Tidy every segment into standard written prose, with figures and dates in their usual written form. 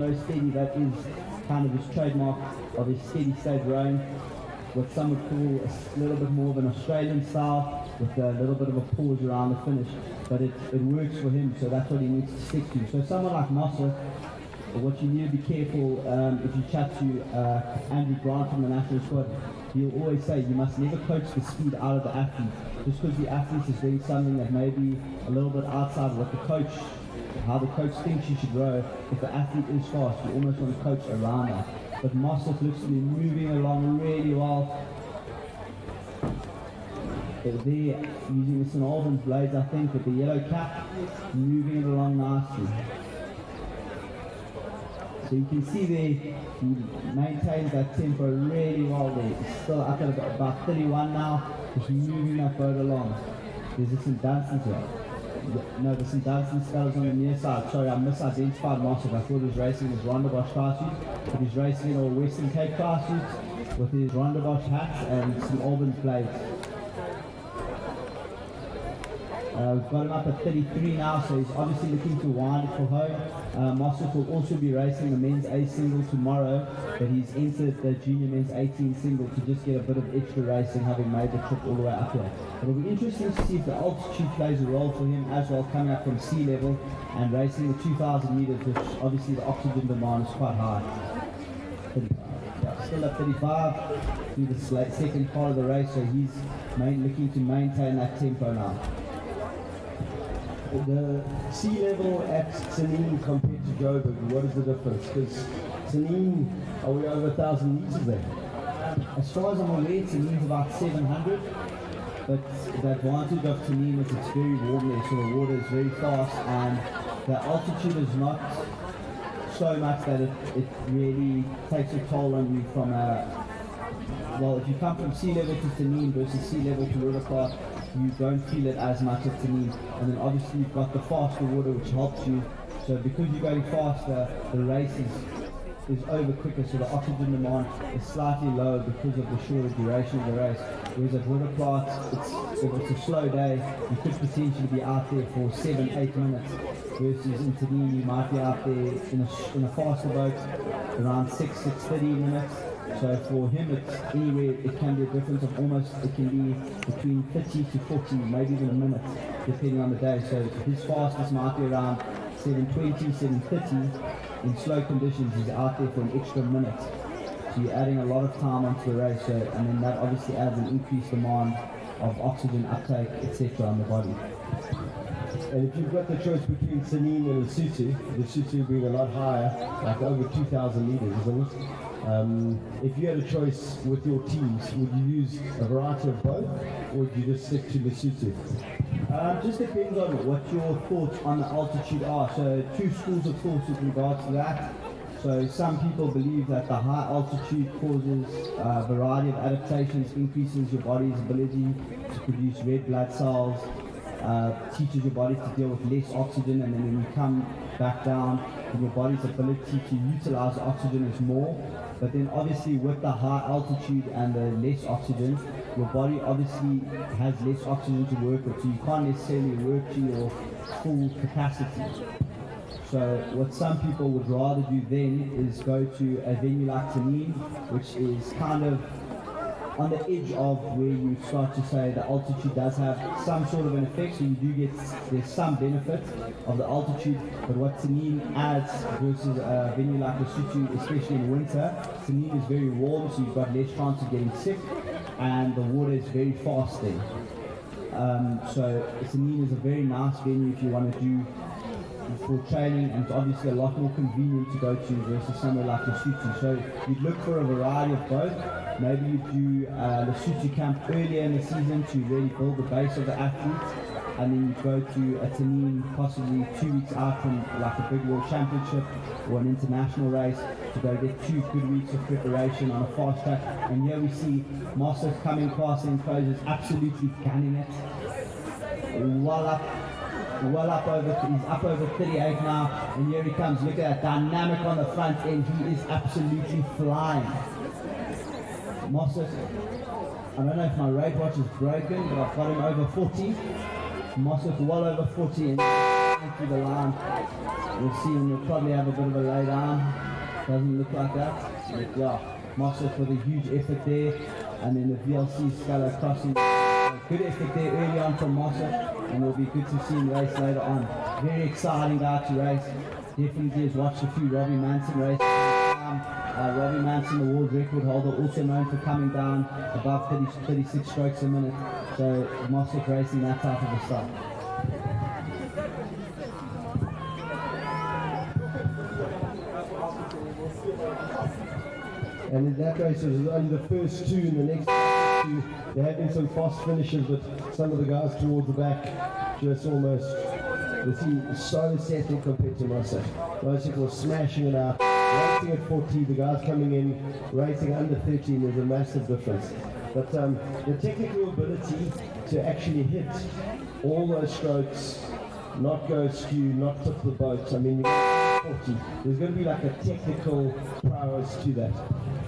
Very steady, that is kind of his trademark of his steady state rowing. What some would call a little bit more of an Australian style with a little bit of a pause around the finish, but it works for him, so that's what he needs to stick to. So someone like Mossa, what you need to be careful if you chat to Andrew Grant from the national squad, he'll always say you must never coach the speed out of the athlete. Just because the athlete is doing something that may be a little bit outside of what the coach, how the coach thinks you should row, if the athlete is fast, you almost want to coach around that. But Mossa looks to be moving along really well. They're using the St. Albans blades, I think, with the yellow cap, moving it along nicely. So you can see there, he maintains that tempo really well there. He's still up at about 31 now, just moving that boat along. There's a St. Dunstan's here. No, the St. Dunstan's fellas on the near side. Sorry, I misidentified Mossa. I thought he was racing his Rondebosch car suit, but he's racing in all Western Cape car suits with his Rondebosch hats and St. Albans blades. We've got him up at 33 now, so he's obviously looking to wind it for home. Mossa will also be racing the men's A single tomorrow, but he's entered the junior men's 18 single to just get a bit of extra racing, having made the trip all the way up here. It'll be interesting to see if the altitude plays a role for him as well, coming up from sea level and racing the 2,000 meters, which obviously the oxygen demand is quite high. 35. Yeah, still at 35 through the second part of the race, so he's looking to maintain that tempo now. The sea level at Sanin compared to Joburg, what is the difference? Because Sanin, are we over 1,000 meters there? As far as I'm aware, Sanin's about 700, but the advantage of Sanin is it's very warm there, so the water is very fast, and the altitude is not so much that it really takes a toll on you from well, if you come from sea level to Sanin versus sea level to River Park, you don't feel it as much at Sanin. And then obviously you've got the faster water which helps you. So because you're going faster, the race is over quicker, so the oxygen demand is slightly lower because of the shorter duration of the race. Whereas at River Park, if it's a slow day, you could potentially be out there for 7-8 minutes. Versus in Sanin, you might be out there in a faster boat around 6-6:30 minutes. So for him, it's anywhere, it can be a difference of almost, it can be between 30 to 40, maybe even a minute, depending on the day. So his fastest might be around 7:20, 7:30. In slow conditions, he's out there for an extra minute. So you're adding a lot of time onto the race, so, and then that obviously adds an increased demand of oxygen uptake, etc. on the body. And if you've got the choice between Sanin and the being a lot higher, like over 2,000 meters, isn't it? If you had a choice with your teams, would you use a variety of both, or would you just stick to Lesotho? Just depends on what your thoughts on the altitude are. So two schools of thought with regards to that. So some people believe that the high altitude causes a variety of adaptations, increases your body's ability to produce red blood cells, teaches your body to deal with less oxygen, and then when you come back down, your body's ability to utilize the oxygen is more. But then obviously with the high altitude and the less oxygen, your body obviously has less oxygen to work with, so you can't necessarily work to your full capacity. So what some people would rather do then is go to a venue like Sanin, which is kind of on the edge of where you start to say the altitude does have some sort of an effect, so you do get, there's some benefit of the altitude, but what Sanin adds versus a venue like Lesotho, especially in winter, Sanin is very warm, so you've got less chance of getting sick, and the water is very fast there. So Sanin is a very nice venue if you want to do for training, and it's obviously a lot more convenient to go to versus somewhere like Lesotho. So you'd look for a variety of both. Maybe you do Lesotho camp earlier in the season to really build the base of the athletes, and then you go to a Sanin possibly 2 weeks out from like a big world championship or an international race to go get 2 good weeks of preparation on a fast track. And here we see Mossa coming past and closes, absolutely gunning it. Well up over, he's up over 38 now, and here he comes. Look at that dynamic on the front end. He is absolutely flying. Mossa, I don't know if my rate watch is broken, but I've got him over 40. Mossa well over 40, and through the line. We'll see him, he'll probably have a bit of a lay down. Doesn't look like that. But yeah, Mossad with a huge effort there. And then the VLC Sculler crossing. Good effort there early on from Mossad. And it'll be good to see him race later on. Very exciting guy to race. Definitely has watched a few Robbie Manson races. Robbie Manson, the world record holder, also known for coming down above 36 strokes a minute. So Mossad racing that type of a stuff. And in that race, it was only the first two. In the next two, there have been some fast finishes, but some of the guys towards the back just almost, the team is so settled compared to Mossad. Those people are smashing it out. Racing at 40, the guys coming in, racing under 13, there's a massive difference. But the technical ability to actually hit all those strokes, not go skew, not tip the boat, I mean, you got 40. There's going to be like a technical prowess to that.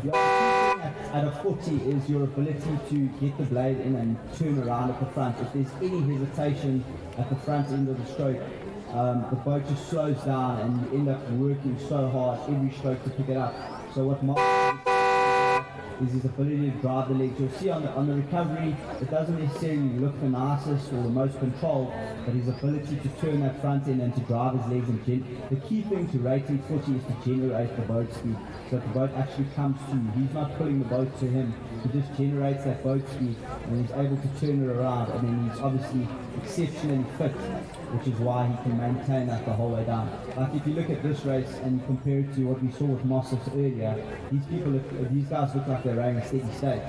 The other thing at a 40 is your ability to get the blade in and turn around at the front. If there's any hesitation at the front end of the stroke, the boat just slows down and you end up working so hard every stroke to pick it up. So what Mark is his ability to drive the legs. You'll see on the recovery, it doesn't necessarily look the nicest or the most controlled, but his ability to turn that front end and to drive his legs. And the key thing to rating 40 is to generate the boat speed. So that the boat actually comes to you. He's not pulling the boat to him. He just generates that boat speed and he's able to turn it around. And then he's obviously exceptionally fit, which is why he can maintain that the whole way down. Like if you look at this race and you compare it to what we saw with Mossad earlier, these guys look like they're rowing a steady state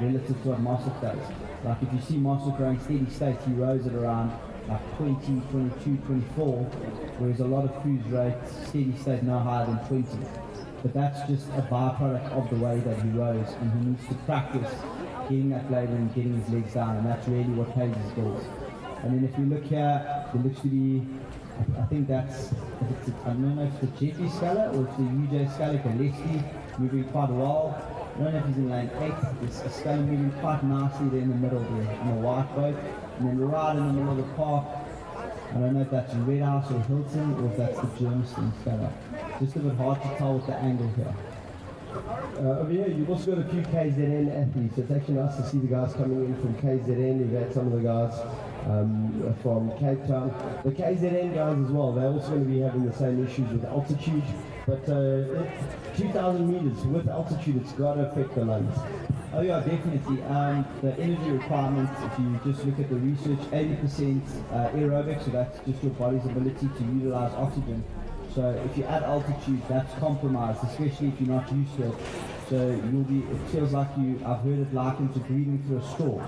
relative to what Mossad does. Like if you see Mossad rowing steady state, he rows it around like 20, 22, 24, whereas a lot of crews rate steady state no higher than 20. But that's just a byproduct of the way that he rows, and he needs to practice getting that blade and getting his legs down, and that's really what pays his bills. And then if you look here, it looks to be, I think that's, I don't know if it's the Jeffy Sculler or it's the UJ Sculler, Gillespie, moving quite well. I don't know if he's in lane 8, it's a Sculler moving quite nicely there in the middle there, in the white boat. And then right in the middle of the park, I don't know if that's Red House or Hilton or if that's the Germiston Sculler. Just a bit hard to tell with the angle here. Over here, you've also got a few KZN athletes. It's actually nice to see the guys coming in from KZN. You've had some of the guys from Cape Town. The KZN guys as well, they're also going to be having the same issues with altitude. But 2,000 meters with altitude, it's got to affect the lungs. Oh yeah, definitely. The energy requirements, if you just look at the research, 80% aerobic, so that's just your body's ability to utilize oxygen. So if you add altitude, that's compromised, especially if you're not used to it. So it feels like I've heard it likened to breathing through a straw.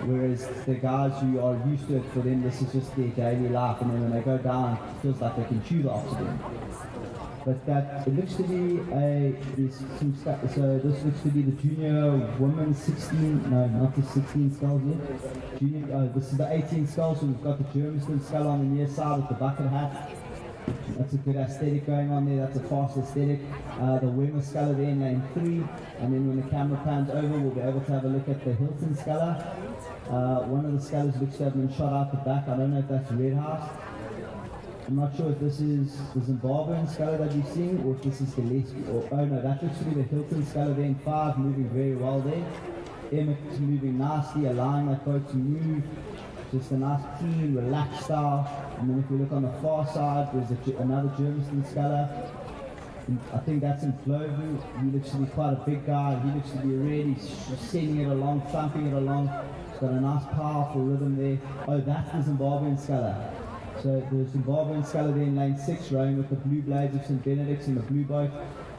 Whereas the guys who are used to it, for them this is just their daily life, and then when they go down, it feels like they can chew the oxygen. But that, it looks to be so this looks to be the junior women's 16, no, not the 16 skulls yet. This is the 18 skulls, so we've got the Germiston skull on the near side with the bucket hat. That's a good aesthetic going on there, that's a fast aesthetic. The Wemmer Sculler there in lane 3, and then when the camera pans over, we'll be able to have a look at the Hilton Sculler. One of the Scullers looks to have been shot out the back. I don't know if that's Red House. I'm not sure if this is the Zimbabwean Sculler that you're seeing, or if this is Gillespie, oh no, that looks to be the Hilton Sculler there in 5, moving very well there. Emmett's moving nicely, allowing that boat to move. Just a nice, clean, relaxed style. And then if we look on the far side, there's another Germiston Sculler. I think that's in Flovu. He looks to be quite a big guy. He looks to be really sending it along, thumping it along. He's got a nice, powerful rhythm there. Oh, that's the Zimbabwean Sculler. So the Zimbabwean Sculler there in lane 6, rowing with the blue blades of St. Benedict's in the blue boat.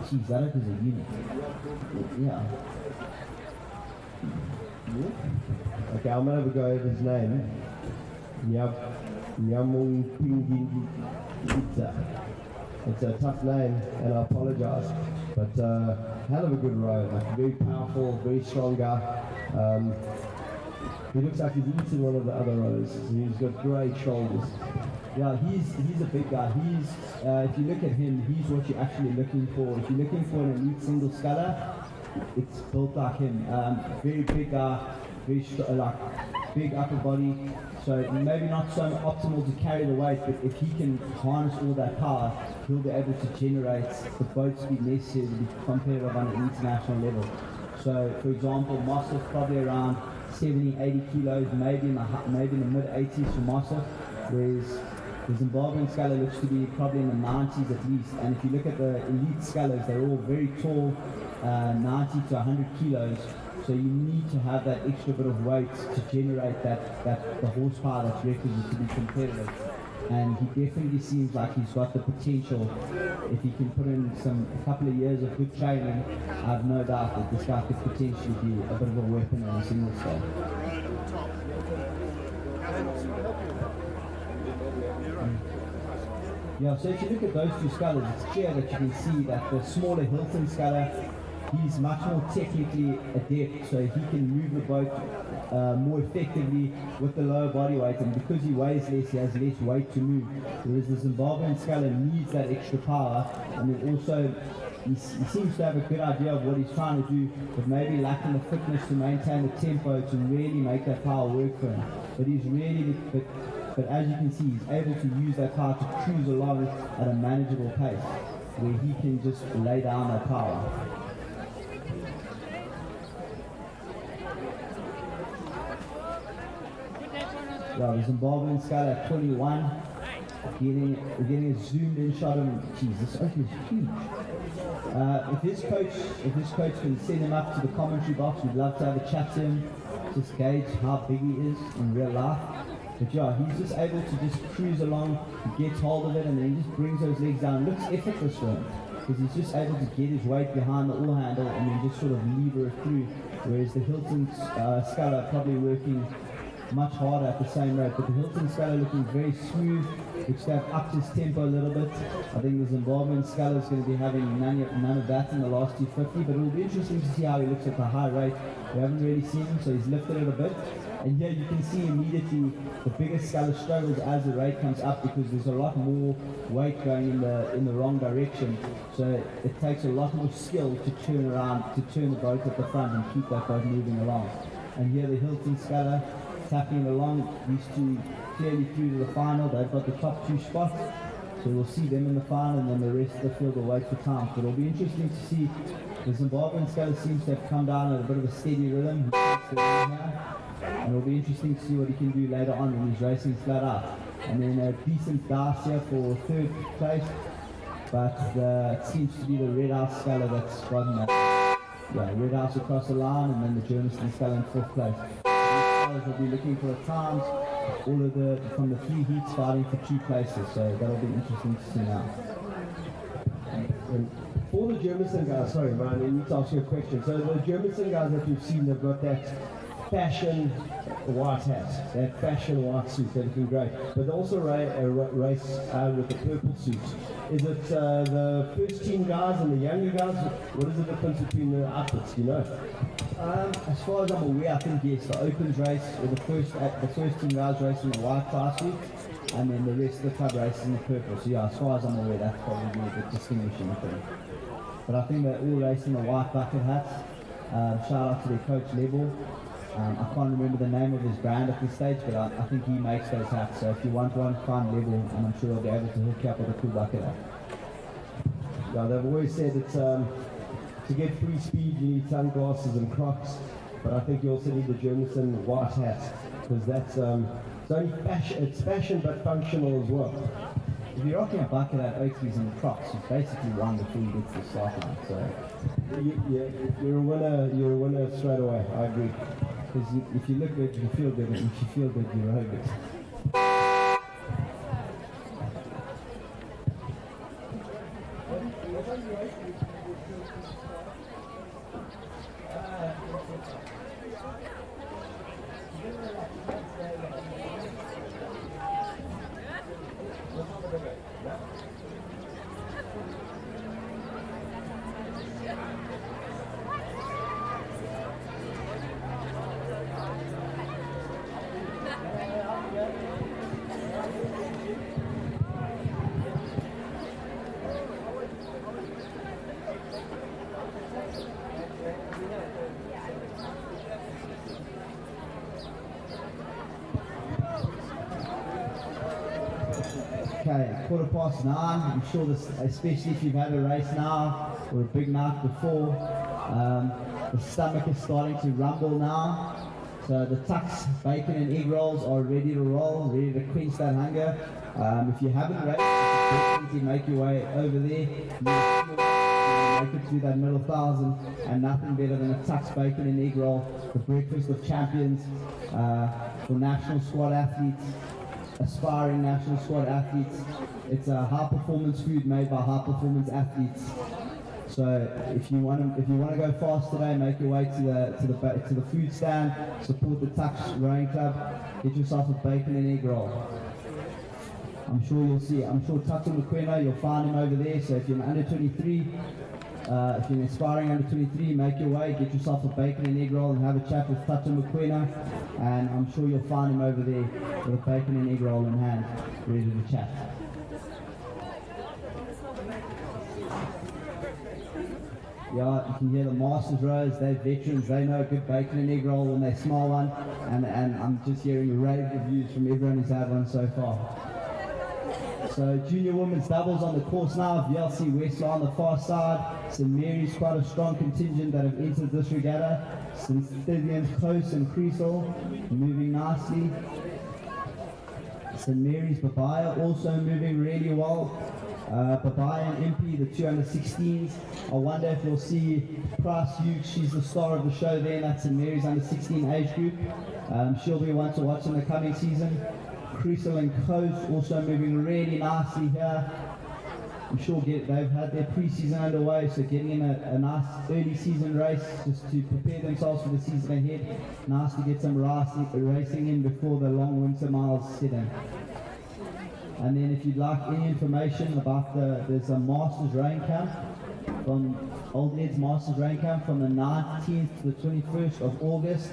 Jeez, that is a unit. Yeah. Okay, I'm going to have a go at his name. Nyamung Pingita. It's a tough name, and I apologize. But hell of a good row. Like, very powerful, very strong guy. He looks like he's eaten one of the other rows. He's got great shoulders. Yeah, he's a big guy. If you look at him, he's what you're actually looking for. If you're looking for an elite single sculler, it's built like him. Very big guy, very big upper body, so maybe not so optimal to carry the weight, but if he can harness all that power, he'll be able to generate the boat speed necessary to be competitive on an international level. So, for example, Moss's probably around 70, 80 kilos, maybe in the mid-80s for Mossa, whereas the Zimbabwean sculler looks to be probably in the 90s at least. And if you look at the elite scullers, they're all very tall, 90 to 100 kilos. So you need to have that extra bit of weight to generate the horsepower that's requisite to be competitive. And he definitely seems like he's got the potential. If he can put in a couple of years of good training, I have no doubt that this guy could potentially be a bit of a weapon in a single scale. Yeah, so if you look at those two scullers, it's clear that you can see that the smaller Hilton sculler, he's much more technically adept, so he can move the boat more effectively with the lower body weight, and because he weighs less, he has less weight to move. Whereas the Zimbabwean sculler needs that extra power, and then also he seems to have a good idea of what he's trying to do, but maybe lacking the fitness to maintain the tempo to really make that power work for him. But he's really, but as you can see, he's able to use that power to cruise along at a manageable pace, where he can just lay down that power. Yeah, the Zimbabwean sculler at 21, we're getting a zoomed in shot of him. Jeez, this ocean is huge. If his coach can send him up to the commentary box, we'd love to have a chat to him, just gauge how big he is in real life. But yeah, he's just able to just cruise along, he gets hold of it, and then he just brings those legs down. It looks effortless for him, because he's just able to get his weight behind the oar handle and then just sort of lever it through, whereas the Hilton sculler probably working much harder at the same rate. But the Hilton sculler looking very smooth, which they've upped his tempo a little bit. I think the Zimbabwean sculler is going to be having none of that in the last 250, but it will be interesting to see how he looks at the high rate. We haven't really seen him, so he's lifted it a bit. And here you can see immediately the biggest sculler struggles as the rate comes up, because there's a lot more weight going in the wrong direction. So it takes a lot more skill to turn around, to turn the boat at the front and keep that boat moving along. And here the Hilton sculler tapping along, these two clearly through to the final. They've got the top two spots, so we'll see them in the final, and then the rest of the field will wait for time. But it'll be interesting to see. The Zimbabwean sculler seems to have come down at a bit of a steady rhythm. He takes the lead here, and it'll be interesting to see what he can do later on when he's racing flat out. And then a decent dice here for third place, but it seems to be the Red House sculler that's gotten that. Yeah, Red House across the line, and then the Germiston sculler in fourth place. Will be looking for the times, all of from the 3 heats fighting for 2 places, so that'll be interesting to see now. For the Germiston guys, sorry Ryan, I need to ask you a question. So the Germiston guys that you've seen, they've got that fashion white hat, that fashion white suit, they're looking great. But they also race with the purple suit. Is it the first team guys and the younger guys? What is the difference between the outfits, do you know? As far as I'm aware, I think yes, the Opens race, or the first team guys race in the white car suit, and then the rest of the club races in the purple. So yeah, as far as I'm aware, that's probably a bit distinguishing thing. But I think they're all racing the white bucket hats. Shout out to their coach Level. I can't remember the name of his brand at this stage, but I think he makes those hats. So if you want one, find Level, and I'm sure he'll be able to hook you up with a cool bucket hat. Yeah, they've always said it's to get free speed, you need sunglasses and Crocs, but I think you also need the Germiston white hat, because that's it's only fashion, it's fashion but functional as well. If you're rocking a bucket hat, Oakley's and Crocs, you've basically won before you get to the start line. So you're a winner straight away. I agree. Because if you look good, you feel good, and if you feel good, you row good. 9:15. I'm sure this, especially if you've had a race now or a big night before, the stomach is starting to rumble now. So the tucks, bacon and egg rolls are ready to roll, ready to quench that hunger. If you haven't raced, you should definitely make your way over there. Make it through that middle 1,000, and nothing better than a tucks, bacon and egg roll, the breakfast of champions for national squad athletes, aspiring national squad athletes. It's a high performance food made by high performance athletes. So if you want to go fast today, make your way to the food stand, support the Tucks Rowing Club, get yourself a bacon and egg roll. I'm sure Tatu Mokoena, you'll find him over there. So if you're an under 23, if you're an aspiring under 23, make your way, get yourself a bacon and egg roll and have a chat with Tatu Mokoena, and I'm sure you'll find him over there with a bacon and egg roll in hand, ready to chat. Yeah, you can hear the Masters rowers, they're veterans, they know a good bacon and egg roll when they smell one, and I'm just hearing rave reviews from everyone who's had one so far. So junior women's doubles on the course now, VLC Westlaw on the far side, St Mary's quite a strong contingent that have entered this regatta, St Stithians Close and Creasle moving nicely, St Mary's Babaya also moving really well. Babaya and Impy, the two under 16s. I wonder if we'll see Price Hughes, she's the star of the show there, and that's St Mary's under 16 age group. She'll be one to watch in the coming season. Creasle and Coast also moving really nicely here. I'm sure they've had their pre-season underway, so getting in a nice early season race just to prepare themselves for the season ahead. Nice to get some racing in before the long winter miles set in. And then if you'd like any information about there's a Masters Rowing Camp from Old Ned's Masters Rowing Camp from the 19th to the 21st of August.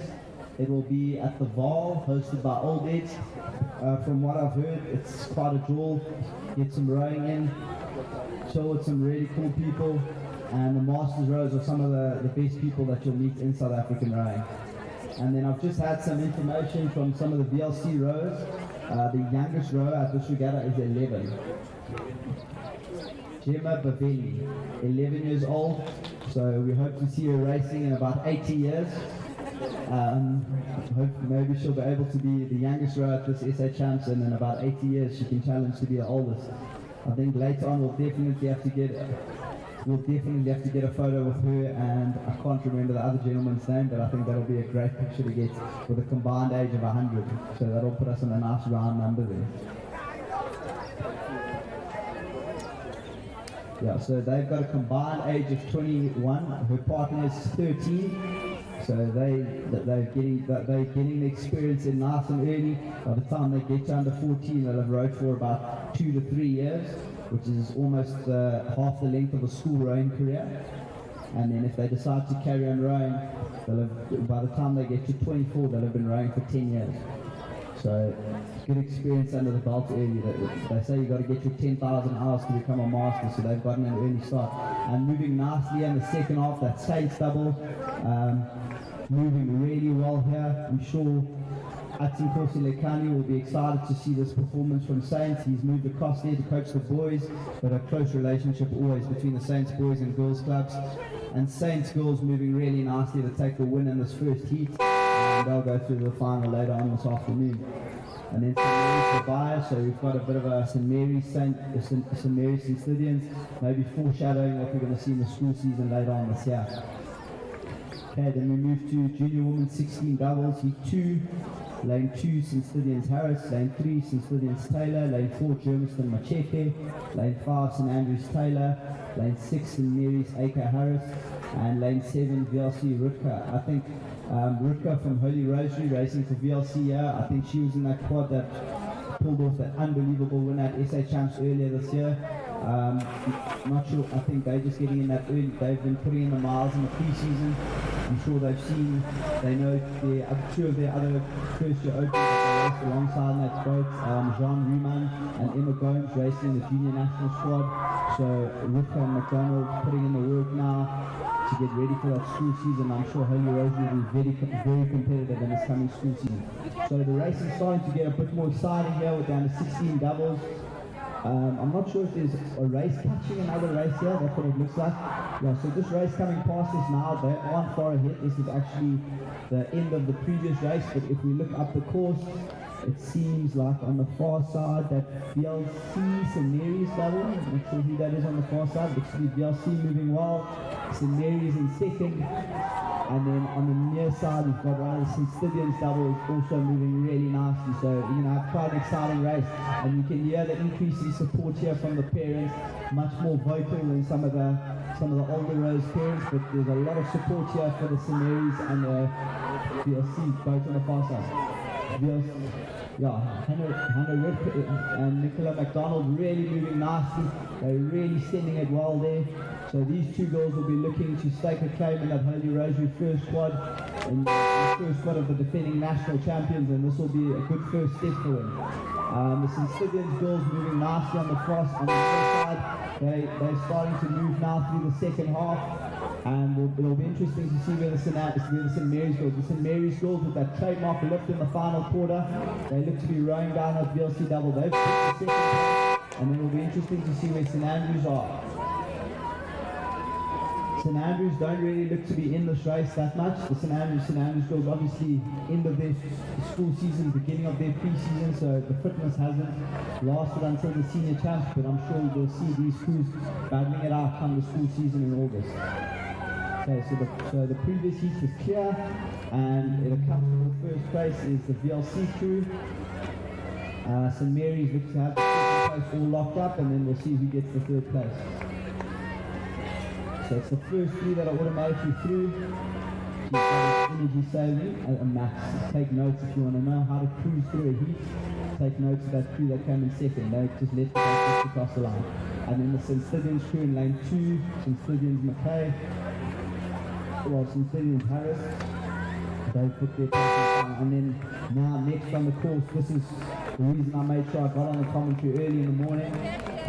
It will be at the Val, hosted by Old Ned's. From what I've heard, it's quite a jewel. Get some rowing in, chill with some really cool people, and the Masters rowers are some of the best people that you'll meet in South African rowing. And then I've just had some information from some of the VLC rowers. The youngest rower at this regatta is 11. Gemma Bavelli, 11 years old, so we hope to see her racing in about 80 years. Hope maybe she'll be able to be the youngest rower at this SA Champs, and in about 80 years she can challenge to be the oldest. I think later on we'll definitely have to get a photo with her, and I can't remember the other gentleman's name, but I think that'll be a great picture to get with a combined age of 100. So that'll put us in a nice round number there. Yeah, so they've got a combined age of 21. Her partner is 13. So they're getting the experience in nice and early. By the time they get to under 14, they'll have rowed for about 2 to 3 years, which is almost half the length of a school rowing career. And then if they decide to carry on rowing, by the time they get to 24, they'll have been rowing for 10 years. So good experience under the belt early. They say you've got to get your 10,000 hours to become a master, so they've gotten an early start. And moving nicely in the second half, that Saints double, moving really well here. I'm sure Atsin Kosilekani will be excited to see this performance from Saints. He's moved across there to coach the boys, but a close relationship always between the Saints boys and girls clubs. And Saints girls moving really nicely to take the win in this first heat. And they'll go through the final later on this afternoon. And then St Mary's Babaya, so we've got a bit of a St Mary's St Stithians, maybe foreshadowing what we're going to see in the school season later on this year. Okay, then we move to junior women's 16 doubles, heat 2, lane 2 St Stithians Harris, lane 3 St Stithians Taylor, lane 4 Germiston Machepe, lane 5 St Andrews Taylor, lane 6 St Mary's Acre Harris, and lane 7 VLC Rutka. I think Rutka from Holy Rosary racing for VLC here. I think she was in that quad that pulled off that unbelievable win at SA Champs earlier this year. Not sure, I think they're just getting in that early. They've been putting in the miles in the pre-season. I'm sure they know two of their other first year openers that they raced alongside in that boat. Jean Riemann and Emma Gomes racing in the junior national squad. So Rutka and McDonald putting in the work now to get ready for that school season. I'm sure Holy Rosary will be very competitive in this coming school season. So the race is starting to get a bit more exciting here with the under 16 doubles. I'm not sure if there's a race catching another race here. That's what it looks like. Yeah, so this race coming past us now, they aren't far ahead. This is actually the end of the previous race, but if we look up the course, it seems like on the far side that VLC St. Mary's double. I'm not sure who that is on the far side. Looks to be VLC moving well. St. Mary's in second. And then on the near side, we've got one of the St. Stithians double also moving really nicely. So you're going to have quite an exciting race. And you can hear the increase in support here from the parents, much more vocal than some of the older Rose parents. But there's a lot of support here for the St. Mary's and the VLC both on the far side. Hannah Rick and Nicola McDonald really moving nicely. They're really sending it well there. So these two girls will be looking to stake a claim in that Holy Rosary first squad, and the first squad of the defending national champions, and this will be a good first step for them. The St. Stithians girls moving nicely on the cross on the other side. They're starting to move now through the second half. And it'll be interesting to see where the St. Mary's girls. The St. Mary's girls with that trademark lift in the final quarter, they look to be rowing down that VLC double. They've picked the second place, and it'll be interesting to see where St. Andrews are. St. Andrews don't really look to be in this race that much. The St. Andrews girls obviously end of their school season, beginning of their pre-season, so the fitness hasn't lasted until the senior champs, but I'm sure you'll see these crews battling it out come the school season in August. Okay, so the previous heat was clear, and in a comfortable first place is the VLC crew. St. Mary's looks to have the second place all locked up, and then we'll see who gets the third place. So it's the first three that are automatically through. She's got energy saving, a max. Take notes if you want to know how to cruise through a heat. Take notes of that crew that came in second. They just let the guys just across the line. And then the St. Stithians crew in lane 2, St. Stithians McKay. Well, St. Stithians Harris. They put their places down. And then now next on the course, this is the reason I made sure I got on the commentary early in the morning.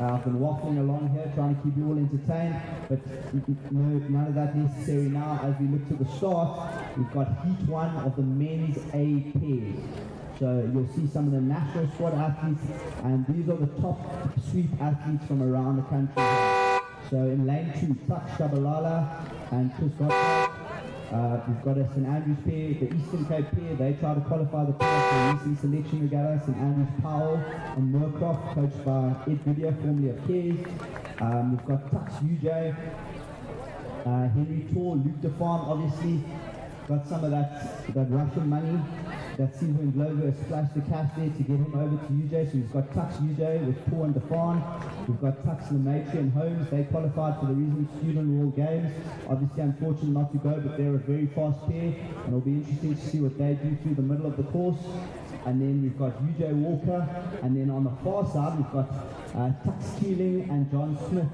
I've been waffling along here trying to keep you all entertained, but none of that necessary now. As we look to the start, we've got heat 1 of the men's A pairs. So you'll see some of the national squad athletes, and these are the top sweep athletes from around the country. So in lane 2, Tuck Shabalala and Chris Gottlieb. We've got a St. Andrews pair, the Eastern Cape pair. They try to qualify the pair for the recent selection regatta. St. Andrews Powell and Moorcroft, coached by Ed Goodyear, formerly of Cares. We've got Tux UJ, Henry Tor, Luke DeFarm, obviously. Got some of that Russian money. That Silver and Glover splashed the cash there to get him over to UJ. So we've got Tux UJ with Tor and DeFarm. We've got Tux Lemaitre and Holmes. They qualified for the recent Student World Games. Obviously unfortunate not to go, but they're a very fast pair. And it'll be interesting to see what they do through the middle of the course. And then we've got UJ Walker. And then on the far side, we've got Tux Keeling and John Smith,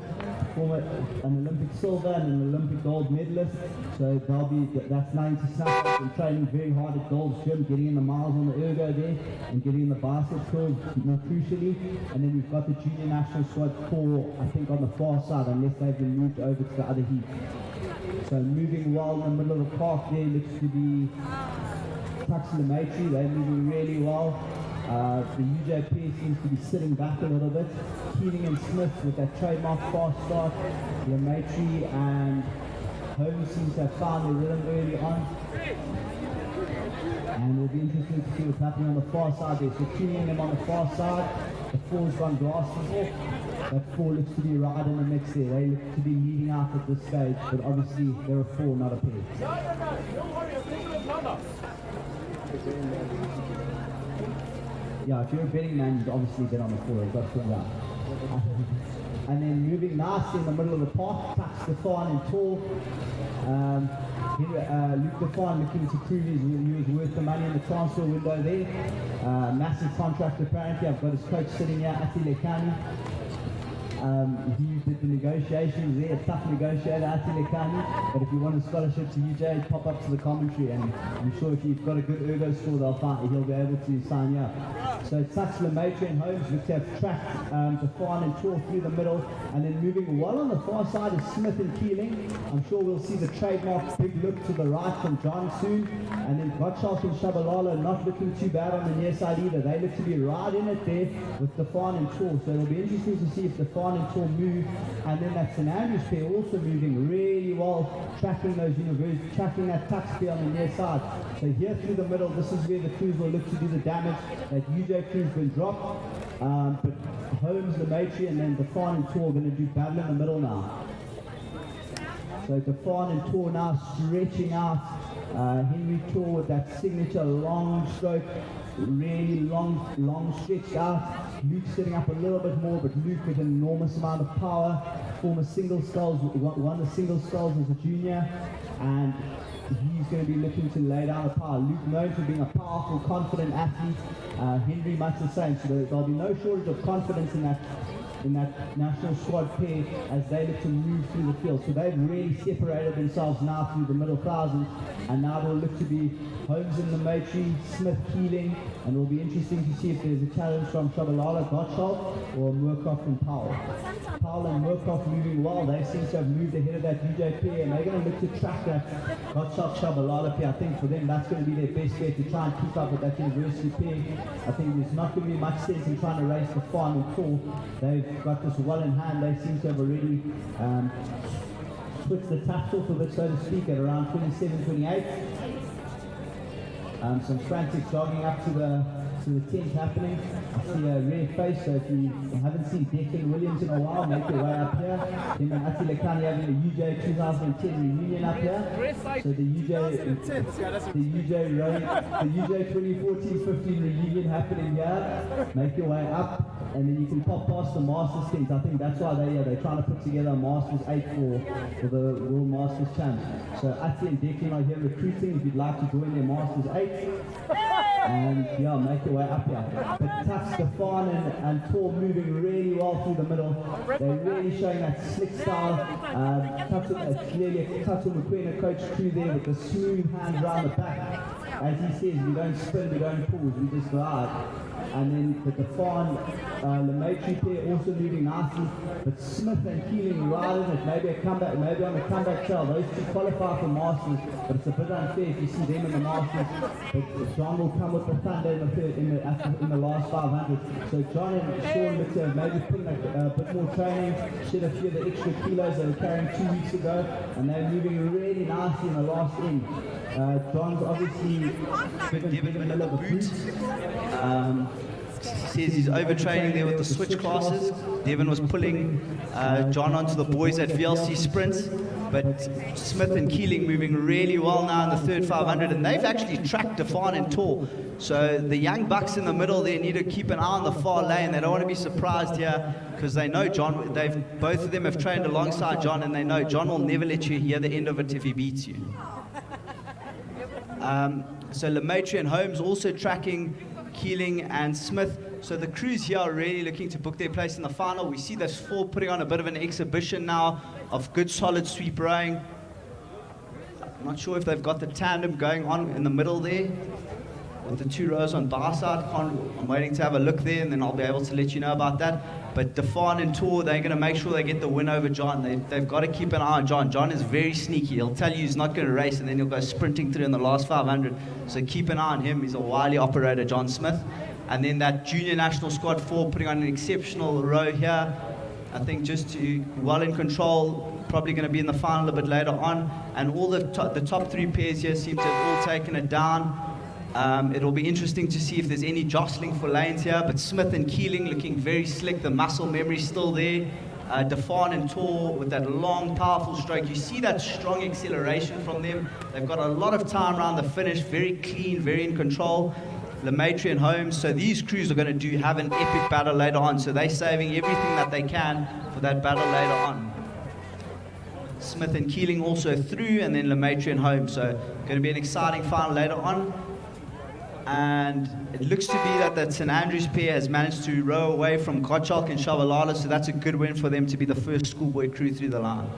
former an Olympic silver and an Olympic gold medalist. So that's 90 snuff and training very hard at Gold's Gym, getting in the miles on the ergo there and getting in the bicep curl more crucially. And then we've got the junior national squad for, I think, on the far side, unless they've been moved over to the other heat. So moving well in the middle of the park there looks to be Tux Lemaitre. They're moving really well. The UJ pair seems to be sitting back a little bit. Keeling and Smith with that trademark fast start. Lemaitre and Holmes seems to have found their rhythm early on. And it'll be interesting to see what's happening on the far side there. So Keeling them on the far side. The 4's gone grassing off. That 4 looks to be right in the mix there. They look to be leading out at this stage, but obviously they're a 4, not a pair. Yeah, if you're a betting man, you'd obviously bet on the 4. You've got to pull out. And then moving nicely in the middle of the park, Tux Stefan and Tor. Luke Stefan looking to prove he was worth the money in the transfer window there. Massive contract apparently. I've got his coach sitting here, Ati Lekani. He did the negotiations there, a tough negotiator, Atilekani. But if you want a scholarship to UJ, pop up to the commentary, and I'm sure if you've got a good ergo score, he'll be able to sign you up. So it's Touch Lemaitre and Holmes, which have tracked Define and Tor through the middle, and then moving well on the far side is Smith and Keeling. I'm sure we'll see the trademark big look to the right from John soon, and then Gottschalk and Shabalala not looking too bad on the near side either. They look to be right in it there with Define and Tor, so it'll be interesting to see if Define and Tor move, and then that St Andrews pair also moving really well, tracking those universities, tracking that touch pair on the near side. So here through the middle, this is where the crews will look to do the damage. That UJ crew's been dropped, but Holmes, Lemaitre, and then Define and Tor are going to do battle in the middle now. So Define and Tor now stretching out. Henry Tor with that signature long stroke, really long stretched out. Luke sitting up a little bit more, but Luke with an enormous amount of power. Former single sculls, won the single sculls as a junior, and he's going to be looking to lay down the power. Luke known for being a powerful, confident athlete. Henry much the same, so there'll be no shortage of confidence in that national squad pair as they look to move through the field. So they've really separated themselves now through the middle thousands, and now they'll look to be Holmes and Lemaitre, Smith, Keeling, and it'll be interesting to see if there's a challenge from Shabalala, Gottschalk, or Murkoff and Powell. Powell and Murkoff moving well. They seem to have moved ahead of that UJ pair, and they're going to look to track that Gottschalk, Shabalala pair. I think for them that's going to be their best bet, to try and keep up with that university pair. I think there's not going to be much sense in trying to race the final call. They've got this well in hand. They seem to have already switched the taps off of it, so to speak, at around 27, 28. Some frantic jogging up to the tent happening. I see a rare face, so if you haven't seen Declan Williams in a while, make your way up here. Him and Atilekani having a UJ 2010 reunion up here. So the UJ 2014-15 reunion happening here. Make your way up, and then you can pop past the Masters tent. I think that's why they're trying to put together a Masters 8 for the World Masters Champs. So Ati and Declan are here recruiting if you'd like to join their Masters 8. And yeah, make your way up here. But Touch, Stefan and Tor moving really well through the middle. They're really showing that slick style. Clearly a Touch McQueen, coach crew there with the smooth hands around the back. As he says, we don't spin, we don't pause, we just glide. And then the Define Lemaitre pair also moving nicely, but Smith and Keeling right in it, maybe on the comeback trail. Those two qualify for Masters, but it's a bit unfair if you see them in the Masters. But John will come with the thunder in the last 500. So John and Sean look to have maybe put in a bit more training, shed a few of the extra kilos they were carrying 2 weeks ago, and they're moving really nicely in the last end. John's obviously given him a little boot. Says he's overtraining there with the switch classes. Devin was pulling John onto the boys at VLC sprints, but Smith and Keeling moving really well now in the third 500, and they've actually tracked Define and Tor. So the young bucks in the middle there need to keep an eye on the far lane. They don't want to be surprised here, because they know John. Both of them have trained alongside John, and they know John will never let you hear the end of it if he beats you. So Lemaitre and Holmes also tracking Keeling and Smith. So the crews here are really looking to book their place in the final. We see those four putting on a bit of an exhibition now of good solid sweep rowing. I'm not sure if they've got the tandem going on in the middle there with the two rows on bar side. I'm waiting to have a look there, and then I'll be able to let you know about that. But Define and Tor, they're going to make sure they get the win over John. They've got to keep an eye on John. John is very sneaky. He'll tell you he's not going to race, and then he'll go sprinting through in the last 500. So keep an eye on him. He's a wily operator, John Smith. And then that junior national squad 4 putting on an exceptional row here. I think just well in control, probably going to be in the final a bit later on. And all the top 3 pairs here seem to have all taken it down. It'll be interesting to see if there's any jostling for lanes here, but Smith and Keeling looking very slick. The muscle memory still there. Define and Tor with that long, powerful stroke. You see that strong acceleration from them. They've got a lot of time around the finish, very clean, very in control. Lemaitre and Holmes, so these crews are going to have an epic battle later on, so they're saving everything that they can for that battle later on. Smith and Keeling also through, and then Lemaitre and Holmes, so going to be an exciting final later on. And it looks to be that St Andrews pair has managed to row away from Gottschalk and Shabalala, so that's a good win for them to be the first schoolboy crew through the line.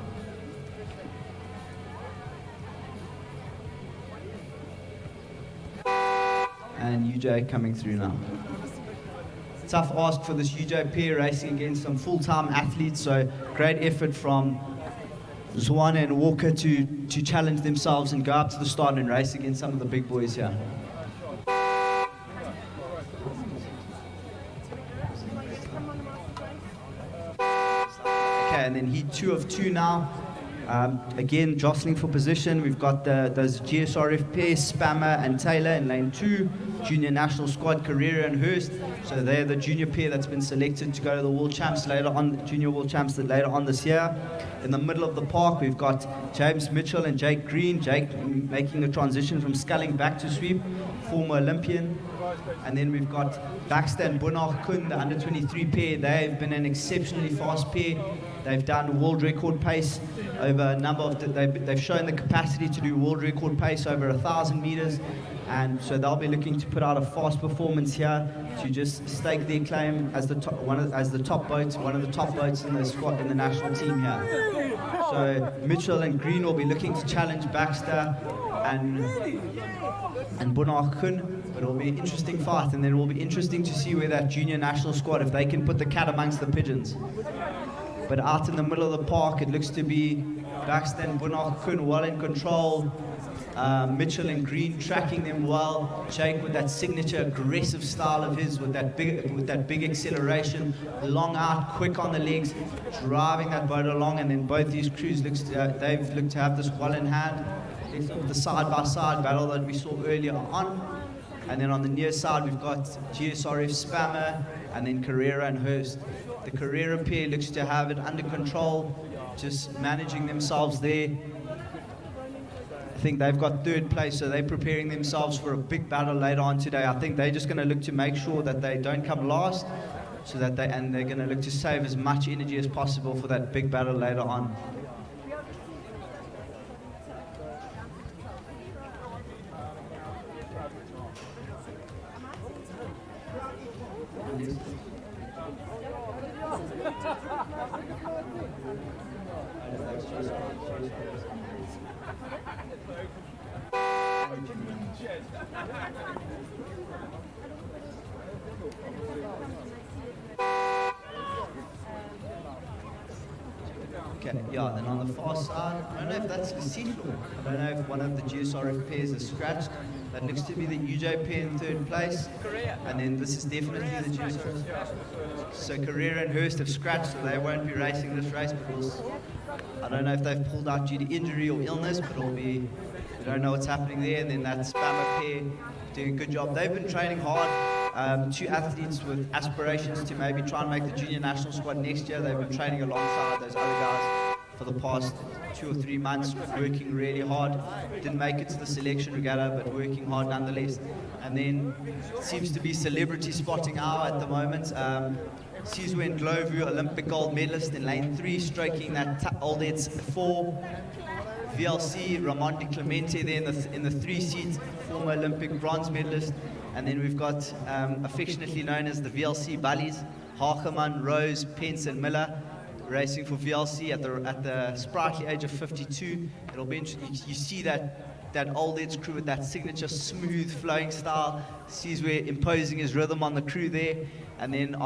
And UJ coming through now. Tough ask for this UJ pair racing against some full-time athletes, so great effort from Zwana and Walker to challenge themselves and go up to the start and race against some of the big boys here. Okay, and then heat 2 of 2 now. Again, jostling for position. We've got those GSRF pair, Spammer and Taylor in lane 2. Junior national squad, Carrera and Hurst. So they're the junior pair that's been selected to go to the World Champs later on, Junior World Champs later on this year. In the middle of the park, we've got James Mitchell and Jake Green. Jake making the transition from sculling back to sweep, former Olympian. And then we've got Baxter and Bunach Kun, the under 23 pair. They've been an exceptionally fast pair. They've done world record pace over a number of, they've shown the capacity to do world record pace over 1,000 meters. And so they'll be looking to put out a fast performance here to just stake their claim as the top, one of the top boats in the squad in the national team here. So Mitchell and Green will be looking to challenge Baxter and Bunach Kun, but it'll be an interesting fight, and then it will be interesting to see where that junior national squad, if they can put the cat amongst the pigeons. But out in the middle of the park, it looks to be Baxter and Bunach Kun well in control. Mitchell and Green tracking them well. Jake with that signature aggressive style of his, with that big acceleration, long out, quick on the legs, driving that boat along. And then both these crews they've looked to have this well in hand. The side-by-side battle that we saw earlier on. And then on the near side, we've got GSRF Spammer and then Carrera and Hurst. The Carrera pair looks to have it under control, just managing themselves there. I think they've got third place, so they're preparing themselves for a big battle later on today. I think they're just going to look to make sure that they don't come last, so that they're going to look to save as much energy as possible for that big battle later on. Okay, yeah, then on the far side, I don't know if that's the seat floor. I don't know if one of the GSRF pairs is scratched. That looks to be the UJ pair in third place. And then this is definitely the GSRF. So Carrera and Hurst have scratched, so they won't be racing this race. But I don't know if they've pulled out due to injury or illness, but it'll be, we don't know what's happening there. And then that Spammer pair doing a good job. They've been training hard. Two athletes with aspirations to maybe try and make the junior national squad next year. They've been training alongside those other guys for the past 2 or 3 months, working really hard. Didn't make it to the selection regatta, but working hard nonetheless. And then seems to be celebrity spotting hour at the moment. Sizwe and Glovu, Olympic gold medalist in lane 3, stroking that old Eds 4. VLC, Ramon Di Clemente there in the 3 seats, former Olympic bronze medalist. And then we've got affectionately known as the VLC Bullies, Hageman, Rose, Pence and Miller, racing for VLC at the sprightly age of 52. It'll be interesting. You see that old Eds crew with that signature smooth flowing style. Sizwe imposing his rhythm on the crew there. And then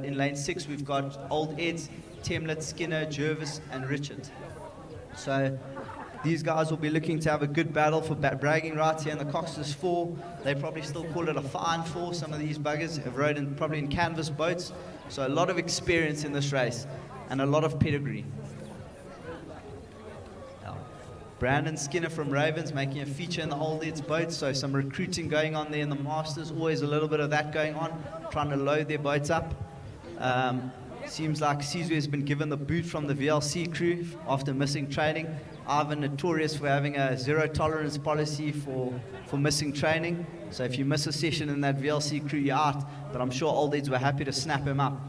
in lane 6 we've got old Eds, Temlet, Skinner, Jervis and Richard. So these guys will be looking to have a good battle for bragging rights here in the Cox's 4. They probably still call it a fine 4. Some of these buggers have rode probably in canvas boats. So a lot of experience in this race and a lot of pedigree. Brandon Skinner from Ravens making a feature in the old Eds boats. So some recruiting going on there in the Masters. Always a little bit of that going on, trying to load their boats up. Seems like Sizwe has been given the boot from the VLC crew after missing training. Ivan notorious for having a zero tolerance policy for missing training. So if you miss a session in that VLC crew, you're out. But I'm sure old Eds were happy to snap him up.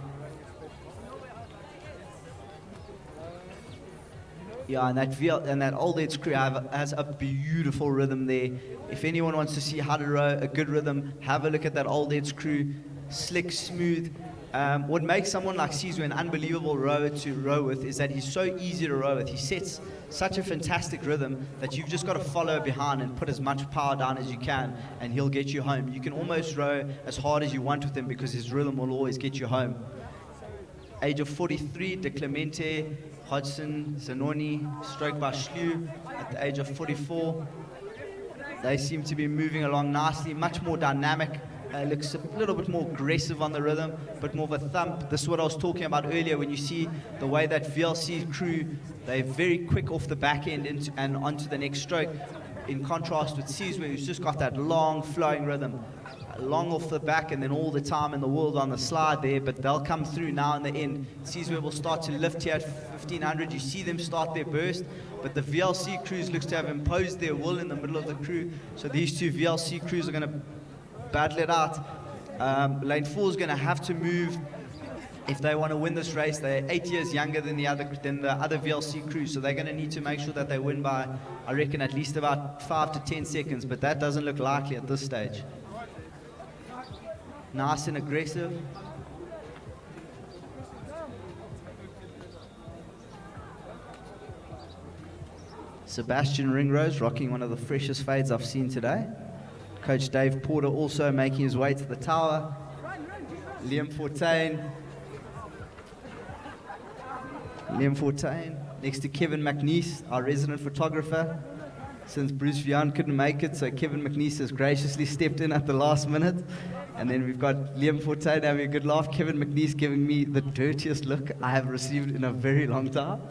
Yeah, and that old heads crew has a beautiful rhythm there. If anyone wants to see how to row a good rhythm, have a look at that old heads crew. Slick, smooth. What makes someone like Sizwe an unbelievable rower to row with is that he's so easy to row with. He sets such a fantastic rhythm that you've just got to follow behind and put as much power down as you can, and he'll get you home. You can almost row as hard as you want with him because his rhythm will always get you home. Age of 43, De Clemente, Hodgson, Zanoni, stroked by Schlew at the age of 44. They seem to be moving along nicely, much more dynamic. Looks a little bit more aggressive on the rhythm, but more of a thump. This is what I was talking about earlier when you see the way that VLC crew, they're very quick off the back end and onto the next stroke, in contrast with Sizwe, who's just got that long flowing rhythm. Long off the back and then all the time in the world on the slide there, but they'll come through now in the end. Sizwe will start to lift here at 1500. You see them start their burst, but the VLC crews looks to have imposed their will in the middle of the crew. So these two VLC crews are going to battle it out. Lane 4 is going to have to move if they want to win this race. They're 8 years younger than the other VLC crew, so they're going to need to make sure that they win by, I reckon, at least about 5 to 10 seconds, but that doesn't look likely at this stage. Nice and aggressive. Sebastian Ringrose rocking one of the freshest fades I've seen today. Coach Dave Porter also making his way to the tower. Liam Fortuin next to Kevin McNeese, our resident photographer. Since Bruce Vian couldn't make it, so Kevin McNeese has graciously stepped in at the last minute. And then we've got Liam Fortuin having a good laugh. Kevin McNeese giving me the dirtiest look I have received in a very long time.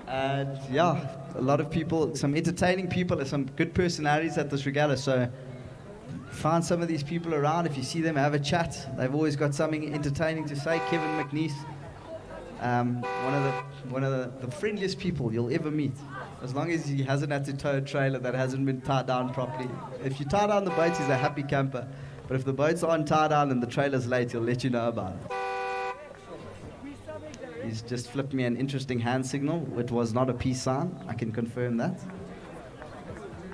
And yeah, a lot of people, some entertaining people, and some good personalities at this regatta. So find some of these people around. If you see them, have a chat. They've always got something entertaining to say. Kevin McNeese, one of the friendliest people you'll ever meet. As long as he hasn't had to tow a trailer that hasn't been tied down properly. If you tie down the boat, he's a happy camper. But if the boats aren't tied down and the trailer's late, he'll let you know about it. He's just flipped me an interesting hand signal. It was not a peace sign. I can confirm that.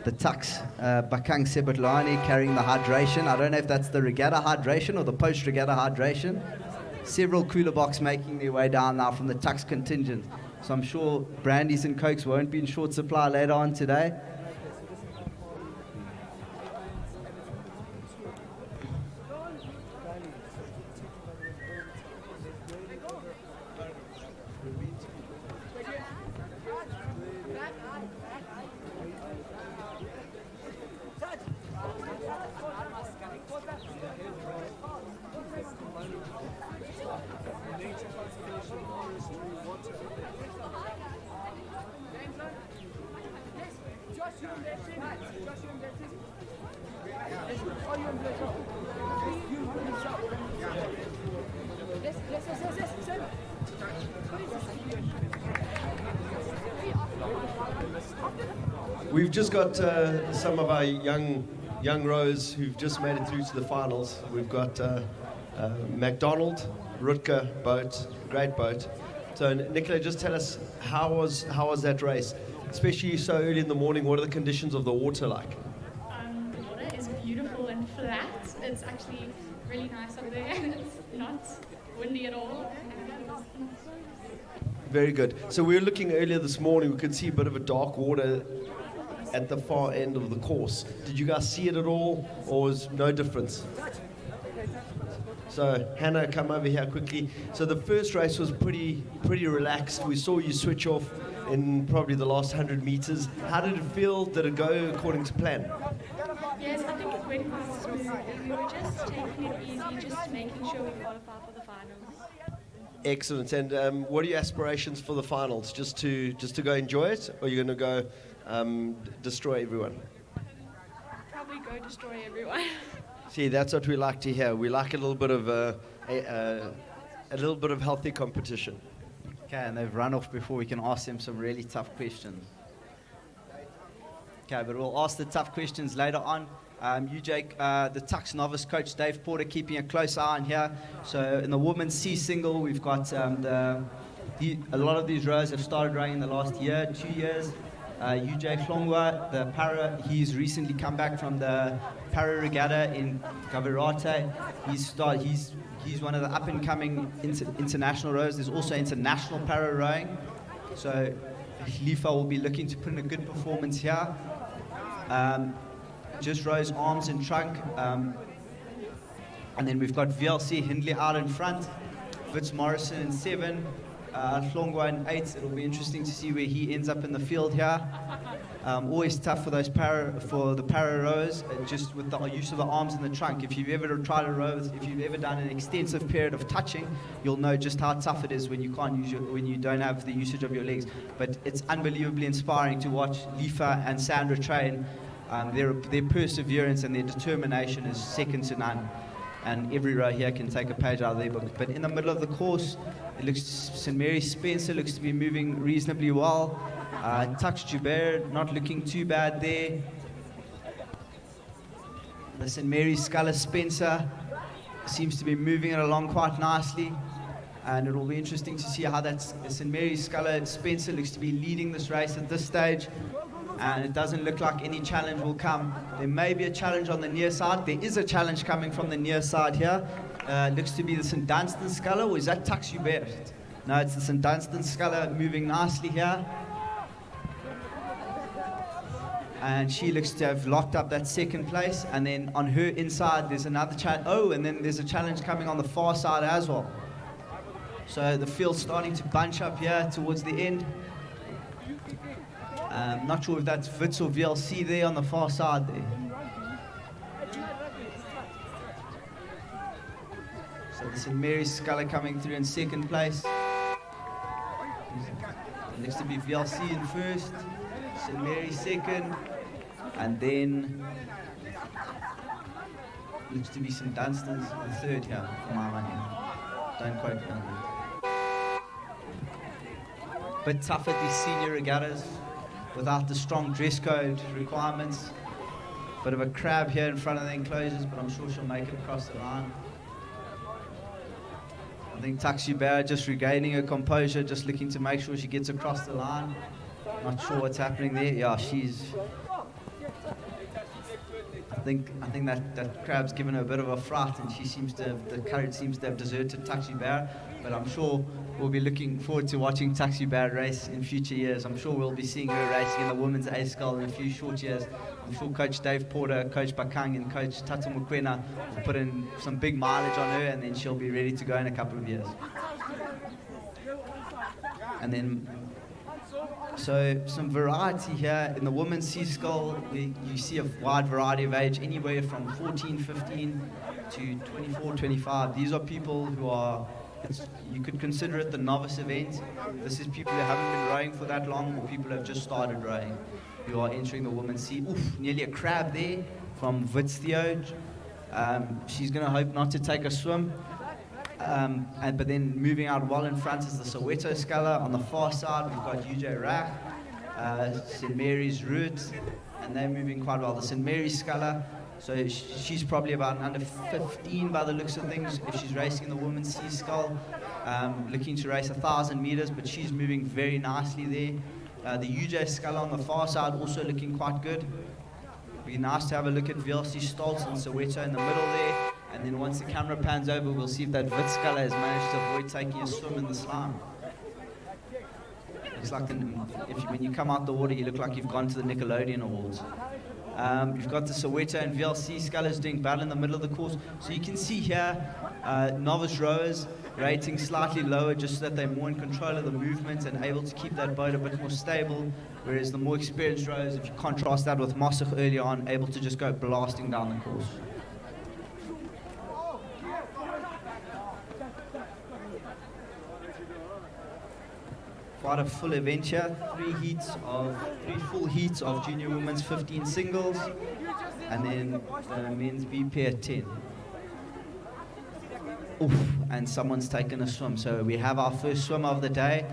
The Tux, Bakang Sebutlani carrying the hydration. I don't know if that's the regatta hydration or the post-regatta hydration. Several cooler box making their way down now from the Tux contingent. So I'm sure brandies and cokes won't be in short supply later on today. We've just got some of our young rowers who've just made it through to the finals. We've got McDonald, Rutger boat, great boat. So Nicola, just tell us how was that race, especially so early in the morning? What are the conditions of the water like? The water is beautiful and flat. It's actually really nice up there. It's not windy at all. Very good. So we were looking earlier this morning. We could see a bit of a dark water at the far end of the course. Did you guys see it at all, or was no difference? So Hannah, come over here quickly. So the first race was pretty relaxed. We saw you switch off in probably the last 100 meters. How did it feel? Did it go according to plan? Yes, I think it went quite smoothly. We were just taking it easy, just making sure we qualify for the finals. Excellent. And what are your aspirations for the finals? Just to go enjoy it, or are you going to go destroy everyone? Probably go destroy everyone. See, that's what we like to hear. We like a little bit of a little bit of healthy competition. Okay, and they've run off before we can ask them some really tough questions. Okay, but we'll ask the tough questions later on. You, Jake, the Tux novice coach, Dave Porter, keeping a close eye on here. So in the women's C single, we've got the A lot of these rowers have started rowing in the last year, 2 years. UJ Flongwa, the para, he's recently come back from the para regatta in Gavirate. He's one of the up-and-coming international rowers. There's also international para rowing. So Lifa will be looking to put in a good performance here. Just rows arms and trunk. And then we've got VLC Hindley out in front. Fitz Morrison in 7. Flongwa in 8. It'll be interesting to see where he ends up in the field here. Always tough for the para rowers, just with the use of the arms and the trunk. If you've ever tried to row, if you've ever done an extensive period of touching, you'll know just how tough it is when you when you don't have the usage of your legs. But it's unbelievably inspiring to watch Lifa and Sandra train. Their perseverance and their determination is second to none. And every row here can take a page out of their book. But in the middle of the course, it looks St. Mary Spencer looks to be moving reasonably well. Tux Joubert not looking too bad there. The St. Mary Sculler Spencer seems to be moving it along quite nicely. And it will be interesting to see how that St. Mary Sculler Spencer looks to be leading this race at this stage. And it doesn't look like any challenge will come. There may be a challenge on the near side. There is a challenge coming from the near side here. Looks to be the St. Dunstan Sculler, or is that Tux Joubert? No, it's the St. Dunstan Sculler moving nicely here. And she looks to have locked up that second place. And then on her inside, there's another challenge. Oh, and then there's a challenge coming on the far side as well. So the field's starting to bunch up here towards the end. Not sure if that's Wits or VLC there on the far side there. So the St. Mary's Sculler coming through in second place. Looks to be VLC in first, St. Mary's second, and then looks to be St. Dunstan's in third here, for my money. Don't quote me on that. Bit tough at these senior regattas, without the strong dress code requirements. Bit of a crab here in front of the enclosures, but I'm sure she'll make it across the line. I think Tux Joubert just regaining her composure, just looking to make sure she gets across the line. Not sure what's happening there. Yeah, I think that crab's given her a bit of a fright, and the courage seems to have deserted Tux Joubert. But I'm sure we'll be looking forward to watching Tux Joubert race in future years. I'm sure we'll be seeing her racing in the women's A-Skull in a few short years. I'm sure Coach Dave Porter, Coach Bakang, and Coach Tata Mokwena will put in some big mileage on her, and then she'll be ready to go in a couple of years. And then, so some variety here in the women's C-Skull. You see a wide variety of age, anywhere from 14, 15 to 24, 25. These are people who are, you could consider it the novice event. This is people who haven't been rowing for that long, or people who have just started rowing, who are entering the women's sea. Oof, nearly a crab there from Wits Theo. She's going to hope not to take a swim. But then moving out well in front is the Soweto Sculler. On the far side, we've got UJ Rach, St. Mary's Root, and they're moving quite well. The St. Mary's Sculler, so she's probably about under 15 by the looks of things if she's racing in the women's sea skull, looking to race 1,000 meters, but she's moving very nicely there. The UJ Sculler on the far side also looking quite good. It'd be nice to have a look at VLC Stoltz and Soweto in the middle there. And then once the camera pans over, we'll see if that Wits Sculler has managed to avoid taking a swim in the slime. Looks like when you come out the water, you look like you've gone to the Nickelodeon Awards. You've got the Soweto and VLC Scullers doing battle in the middle of the course. So you can see here, novice rowers rating slightly lower just so that they're more in control of the movement and able to keep that boat a bit more stable. Whereas the more experienced rowers, if you contrast that with Mossach earlier on, able to just go blasting down the course. Quite a full event here, three full heats of junior women's 15 singles, and then the men's B pair 10. Oof, and someone's taken a swim, so we have our first swim of the day.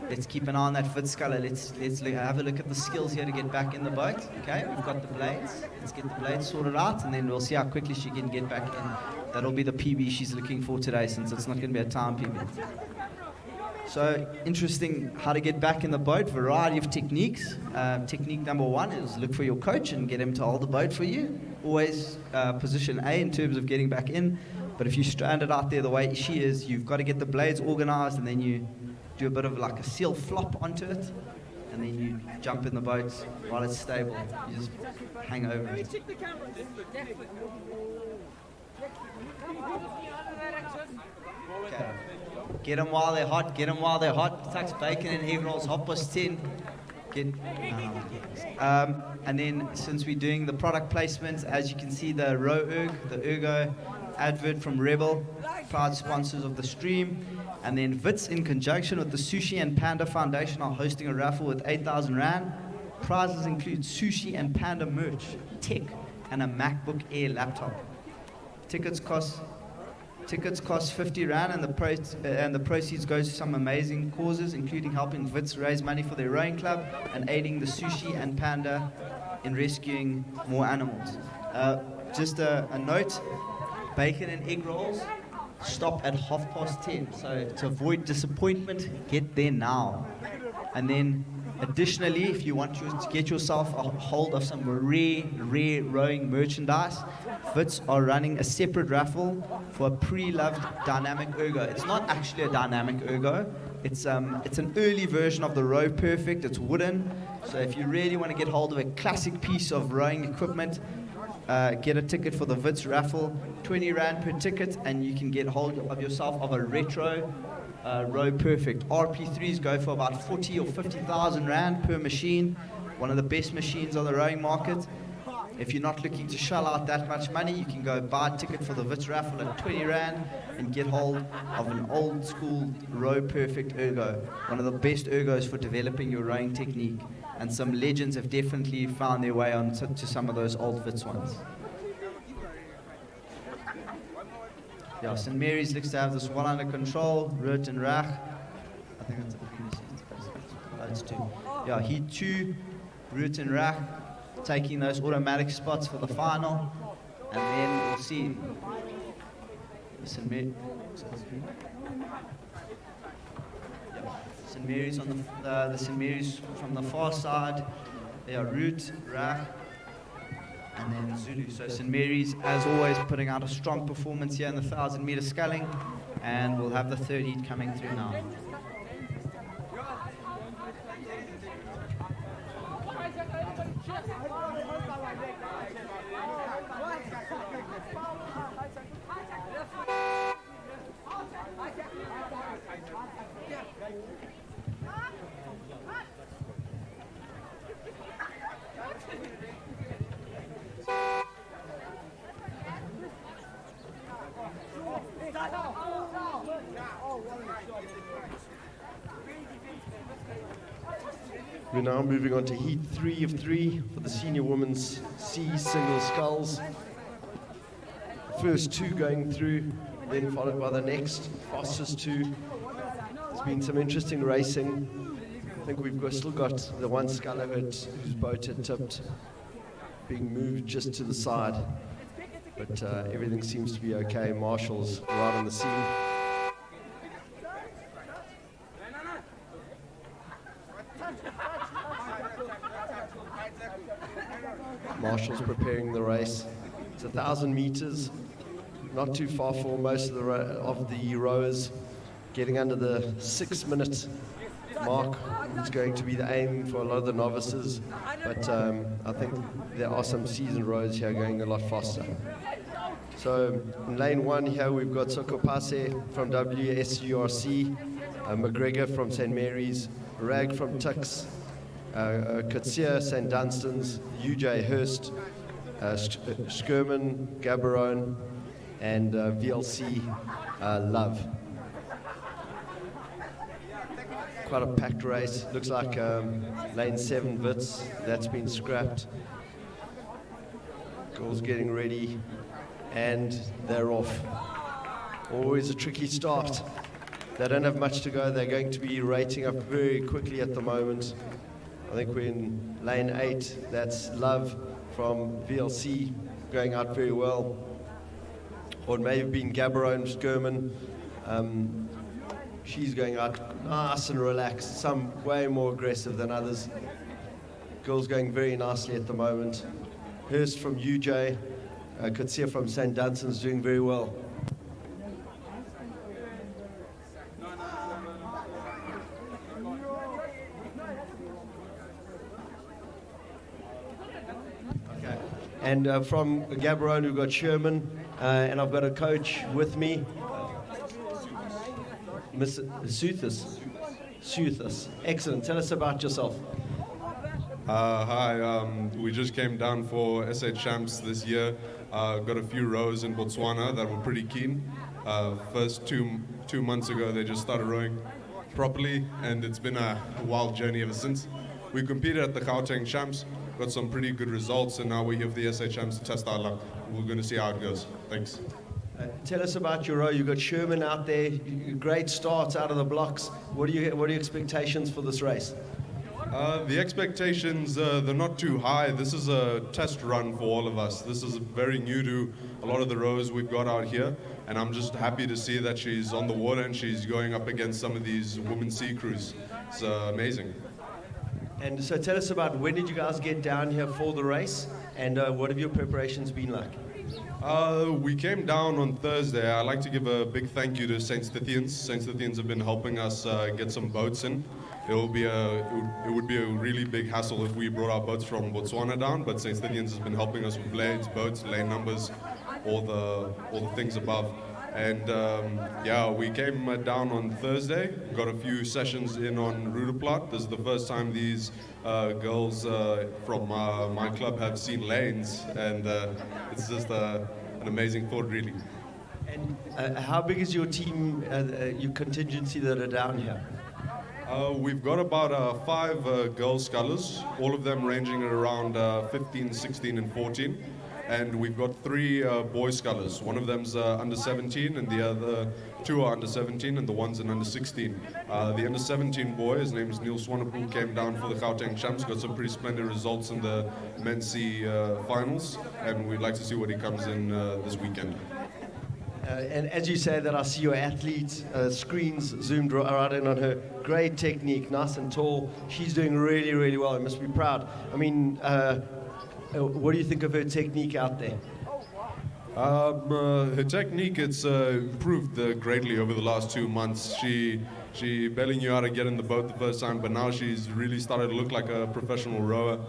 Let's keep an eye on that Wits Sculler. Let's have a look at the skills here to get back in the boat. Okay, we've got the blades. Let's get the blades sorted out, and then we'll see how quickly she can get back in. That'll be the PB she's looking for today, since it's not going to be a time PB. So interesting how to get back in the boat, variety of techniques. Technique number one is look for your coach and get him to hold the boat for you. Always position A in terms of getting back in. But if you're stranded out there the way she is, you've got to get the blades organized and then you do a bit of like a seal flop onto it. And then you jump in the boat while it's stable. You just hang over it. Okay. Get them while they're hot, get them while they're hot. Tucks bacon and egg rolls, 10:30. And then since we're doing the product placements, as you can see the Ergo advert from Rebel, proud sponsors of the stream. And then Wits in conjunction with the Sushi and Panda Foundation are hosting a raffle with 8,000 Rand. Prizes include Sushi and Panda merch, tech, and a MacBook Air laptop. Tickets cost 50 Rand, and the proceeds go to some amazing causes, including helping Wits raise money for their rowing club and aiding the Sushi and Panda in rescuing more animals. Just a note, bacon and egg rolls stop at 10:30. So to avoid disappointment, get there now. And then additionally, if you want to get yourself a hold of some rare rowing merchandise, Wits are running a separate raffle for a pre-loved dynamic ergo. It's not actually a dynamic ergo. It's an early version of the Row Perfect. It's wooden. So if you really want to get hold of a classic piece of rowing equipment, get a ticket for the Wits raffle, 20 Rand per ticket, and you can get hold of yourself of a retro Row Perfect. RP3s go for about 40 or 50,000 Rand per machine, one of the best machines on the rowing market. If you're not looking to shell out that much money, you can go buy a ticket for the Wits raffle at 20 Rand and get hold of an old school Row Perfect ergo, one of the best ergos for developing your rowing technique. And some legends have definitely found their way on to some of those old Wits ones. Yeah, St. Mary's looks to have this well under control. Root and Rach. I think that's two. Yeah, Heat 2, Root and Rach, taking those automatic spots for the final. And then we'll see St. Mary's on the St. Mary's from the far side. They are Root, Rach, and then Zulu. So St. Mary's, as always, putting out a strong performance here in the 1,000-meter sculling, and we'll have the third heat coming through now. We're now moving on to Heat 3 of 3 for the senior women's C single sculls. The first two going through, then followed by the next fastest two. There's been some interesting racing. I think we've still got the one sculler whose boat had tipped, being moved just to the side. But everything seems to be okay. Marshall's right on the scene. Marshall's preparing the race. It's 1,000 meters, not too far for most of the rowers. Getting under the 6-minute mark is going to be the aim for a lot of the novices, but I think there are some seasoned rowers here going a lot faster. So in lane 1 here we've got Sokopase from WSURC, McGregor from St. Mary's, Rag from Tux, Katsia St. Dunstan's, UJ Hurst, Skirman, Gaborone, and VLC Love. Quite a packed race. Looks like lane 7 Wits, that's been scrapped. Girls getting ready, and they're off. Always a tricky start. They don't have much to go. They're going to be rating up very quickly at the moment. I think we're in lane 8. That's Love from VLC going out very well. Or it may have been Gaborone Skirman. She's going out nice and relaxed, some way more aggressive than others. Girls going very nicely at the moment. Hurst from UJ, Kutsia from St. Dunstan's doing very well. Okay. And from Gaborone, we've got Sherman, and I've got a coach with me, Miss Suthis. Excellent. Tell us about yourself. Hi, we just came down for SA Champs this year. Got a few rows in Botswana that were pretty keen. First two months ago, they just started rowing properly, and it's been a wild journey ever since. We competed at the Gauteng Champs, got some pretty good results, and now we're here for the SA Champs to test our luck. We're going to see how it goes. Thanks. Tell us about your row. You've got Sherman out there. Great starts out of the blocks. What are your expectations for this race? The expectations, they're not too high. This is a test run for all of us. This is very new to a lot of the rows we've got out here, and I'm just happy to see that she's on the water and she's going up against some of these women's sea crews. It's amazing. And so tell us about when did you guys get down here for the race, and what have your preparations been like? We came down on Thursday. I'd like to give a big thank you to St. Stithians. St. Stithians have been helping us get some boats in. It would be a really big hassle if we brought our boats from Botswana down, but St. Stithians has been helping us with blades, boats, lane numbers, all the things above. And yeah, we came down on Thursday, got a few sessions in on Rudaplat. This is the first time these girls from my club have seen lanes, and it's just an amazing thought, really. And how big is your team, your contingency that are down here? We've got about 5 girl scullers, all of them ranging at around 15, 16 and 14. And we've got 3 boy scullers. One of them's under 17 and the other 2 are under 17 and the one's an under 16. The under 17 boy, his name is Neil Swanepoel, came down for the Gauteng Champs, got some pretty splendid results in the men's C finals, and we'd like to see what he comes in this weekend. And as you say that, I see your athlete screens zoomed right in on her. Great technique, nice and tall. She's doing really, really well. You must be proud. I mean, what do you think of her technique out there? Her technique, it's improved greatly over the last 2 months. She barely knew how to get in the boat the first time, but now she's really started to look like a professional rower.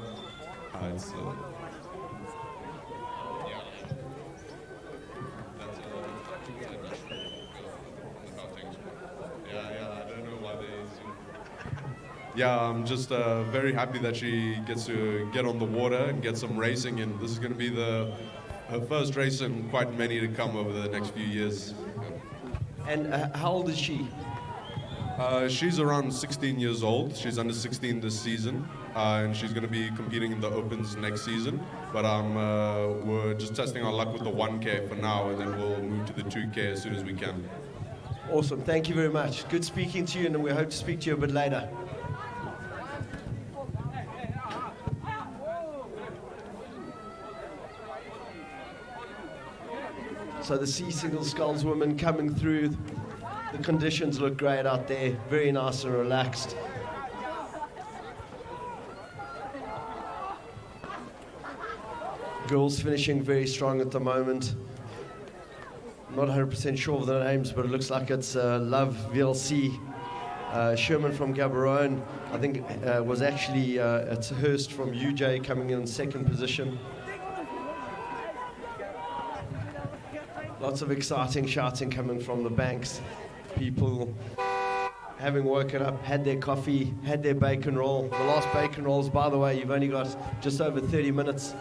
Yeah, I'm just very happy that she gets to get on the water and get some racing, and this is going to be her first race and quite many to come over the next few years. And how old is she? She's around 16 years old. She's under 16 this season, and she's going to be competing in the Opens next season. But we're just testing our luck with the 1K for now, and then we'll move to the 2K as soon as we can. Awesome. Thank you very much. Good speaking to you, and we hope to speak to you a bit later. So the Sea Single Sculls women coming through. The conditions look great out there. Very nice and relaxed. Girls finishing very strong at the moment. I'm not 100% sure of the names, but it looks like it's Love VLC. Sherman from Gaborone, I think was actually it's Hurst from UJ coming in second position. Lots of exciting shouting coming from the banks. People having woken up, had their coffee, had their bacon roll. The last bacon rolls, by the way, you've only got just over 30 minutes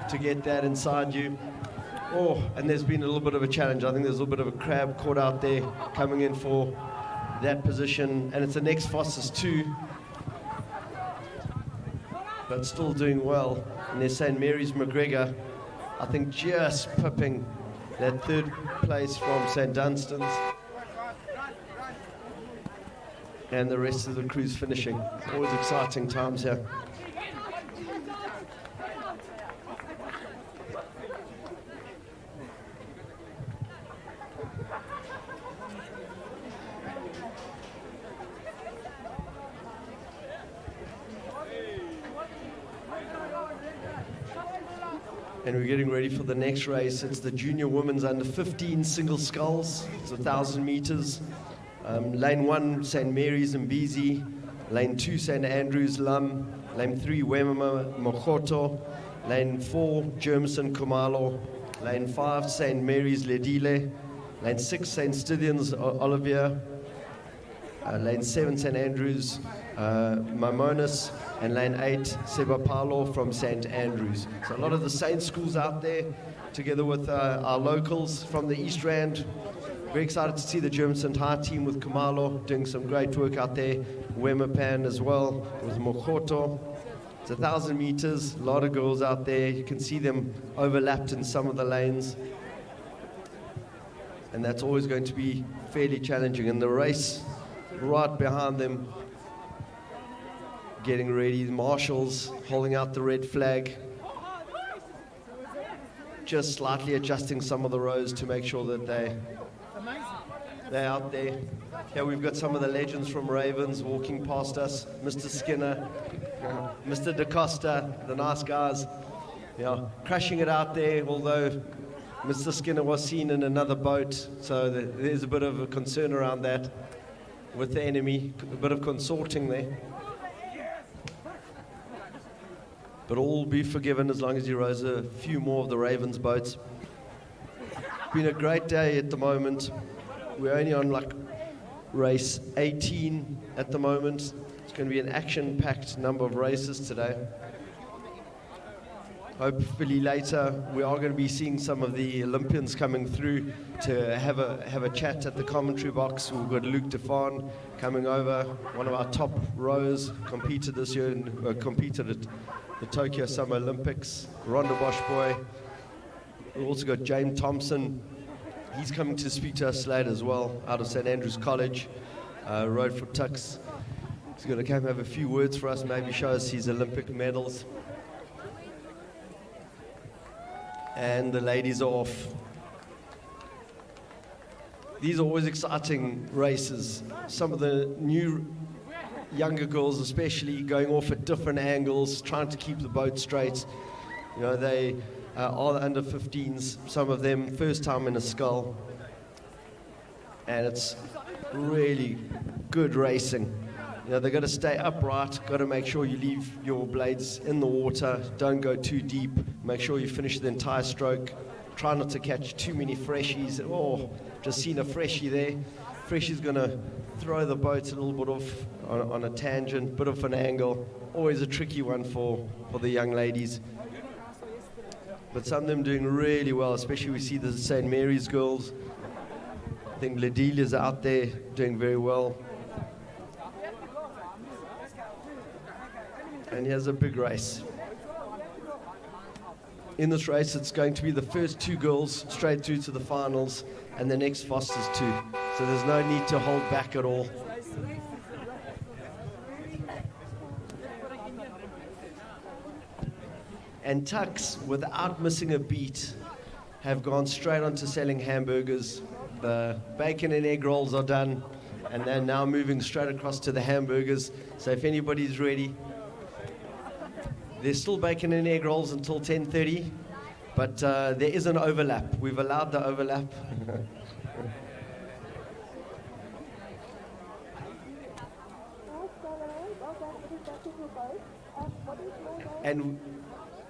to get that inside you. Oh, and there's been a little bit of a challenge. I think there's a little bit of a crab caught out there coming in for that position. And it's the next fastest too, but still doing well. And they're St. Mary's McGregor, I think just pipping that third place from St. Dunstan's, and the rest of the crew's finishing. Always exciting times here. And we're getting ready for the next race. It's the junior women's under 15 single sculls. It's 1,000 meters. Lane 1, St. Mary's Mbezi. Lane 2, St. Andrews Lum. Lane 3, Wemama Mokoto. Lane 4, Germson Kumalo. Lane 5, St. Mary's Ledile. Lane 6, St. Stithians Olivier. Lane 7, St. Andrews Mamonis. And lane 8, Sebapalo from St. Andrews. So a lot of the Saint schools out there, together with our locals from the East Rand. Very excited to see the Germson High team with Kumalo doing some great work out there. Wemapan as well with Mokoto. It's 1,000 meters, a lot of girls out there. You can see them overlapped in some of the lanes. And that's always going to be fairly challenging. And the race right behind them, getting ready, the marshals holding out the red flag, just slightly adjusting some of the rows to make sure that they're out there. Here we've got some of the legends from Ravens walking past us. Mr. Skinner, Mr. DaCosta, the nice guys, crashing it out there, although Mr. Skinner was seen in another boat, so there's a bit of a concern around that with the enemy, a bit of consorting there. But all will be forgiven as long as he rows a few more of the Ravens boats. Been a great day at the moment. We're only on race 18 at the moment. It's going to be an action-packed number of races today. Hopefully later we are going to be seeing some of the Olympians coming through to have a chat at the commentary box. We've got Luc Defan coming over, one of our top rowers, competed this year and competed at the Tokyo Summer Olympics. Rhonda Bosch boy. We've also got James Thompson. He's coming to speak to us later as well, out of St. Andrews College, rowed for Tux. He's going to come have a few words for us, maybe show us his Olympic medals. And the ladies are off. These are always exciting races. Some of the new younger girls especially going off at different angles, trying to keep the boat straight. They are the under 15s, some of them first time in a scull. And it's really good racing. They've got to stay upright, got to make sure you leave your blades in the water, don't go too deep, make sure you finish the entire stroke, try not to catch too many freshies. Oh, just seen a freshie there. Freshie's going to throw the boat a little bit off on a tangent, bit of an angle. Always a tricky one for the young ladies. But some of them doing really well, especially we see the St. Mary's girls. I think Ledelia's out there doing very well. And here's a big race. In this race, it's going to be the first two girls straight through to the finals and the next fastest two. So there's no need to hold back at all. And Tux, without missing a beat, have gone straight on to selling hamburgers. The bacon and egg rolls are done, and they're now moving straight across to the hamburgers. So if anybody's ready, there's still bacon and egg rolls until 10:30, but there is an overlap. We've allowed the overlap. And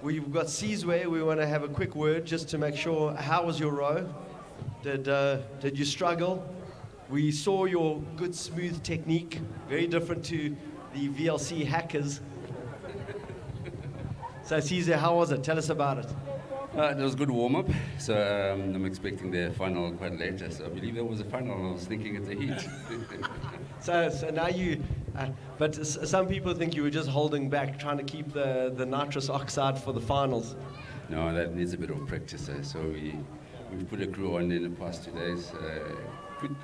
we've got Seasway. We want to have a quick word just to make sure. How was your row? Did you struggle? We saw your good smooth technique, very different to the VLC hackers. So Caesar, how was it? Tell us about it. It was a good warm-up, so I'm expecting the final quite later. So I believe there was a final. I was thinking it's a heat. So now you, but some people think you were just holding back, trying to keep the nitrous oxide for the finals. No, that needs a bit of practice. So we've put a crew on in the past 2 days.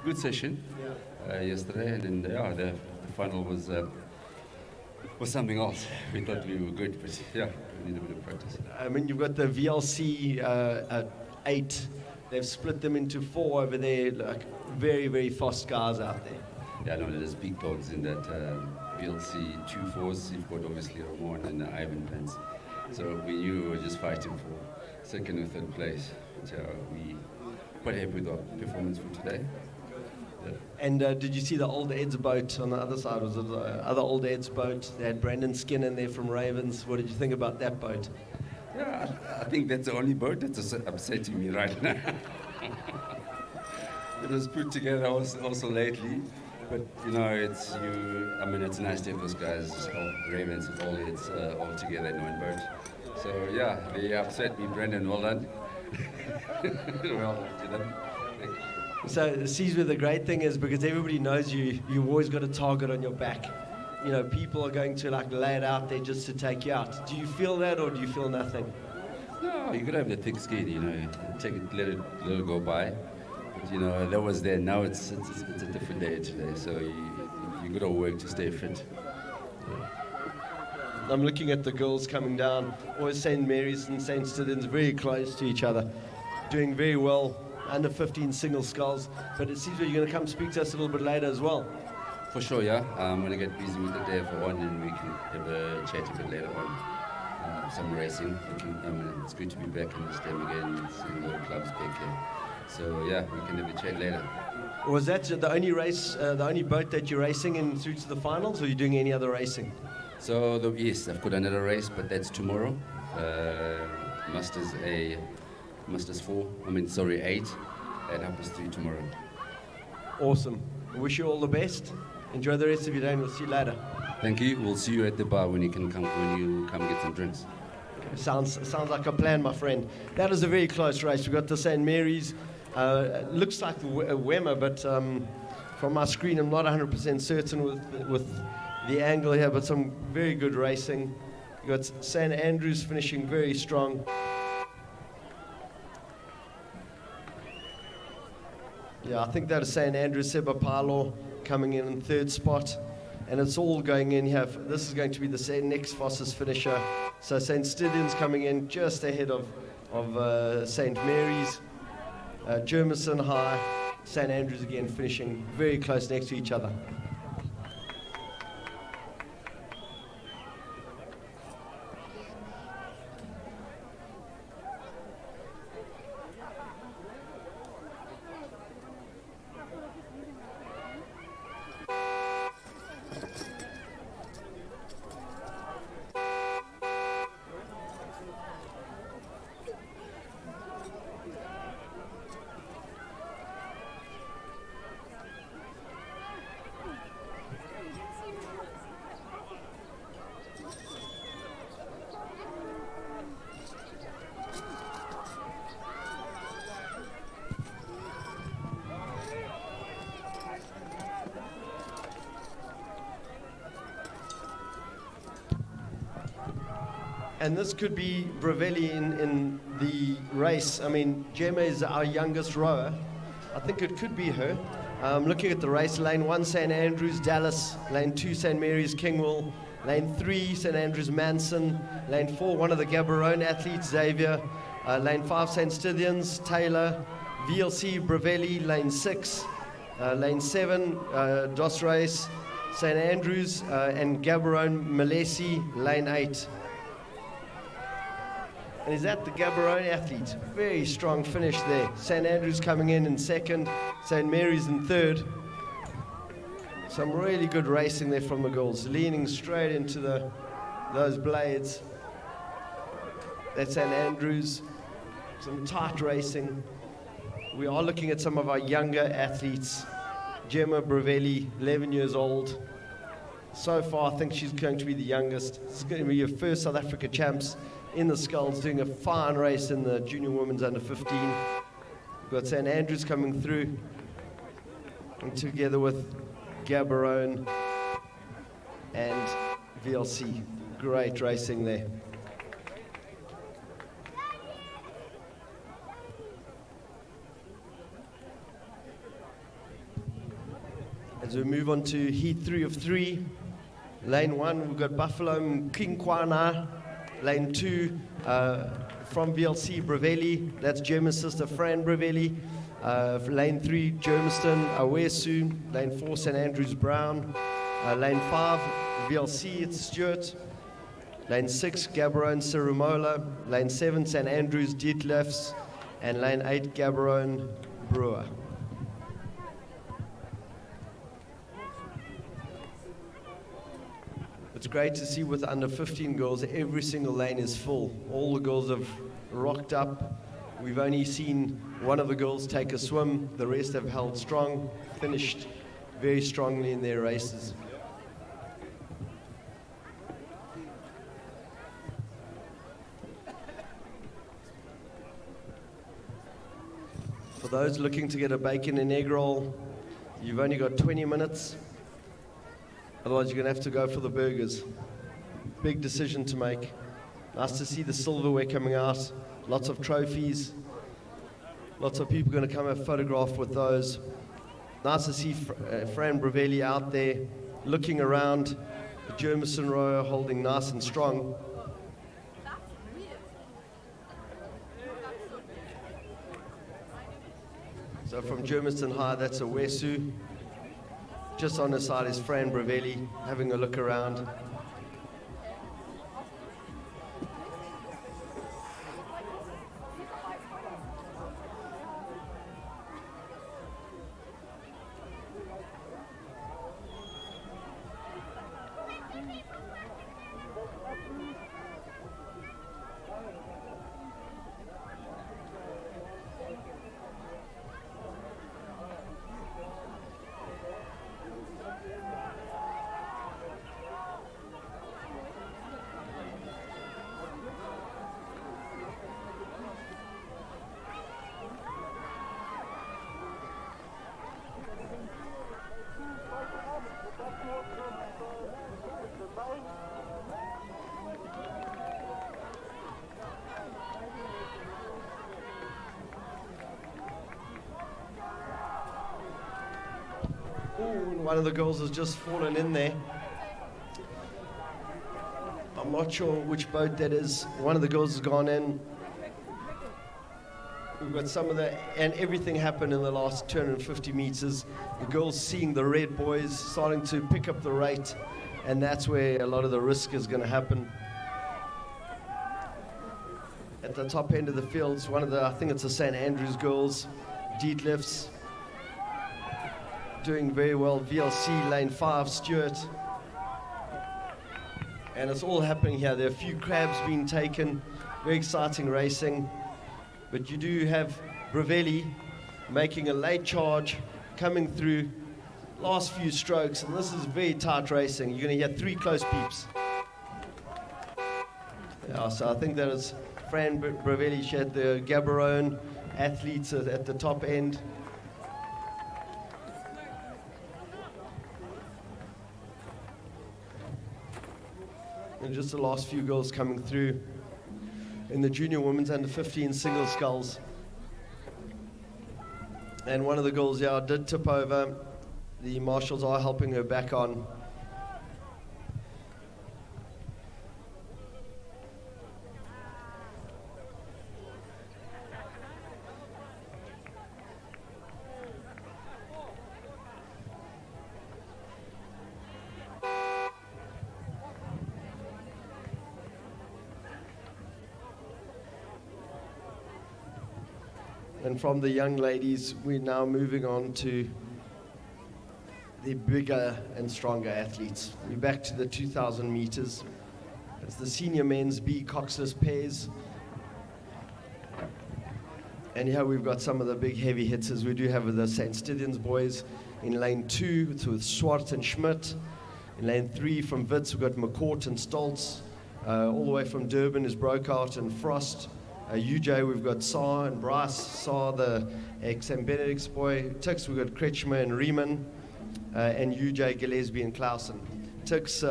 Good session yesterday, and then the final was something else. We thought we were good, but we need a bit of practice. I mean, you've got the VLC 8. They've split them into 4 over there, like very, very fast guys out there. Yeah, no, there's big dogs in that VLC 2 4s. You've got obviously Ramon and Ivan Pence. So we knew we were just fighting for second or third place. So we quite happy with our performance for today. Yeah. And did you see the old Ed's boat on the other side? Was it the other old Ed's boat? They had Brandon Skin in there from Ravens. What did you think about that boat? Yeah, I think that's the only boat that's upsetting me right now. It was put together also lately, but you know, it's nice to have those guys, all Ravens and all Heads, all together in one boat. So yeah, they upset me, Brendan. Well done. Well, you know. So sees where the great thing is, because everybody knows you, you've always got a target on your back. You know, people are going to like lay it out there just to take you out. Do you feel that, or do you feel nothing? No, you gotta have the thick skin, you know. Take it, let it go by. But, you know, that was there. Now it's a different day today, so you gotta work to stay fit. I'm looking at the girls coming down. Always St. Mary's and St. Stithians very close to each other, doing very well. Under 15 single sculls, but it seems like you're going to come speak to us a little bit later as well. For sure, yeah. I'm going to get busy with the day for one, and we can have a chat a bit later on. Some racing. It's good to be back in this game again, seeing all the clubs back here. So yeah, we can have a chat later. Was that the only race, the only boat that you're racing in through to the finals, or are you doing any other racing? So yes, I've got another race, but that's tomorrow. Masters 8 at 3:30 tomorrow. Awesome. I wish you all the best. Enjoy the rest of your day, and we'll see you later. Thank you. We'll see you at the bar when you come get some drinks. Sounds like a plan, my friend. That is a very close race. We've got the St. Mary's. Looks like a Wemmer, but from my screen, I'm not 100% certain with the angle here, but some very good racing. You've got St. Andrews finishing very strong. Yeah, I think that is St. Andrews. Seba Palo coming in third spot. And it's all going in here. This is going to be the next fastest finisher. So St. Stithians coming in just ahead of St. Mary's. Germiston High. St. Andrews again finishing very close next to each other. And this could be Bravelli in the race. I mean, Gemma is our youngest rower. I think it could be her. Looking at the race, lane 1, St. Andrews, Dallas. Lane 2, St. Mary's, Kingwell. Lane 3, St. Andrews, Manson. Lane 4, one of the Gaborone athletes, Xavier. Lane 5, St. Stithians, Taylor. VLC, Bravelli. Lane 6. Lane 7, Dos Reis, St. Andrews. And Gaborone, Malesi, lane 8. And is that the Gaborone athletes? Very strong finish there. St. Andrews coming in second, St. Mary's in third. Some really good racing there from the girls, leaning straight into those blades. That's St. Andrews. Some tight racing. We are looking at some of our younger athletes. Gemma Bravelli, 11 years old. So far, I think she's going to be the youngest. This is going to be your first South Africa champs in the sculls, doing a fine race in the junior women's under 15. We've got St. Andrews coming through, and together with Gaborone and VLC. Great racing there. As we move on to Heat 3 of 3, lane 1, we've got Buffalo Kinkwana. Lane 2, from VLC, Bravelli. That's German's sister, Fran Bravelli. Lane 3, Germiston, Awesu. Lane 4, St. Andrews, Brown. Lane 5, VLC, it's Stewart. Lane 6, Gaborone Cirumola. Lane 7, St. Andrews Dietlefs. And lane 8, Gaborone Brewer. It's great to see with under 15 girls, every single lane is full. All the girls have rocked up. We've only seen one of the girls take a swim. The rest have held strong, finished very strongly in their races. For those looking to get a bacon and egg roll, you've only got 20 minutes. Otherwise, you're going to have to go for the burgers. Big decision to make. Nice to see the silverware coming out. Lots of trophies. Lots of people going to come have a photograph with those. Nice to see Fran Bravelli out there looking around. The Jermison row holding nice and strong. So from Jermiston High, that's a Wesu. Just on the side is Fran Bravelli having a look around. One of the girls has just fallen in there. I'm not sure which boat that is. One of the girls has gone in. We've got some of the, and everything happened in the last 250 meters. The girls seeing the red boys starting to pick up the rate, and that's where a lot of the risk is going to happen. At the top end of the fields, one of the, I think it's the St. Andrews girls, Dietlefs, doing very well. VLC lane 5, Stewart. And it's all happening here. There are a few crabs being taken. Very exciting racing. But you do have Bravelli making a late charge, coming through. Last few strokes, and this is very tight racing. You're going to hear 3 close peeps. Yeah, so I think that is Fran Bravelli. She had the Gaborone athletes at the top end. And just the last few girls coming through in the junior women's under 15 single sculls. And one of the girls, yeah, did tip over. The marshals are helping her back on. And from the young ladies, we're now moving on to the bigger and stronger athletes. We're back to the 2,000 meters. It's the senior men's B coxless pairs. And here we've got some of the big heavy hitters. We do have the St. Stithians boys in lane 2 with Swart and Schmidt. In lane 3 from Wits, we've got McCourt and Stoltz. All the way from Durban is Brokout and Frost. UJ, we've got Saar and Bryce. Saar, the ex-St. Benedict's boy. Tix, we've got Kretschmer and Riemann. And UJ, Gillespie and Clausen. Tix,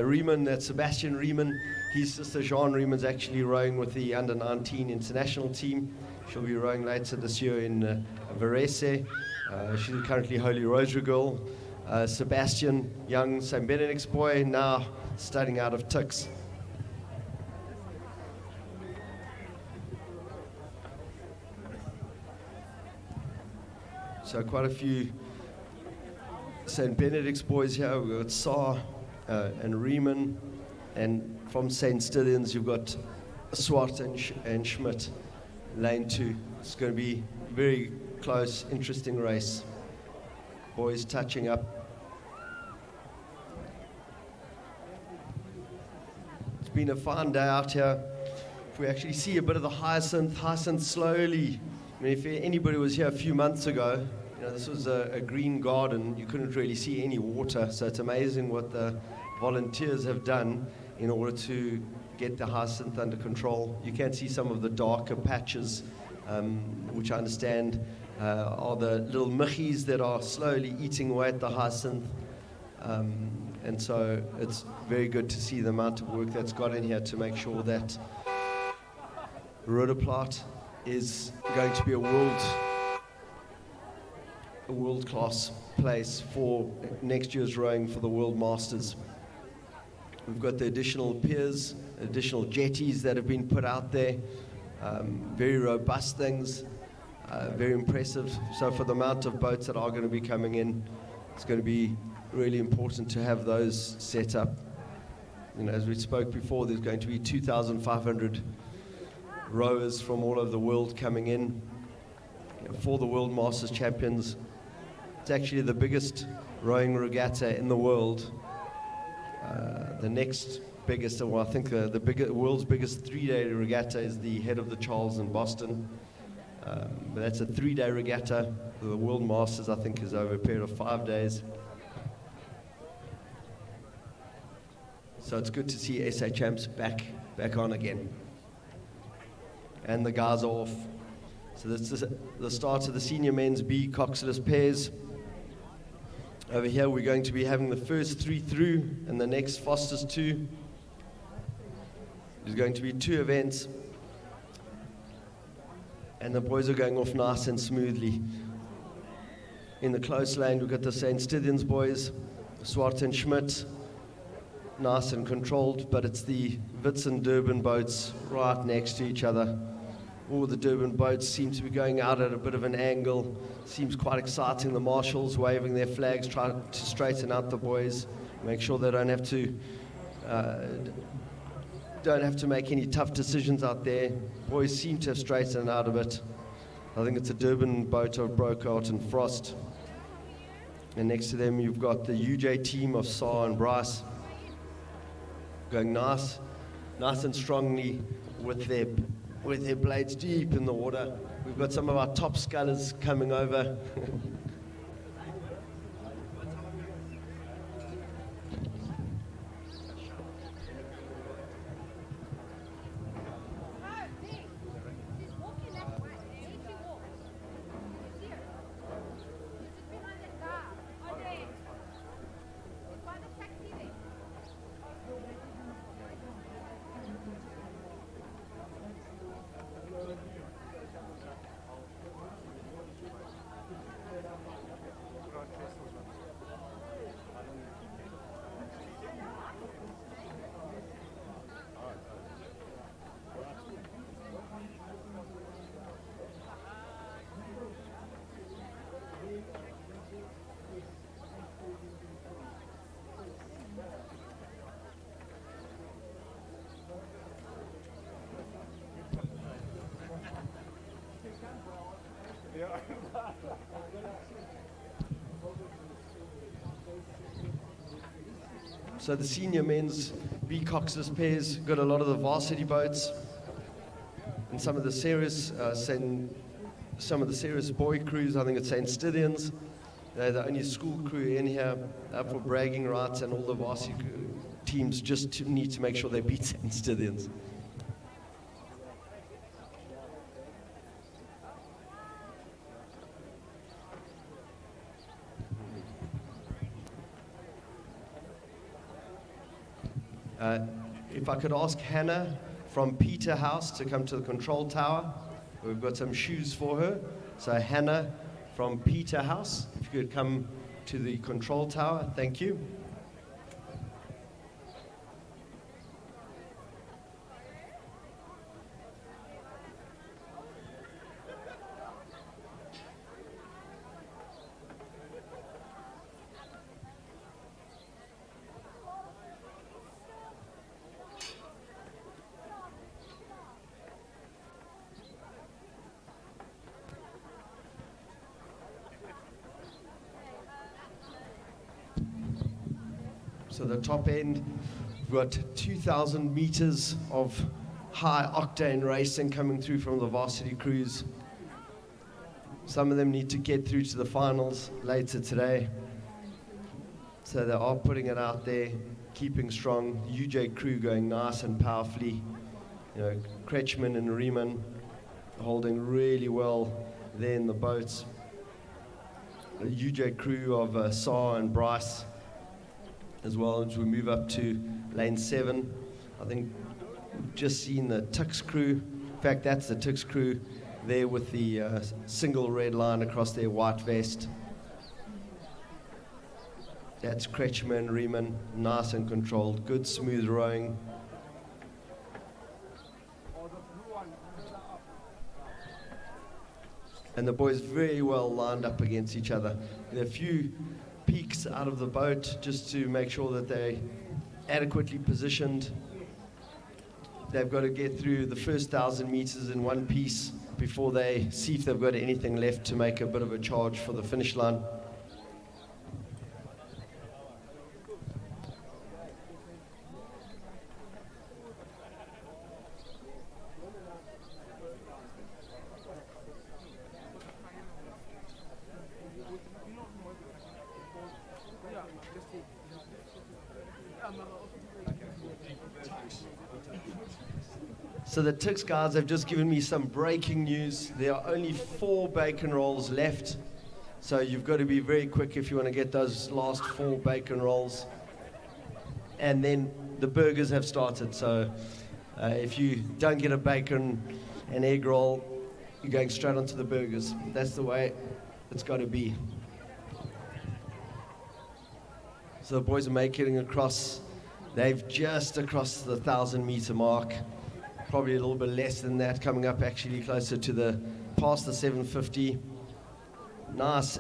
Riemann, that's Sebastian Riemann. His sister Jean Riemann's actually rowing with the under-19 international team. She'll be rowing later this year in Varese. She's currently Holy Rosary girl. Sebastian, young St. Benedict's boy, now studying out of Tix. So quite a few St. Benedict's boys here. We've got Saar and Riemann and from St. Stithians, you've got Swart and Schmidt, lane 2. It's going to be very close, interesting race. Boys touching up. It's been a fine day out here. If we actually see a bit of the hyacinth slowly. I mean, if anybody was here a few months ago, this was a green garden. You couldn't really see any water. So it's amazing what the volunteers have done in order to get the hyacinth under control. You can see some of the darker patches, which I understand are the little michies that are slowly eating away at the hyacinth. And so it's very good to see the amount of work that's got in here to make sure that Rhodoplat is going to be a world-class place for next year's rowing for the World Masters. We've got the additional piers, additional jetties that have been put out there, very robust things, very impressive. So for the amount of boats that are going to be coming in, it's going to be really important to have those set up. As we spoke before, there's going to be 2,500 rowers from all over the world coming in for the World Masters Champions. It's actually the biggest rowing regatta in the world. The next biggest, well, I think the world's biggest 3-day regatta is the Head of the Charles in Boston. But that's a 3-day regatta. The World Masters, I think, is over a period of 5 days. So it's good to see SA Champs back on again. And the guys are off. So this is the start of the senior men's B coxless pairs. Over here we're going to be having the first 3 through and the next fastest 2. There's going to be 2 events. And the boys are going off nice and smoothly. In the close lane we've got the St. Stithians boys, Swart and Schmidt. Nice and controlled, but it's the Wits and Durban boats right next to each other. All the Durban boats seem to be going out at a bit of an angle. Seems quite exciting. The marshals waving their flags, trying to straighten out the boys, make sure they don't have to make any tough decisions out there. Boys seem to have straightened out a bit. I think it's a Durban boat of Brocart and Frost. And next to them you've got the UJ team of Saar and Bryce, going nice and strongly with their blades deep in the water. We've got some of our top scullers coming over. So the senior men's B coxless pairs got a lot of the varsity boats and some of the serious boy crews. I think it's St. Stithians. They're the only school crew in here for bragging rights, and all the varsity teams just need to make sure they beat St. Stithians. If I could ask Hannah from Peterhouse to come to the control tower. We've got some shoes for her. So Hannah from Peterhouse, if you could come to the control tower, thank you. So the top end, we've got 2,000 meters of high octane racing coming through from the varsity crews. Some of them need to get through to the finals later today. So they are putting it out there, keeping strong. UJ crew going nice and powerfully. You know, Kretschmann and Riemann holding really well there in the boats. The UJ crew of Saar and Bryce as well, as we move up to lane 7. I think we've just seen the Tux crew. In fact, that's the Tux crew there with the single red line across their white vest. That's Kretschmann, Riemann, nice and controlled, good smooth rowing. And the boys very well lined up against each other. There are a few peeks out of the boat just to make sure that they're adequately positioned. They've got to get through the first 1,000 meters in one piece before they see if they've got anything left to make a bit of a charge for the finish line. So the Tix guys have just given me some breaking news. There are only 4 bacon rolls left. So you've got to be very quick if you want to get those last 4 bacon rolls. And then the burgers have started. So if you don't get a bacon and egg roll, you're going straight onto the burgers. That's the way it's got to be. So the boys are making it across. They've just across the 1,000-meter mark. Probably a little bit less than that, coming up actually closer to the past the 750. Nice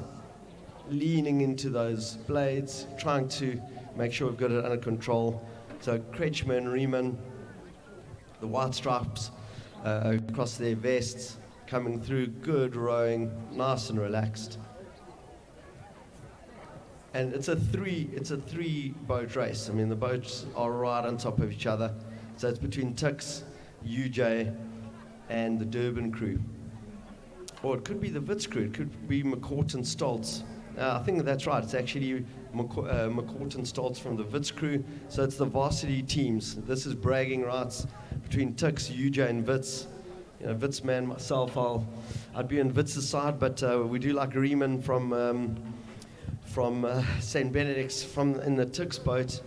leaning into those blades, trying to make sure we've got it under control. So Kretschmann, Riemann, the white stripes across their vests, coming through, good rowing, nice and relaxed. And it's a three boat race. I mean, the boats are right on top of each other. So it's between Tix, UJ, and the Durban crew. Or it could be the Wits crew, it could be McCourt and Stoltz. I think that's right, it's actually McCourt and Stoltz from the Wits crew. So it's the varsity teams. This is bragging rights between Tix, UJ, and Wits. You know, Wits man, myself, I'd be on Wits' side, but we do like Riemann from St. Benedict's in the Tix boat.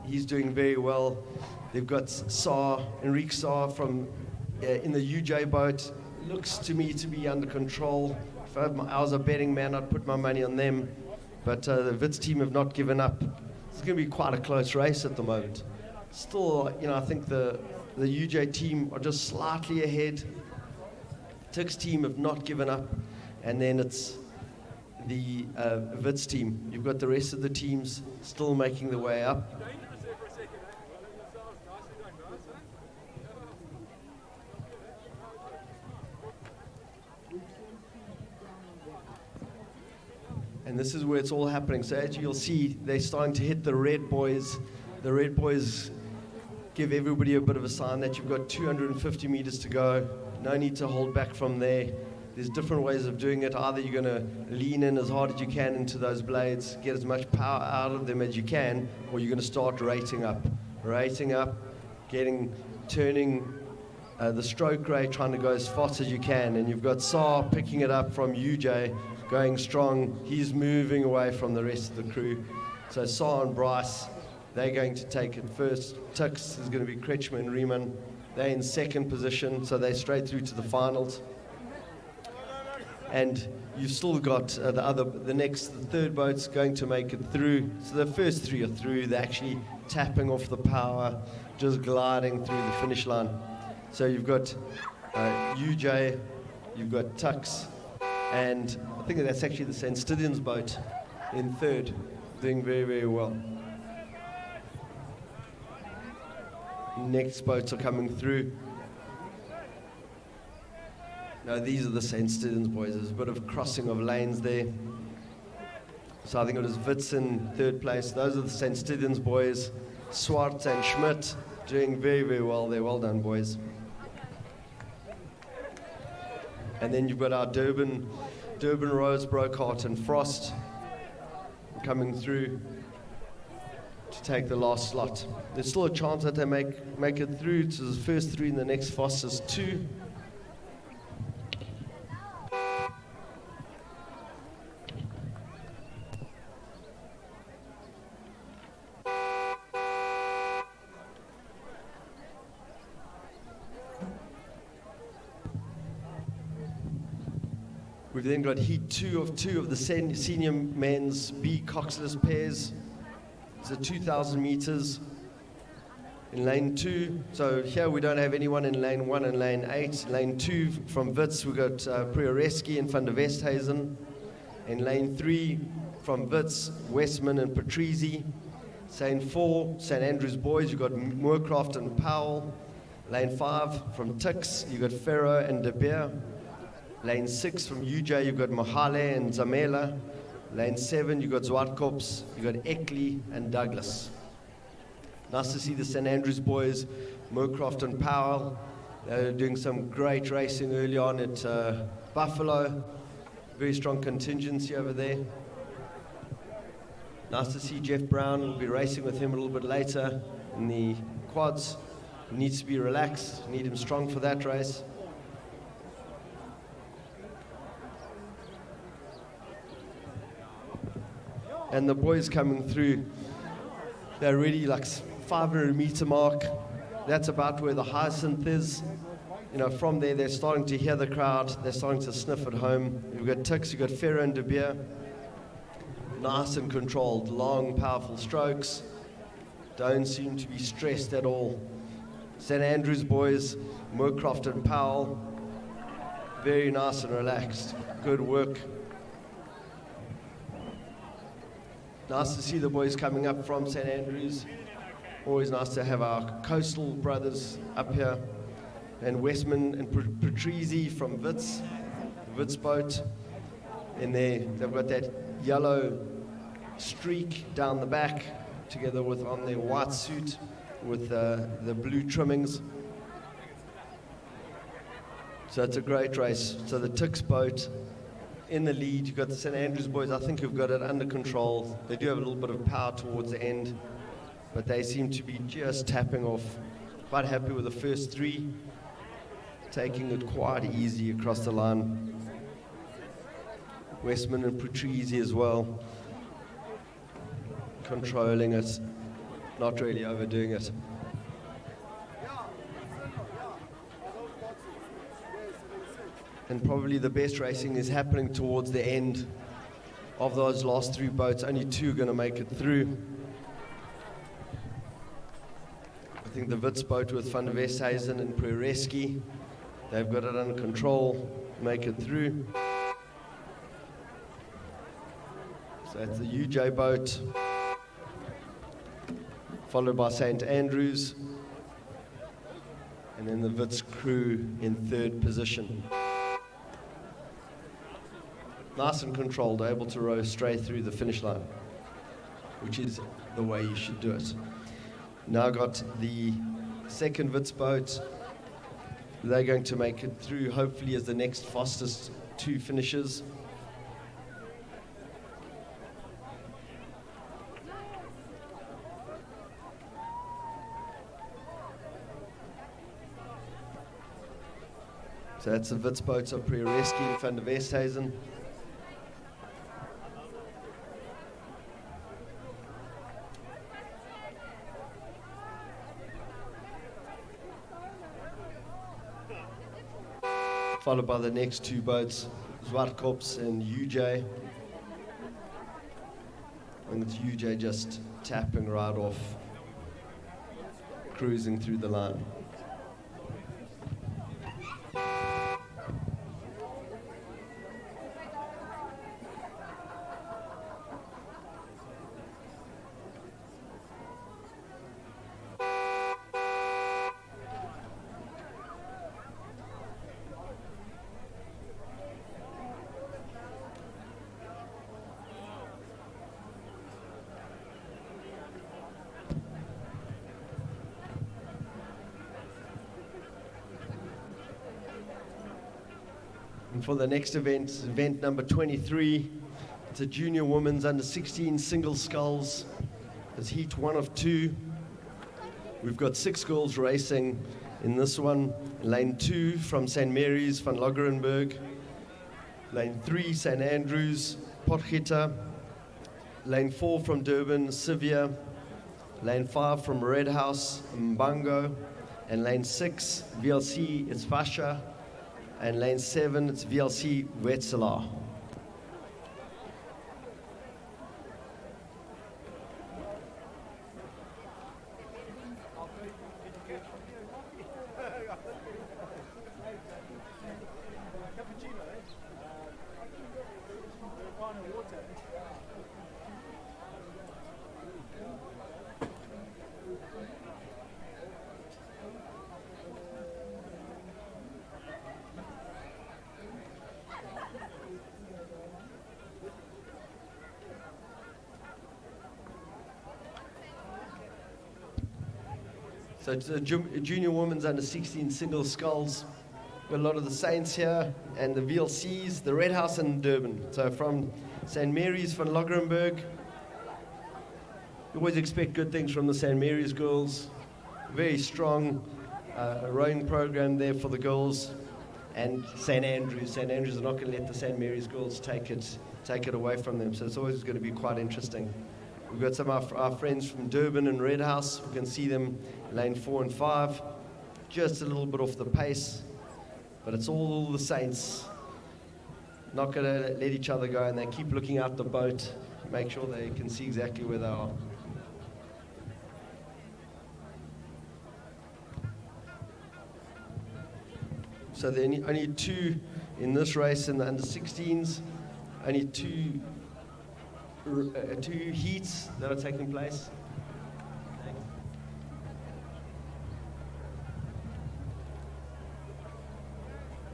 He's doing very well. They've got Enrique Saar from in the UJ boat. Looks to me to be under control. If I was a betting man, I'd put my money on them. But the Wits team have not given up. It's going to be quite a close race at the moment. Still, you know, I think the UJ team are just slightly ahead. Tix team have not given up. And then it's the Wits team. You've got the rest of the teams still making their way up. And this is where it's all happening. So as you'll see, they're starting to hit the red boys. The red boys give everybody a bit of a sign that you've got 250 meters to go. No need to hold back from there. There's different ways of doing it. Either you're going to lean in as hard as you can into those blades, get as much power out of them as you can, or you're going to start rating up, turning the stroke rate, trying to go as fast as you can. And you've got Saar picking it up from UJ, going strong. He's moving away from the rest of the crew. So Saar and Bryce, they're going to take it first. Tix is going to be Kretschmann and Riemann. They're in second position, so they're straight through to the finals. And you've still got the third boat's going to make it through. So the first 3 are through. They're actually tapping off the power, just gliding through the finish line. So you've got UJ, you've got Tux, and I think that's actually the St. Stithians boat in third, doing very, very well. Next boats are coming through. Now these are the St. Stithians boys. There's a bit of crossing of lanes there. So I think it was Wits in third place. Those are the St. Stithians boys. Swart and Schmidt doing very, very well there. Well done, boys. And then you've got our Durban Rose, Brockhart and Frost coming through to take the last slot. There's still a chance that they make it through to the first three in the next Foster's 2. We've then got heat 2 of the senior men's B coxless pairs. It's a 2,000 meters in lane 2. So here we don't have anyone in lane 1 and lane 8. Lane 2 from Wits, we've got Prioreski and Van der Westhuizen. In lane 3 from Wits, Westman and Patrizi. Lane 4, St. Andrews boys, you've got Moorcroft and Powell. Lane 5 from Tix, you've got Ferro and De Beer. Lane 6 from UJ, you've got Mohale and Zamela. Lane 7, you've got Zwartkops, you've got Eckley and Douglas. Nice to see the St. Andrews boys, Moorcroft and Powell. They're doing some great racing early on at Buffalo. Very strong contingency over there. Nice to see Jeff Brown. We'll be racing with him a little bit later in the quads. He needs to be relaxed, need him strong for that race. And the boys coming through, they're really like 500 meter mark. That's about where the Hyacinth is. You know, from there, they're starting to hear the crowd. They're starting to sniff at home. You've got Tix, you've got Ferro and De Beer. Nice and controlled, long, powerful strokes. Don't seem to be stressed at all. St. Andrews boys, Moorcroft and Powell. Very nice and relaxed. Good work. Nice to see the boys coming up from St. Andrews. Always nice to have our coastal brothers up here. And Westman and Patrizi from Wits boat. And they've got that yellow streak down the back, together with on their white suit with the blue trimmings. So it's a great race. So the Tix boat in the lead. You've got the St. Andrews boys, I think, who've got it under control. They do have a little bit of power towards the end, but they seem to be just tapping off. Quite happy with the first 3, taking it quite easy across the line. Westman and Patrizi as well, controlling it, not really overdoing it. And probably the best racing is happening towards the end of those last 3 boats. Only 2 are going to make it through. I think the Wits boat with Van der Westhuizen and Prioreski, they've got it under control, make it through. So it's the UJ boat, followed by St. Andrews, and then the Wits crew in 3rd position. Nice and controlled, able to row straight through the finish line, which is the way you should do it. Now got the 2nd Wits boat. They're going to make it through, hopefully, as the next fastest 2 finishes. So that's the Wits boats of Prioreski and Van der Westhuizen. Followed by the next 2 boats, Zwartkops and UJ. And it's UJ just tapping right off, cruising through the line. And for the next event, event number 23, it's a junior women's under 16 single sculls. It's heat 1 of 2. We've got 6 girls racing in this one. Lane 2 from St. Mary's, Van Loggerenberg. Lane 3, St. Andrews, Potgieter. Lane 4 from Durban, Sivia. Lane 5 from Red House, Mbango. And lane 6, VLC, it's Vasha. And lane 7, it's VLC, Wetzlar. So it's a junior women's under 16 single sculls. Got a lot of the Saints here and the VLCs, the Red House and Durban. So from St. Mary's, Van Loggerenberg. You always expect good things from the St. Mary's girls. Very strong rowing program there for the girls. And St. Andrews. St. Andrews are not going to let the St. Mary's girls take it away from them. So it's always going to be quite interesting. We've got some of our friends from Durban and Red House. We can see them lane 4 and 5, just a little bit off the pace, but it's all the Saints. Not going to let each other go, and they keep looking out the boat, make sure they can see exactly where they are. So there are only 2 in this race in the under 16s, only 2 heats that are taking place.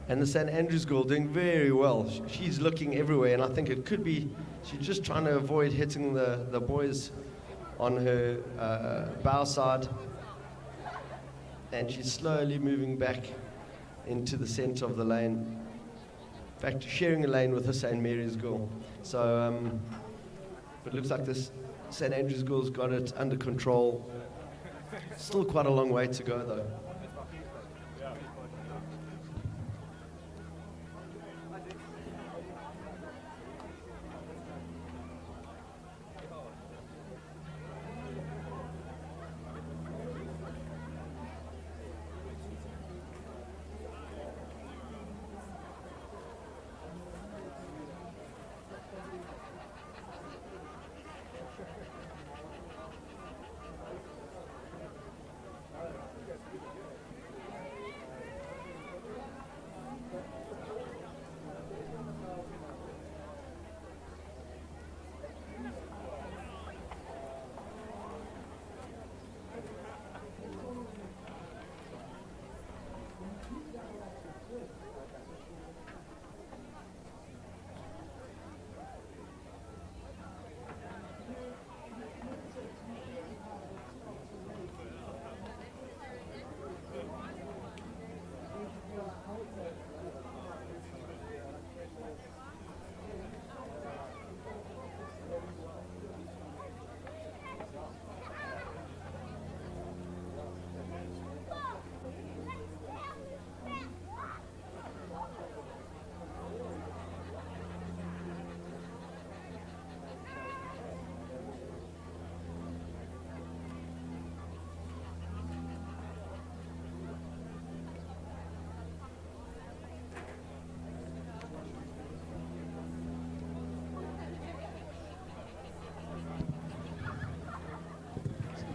And the St. Andrews girl doing very well. She's looking everywhere, and I think it could be she's just trying to avoid hitting the boys on her bow side. And she's slowly moving back into the center of the lane. In fact, sharing a lane with the St. Mary's girl. So, but it looks like this St. Andrews girl's got it under control. Still quite a long way to go, though.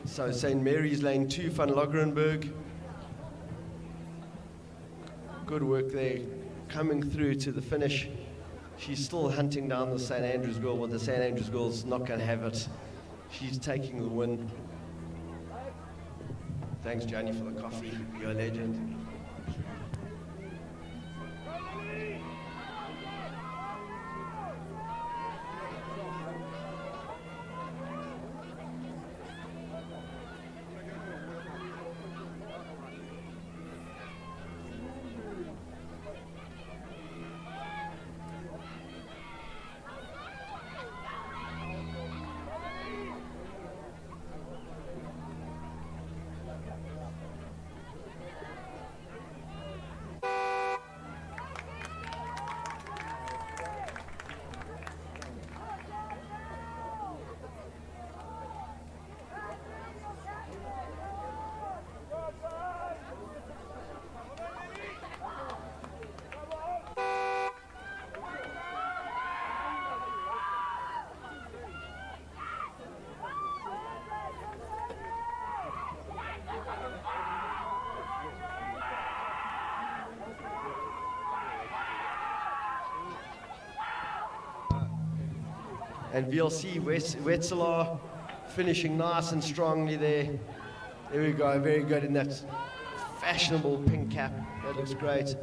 So St. Mary's lane 2, Van Loggerenberg. Good work there, coming through to the finish. She's still hunting down the St. Andrews girl, but the St. Andrews girl's not going to have it. She's taking the win. Thanks, Johnny, for the coffee. You're a legend. And VLC Wetzlar finishing nice and strongly there. There we go, very good in that fashionable pink cap. That looks great.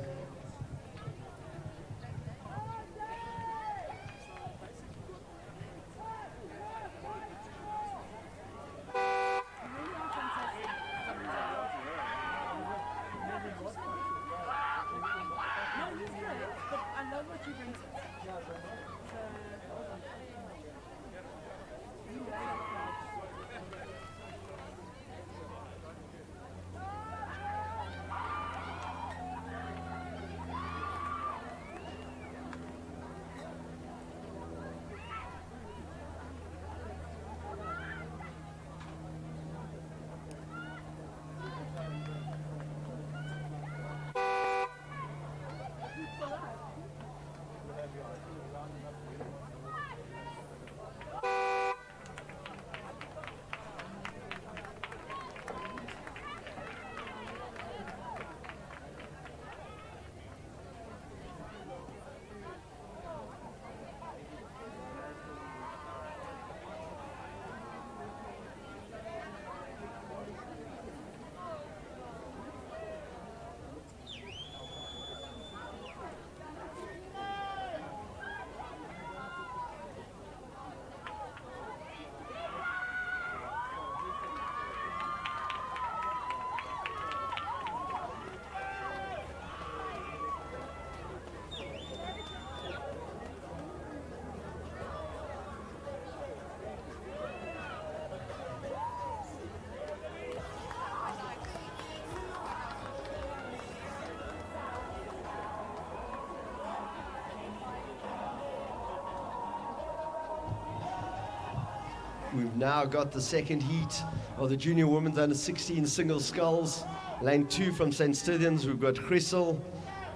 We've now got the second heat of the junior women's under 16 single sculls. Lane 2 from St. Stithians, we've got Chrisel.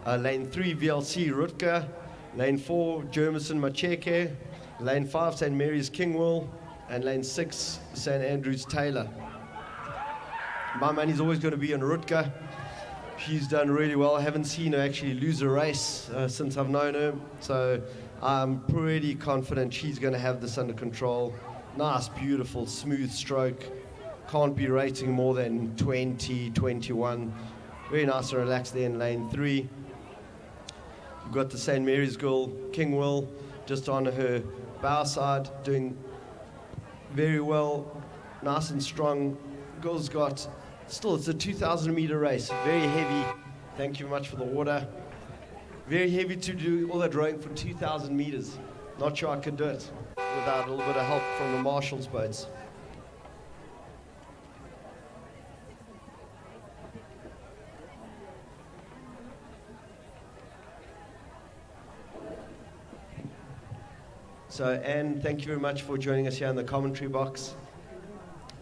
Lane 3, VLC Rutger. Lane 4, Jermison Macheke. Lane 5, St. Mary's Kingwell. And lane 6, St. Andrews Taylor. My money's always going to be on Rutger. She's done really well. I haven't seen her actually lose a race since I've known her. So I'm pretty confident she's going to have this under control. Nice, beautiful, smooth stroke. Can't be rating more than 20, 21. Very nice and relaxed there in lane 3. We've got the St. Mary's girl, Kingwell, just on her bow side, doing very well. Nice and strong. Girl's got, still it's a 2,000 meter race, very heavy. Thank you very much for the water. Very heavy to do all that rowing for 2,000 meters. Not sure I could do it without a little bit of help from the marshal's boats. So, Anne, thank you very much for joining us here in the commentary box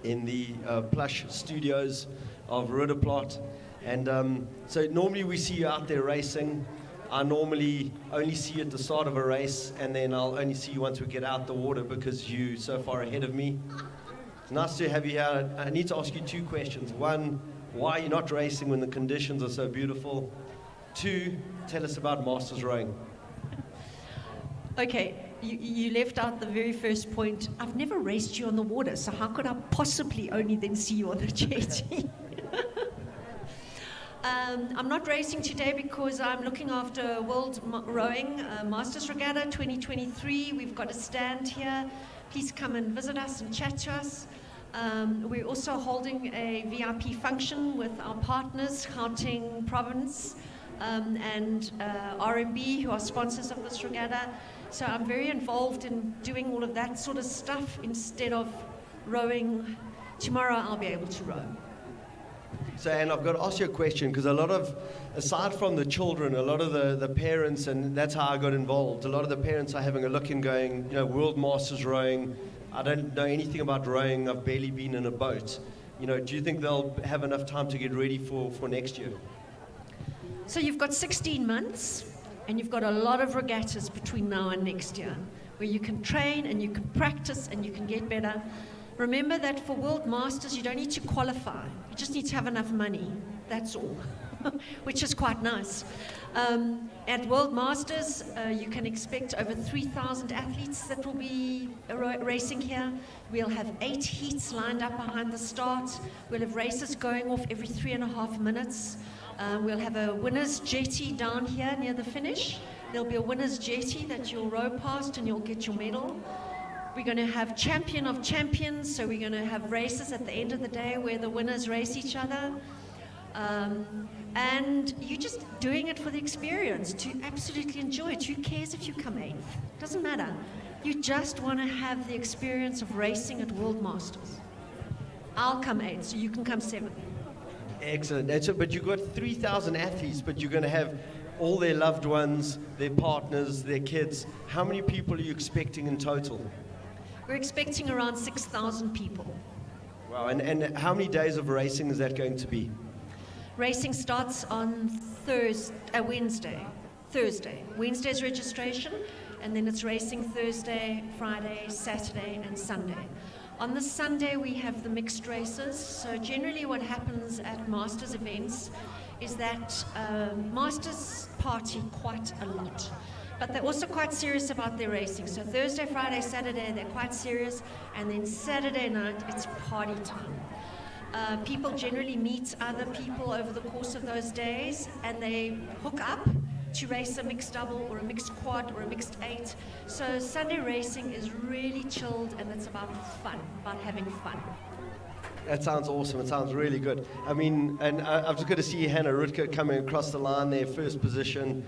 in the plush studios of Rudderplot. And so normally we see you out there racing. I normally only see you at the start of a race, and then I'll only see you once we get out the water because you're so far ahead of me. It's nice to have you here. I need to ask you 2 questions. 1, why are you not racing when the conditions are so beautiful? 2, tell us about Masters rowing. Okay, you left out the very first point. I've never raced you on the water, so how could I possibly only then see you on the jetty? I'm not racing today because I'm looking after World Rowing Masters Regatta 2023. We've got a stand here. Please come and visit us and chat to us. We're also holding a VIP function with our partners, Gauteng Province and RMB, who are sponsors of this regatta. So I'm very involved in doing all of that sort of stuff instead of rowing. Tomorrow I'll be able to row. So, Anne, I've got to ask you a question, because a lot of, aside from the children, a lot of the parents, and that's how I got involved, a lot of the parents are having a look and going, you know, World Masters rowing, I don't know anything about rowing, I've barely been in a boat. You know, do you think they'll have enough time to get ready for next year? So you've got 16 months, and you've got a lot of regattas between now and next year, where you can train and you can practice and you can get better. Remember that for World Masters, you don't need to qualify. You just need to have enough money. That's all. which is quite nice. At World Masters, you can expect over 3,000 athletes that will be racing here. We'll have 8 heats lined up behind the start. We'll have races going off every 3.5 minutes. We'll have a winner's jetty down here near the finish. There'll be a winner's jetty that you'll row past and you'll get your medal. We're going to have champion of champions, so we're going to have races at the end of the day where the winners race each other. And you're just doing it for the experience, to absolutely enjoy it. Who cares if you come 8th? Doesn't matter. You just want to have the experience of racing at World Masters. I'll come 8th, so you can come 7th. Excellent. And so, but you've got 3,000 athletes, but you're going to have all their loved ones, their partners, their kids. How many people are you expecting in total? We're expecting around 6,000 people. Wow. And how many days of racing is that going to be? Racing starts on Wednesday. Wednesday's registration, and then it's racing Thursday, Friday, Saturday, and Sunday. On the Sunday, we have the mixed races. So generally what happens at Masters events is that Masters party quite a lot. But they're also quite serious about their racing. So Thursday, Friday, Saturday, they're quite serious. And then Saturday night, it's party time. People generally meet other people over the course of those days, and they hook up to race a mixed double or a mixed quad or a mixed 8. So Sunday racing is really chilled, and it's about fun, about having fun. That sounds awesome. It sounds really good. I mean, and I've just got to see Hannah Rutger coming across the line there, first position,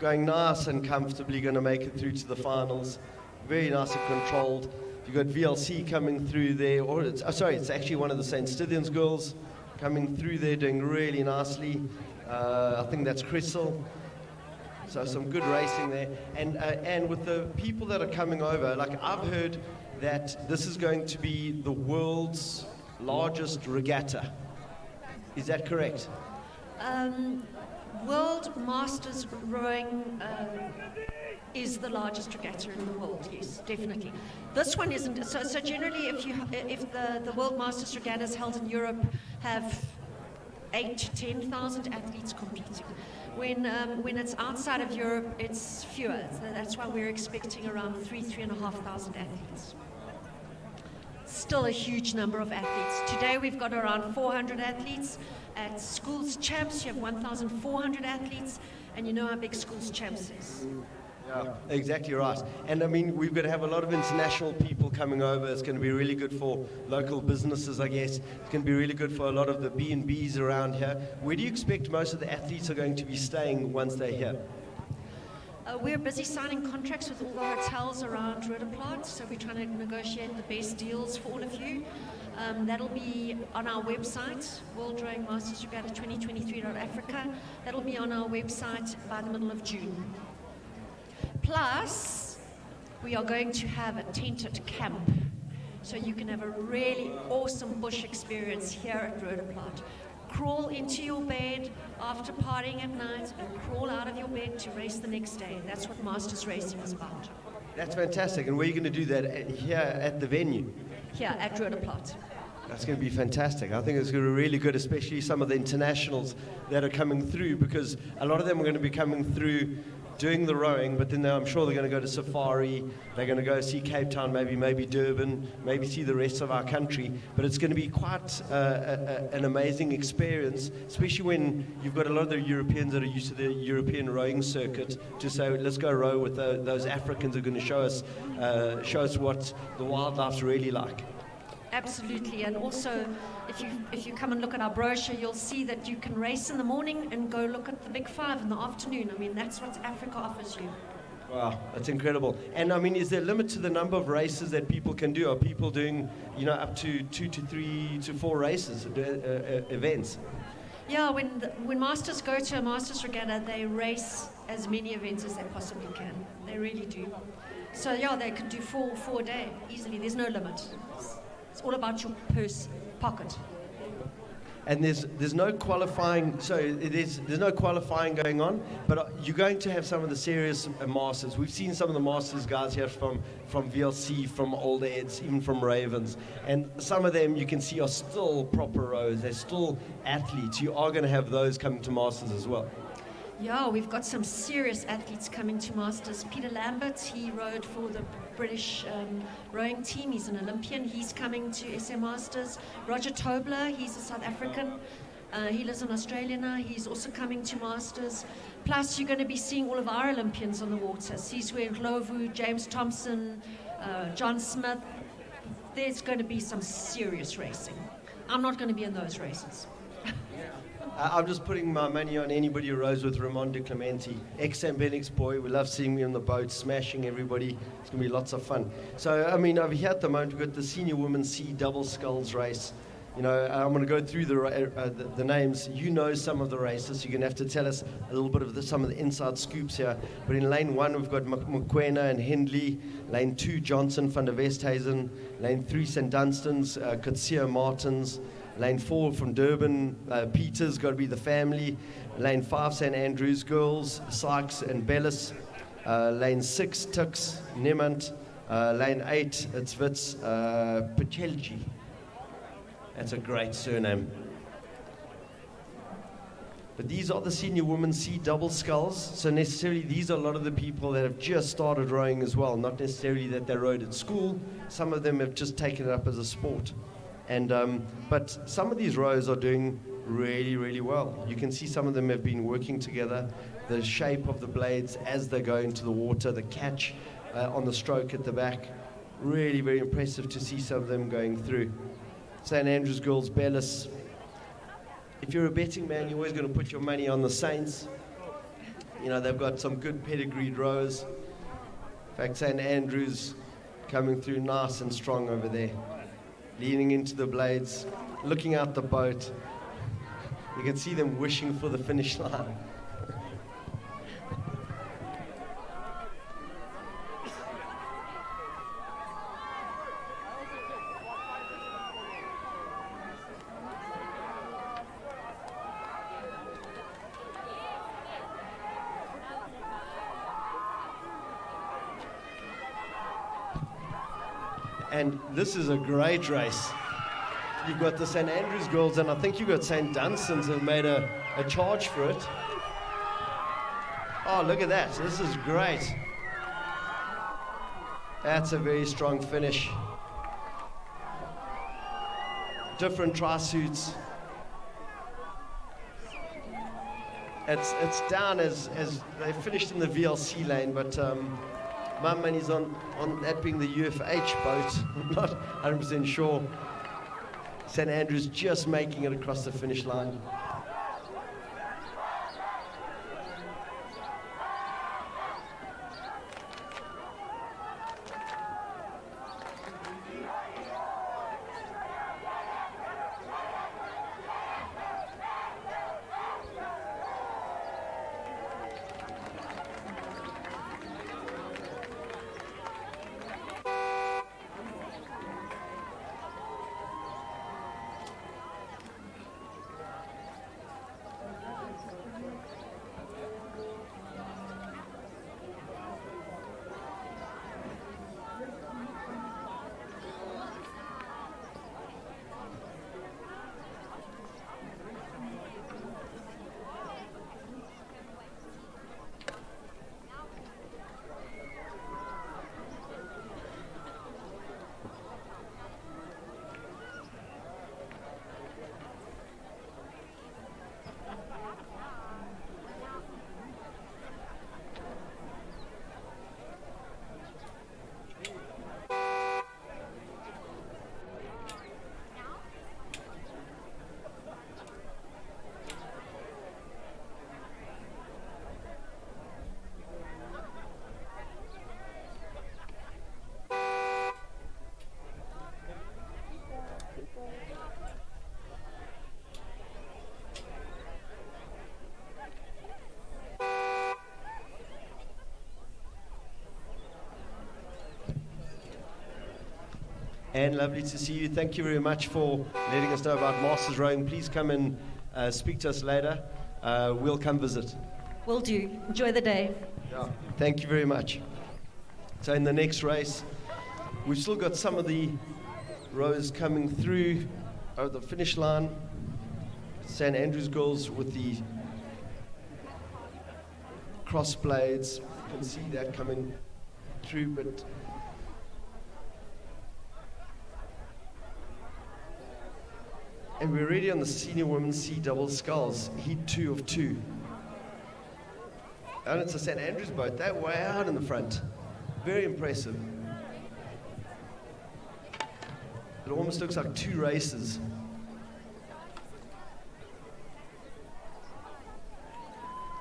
going nice and comfortably, going to make it through to the finals. Very nice and controlled. You've got VLC coming through there, or it's actually one of the St. Stithians girls coming through there, doing really nicely. I think that's Crystal. So some good racing there. And with the people that are coming over, like I've heard that this is going to be the world's largest regatta. Is that correct? World Masters rowing is the largest regatta in the world. Yes, definitely. This one isn't. So generally, if the World Masters regattas held in Europe have 8,000 to 10,000 athletes competing. When it's outside of Europe, it's fewer. So that's why we're expecting around 3,500 athletes. Still a huge number of athletes. Today we've got around 400 athletes. At Schools Champs, you have 1,400 athletes, and you know how big Schools Champs is. Yeah, exactly right. And I mean, we've got to have a lot of international people coming over. It's going to be really good for local businesses, I guess. It's going to be really good for a lot of the B&Bs around here. Where do you expect most of the athletes are going to be staying once they're here? We're busy signing contracts with all the hotels around Roodeplaat, so we're trying to negotiate the best deals for all of you. That'll be on our website, World Rowing Masters Regatta 2023.Africa. That'll be on our website by the middle of June. Plus, we are going to have a tented camp, so you can have a really awesome bush experience here at Roodeplaat. Crawl into your bed after partying at night and crawl out of your bed to race the next day. That's what Masters Racing is about. That's fantastic. And where are you going to do that? Here at the venue? Here at Roodeplaat. That's going to be fantastic. I think it's going to be really good, especially some of the internationals that are coming through, because a lot of them are going to be coming through doing the rowing, but then I'm sure they're going to go to safari, they're going to go see Cape Town, maybe Durban, maybe see the rest of our country. But it's going to be quite an amazing experience, especially when you've got a lot of the Europeans that are used to the European rowing circuit to say, let's go row with those Africans who are going to show us what the wildlife's really like. Absolutely, and also if you come and look at our brochure, you'll see that you can race in the morning and go look at the Big Five in the afternoon. I mean, that's what Africa offers you. Wow, that's incredible. And I mean, is there a limit to the number of races that people can do? Are people doing, up to 2 to 3 to 4 races, events? Yeah, when masters go to a Masters Regatta, they race as many events as they possibly can. They really do. So yeah, they can do four a day easily. There's no limit. It's all about your pocket. and there's no qualifying. There's no qualifying going on, but you're going to have some of the serious masters. We've seen some of the masters guys here from VLC, from Old Eds, even from Ravens, and some of them you can see are still proper rows. They're still athletes. You are going to have those coming to masters as well. Yeah, we've got some serious athletes coming to Masters. Peter Lambert, he rode for the British rowing team. He's an Olympian. He's coming to SA Masters. Roger Tobler, he's a South African. He lives in Australia now. He's also coming to Masters. Plus, you're going to be seeing all of our Olympians on the water. Sizwe Ndlovu, James Thompson, John Smith. There's going to be some serious racing. I'm not going to be in those races. I'm just putting my money on anybody who rows with Ramon de Clemente, ex-St. Benix boy. We love seeing me on the boat, smashing everybody. It's going to be lots of fun. So, I mean, over here at the moment, we've got the Senior Women's Sea Double Sculls race. You know, I'm going to go through the names. You know some of the races. You're going to have to tell us a little bit of some of the inside scoops here. But in lane 1, we've got Mokoena and Hindley. Lane 2, Johnson, Van der Westhuizen. Lane 3, St. Dunstan's, Coetzee Martins. Lane 4 from Durban, Peters, got to be the family. Lane 5, St. Andrews Girls, Sykes and Bellis. Lane 6, Tux, Niemand. Lane 8, it's Wits, Pachelji. That's a great surname. But these are the Senior Women's Sea Double Sculls. So necessarily these are a lot of the people that have just started rowing as well. Not necessarily that they rowed at school. Some of them have just taken it up as a sport. And but some of these rows are doing really, really well. You can see some of them have been working together. The shape of the blades as they go into the water, the catch on the stroke at the back. Really, very impressive to see some of them going through. St. Andrews Girls, Bellis. If you're a betting man, you're always going to put your money on the Saints. You know, they've got some good pedigreed rows. In fact, St. Andrews coming through nice and strong over there. Leaning into the blades, looking out the boat. You can see them wishing for the finish line. And this is a great race. You've got the St. Andrews Girls, and I think you've got St. Dunstan's that made a charge for it. Oh, look at that. This is great. That's a very strong finish. Different tri-suits. It's down as they finished in the VLC lane, but my money's on that being the UFH boat. I'm not 100% sure. St. Andrews just making it across the finish line. Anne, lovely to see you. Thank you very much for letting us know about Masters Rowing. Please come and speak to us later. We'll come visit. Will do. Enjoy the day. Yeah. Thank you very much. So in the next race, we've still got some of the rowers coming through over the finish line. St. Andrews girls with the cross blades. You can see that coming through, but and we're already on the senior women's C double sculls, heat 2 of 2. And it's a St. Andrews boat. They're way out in the front. Very impressive. It almost looks like 2 races.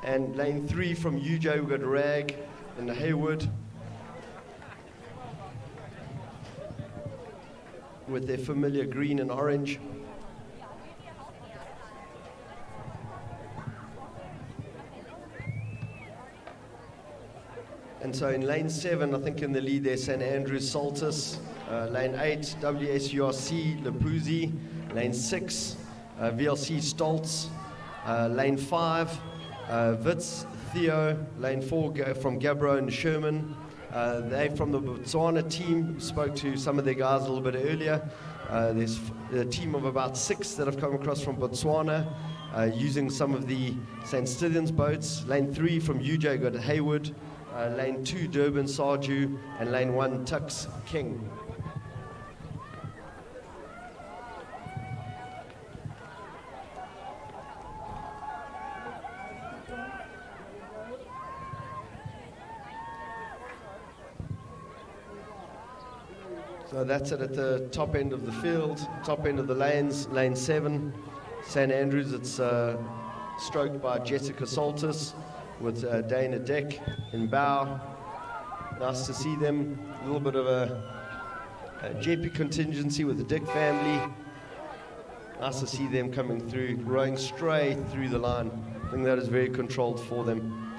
And lane 3 from UJ, we've got Rag and Haywood with their familiar green and orange. And so in lane 7, I think in the lead there's St. Andrews Saltus. Lane 8, WSURC Lapuzzi. Lane 6, VLC Stoltz. Lane 5, Wits Theo. Lane 4 from Gabro and Sherman. They're from the Botswana team. Spoke to some of their guys a little bit earlier. There's a team of about 6 that have come across from Botswana using some of the St. Stithians boats. Lane 3 from UJ got Haywood. Lane 2, Durban Sarju, and lane 1, Tux King. So that's it at the top end of the field, top end of the lanes, lane 7, St. Andrews. It's stroked by Jessica Saltus with Dana Deck in bow. Nice to see them. A little bit of a JP contingency with the Dick family. Nice to see them coming through, rowing straight through the line. I think that is very controlled for them.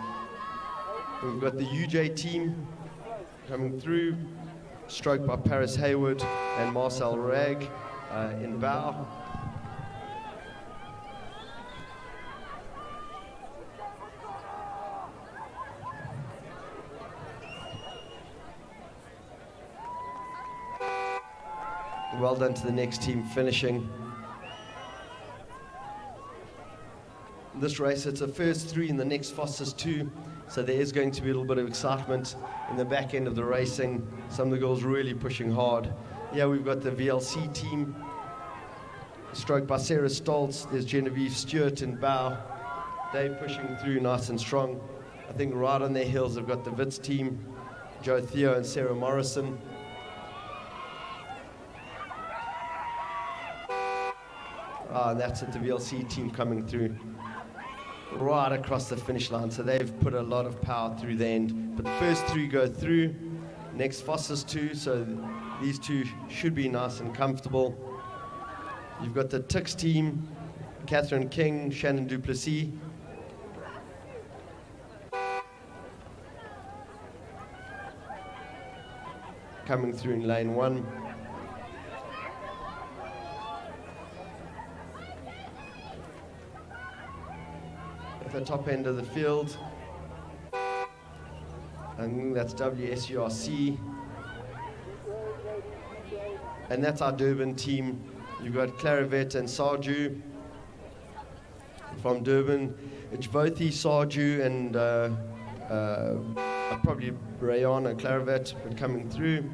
We've got the UJ team coming through, stroked by Paris Haywood and Marcel Rag in bow. Well done to the next team finishing. This race, it's a first 3 in the next fastest 2, so there is going to be a little bit of excitement in the back end of the racing. Some of the girls really pushing hard. Yeah, we've got the VLC team, stroked by Sarah Stoltz. There's Genevieve Stewart in bow. They're pushing through nice and strong. I think right on their heels, they've got the Wits team, Joe Theo and Sarah Morrison. And that's it, the VLC team coming through right across the finish line. So they've put a lot of power through the end. But the first 3 go through. Next fastest 2, so these 2 should be nice and comfortable. You've got the Tix team, Catherine King, Shannon Duplessis. Coming through in lane 1. At the top end of the field, and that's WSURC, and that's our Durban team. You've got Clarivet and Sarju from Durban. It's Vothi, Sarju, and probably Rayon and Clarivet coming through.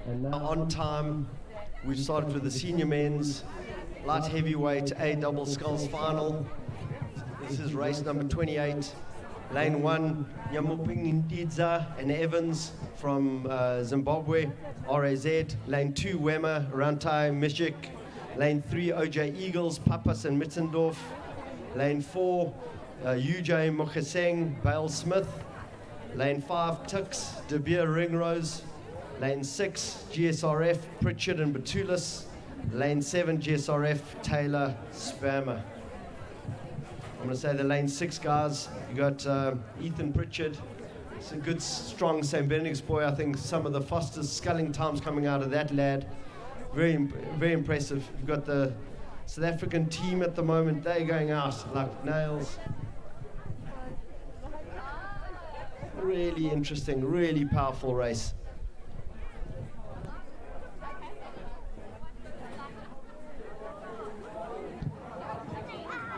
And now On time, we've started with the senior men's light heavyweight A double sculls final. This is race number 28. Lane 1, Nyamuping Ndidza and Evans from Zimbabwe, RAZ. Lane 2, Wema, Rantai, Mishik. Lane 3, OJ Eagles, Papas and Mittendorf. Lane 4, UJ Mokeseng, Bale Smith. Lane 5, Tux, De Beer Ringrose. Lane 6, GSRF, Pritchard and Batulis. Lane 7, GSRF, Taylor Spammer. I'm going to say the lane 6 guys. You got Ethan Pritchard. It's a good, strong St. Benedict's boy. I think some of the fastest sculling times coming out of that lad. Very, very impressive. You've got the South African team at the moment. They're going out like nails. Really interesting, really powerful race.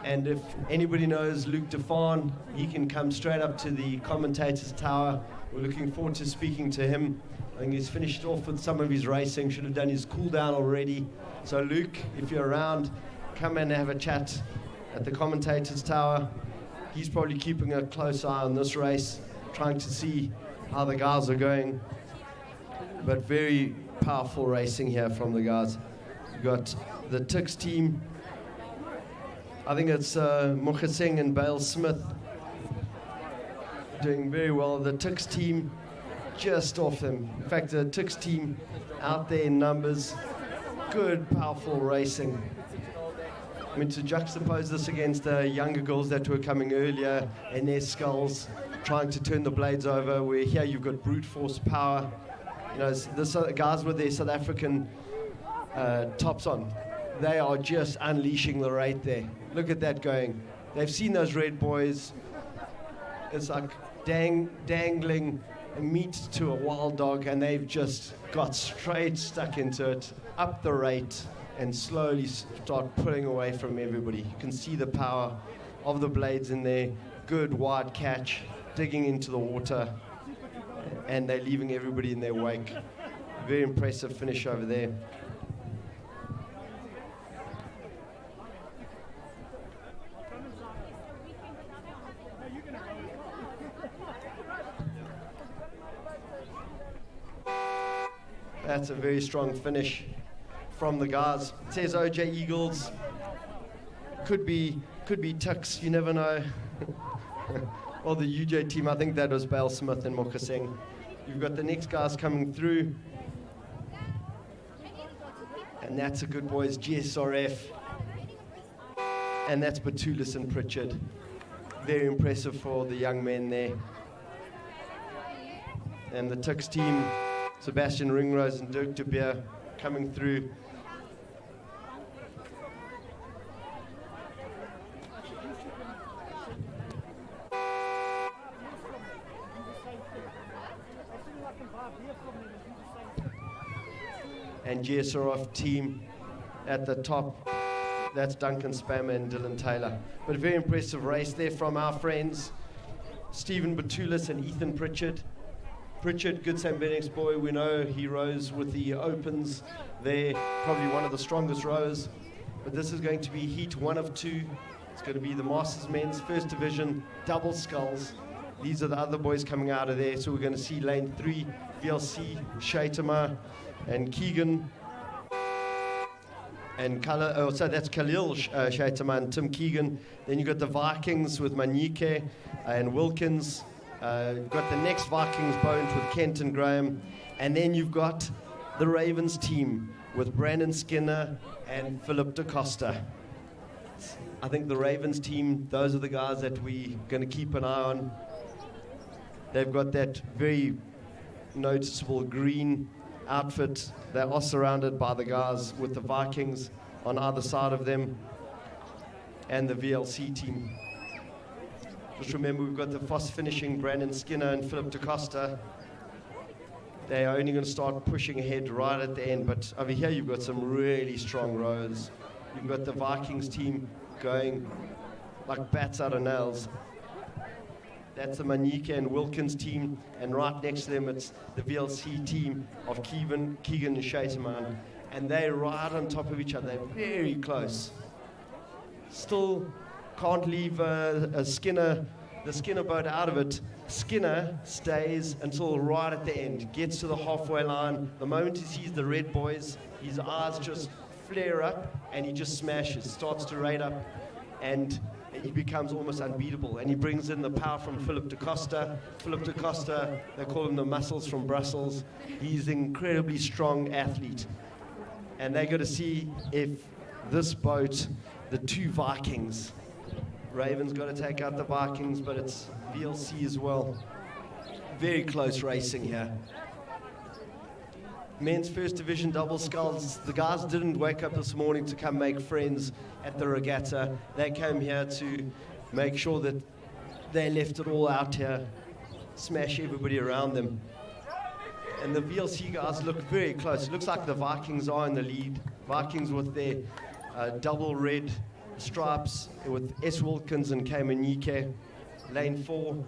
And if anybody knows Luke Defan, he can come straight up to the commentators tower. We're looking forward to speaking to him. I think he's finished off with some of his racing, should have done his cool down already. So Luke, if you're around, come and have a chat at the commentators tower. He's probably keeping a close eye on this race, trying to see how the guys are going. But very powerful racing here from the guys. You've got the Tix team. I think it's Mokeseng and Bale Smith doing very well. The Tix team just off them. In fact, the Tix team out there in numbers. Good, powerful racing. I mean, to juxtapose this against the younger girls that were coming earlier and their skulls trying to turn the blades over, where here you've got brute force power. You know, the guys with their South African tops on, they are just unleashing the rate there. Look at that going. They've seen those red boys. It's like dangling meat to a wild dog, and they've just got straight stuck into it, up the rate, and slowly start pulling away from everybody. You can see the power of the blades in there. Good wide catch, digging into the water, and they're leaving everybody in their wake. Very impressive finish over there. That's a very strong finish from the guys. It says OJ Eagles. Could be Tux, you never know. Or the UJ team, I think that was Bale Smith and Mokeseng. You've got the next guys coming through. And that's a good boys, GSRF. And that's Batulis and Pritchard. Very impressive for the young men there. And the Tux team, Sebastian Ringrose and Dirk de Beer coming through. And GSRF team at the top, that's Duncan Spammer and Dylan Taylor. But a very impressive race there from our friends, Stephen Batulis and Ethan Pritchard. Pritchard, good St. Benedict's boy, we know he rows with the Opens there, probably one of the strongest rowers. But this is going to be heat 1 of 2. It's going to be the Masters Men's First Division double sculls. These are the other boys coming out of there. So we're going to see lane 3, VLC, Shaitama and Keegan. And so that's Khalil Shaitama and Tim Keegan. Then you've got the Vikings with Manike and Wilkins. You've got the next Vikings boat with Kent and Graham. And then you've got the Ravens team with Brandon Skinner and Philip DaCosta. I think the Ravens team, those are the guys that we're going to keep an eye on. They've got that very noticeable green outfit. They are surrounded by the guys with the Vikings on either side of them and the VLC team. Just remember, we've got the fast finishing Brandon Skinner and Philip DaCosta. They are only going to start pushing ahead right at the end, but over here you've got some really strong rows. You've got the Vikings team going like bats out of nails. That's the Manike and Wilkins team, and right next to them it's the VLC team of Keegan and Shaitaman. And they're right on top of each other, they're very close. Still can't leave the Skinner boat out of it. Skinner stays until right at the end, gets to the halfway line. The moment he sees the red boys, his eyes just flare up and he just smashes, starts to rate up, and he becomes almost unbeatable. And he brings in the power from Philip da Costa. Philip da Costa, they call him the muscles from Brussels. He's an incredibly strong athlete. And they're going to see if this boat, the two Vikings, Raven's got to take out the Vikings, but it's VLC as well. Very close racing here. Men's first division double sculls. The guys didn't wake up this morning to come make friends at the regatta. They came here to make sure that they left it all out here, smash everybody around them. And the VLC guys look very close. It looks like the Vikings are in the lead. Vikings with their double red stripes with S. Wilkins and K. Manike, lane 4.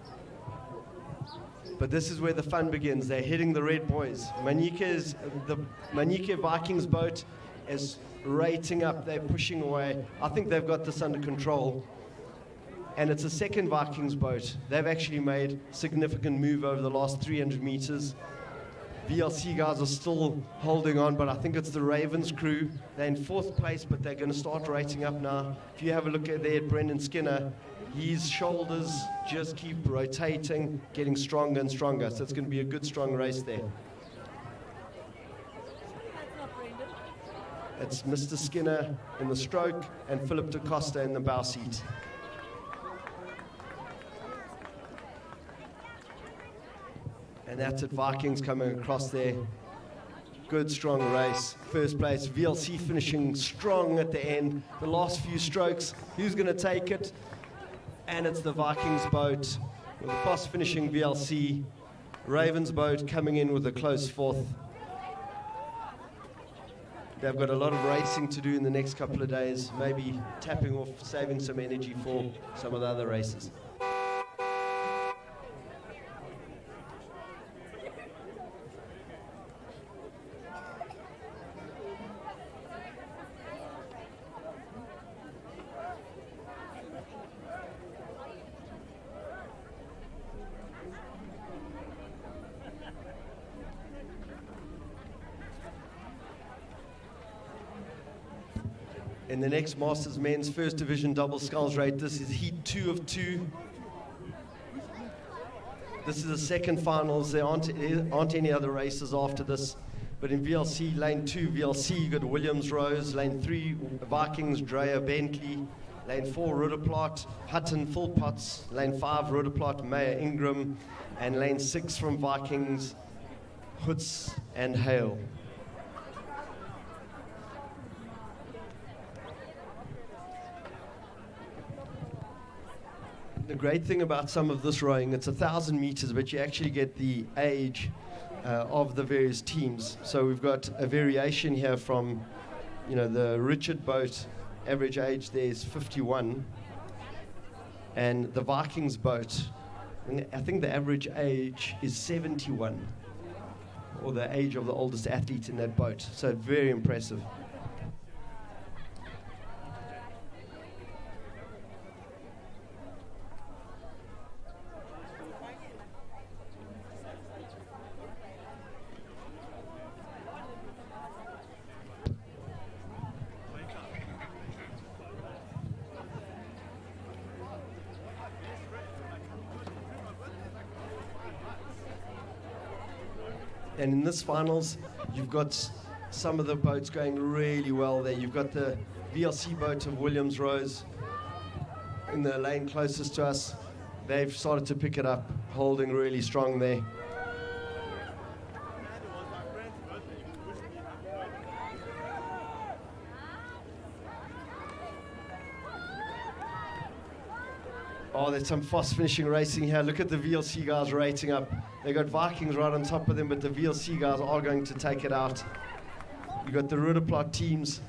But this is where the fun begins. They're hitting the red boys. The Manike Vikings boat is rating up. They're pushing away. I think they've got this under control. And it's a second Vikings boat. They've actually made significant move over the last 300 meters. VLC guys are still holding on, but I think it's the Ravens crew. They're in 4th place, but they're going to start rating up now. If you have a look at there at Brendan Skinner, his shoulders just keep rotating, getting stronger and stronger. So it's going to be a good, strong race there. It's Mr. Skinner in the stroke and Philip da Costa in the bow seat. And that's it, Vikings coming across there. Good, strong race. First place, VLC finishing strong at the end. The last few strokes, who's going to take it? And it's the Vikings boat with the fast finishing VLC. Ravens boat coming in with a close 4th. They've got a lot of racing to do in the next couple of days, maybe tapping off, saving some energy for some of the other races. In the next Masters Men's First Division Double Sculls Rate, this is Heat 2 of 2. This is the second finals. There aren't any other races after this. But in VLC, lane 2, VLC, you got Williams Rose. Lane 3, Vikings, Dreyer, Bentley. Lane 4, Rudderplot, Hutton, Philpotts. Lane 5, Rudderplot, Meyer, Ingram. And lane 6 from Vikings, Hutz and Hale. The great thing about some of this rowing, it's 1,000 meters, but you actually get the age of the various teams. So we've got a variation here from, the Richard boat, average age there is 51. And the Vikings boat, I think the average age is 71, or the age of the oldest athlete in that boat. So very impressive. And in this finals, you've got some of the boats going really well there. You've got the VLC boat of Williams Rose in the lane closest to us. They've started to pick it up, holding really strong there. Oh, there's some fast finishing racing here. Look at the VLC guys rating up. They got Vikings right on top of them, but the VLC guys are going to take it out. You got the Rudderplot teams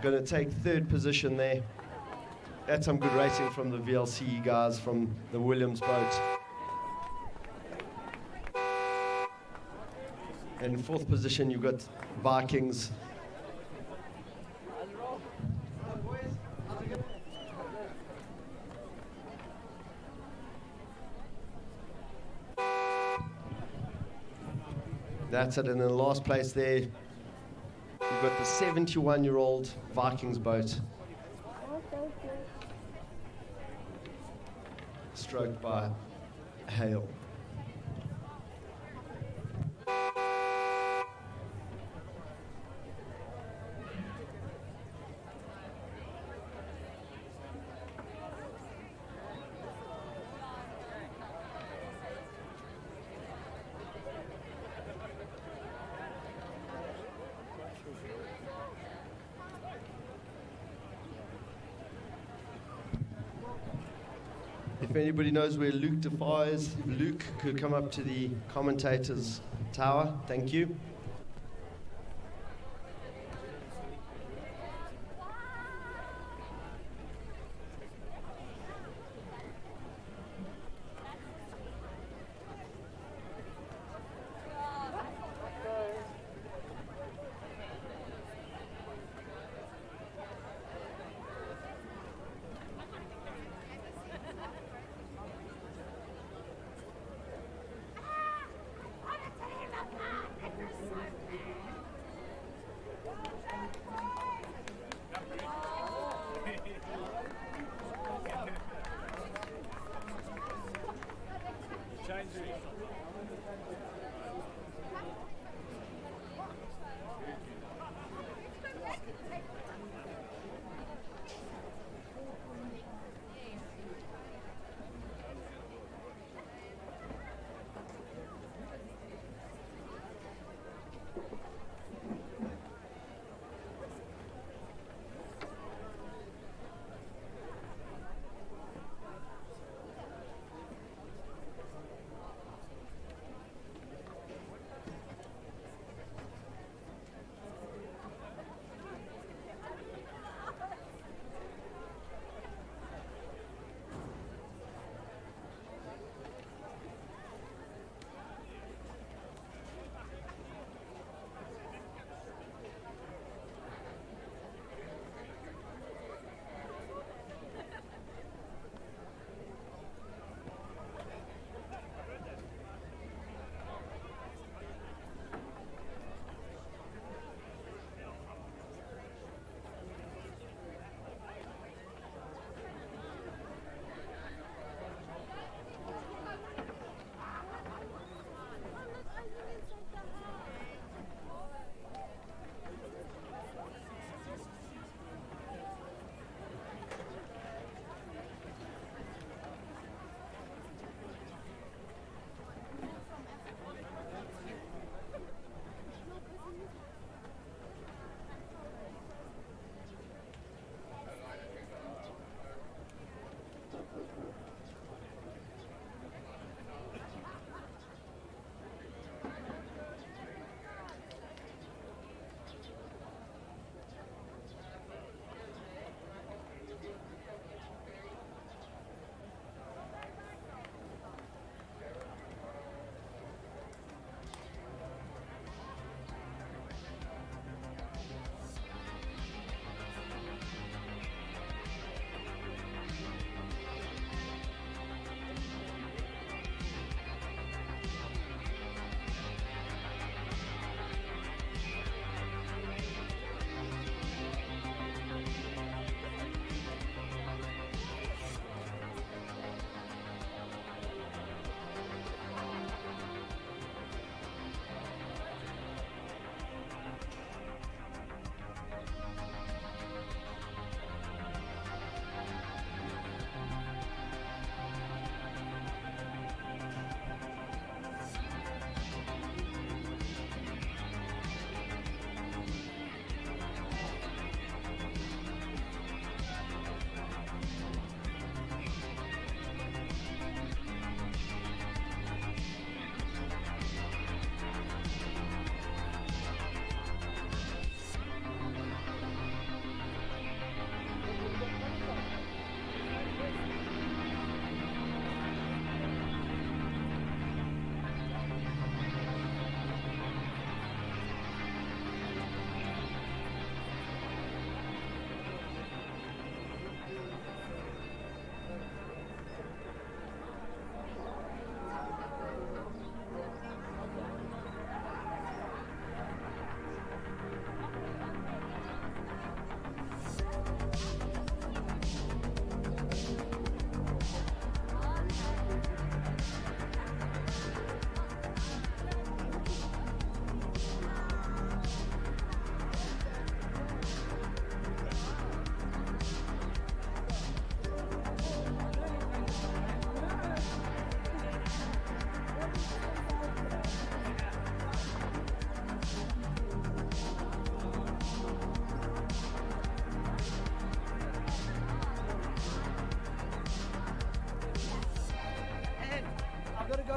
going to take 3rd position there. That's some good racing from the VLC guys from the Williams boat. And in fourth position, you've got Vikings. That's it. And in the last place there, you've got the 71-year-old Vikings boat. Stroked by Hale. If anybody knows where Luke Defy is, Luke could come up to the commentators tower. Thank you.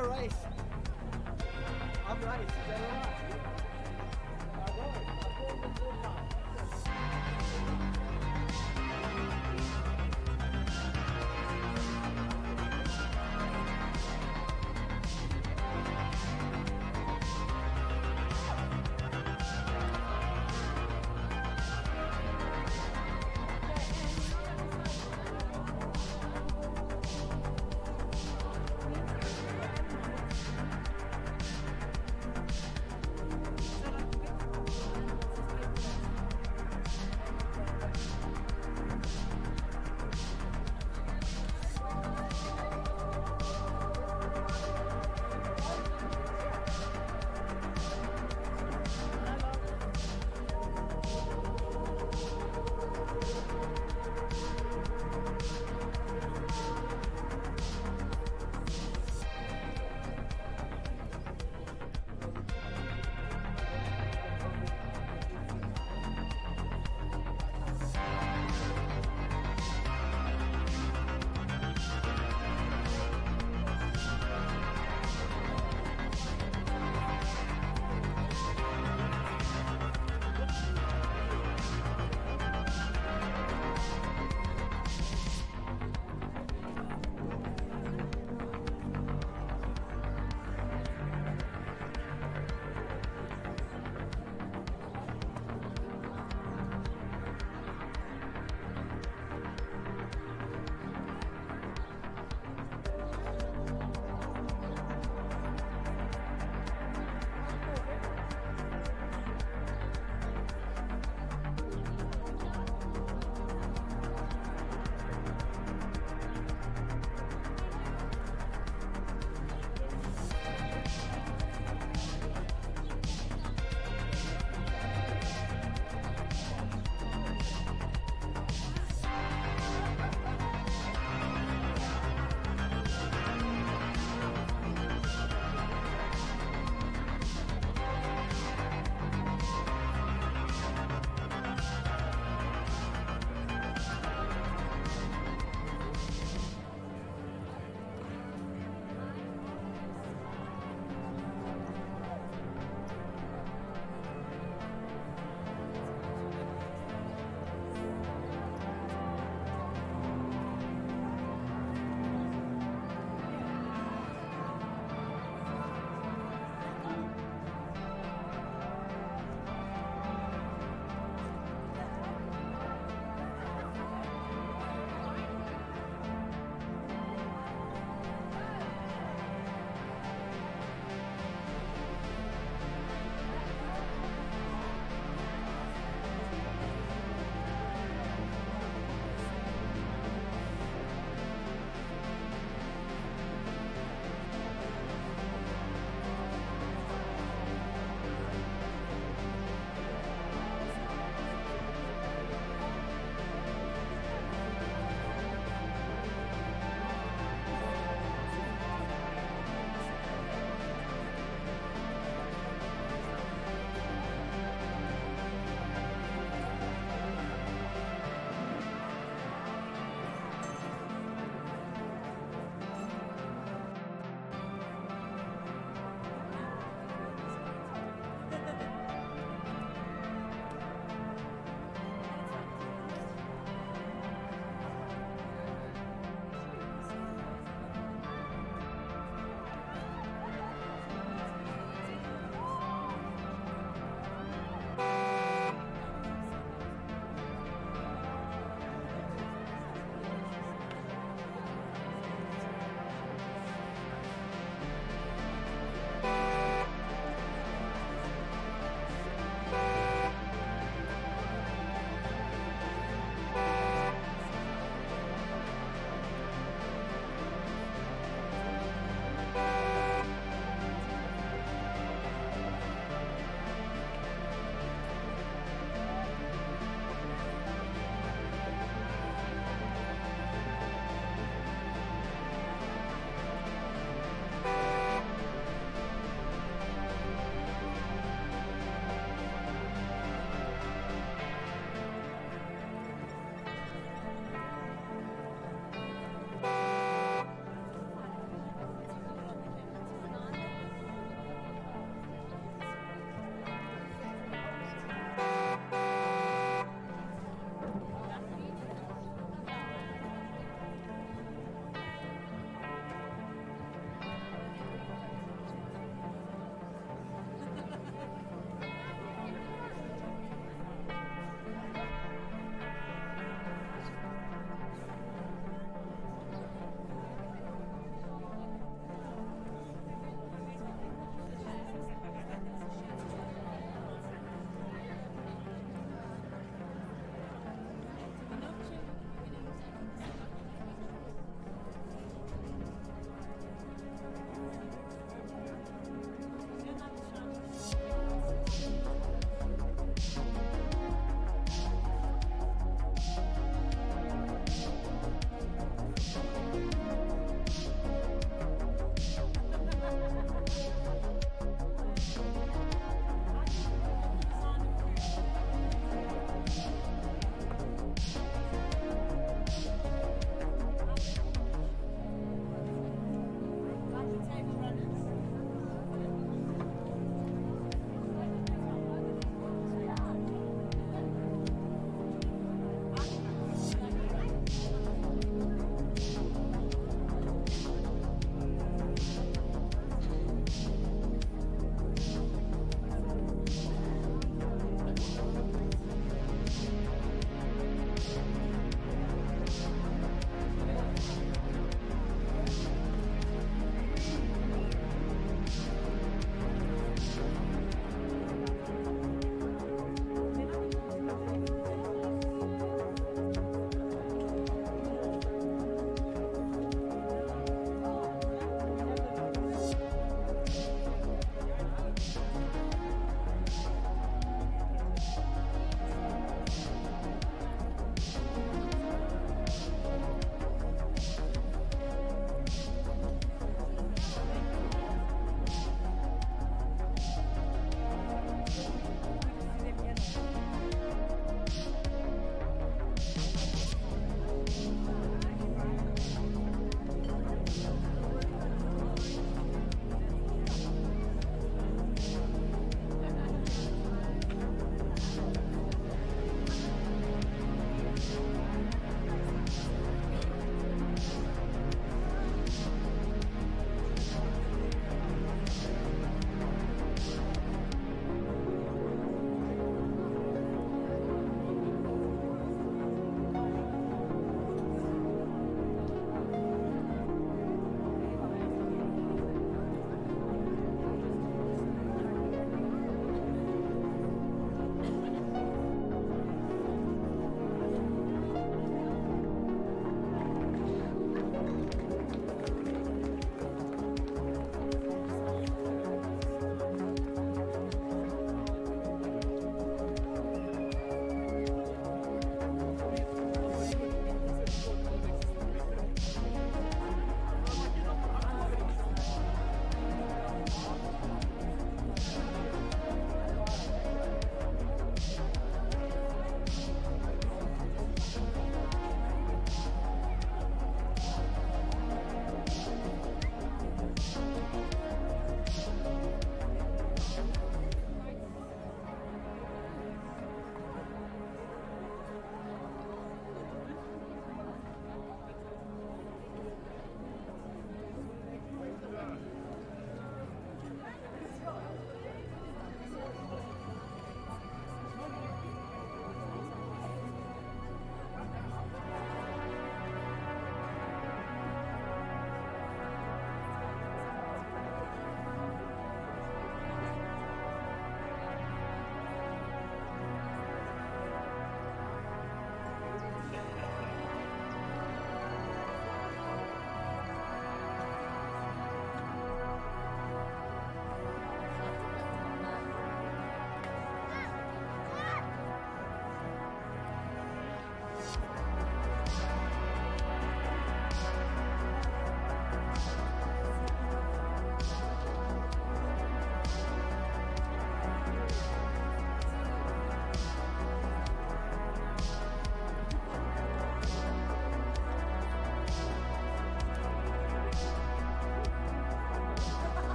a race. I'm race, is that alright? I know, I called it 4 times.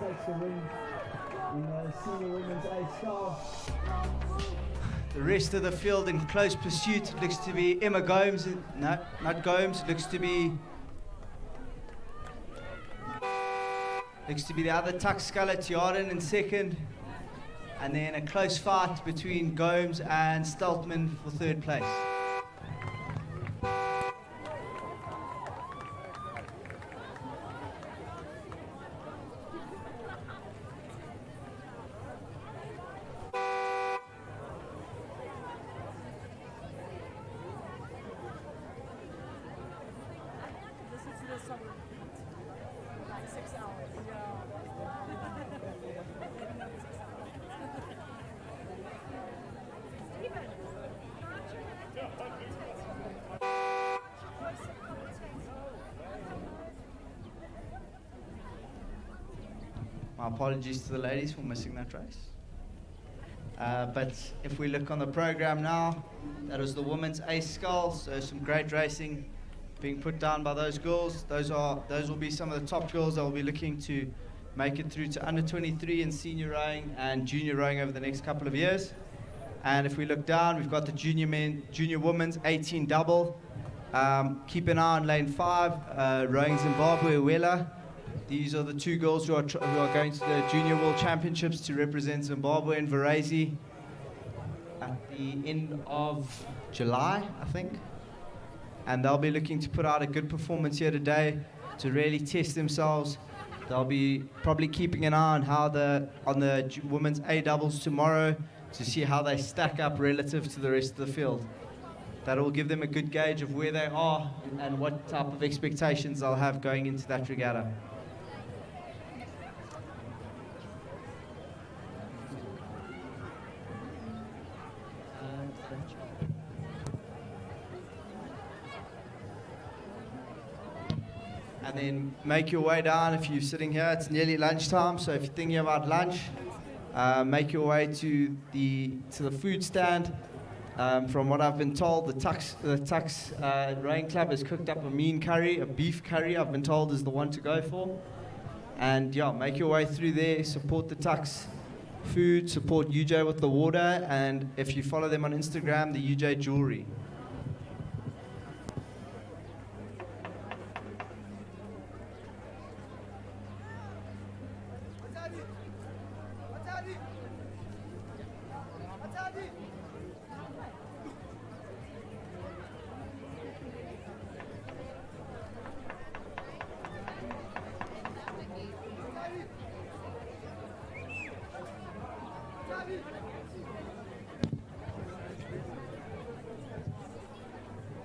takes the win in the senior women's A star. The rest of the field in close pursuit. It looks to be Emma Gomes. No, not Gomes. It looks to be the other tuck sculler, Tiaran in second. And then a close fight between Gomes and Steltman for third place. My apologies to the ladies for missing that race. But if we look on the program now, that was the women's ace scull, so some great racing being put down by those girls. Those will be some of the top girls that will be looking to make it through to under 23 in senior rowing and junior rowing over the next couple of years. And if we look down, we've got the junior women's 18 double. Keep an eye on lane 5, rowing Zimbabwe Wela. These are the two girls who are going to the Junior World Championships to represent Zimbabwe and Varese at the end of July, I think. And they'll be looking to put out a good performance here today to really test themselves. They'll be probably keeping an eye on how on the women's A doubles tomorrow to see how they stack up relative to the rest of the field. That will give them a good gauge of where they are and what type of expectations they'll have going into that regatta. And then make your way down. If you're sitting here, it's nearly lunchtime, so if you're thinking about lunch, make your way to the food stand. From what I've been told, the Tux Rowing Club has cooked up a mean curry, a beef curry, I've been told is the one to go for. And yeah, make your way through there, support the Tux food, support UJ with the water, and if you follow them on Instagram, the UJ jewelry.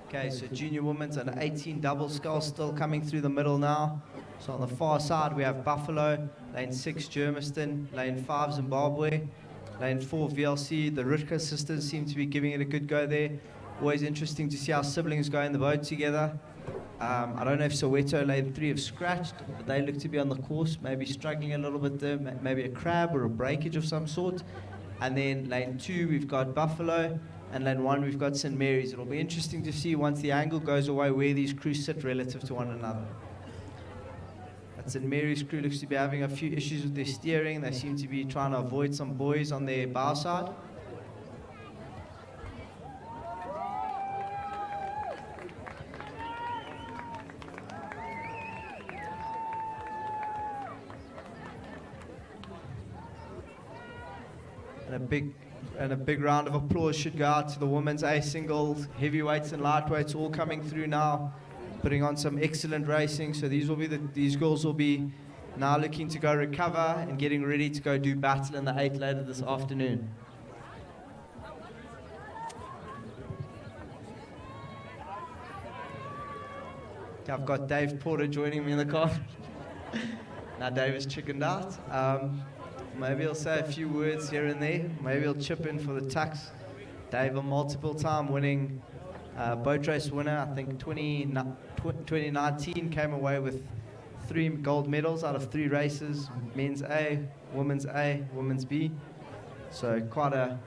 Okay, so junior women's and 18 double scull still coming through the middle now. So on the far side we have Buffalo, lane 6 Germiston, lane 5 Zimbabwe, lane 4 VLC. The Rutka sisters seem to be giving it a good go there. Always interesting to see how siblings go in the boat together. I don't know if Soweto lane 3 have scratched, but they look to be on the course, maybe struggling a little bit there, maybe a crab or a breakage of some sort. And then lane 2 we've got Buffalo, and lane 1 we've got St. Mary's. It'll be interesting to see once the angle goes away where these crews sit relative to one another. That St. Mary's crew looks to be having a few issues with their steering. They seem to be trying to avoid some buoys on their bow side. And a big round of applause should go out to the women's A singles, heavyweights and lightweights all coming through now, putting on some excellent racing. So these girls will be now looking to go recover and getting ready to go do battle in the 8 later this afternoon. I've got Dave Porter joining me in the car. Now Dave is chickened out. Maybe he'll say a few words here and there. Maybe he'll chip in for the Tux. Dave, a multiple-time winning boat race winner. I think 2019 came away with 3 gold medals out of 3 races. Men's A, women's B. So quite a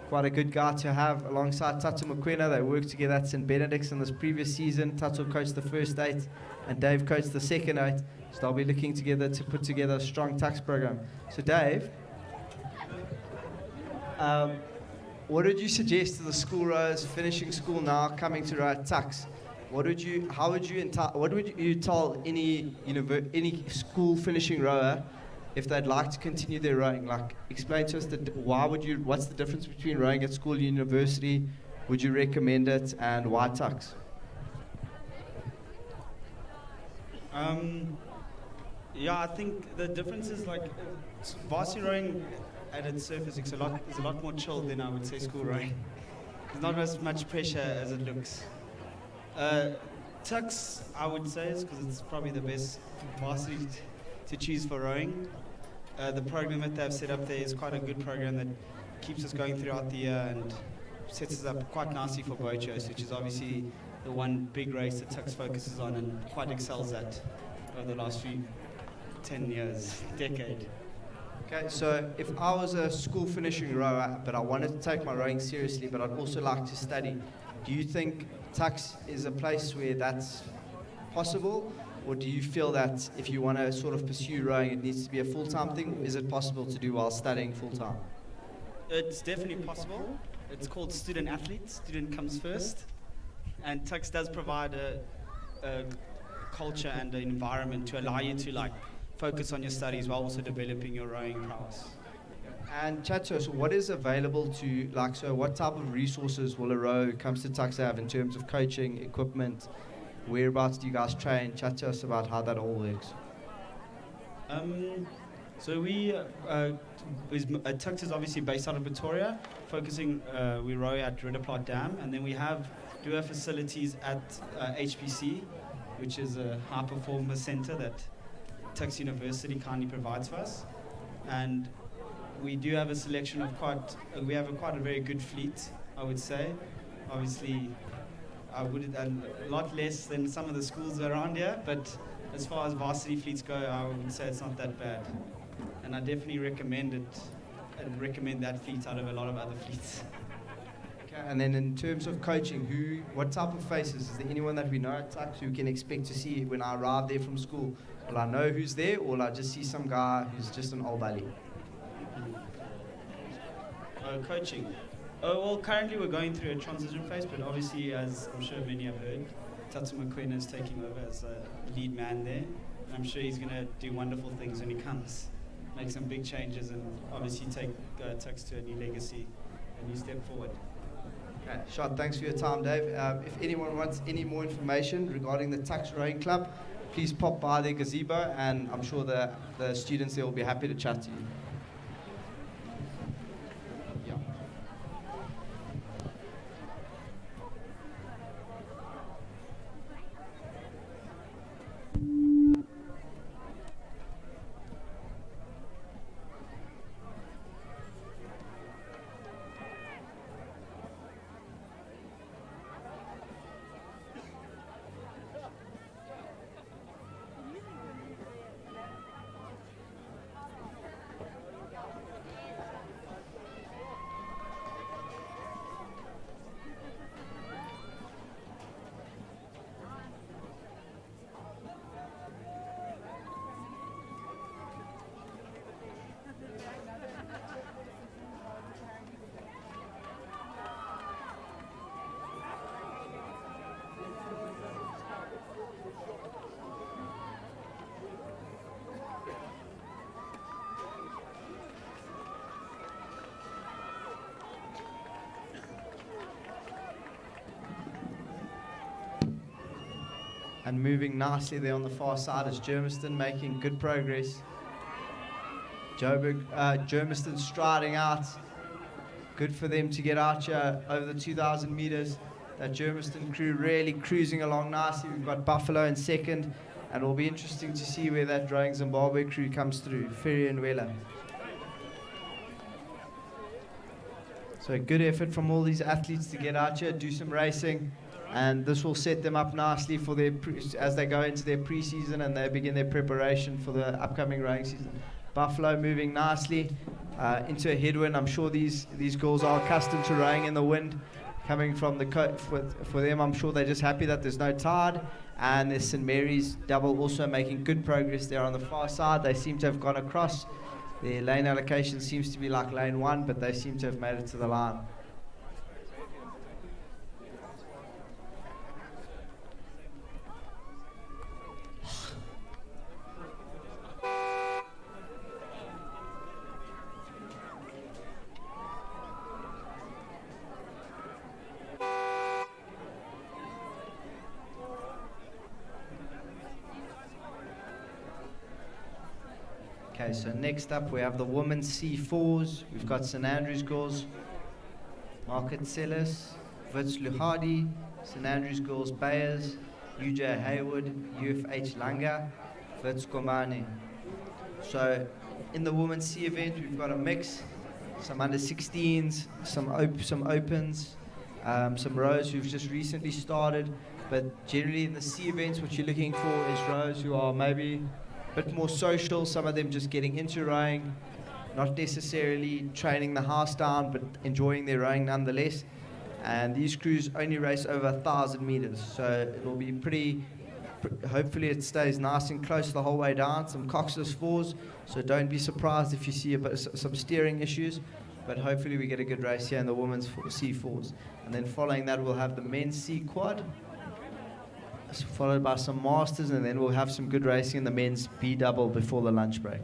quite a good guy to have alongside Tato Mokwena. They worked together at St. Benedict's in this previous season. Tato coached the first 8 and Dave coached the second 8. So they'll be looking together to put together a strong tux program. So Dave, what would you suggest to the school rowers finishing school now, coming to row tux? What would you tell any school finishing rower if they'd like to continue their rowing? Like, explain to us what's the difference between rowing at school and university? Would you recommend it, and why tux? Yeah, I think the difference is like varsity rowing at its surface is a lot more chill than I would say school rowing. There's not as much pressure as it looks. Tux, I would say, is because it's probably the best varsity to choose for rowing. The program that they've set up there is quite a good program that keeps us going throughout the year and sets us up quite nicely for boat shows, which is obviously the one big race that Tux focuses on and quite excels at over the last 10 years, decade. Okay, so if I was a school finishing rower, but I wanted to take my rowing seriously, but I'd also like to study, do you think tux is a place where that's possible? Or do you feel that if you want to sort of pursue rowing, it needs to be a full-time thing? Is it possible to do while studying full-time? It's definitely possible. It's called student athlete. Student comes first. And tux does provide a culture and an environment to allow you to focus on your studies while also developing your rowing prowess. And Chacho, so what is available to, so what type of resources will a row who comes to tux have in terms of coaching, equipment? Whereabouts do you guys train? Chat to us about how that all works. So Tux is obviously based out of Pretoria, focusing, we row at Ridderplaat Dam, and then we do have facilities at HPC, which is a high performance center that Tux University kindly provides for us. And we do have a selection of quite a very good fleet, I would say. Obviously, a lot less than some of the schools around here, but as far as varsity fleets go, I would say it's not that bad. And I definitely recommend it. I'd recommend that fleet out of a lot of other fleets. Okay, and then in terms of coaching, what type of faces? Is there anyone that we know at Tux who can expect to see when I arrive there from school? Will I know who's there, or will I just see some guy who's just an old buddy? Coaching. Well, currently we're going through a transition phase, but obviously, as I'm sure many have heard, Tato Mokwena is taking over as a lead man there. And I'm sure he's going to do wonderful things when he comes, make some big changes, and obviously take Tux to a new legacy, a new step forward. Okay, Shad, thanks for your time, Dave. If anyone wants any more information regarding the Tux Rowing Club, please pop by their gazebo, and I'm sure the students there will be happy to chat to you. And moving nicely there on the far side is Germiston, making good progress. Germiston striding out. Good for them to get out here over the 2,000 meters. That Germiston crew really cruising along nicely. We've got Buffalo in second, and it'll be interesting to see where that Rowing Zimbabwe crew comes through, Ferry and Wela. So a good effort from all these athletes to get out here, do some racing. And this will set them up nicely for as they go into their pre-season and they begin their preparation for the upcoming rowing season. Buffalo moving nicely. into a headwind. I'm sure these girls are accustomed to rowing in the wind. Coming from the for them, I'm sure they're just happy that there's no tide. And there's St. Mary's double also making good progress there on the far side. They seem to have gone across. Their lane allocation seems to be like lane 1, but they seem to have made it to the line. Okay, so next up we have the women's C4s. We've got St. Andrews girls, Market Sellers, Wits Luhadi, St. Andrews girls Bayers, UJ Haywood, UFH Langa, Wits Komani. So in the women's C event we've got a mix, some under 16s, some opens, some rows who've just recently started, but generally in the C events what you're looking for is rows who are maybe a bit more social, some of them just getting into rowing, not necessarily training the house down, but enjoying their rowing nonetheless. And these crews only race over 1,000 meters, so it will be hopefully it stays nice and close the whole way down. Some coxless 4s, so don't be surprised if you see some steering issues, but hopefully we get a good race here in the women's C4s. And then following that we'll have the men's C quad, followed by some masters, and then we'll have some good racing in the men's B double before the lunch break.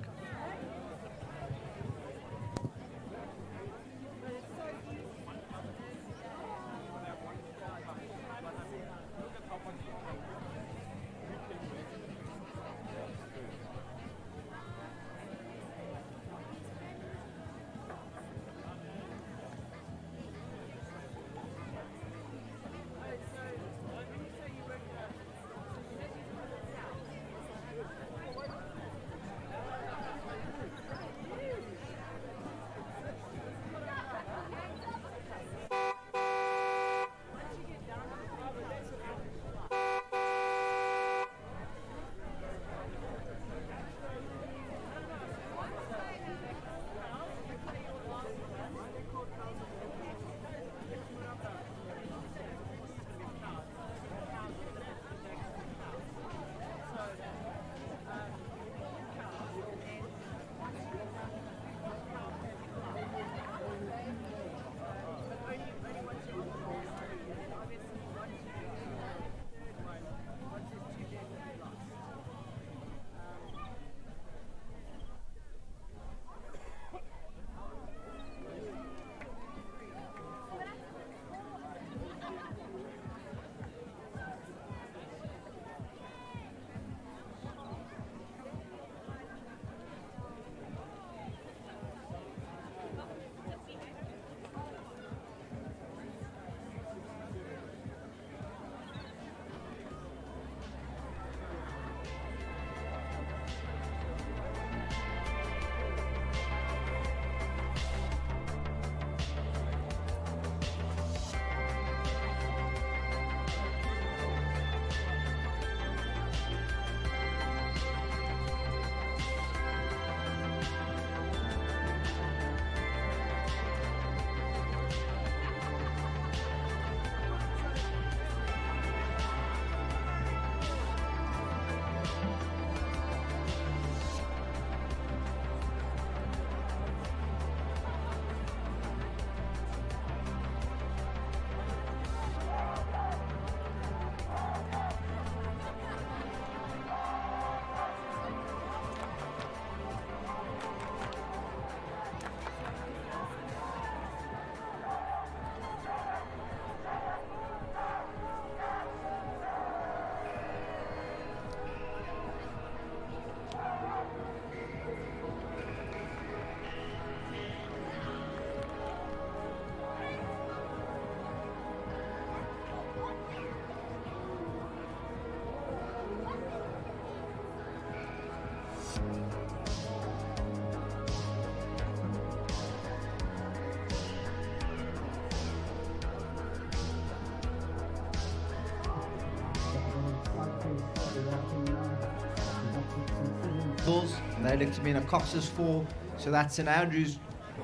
They look to be in a Cox's 4, so that's St. Andrews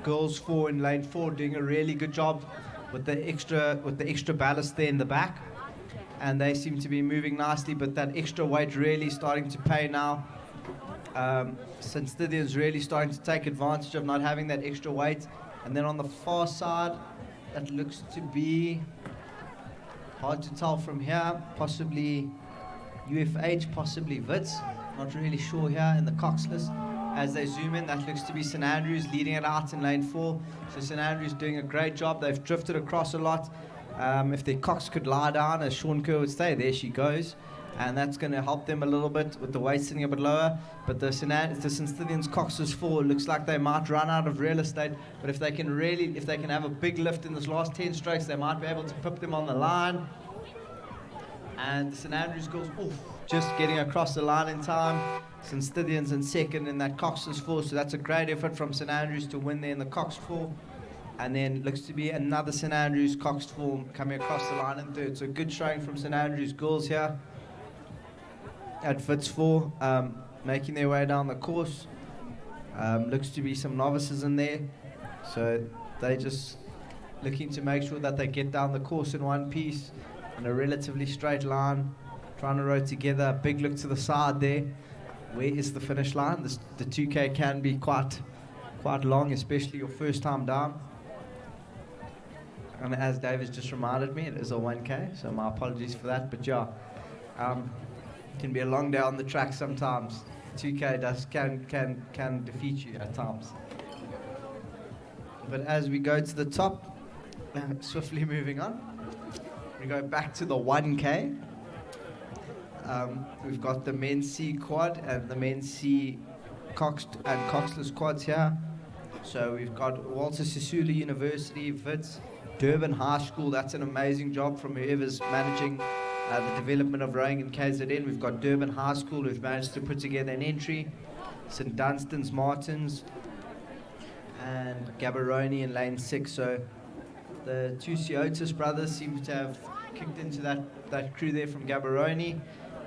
girls 4 in lane 4 doing a really good job with the extra ballast there in the back, and they seem to be moving nicely, but that extra weight really starting to pay now. St. Stithian's really starting to take advantage of not having that extra weight. And then on the far side, that looks to be hard to tell from here, possibly UFH, possibly Wits, not really sure here in the Coxless. As they zoom in, that looks to be St. Andrews leading it out in lane 4. So St. Andrews doing a great job. They've drifted across a lot. If their Cox could lie down, as Sean Kerr would say, there she goes. And that's going to help them a little bit with the weight sitting a bit lower. But the St. Stithian's Cox's 4 looks like they might run out of real estate. But if they can have a big lift in this last 10 strokes, they might be able to pip them on the line. And the St. Andrews girls, just getting across the line in time. St. Stithian's in second in that Cox's 4, so that's a great effort from St. Andrews to win there in the Cox 4. And then looks to be another St. Andrews Cox 4 coming across the line in third. So good showing from St. Andrews girls here at Wits 4, making their way down the course. Looks to be some novices in there, so they just looking to make sure that they get down the course in one piece in a relatively straight line, trying to row together. Big look to the side there. Where is the finish line? The 2K can be quite long, especially your first time down. And as David's just reminded me, it is a 1K, so my apologies for that. But yeah, can be a long day on the track sometimes. 2K can defeat you at times. But as we go to the top, swiftly moving on, we go back to the 1K. We've got the men's C quad and the men's C Coxed and Coxless quads here. So we've got Walter Sisulu University, Wits, Durban High School. That's an amazing job from whoever's managing the development of rowing in KZN. We've got Durban High School who've managed to put together an entry, St. Dunstan's Martins, and Gaborone in lane 6. So the two Ciotis brothers seem to have kicked into that crew there from Gaborone.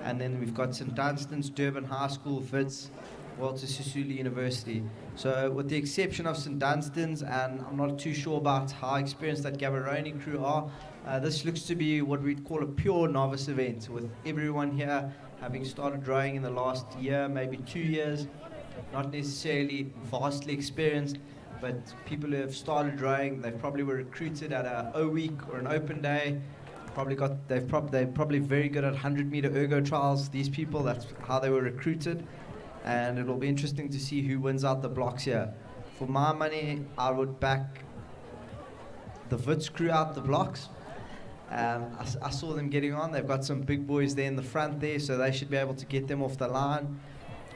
And then we've got St. Dunstan's, Durban High School, Wits, Walter Sisulu University. So with the exception of St. Dunstan's, and I'm not too sure about how experienced that Gaborone crew are, this looks to be what we'd call a pure novice event, with everyone here having started rowing in the last year, maybe 2 years, not necessarily vastly experienced, but people who have started rowing, they probably were recruited at a O week or an open day. They're probably very good at 100-meter ergo trials. These people, that's how they were recruited, and it'll be interesting to see who wins out the blocks here. For my money, I would back the Wits crew out the blocks. I saw them getting on. They've got some big boys there in the front there, so they should be able to get them off the line.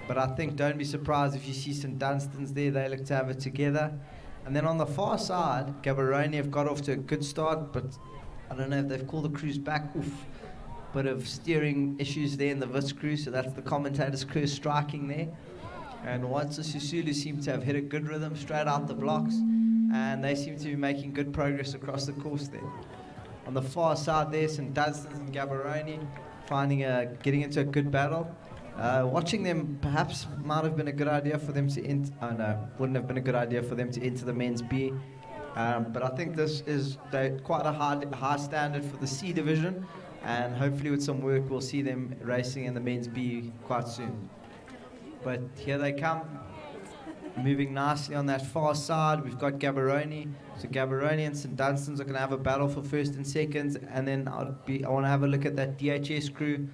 But I think don't be surprised if you see St. Dunstan's there. They look to have it together. And then on the far side, Gaborone have got off to a good start, but I don't know if they've called the crews back. Bit of steering issues there in the Wits crew, so that's the commentator's crew striking there. And once the Sisulu seem to have hit a good rhythm straight out the blocks, and they seem to be making good progress across the course there. On the far side there, St. Dunstan's and Gaborone getting into a good battle. Watching them perhaps might have been a good idea for them to wouldn't have been a good idea for them to enter the men's B. But I think this is quite a high standard for the C division, and hopefully with some work we'll see them racing in the men's B quite soon. But here they come, moving nicely on that far side. We've got Gaborone. So Gaborone and St. Dunstan's are going to have a battle for first and seconds, and then I want to have a look at that DHS crew.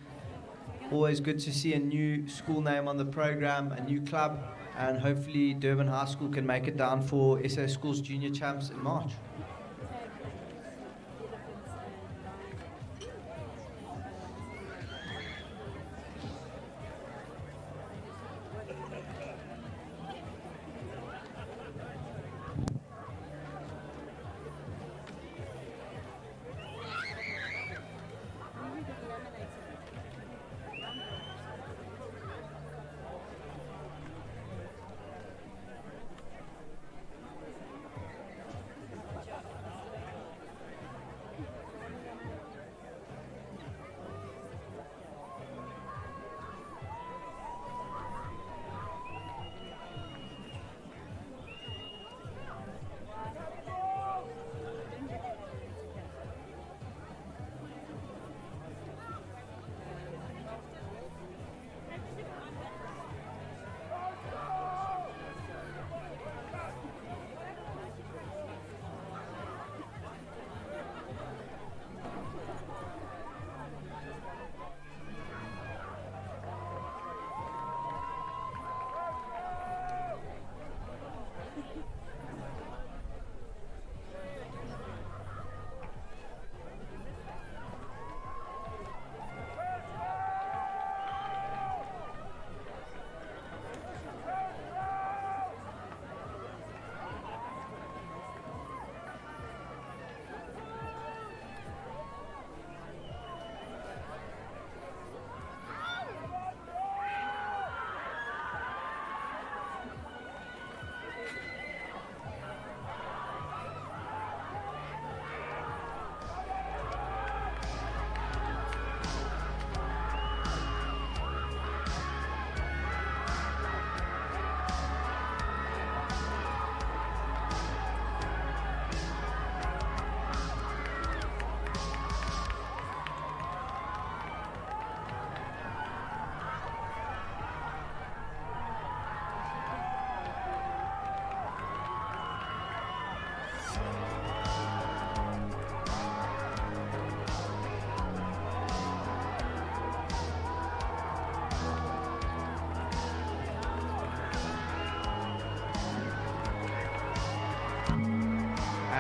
Always good to see a new school name on the program, a new club, and hopefully Durban High School can make it down for SA Schools Junior Champs in March.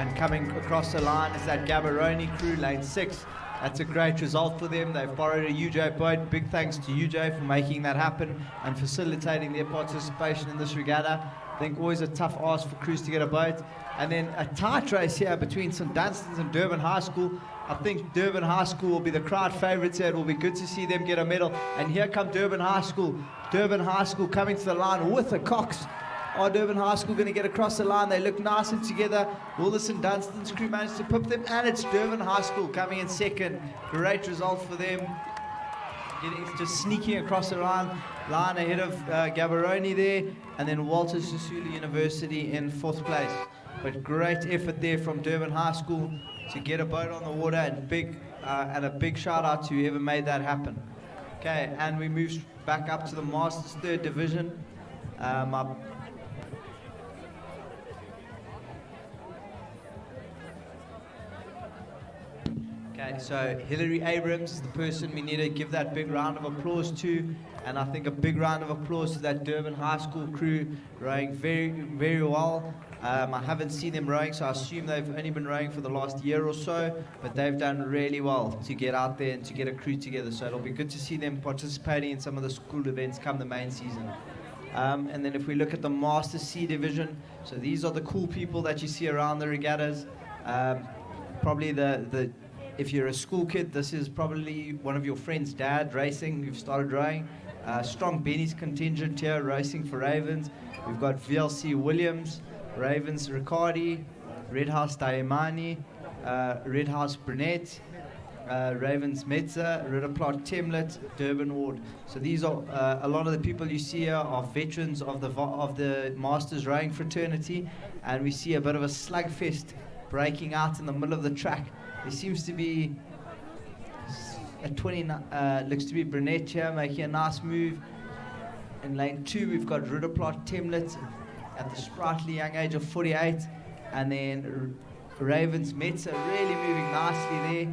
And coming across the line is that Gaborone crew, lane 6. That's a great result for them. They've borrowed a UJ boat. Big thanks to UJ for making that happen and facilitating their participation in this regatta. I think always a tough ask for crews to get a boat. And then a tight race here between St. Dunstan's and Durban High School. I think Durban High School will be the crowd favourites here. It will be good to see them get a medal. And here come Durban High School. Durban High School coming to the line with a Cox. Are Durban High School going to get across the line? They look nice and together. Will the St. Dunstan's crew manage to pip them? And it's Durban High School coming in second. Great result for them. Just sneaking across the line ahead of Gaborone there. And then Walter Sisulu University in 4th place. But great effort there from Durban High School to get a boat on the water. And a big shout out to whoever made that happen. Okay, and we move back up to the Masters 3rd Division. Okay, so Hillary Abrams is the person we need to give that big round of applause to, and I think a big round of applause to that Durban High School crew, rowing very, very well. I haven't seen them rowing, so I assume they've only been rowing for the last year or so, but they've done really well to get out there and to get a crew together, so it'll be good to see them participating in some of the school events come the main season. And then if we look at the Master C Division, so these are the cool people that you see around the regattas. Probably if you're a school kid, this is probably one of your friend's dad racing who've started rowing. Strong Benny's contingent here racing for Ravens. We've got VLC Williams, Ravens Riccardi, Red House Daimani, Red House Burnett, Ravens Metza, Ridderplot Temlet, Durban Ward. So these are a lot of the people you see here are veterans of the Masters rowing fraternity, and we see a bit of a slugfest breaking out in the middle of the track. There seems to be looks to be Burnett here making a nice move. In lane 2 we've got Ridderplot Temlet at the sprightly young age of 48, and then Ravens Metza really moving nicely there.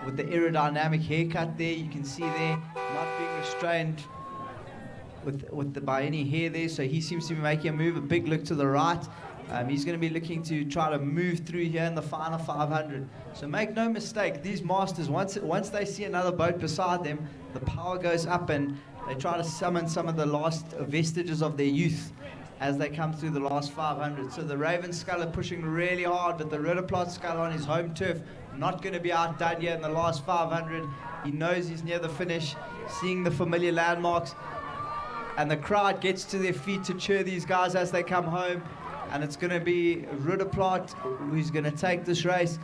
With the aerodynamic haircut there, you can see there, not being restrained by any hair there, so he seems to be making a move, a big look to the right. He's going to be looking to try to move through here in the final 500. So make no mistake, these Masters, once they see another boat beside them, the power goes up and they try to summon some of the last vestiges of their youth as they come through the last 500. So the Raven Sculler pushing really hard, but the Ridderplot Sculler on his home turf, not going to be outdone here in the last 500. He knows he's near the finish, seeing the familiar landmarks, and the crowd gets to their feet to cheer these guys as they come home. And it's going to be Ridderplot who's going to take this race.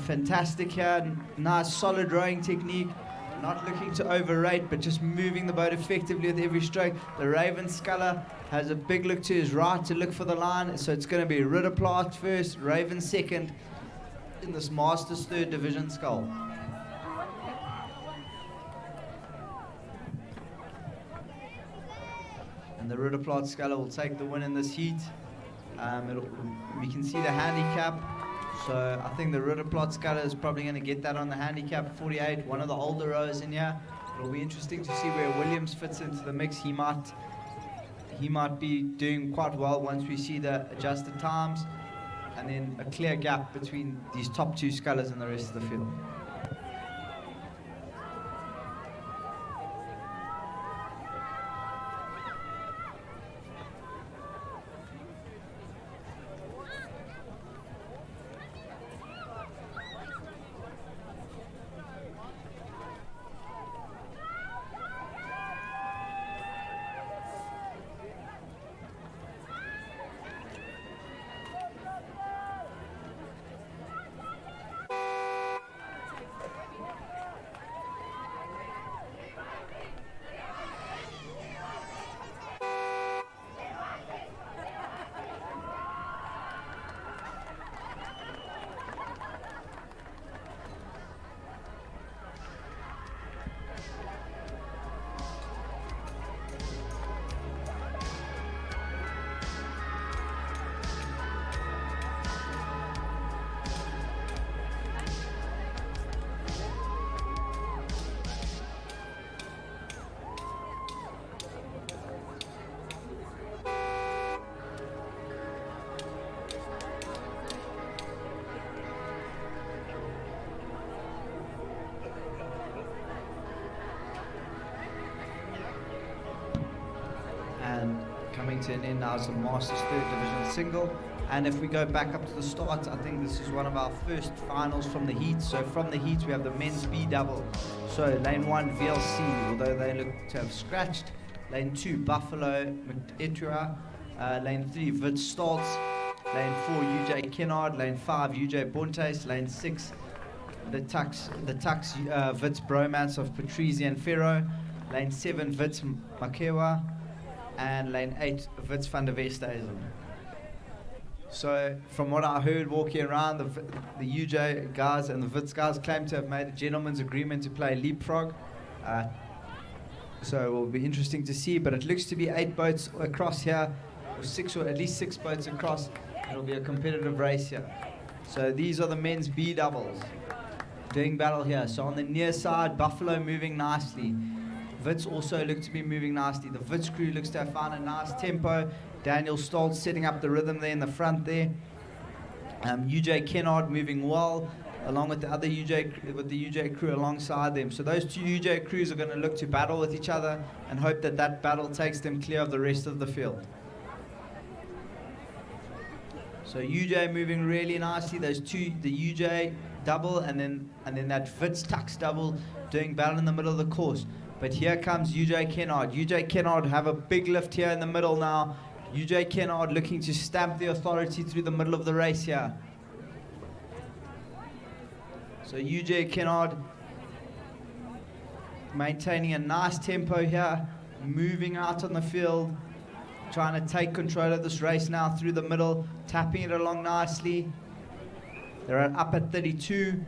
Fantastic here, nice solid rowing technique, not looking to overrate, but just moving the boat effectively with every stroke. The Raven Sculler has a big look to his right to look for the line, so it's going to be Ridderplot first, Raven second in this Masters 3rd Division scull. And the Ridderplot Sculler will take the win in this heat. We can see the handicap. So I think the Ridderplot Sculler is probably going to get that on the handicap 48, one of the older rowers in here. It'll be interesting to see where Williams fits into the mix. He might be doing quite well once we see the adjusted times, and then a clear gap between these top 2 scullers and the rest of the field. coming to an end now as the Masters 3rd Division single. And if we go back up to the start, I think this is one of our first finals from the heat. So from the heat, we have the men's B double. So lane 1, VLC, although they look to have scratched. Lane 2, Buffalo, Etua. Lane 3, Vid Stoltz. Lane 4, UJ Kennard. Lane 5, UJ Bontes. Lane 6, the Tux Wits Bromance of Patrizi and Ferro. Lane 7, Wits Makewa. And lane 8, Wits van der Westhuizen. So from what I heard walking around, the UJ guys and the Wits guys claim to have made a gentleman's agreement to play leapfrog. So it will be interesting to see, but it looks to be 8 boats across here, or 6, or at least 6 boats across. It'll be a competitive race here. So these are the men's B doubles doing battle here. So on the near side, Buffalo moving nicely. Wits also look to be moving nicely. The Wits crew looks to have found a nice tempo. Daniel Stoltz setting up the rhythm there in the front there. UJ Kennard moving well, along with the other UJ crew alongside them. So those two UJ crews are going to look to battle with each other and hope that that battle takes them clear of the rest of the field. So UJ moving really nicely. Those two, the UJ double and then that Wits Tux double doing battle in the middle of the course. But here comes UJ Kennard. UJ Kennard have a big lift here in the middle now. UJ Kennard looking to stamp the authority through the middle of the race here. So UJ Kennard maintaining a nice tempo here, moving out on the field, trying to take control of this race now through the middle, tapping it along nicely. They're up at 32.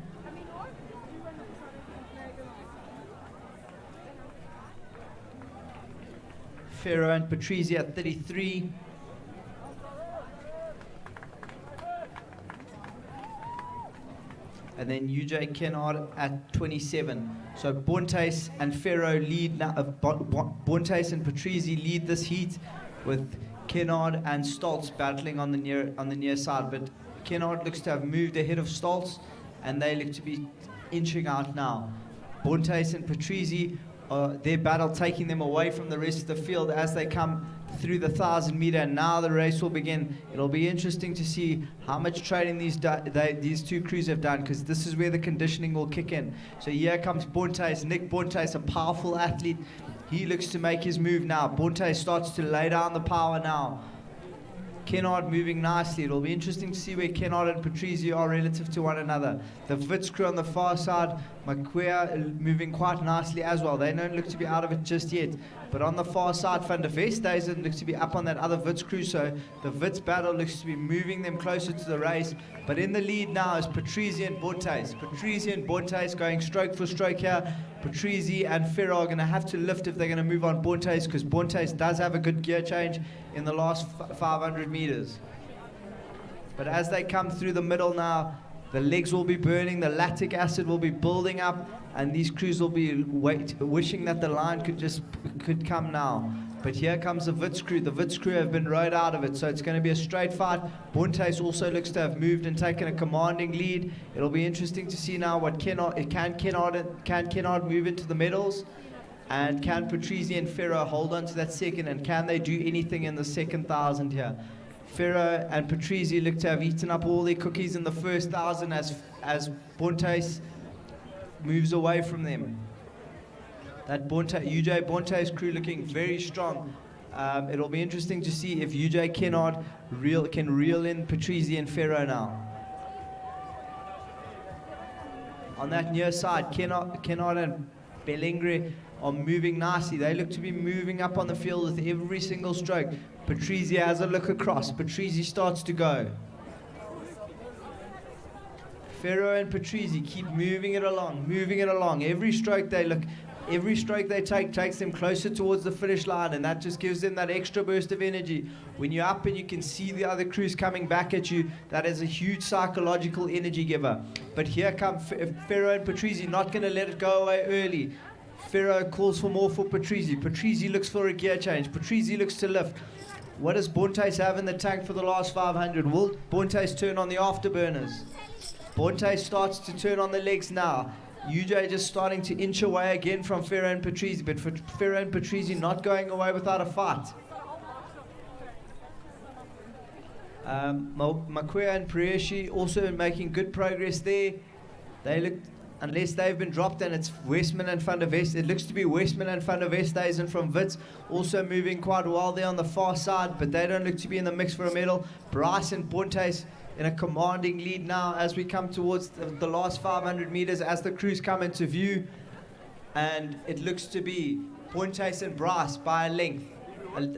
Ferro and Patrizi at 33. And then UJ Kennard at 27. So Bontes and Ferro lead now. Bontes and Patrizi lead this heat, with Kennard and Stoltz battling on the near side. But Kennard looks to have moved ahead of Stoltz, and they look to be inching out now. Bontes and Patrizi, their battle taking them away from the rest of the field as they come through the 1,000 meter, and now the race will begin. It'll be interesting to see how much training these two crews have done, because this is where the conditioning will kick in. So here comes Bontes, Nick Bontes, a powerful athlete. He looks to make his move now. Bontes starts to lay down the power now. Kennard moving nicely. It'll be interesting to see where Kennard and Patrizi are relative to one another. The Wits crew on the far side, Makwea moving quite nicely as well. They don't look to be out of it just yet. But on the far side, Van der Westhuizen looks to be up on that other Wits crew, so the Wits battle looks to be moving them closer to the race. But in the lead now is Patrizi and Bontes. Patrizi and Bontes going stroke for stroke here. Patrizi and Ferro are going to have to lift if they're going to move on Bontes, because Bontes does have a good gear change in the last 500 meters. But as they come through the middle now, the legs will be burning, the lactic acid will be building up, and these crews will be wishing that the line could come now. But here comes the Wits crew. The Wits crew have been rode out of it, so it's going to be a straight fight. Bontes also looks to have moved and taken a commanding lead. It'll be interesting to see now what can Kennard move into the medals, and can Patrizi and Ferro hold on to that second, and can they do anything in the second 1,000 here? Ferro and Patrizi look to have eaten up all their cookies in the first 1,000 as Bontes moves away from them. That UJ Bontes crew looking very strong. It'll be interesting to see if UJ Kennard can reel in Patrizi and Ferro now. On that near side, Kennard and Belengre are moving nicely. They look to be moving up on the field with every single stroke. Patrizi has a look across. Patrizi starts to go. Ferro and Patrizi keep moving it along. Every stroke they take takes them closer towards the finish line, and that just gives them that extra burst of energy. When you're up and you can see the other crews coming back at you, that is a huge psychological energy giver. But here come Ferro and Patrizi, not going to let it go away early. Ferro calls for more for Patrizi. Patrizi looks for a gear change. Patrizi looks to lift. What does Bontes have in the tank for the last 500? Will Bontes turn on the afterburners? Bontes starts to turn on the legs now. UJ just starting to inch away again from Ferro and Patrizi, but for Ferro and Patrizi not going away without a fight. Makwea and Prieshi also making good progress there. They look, unless they've been dropped, and it's Westman and Van der West. It looks to be Westman and Van der Westhuizen from Wits also moving quite well there on the far side, but they don't look to be in the mix for a medal. Bryce and Bontes in a commanding lead now as we come towards the last 500 meters as the crews come into view. And it looks to be Bontes and Bryce by a length,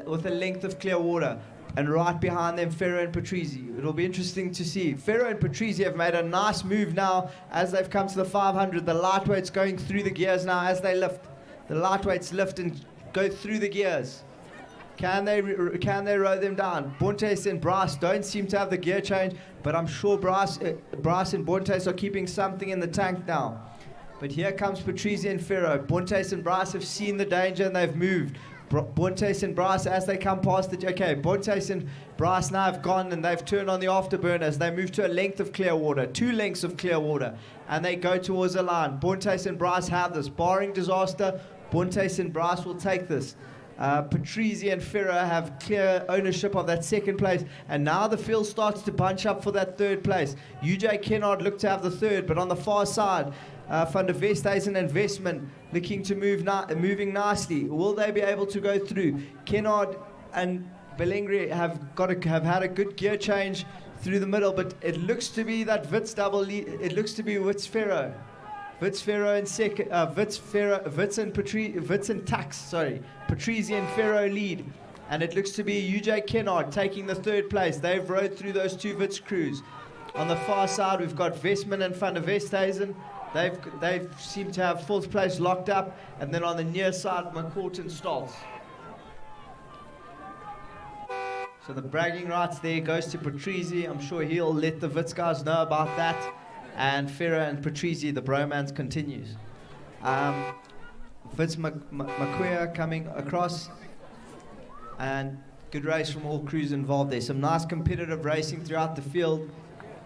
with a length of clear water. And right behind them, Ferro and Patrizzi. It'll be interesting to see. Ferro and Patrizzi have made a nice move now as they've come to the 500. The lightweights going through the gears now as they lift. The lightweights lift and go through the gears. Can they row them down? Bontes and Bryce don't seem to have the gear change, but I'm sure Bryce and Bontes are keeping something in the tank now. But here comes Patrizzi and Ferro. Bontes and Bryce have seen the danger and they've moved. Bontes and Bryce as they come past the... Okay, Bontes and Bryce now have gone and they've turned on the afterburners. They move to a length of clear water, 2 lengths of clear water, and they go towards the line. Bontes and Bryce have this. Barring disaster, Bontes and Bryce will take this. Patrizzi and Ferro have clear ownership of that second place, and now the field starts to bunch up for that third place. UJ Kennard looked to have the third, but on the far side, Van der Westhuizen and Westman looking to moving nicely. Will they be able to go through? Kennard and Belengri have had a good gear change through the middle, but it looks to be that Wits double lead. It looks to be Wits Ferro and second. Wits and Tax. Sorry, Patrizzi and Ferro lead, and it looks to be UJ Kennard taking the third place. They've rode through those 2 Wits crews. On the far side, we've got Westman and Van der Westhuizen. They seem to have 4th place locked up, and then on the near side, McCourt and Stoltz. So the bragging rights there goes to Patrizzi. I'm sure he'll let the Wits guys know about that. And Ferro and Patrizzi, the bromance continues. Wits Makwea coming across, and good race from all crews involved there. Some nice competitive racing throughout the field.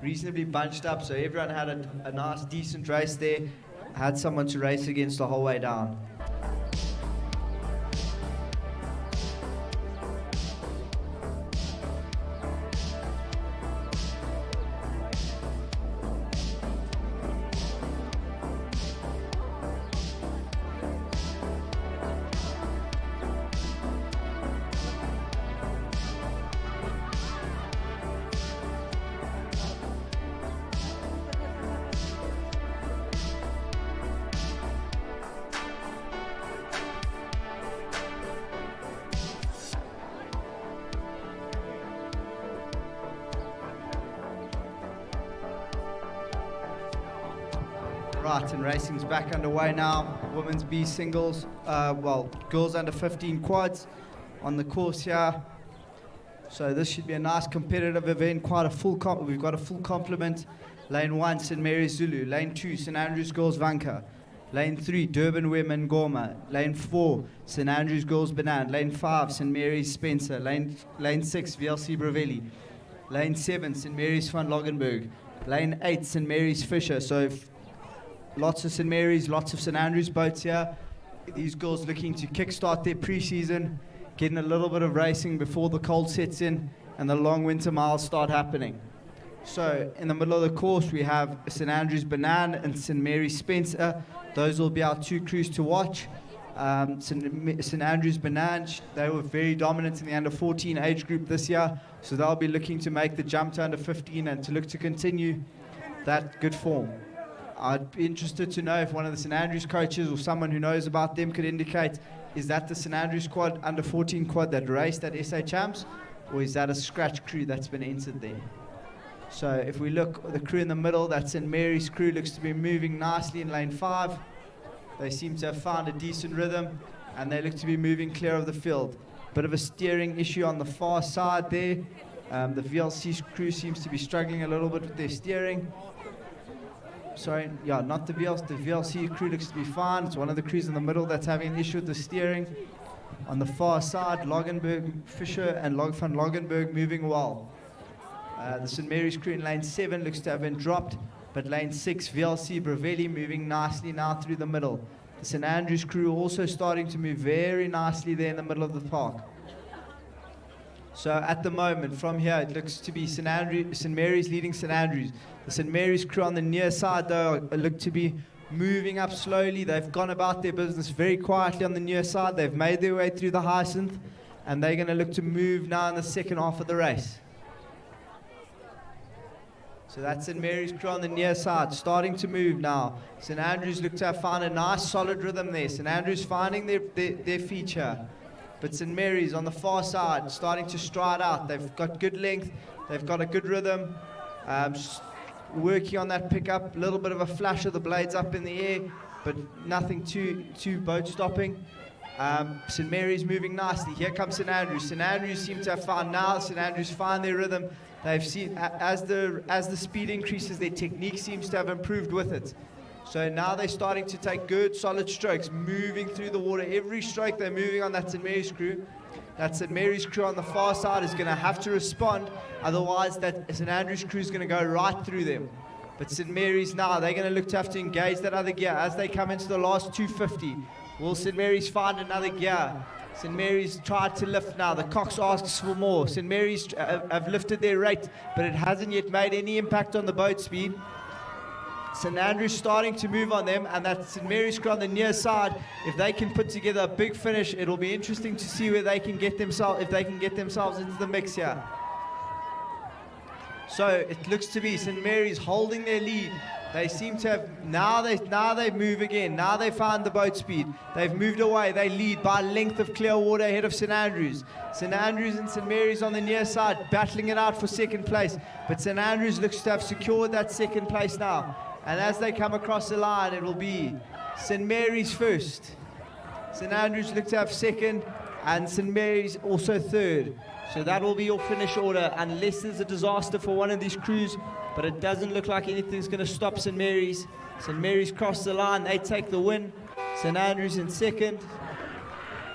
Reasonably bunched up, so everyone had a nice, decent race there. Had someone to race against the whole way down. Right, and racing's back underway now. Women's B singles, girls under 15 quads on the course here. So this should be a nice competitive event. We've got a full complement. Lane 1, St. Mary's Zulu. Lane 2, St. Andrews Girls Vanka. Lane 3, Durban Women Goma. Lane 4, St. Andrews Girls Banan. Lane 5, St. Mary's Spencer. Lane 6, VLC Bravelli. Lane 7, St. Mary's van Logenberg. Lane 8, St. Mary's Fisher. So lots of St. Mary's, lots of St. Andrews boats here. These girls looking to kickstart their pre-season, getting a little bit of racing before the cold sets in and the long winter miles start happening. So in the middle of the course, we have St. Andrews Banan and St. Mary's Spencer. Those will be our 2 crews to watch. St. Andrews Banan, they were very dominant in the under 14 age group this year, so they'll be looking to make the jump to under 15 and to look to continue that good form. I'd be interested to know if one of the St. Andrews coaches or someone who knows about them could indicate, is that the St. Andrews squad, under 14 quad that raced at SA Champs, or is that a scratch crew that's been entered there? So if we look at the crew in the middle, that St. Mary's crew looks to be moving nicely in lane 5. They seem to have found a decent rhythm, and they look to be moving clear of the field. Bit of a steering issue on the far side there. The VLC crew seems to be struggling a little bit with their steering. Sorry, yeah, not the VLC. The VLC crew looks to be fine. It's one of the crews in the middle that's having an issue with the steering. On the far side, Logenberg, Fisher, and van Logenberg moving well. The St. Mary's crew in lane 7 looks to have been dropped, but lane 6, VLC Bravelli, moving nicely now through the middle. The St. Andrews crew also starting to move very nicely there in the middle of the park. So at the moment, from here, it looks to be St. Mary's leading St. Andrews. The St. Mary's crew on the near side, though, look to be moving up slowly. They've gone about their business very quietly on the near side. They've made their way through the Hyacinth, and they're going to look to move now in the second half of the race. So that's St. Mary's crew on the near side, starting to move now. St. Andrews look to have found a nice solid rhythm there. St. Andrews finding their feature. But St. Mary's on the far side, starting to stride out. They've got good length. They've got a good rhythm. Working on that pickup. A little bit of a flash of the blades up in the air, but nothing too boat stopping. St. Mary's moving nicely. Here comes St. Andrews. St. Andrews seem to have found now. St. Andrews find their rhythm. They've seen as the speed increases, their technique seems to have improved with it. So now they're starting to take good, solid strokes, moving through the water. Every stroke they're moving on that St. Mary's crew. That St. Mary's crew on the far side is going to have to respond. Otherwise, that St. Andrews crew is going to go right through them. But St. Mary's now, they're going to look to have to engage that other gear as they come into the last 250. Will St. Mary's find another gear? St. Mary's tried to lift now. The Cox asks for more. St. Mary's have lifted their rate, but it hasn't yet made any impact on the boat speed. St. Andrews starting to move on them, and that St. Mary's crew on the near side, if they can put together a big finish, it'll be interesting to see where they can get themselves, if they can get themselves into the mix here. So it looks to be St. Mary's holding their lead. They seem to have, now they move again. Now they found the boat speed. They've moved away. They lead by length of clear water ahead of St. Andrews. St. Andrews and St. Mary's on the near side, battling it out for second place. But St. Andrews looks to have secured that second place now. And as they come across the line, it will be St. Mary's first. St. Andrews look to have second, and St. Mary's also third. So that will be your finish order, unless there's a disaster for one of these crews. But it doesn't look like anything's going to stop St. Mary's. St. Mary's cross the line, they take the win. St. Andrews in second,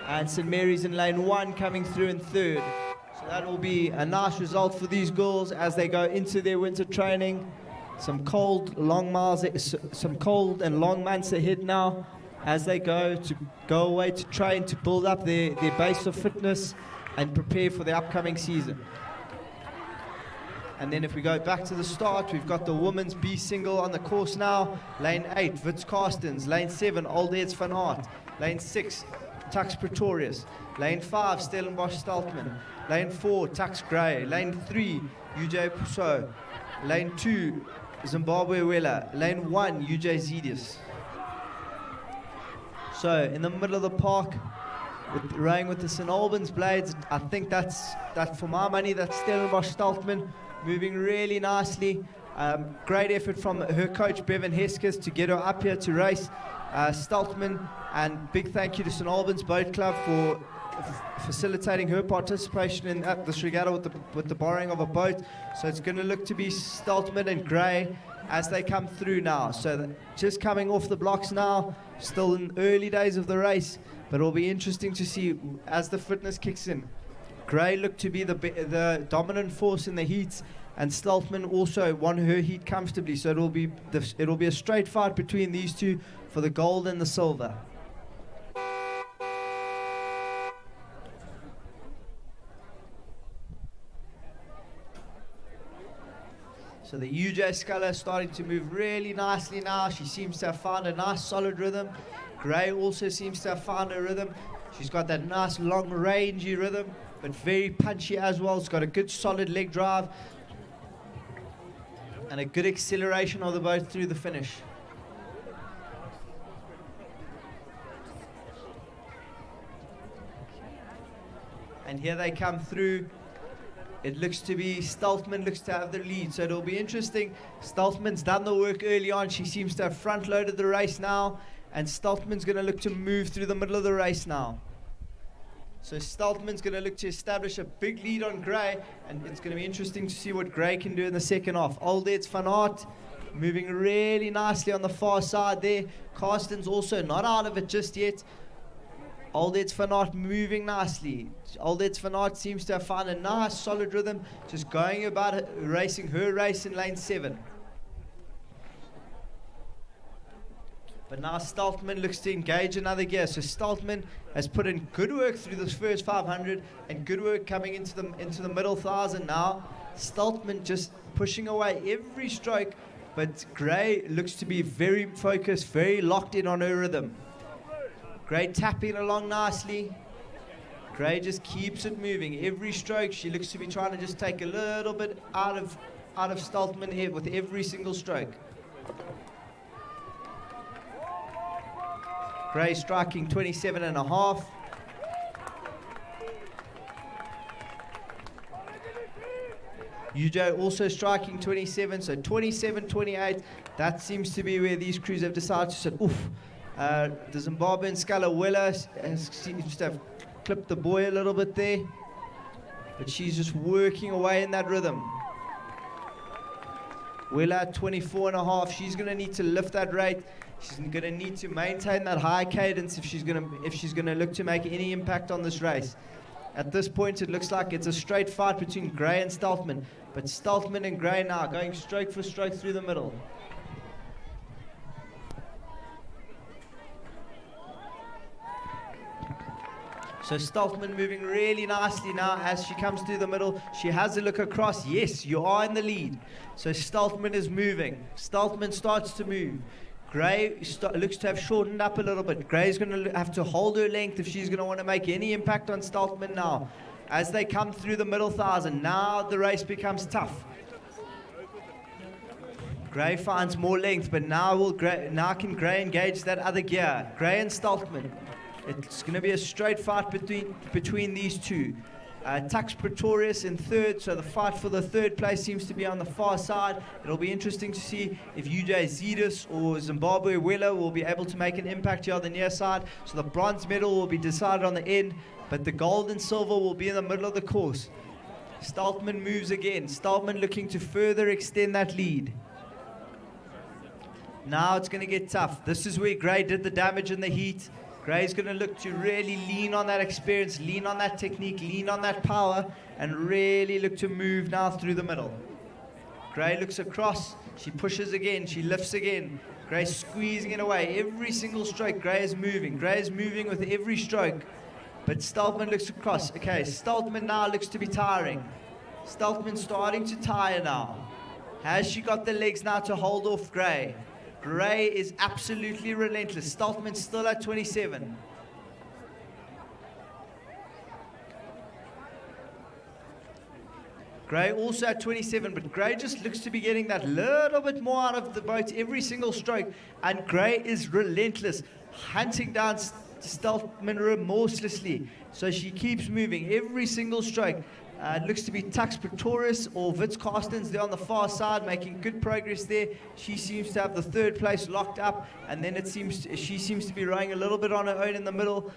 and St. Mary's in lane 1 coming through in third. So that will be a nice result for these girls as they go into their winter training. Some cold, long miles, some cold and long months ahead now as they go away to train, to build up their base of fitness and prepare for the upcoming season. And then if we go back to the start, we've got the women's B single on the course now. Lane 8, Wits Carstens. Lane 7, Old Eds van Aert. Lane 6, Tux Pretorius. Lane 5, Stellenbosch Steltman. Lane 4, Tux Gray. Lane 3, UJ Puso. Lane 2, Zimbabwe Wella. Lane 1, UJ Zedius. So in the middle of the park, rowing with the St. Albans blades, I think that's for my money, that's Stellenbosch Steltman, moving really nicely. Great effort from her coach Bevan Hesketh to get her up here to race. Steltman, and big thank you to St. Albans Boat Club for facilitating her participation in this regatta with the borrowing of a boat. So it's going to look to be Steltman and Gray as they come through now. So just coming off the blocks now, still in early days of the race, but it'll be interesting to see as the fitness kicks in. Gray looked to be the dominant force in the heats, and Steltman also won her heat comfortably. So it'll be a straight fight between these two for the gold and the silver. So the UJ Sculler is starting to move really nicely now. She seems to have found a nice solid rhythm. Gray also seems to have found a rhythm. She's got that nice long rangy rhythm, but very punchy as well. It's got a good solid leg drive and a good acceleration of the boat through the finish. And here they come through. It looks to be Steltman looks to have the lead, so it'll be interesting. Steltman's done the work early on. She seems to have front-loaded the race now, and Steltman's going to look to move through the middle of the race now. So Steltman's going to look to establish a big lead on Gray, and it's going to be interesting to see what Gray can do in the second half. Old Eds van Aert moving really nicely on the far side there. Carsten's also not out of it just yet. Old Eds van Aert moving nicely. Old Eds van Aert seems to have found a nice solid rhythm, just going about it, racing her race in lane 7. But now Staltman looks to engage another gear. So Staltman has put in good work through this first 500 and good work coming into the middle 1,000 now. Staltman just pushing away every stroke, but Gray looks to be very focused, very locked in on her rhythm. Gray tapping along nicely. Gray just keeps it moving. Every stroke, she looks to be trying to just take a little bit out of Staltman here with every single stroke. Gray striking 27.5. Yujo also striking 27, so 27, 28. That seems to be where these crews have decided to sit. Oof. The Zimbabwean Scalawella seems to have clipped the boy a little bit there. But she's just working away in that rhythm. Wella 24.5. She's going to need to lift that rate. She's going to need to maintain that high cadence if she's going to look to make any impact on this race. At this point, it looks like it's a straight fight between Gray and Staltman. But Staltman and Gray now going stroke for stroke through the middle. So Staltman moving really nicely now as she comes through the middle. She has a look across. Yes, you are in the lead. So Staltman is moving. Staltman starts to move. Gray looks to have shortened up a little bit. Gray's going to have to hold her length if she's going to want to make any impact on Staltman now. As they come through the middle 1,000, now the race becomes tough. Gray finds more length, but now can Gray engage that other gear? Gray and Staltman. It's going to be a straight fight between these two. Tux Pretorius in third, so the fight for the third place seems to be on the far side. It'll be interesting to see if UJ Zidis or Zimbabwe Wella will be able to make an impact here on the near side. So the bronze medal will be decided on the end, but the gold and silver will be in the middle of the course. Staltman moves again. Staltman looking to further extend that lead. Now it's going to get tough. This is where Gray did the damage in the heat. Gray's going to look to really lean on that experience, lean on that technique, lean on that power, and really look to move now through the middle. Gray looks across. She pushes again. She lifts again. Gray squeezing it away. Every single stroke, Gray is moving. Gray is moving with every stroke. But Staltman looks across. Okay, Staltman now looks to be tiring. Staltman starting to tire now. Has she got the legs now to hold off Gray? Gray is absolutely relentless. Staltman still at 27. Gray also at 27, but Gray just looks to be getting that little bit more out of the boat every single stroke. And Gray is relentless, hunting down Staltman remorselessly. So she keeps moving every single stroke. It looks to be Tux Pretorius or Wits Carstens there on the far side, making good progress there. She seems to have the third place locked up, and then she seems to be rowing a little bit on her own in the middle.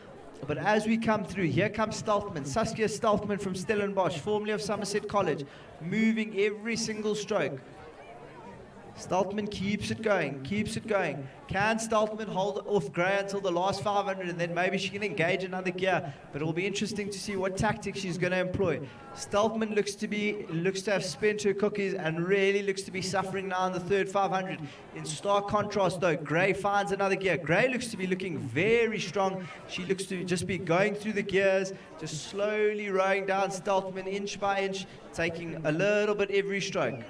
But as we come through, here comes Staltman, Saskia Staltman from Stellenbosch, formerly of Somerset College, moving every single stroke. Staltman keeps it going, keeps it going. Can Staltman hold off Gray until the last 500 and then maybe she can engage another gear? But it will be interesting to see what tactics she's going to employ. Staltman looks to have spent her cookies and really looks to be suffering now in the third 500. In stark contrast though, Gray finds another gear. Gray looks to be looking very strong. She looks to just be going through the gears, just slowly rowing down Staltman inch by inch, taking a little bit every stroke.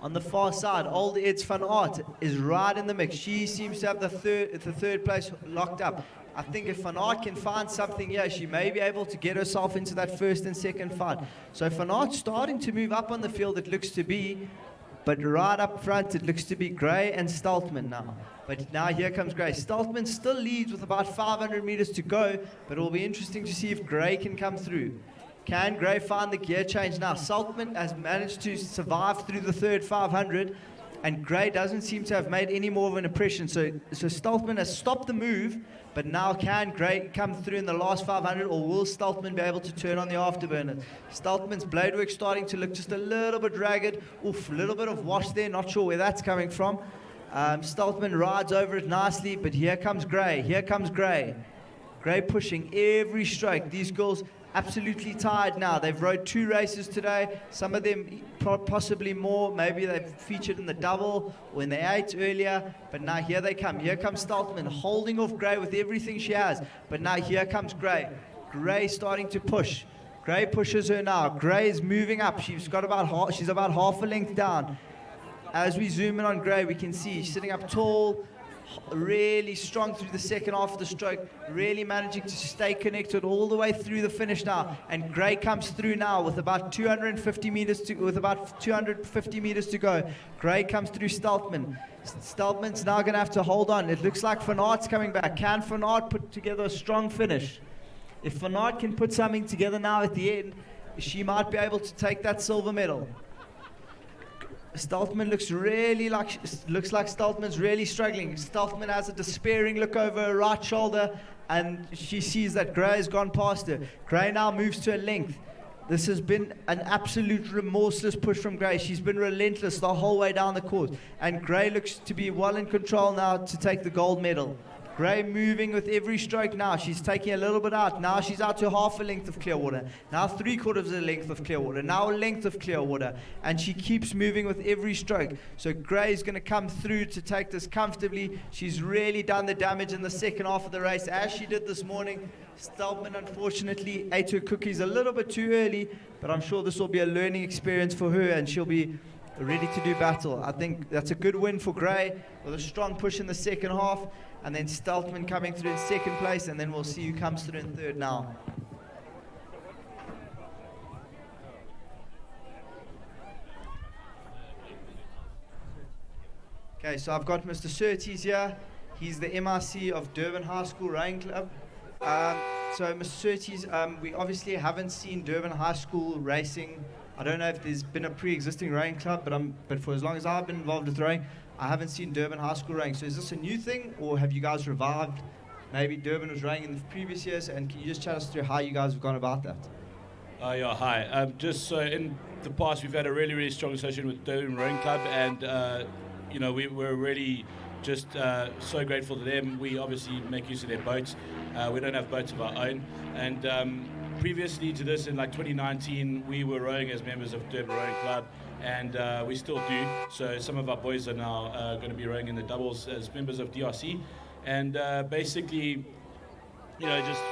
On the far side, old Eds van Aert is right in the mix. She seems to have the third place locked up. I think if Van Aert can find something here, she may be able to get herself into that first and second fight. So Van Aert's starting to move up on the field, it looks to be. But right up front, it looks to be Gray and Staltman now. But now here comes Gray. Staltman still leads with about 500 meters to go, but it will be interesting to see if Gray can come through. Can Gray find the gear change now? Staltman has managed to survive through the third 500, and Gray doesn't seem to have made any more of an impression. So Staltman has stopped the move, but now can Gray come through in the last 500, or will Staltman be able to turn on the afterburner? Staltman's blade work starting to look just a little bit ragged. Oof, a little bit of wash there, not sure where that's coming from. Staltman rides over it nicely, but here comes Gray. Here comes Gray. Gray pushing every stroke. These girls absolutely tired now. They've rode 2 races today. Some of them possibly more. Maybe they've featured in the double or in the 8 earlier. But now here they come. Here comes Staltman holding off Gray with everything she has. But now here comes Gray. Gray starting to push. Gray pushes her now. Gray is moving up. She's about half a length down. As we zoom in on Gray, we can see she's sitting up tall, really strong through the second half of the stroke, really managing to stay connected all the way through the finish now. And Gray comes through now with about 250 meters to go. Gray comes through Staltman. Staltman's now going to have to hold on. It looks like Van Aert's coming back. Can Van Aert put together a strong finish? If Van Aert can put something together now at the end, she might be able to take that silver medal. Staltman looks like Staltman's really struggling. Staltman has a despairing look over her right shoulder, and she sees that Gray has gone past her. Gray now moves to a length. This has been an absolute remorseless push from Gray. She's been relentless the whole way down the course, and Gray looks to be well in control now to take the gold medal. Gray moving with every stroke now. She's taking a little bit out. Now she's out to half a length of Clearwater. Now 3/4 of a length of Clearwater. Now a length of Clearwater. And she keeps moving with every stroke. So Gray's going to come through to take this comfortably. She's really done the damage in the second half of the race, as she did this morning. Staltman, unfortunately, ate her cookies a little bit too early, but I'm sure this will be a learning experience for her, and she'll be ready to do battle. I think that's a good win for Gray, with a strong push in the second half. And then Staltman coming through in second place, and then we'll see who comes through in third now. Okay, so I've got Mr. Surtees here. He's the MRC of Durban High School Rowing Club. So Mr. Surtees, we obviously haven't seen Durban High School racing. I don't know if there's been a pre-existing rowing club, but for as long as I've been involved with rowing, I haven't seen Durban High School rowing. So is this a new thing, or have you guys revived? Maybe Durban was rowing in the previous years, and can you just chat us through how you guys have gone about that? Yeah, hi. Just so in the past, we've had a really, really strong association with Durban Rowing Club, and we're really just so grateful to them. We obviously make use of their boats. We don't have boats of our own, and previously to this, in like 2019, we were rowing as members of Durban Rowing Club, and we still do. So some of our boys are now going to be rowing in the doubles as members of DRC, and basically, just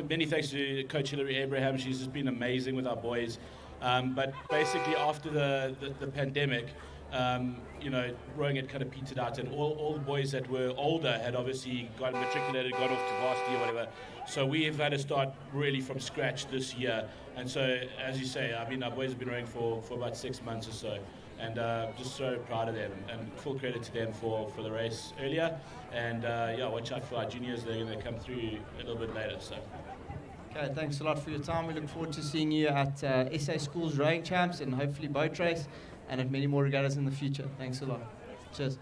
many thanks to Coach Hilary Abraham. She's just been amazing with our boys. But basically, after the pandemic, rowing had kind of petered out, and all the boys that were older had obviously got matriculated, got off to varsity or whatever. So we have had to start really from scratch this year. And so, as you say, I mean, our boys have been rowing for about 6 months or so, and just so proud of them, and full credit to them for the race earlier. And watch out for our juniors; they're going to come through a little bit later. So. Okay, thanks a lot for your time. We look forward to seeing you at SA Schools Rowing Champs, and hopefully boat race, and at many more regattas in the future. Thanks a lot. Cheers.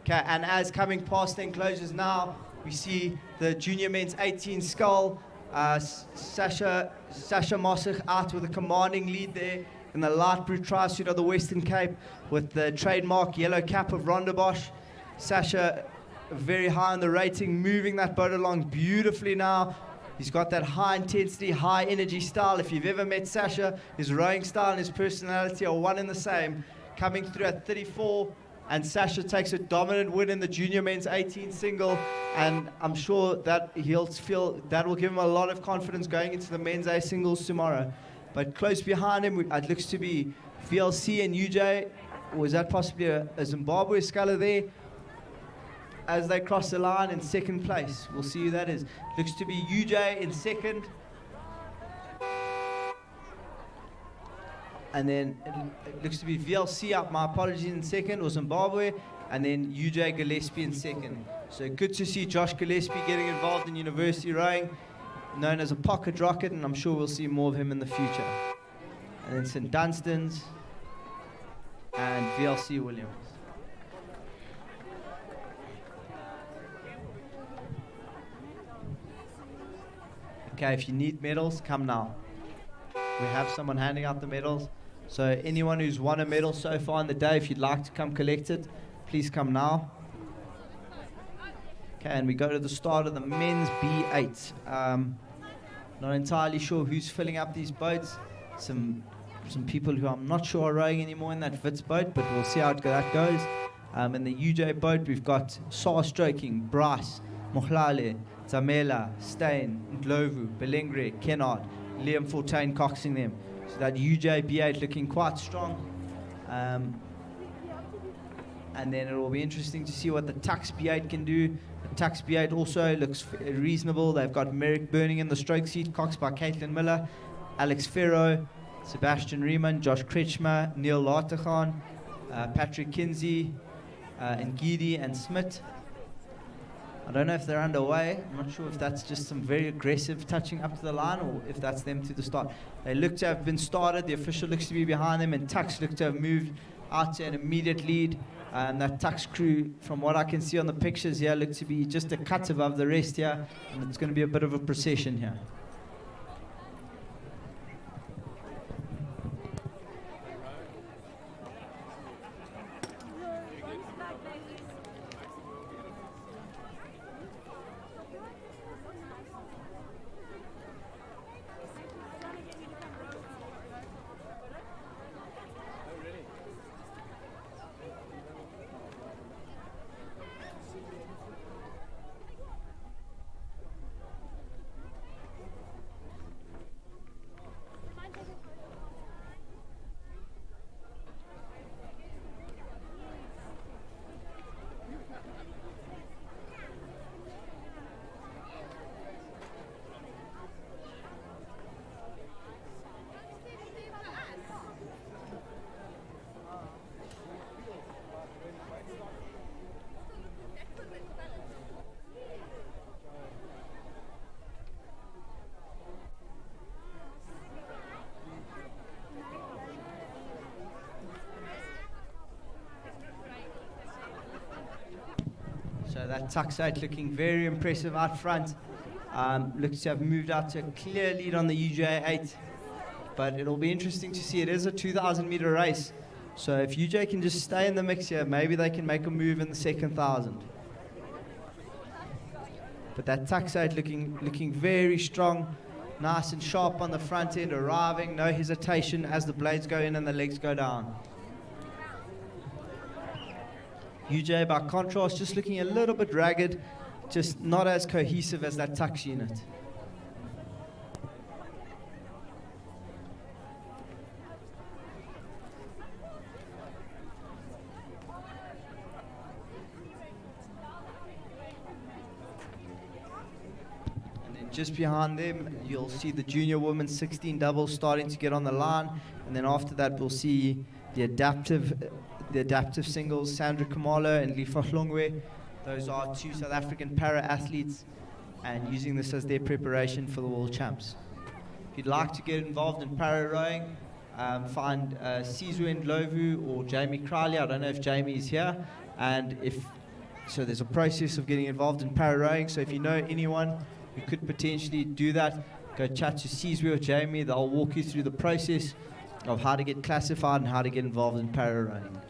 Okay, and as coming past the enclosures now, we see the junior men's 18 scull. Sasha Mossig out with a commanding lead there in the light blue tri-suit of the Western Cape with the trademark yellow cap of Rondebosch. Sasha very high on the rating, moving that boat along beautifully now. He's got that high intensity, high energy style. If you've ever met Sasha, his rowing style and his personality are one and the same. Coming through at 34, and Sasha takes a dominant win in the junior men's 18 single, and I'm sure that he'll feel that will give him a lot of confidence going into the men's A singles tomorrow. But close behind him, it looks to be VLC and UJ, or is that possibly a Zimbabwe sculler there? As they cross the line in second place. We'll see who that is. Looks to be UJ in second. And then it looks to be VLC up, my apologies, in second, or Zimbabwe. And then UJ Gillespie in second. So good to see Josh Gillespie getting involved in university rowing, known as a pocket rocket, and I'm sure we'll see more of him in the future. And then St. Dunstan's and VLC Williams. Okay, if you need medals, come now. We have someone handing out the medals. So anyone who's won a medal so far in the day, if you'd like to come collect it, please come now. Okay, and we go to the start of the men's B8. Not entirely sure who's filling up these boats. Some people who I'm not sure are rowing anymore in that Wits boat, but we'll see how that goes. In the UJ boat, we've got Saar stroking, Bryce, Mohlale, Zamela, Stein, Ndlovu, Belengre, Kennard, Liam Fortuyn coxing them. So that UJ B8 looking quite strong. And then it will be interesting to see what the Tux B8 can do. The Tux B8 also looks reasonable. They've got Merrick Burning in the stroke seat, coxed by Caitlin Miller, Alex Ferro, Sebastian Riemann, Josh Kretschmer, Neil Lartachan, Patrick Kinsey, Ngidi and Smith. I don't know if they're underway. I'm not sure if that's just some very aggressive touching up to the line or if that's them to the start. They look to have been started. The official looks to be behind them, and Tux looks to have moved out to an immediate lead. And that Tux crew, from what I can see on the pictures here, look to be just a cut above the rest here. And it's going to be a bit of a procession here. So that Tux 8 looking very impressive out front. Looks to have moved out to a clear lead on the UJ 8. But it'll be interesting to see. It is a 2,000 meter race. So if UJ can just stay in the mix here, maybe they can make a move in the second 1,000. But that Tux 8 looking very strong, nice and sharp on the front end, arriving, no hesitation as the blades go in and the legs go down. UJ, by contrast, just looking a little bit ragged, just not as cohesive as that Tux unit. And then just behind them, you'll see the junior women's 16 doubles starting to get on the line. And then after that, we'll see the adaptive singles, Sandra Kamalo and Lifa Hlongwe. Those are two South African para-athletes and using this as their preparation for the World Champs. If you'd like to get involved in para-rowing, find Sizwe Ndlovu or Jamie Crowley. I don't know if Jamie is here. And so there's a process of getting involved in para-rowing. So if you know anyone who could potentially do that, go chat to Sizwe or Jamie. They'll walk you through the process of how to get classified and how to get involved in para-rowing.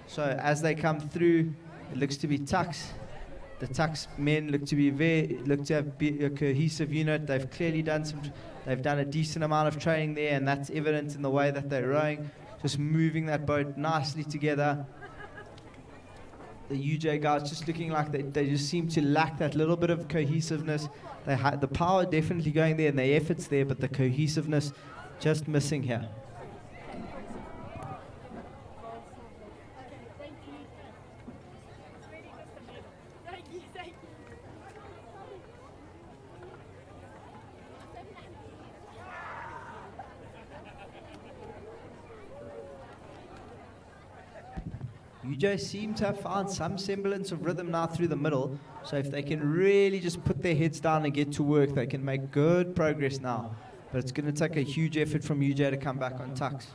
So as they come through, it looks to be Tux. The Tux men look to have a cohesive unit. They've clearly done a decent amount of training there, and that's evident in the way that they're rowing, just moving that boat nicely together. The UJ guys just looking like they just seem to lack that little bit of cohesiveness. They had the power definitely going there and the effort's there, but the cohesiveness just missing here. UJ seem to have found some semblance of rhythm now through the middle, so if they can really just put their heads down and get to work, they can make good progress now. But it's going to take a huge effort from UJ to come back on Tux.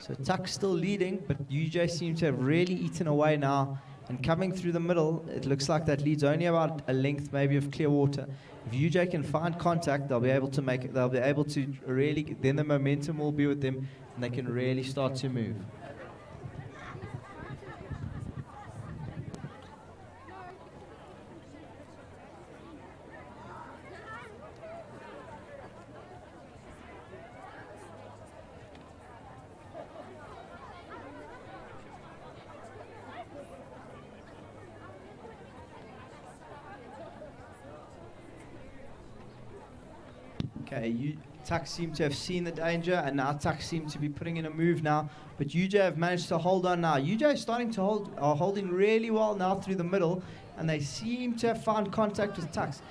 So Tux still leading, but UJ seems to have really eaten away now. And coming through the middle, it looks like that leads only about a length maybe of clear water. If UJ can find contact, they'll be able to make it. They'll be able to really, then the momentum will be with them, and they can really start to move. Okay, Tuck seem to have seen the danger, and now Tuck seem to be putting in a move now. But UJ have managed to hold on now. UJ is starting to are holding really well now through the middle, and they seem to have found contact with Tucks.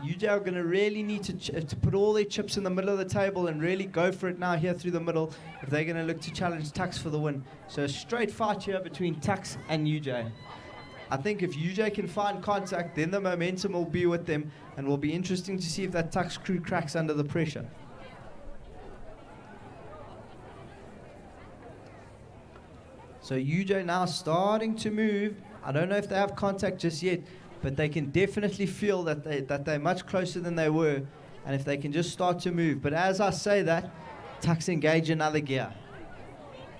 UJ are going to really need to put all their chips in the middle of the table and really go for it now here through the middle if they're going to look to challenge Tucks for the win. So a straight fight here between Tucks and UJ. I think if UJ can find contact, then the momentum will be with them, and will be interesting to see if that Tucks crew cracks under the pressure. So UJ now starting to move. I don't know if they have contact just yet, but they can definitely feel that they're much closer than they were, and if they can just start to move. But as I say that, Tucks engage another gear.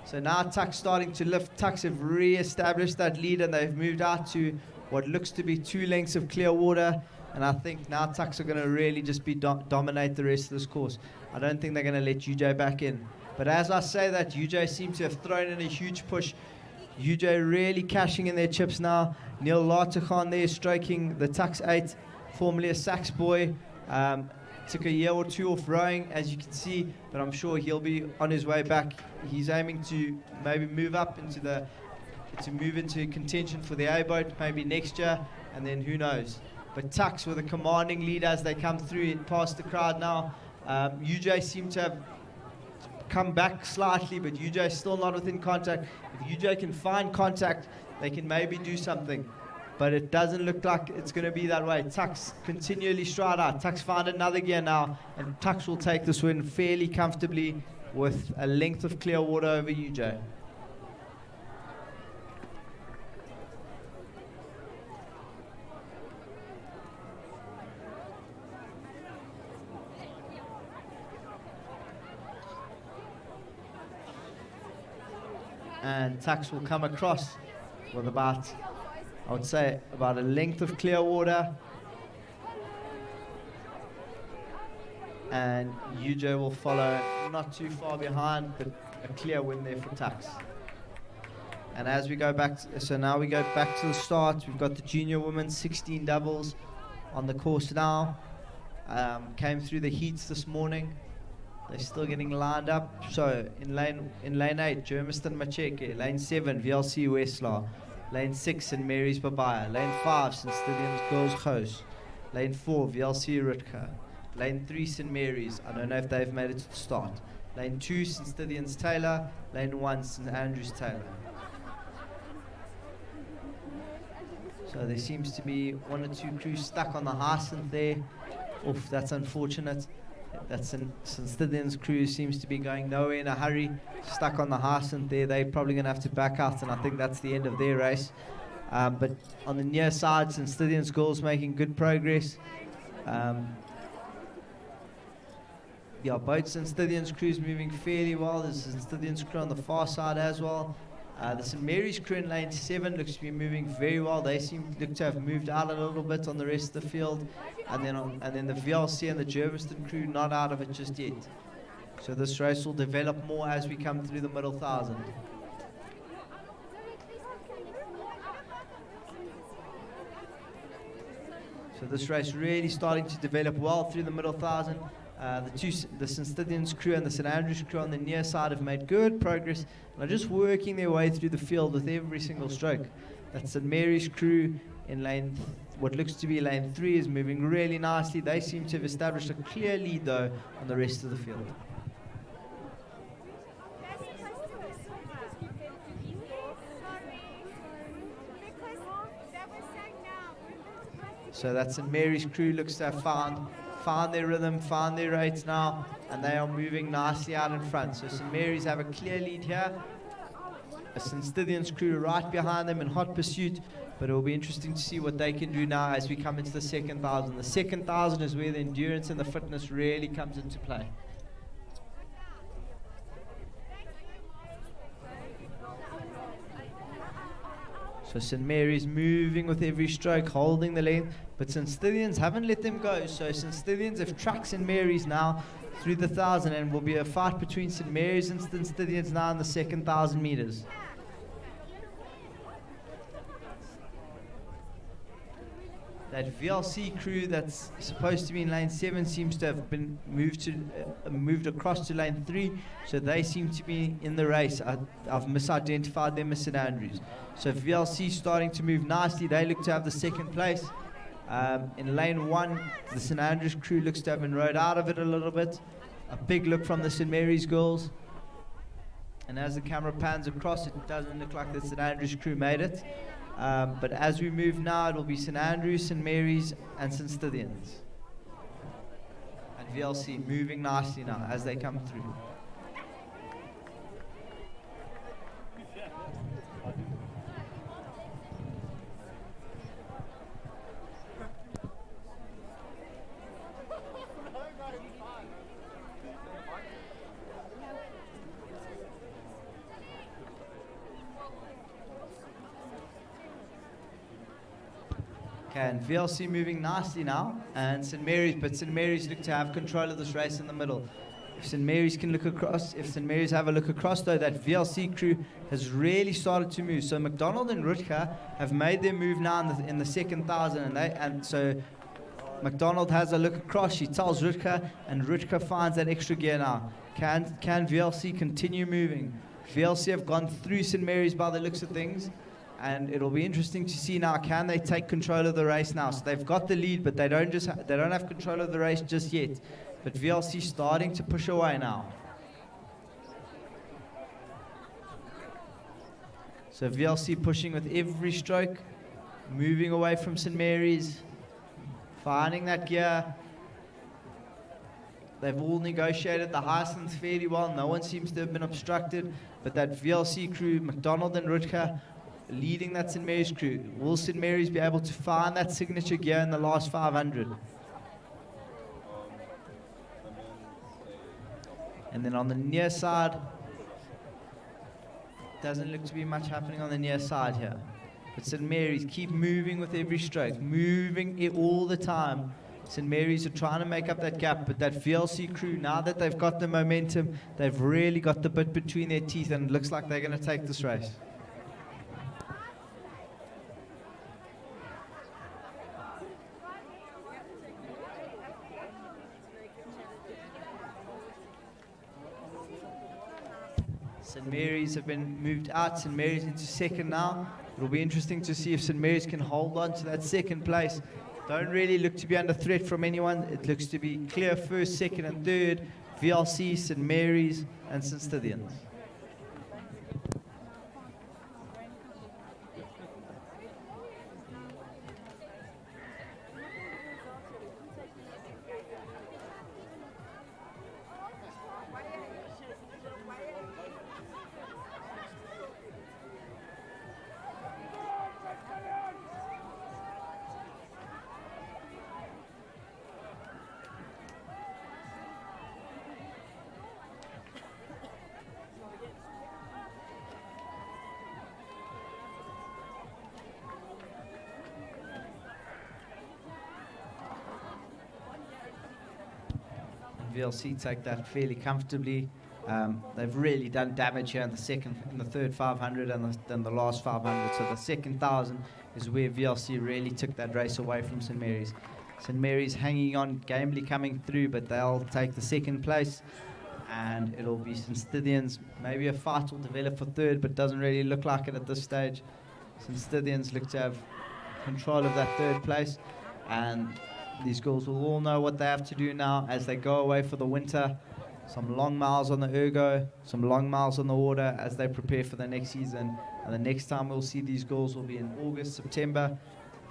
So now Tucks starting to lift. Tucks have re-established that lead, and they've moved out to what looks to be 2 lengths of clear water. And I think now Tucks are going to really just dominate the rest of this course. I don't think they're going to let UJ back in. But as I say that, UJ seems to have thrown in a huge push. UJ really cashing in their chips now. Neil Lartakhan there stroking the Tucks 8, formerly a Sax boy. Took a year or 2 off rowing, as you can see, but I'm sure he'll be on his way back. He's aiming to maybe move up into contention for the A boat maybe next year, and then who knows. But Tucks with a commanding lead as they come through past the crowd now. UJ seem to have come back slightly, but UJ still not within contact. If UJ can find contact, they can maybe do something. But it doesn't look like it's going to be that way. Tucks continually stride out. Tucks found another gear now, and Tucks will take this win fairly comfortably with a length of clear water over UJ. And Tucks will come across with about a length of clear water. And UJ will follow not too far behind, but a clear win there for Tucks. And as we go back, now we go back to the start. We've got the junior women's 16 doubles on the course now. Came through the heats this morning. They're still getting lined up. So in lane 8, Germiston Macheke. Lane 7, VLC Westlaw. Lane 6, St. Mary's Babaya. Lane 5, St. Stithians Girls Host. Lane 4, VLC Ritka. Lane 3, St. Mary's. I don't know if they've made it to the start. Lane 2, St. Stithians Taylor. Lane 1, St. Andrews Taylor. So there seems to be 1 or 2 crews stuck on the Hyacinth there. Oof, that's unfortunate. That St. Stithians crew seems to be going nowhere in a hurry. Stuck on the Hyacinth there. They're probably going to have to back out, and I think that's the end of their race. But on the near side, St. Stithians Girls making good progress. Both St. Stithians crews moving fairly well. There's a St. Stithians crew on the far side as well. The St. Mary's crew in lane 7 looks to be moving very well. They look to have moved out a little bit on the rest of the field. And then the VLC and the Germiston crew not out of it just yet. So this race will develop more as we come through the middle 1,000. So this race really starting to develop well through the middle 1,000. The St. Stithians crew and the St. Andrews crew on the near side have made good progress and are just working their way through the field with every single stroke. That St. Mary's crew in what looks to be lane 3 is moving really nicely. They seem to have established a clear lead though on the rest of the field. So that St. Mary's crew looks to have found their rhythm, found their rates now, and they are moving nicely out in front. So St. Mary's have a clear lead here. A St. Stithians crew right behind them in hot pursuit, but it will be interesting to see what they can do now as we come into the second 1,000. The second 1,000 is where the endurance and the fitness really comes into play. So St. Mary's moving with every stroke, holding the length, but St. Stithians haven't let them go. So St. Stithians have tracked St. Mary's now through the 1,000, and will be a fight between St. Mary's and St. Stithians now in the second 1,000 meters. That VLC crew that's supposed to be in lane 7 seems to have been moved across to lane 3, so they seem to be in the race. I've misidentified them as St Andrews. So VLC starting to move nicely. They look to have the second place. In lane 1, the St Andrews crew looks to have been rode out of it a little bit. A big look from the St Mary's girls. And as the camera pans across, it doesn't look like the St Andrews crew made it. But as we move now, it will be St Andrews, St Mary's, and St Stithians. And VLC moving nicely now as they come through. And VLC moving nicely now, and St Mary's, but St Mary's look to have control of this race in the middle. If St Mary's can look across, if St Mary's have a look across though, that VLC crew has really started to move. So McDonald and Rutger have made their move now in the second 1,000, and so McDonald has a look across, she tells Rutger, and Rutger finds that extra gear now. Can VLC continue moving? VLC have gone through St Mary's by the looks of things. And it'll be interesting to see now, can they take control of the race now? So they've got the lead, but they don't have control of the race just yet. But VLC starting to push away now. So VLC pushing with every stroke, moving away from St Mary's, finding that gear. They've all negotiated the Hyacinths fairly well. No one seems to have been obstructed. But that VLC crew, McDonald and Rutger, leading that St Mary's crew. Will St Mary's be able to find that signature gear in the last 500? And then on the near side, doesn't look to be much happening on the near side here. But St Mary's keep moving with every stroke, moving it all the time. St Mary's are trying to make up that gap, but that VLC crew, now that they've got the momentum, they've really got the bit between their teeth, and it looks like they're going to take this race. St Mary's have been moved out. St Mary's into second now. It'll be interesting to see if St Mary's can hold on to that second place. Don't really look to be under threat from anyone. It looks to be clear first, second and third. VLC, St Mary's and St Stithians. VLC take that fairly comfortably. They've really done damage here in the third 500 and then the last 500. So the second 1,000 is where VLC really took that race away from St Mary's. St Mary's hanging on, gamely coming through, but they'll take the second place. And it'll be St Stithians. Maybe a fight will develop for third, but doesn't really look like it at this stage. St Stithians look to have control of that third place. And these girls will all know what they have to do now as they go away for the winter. Some long miles on the ergo, some long miles on the water as they prepare for the next season. And the next time we'll see these girls will be in August, September,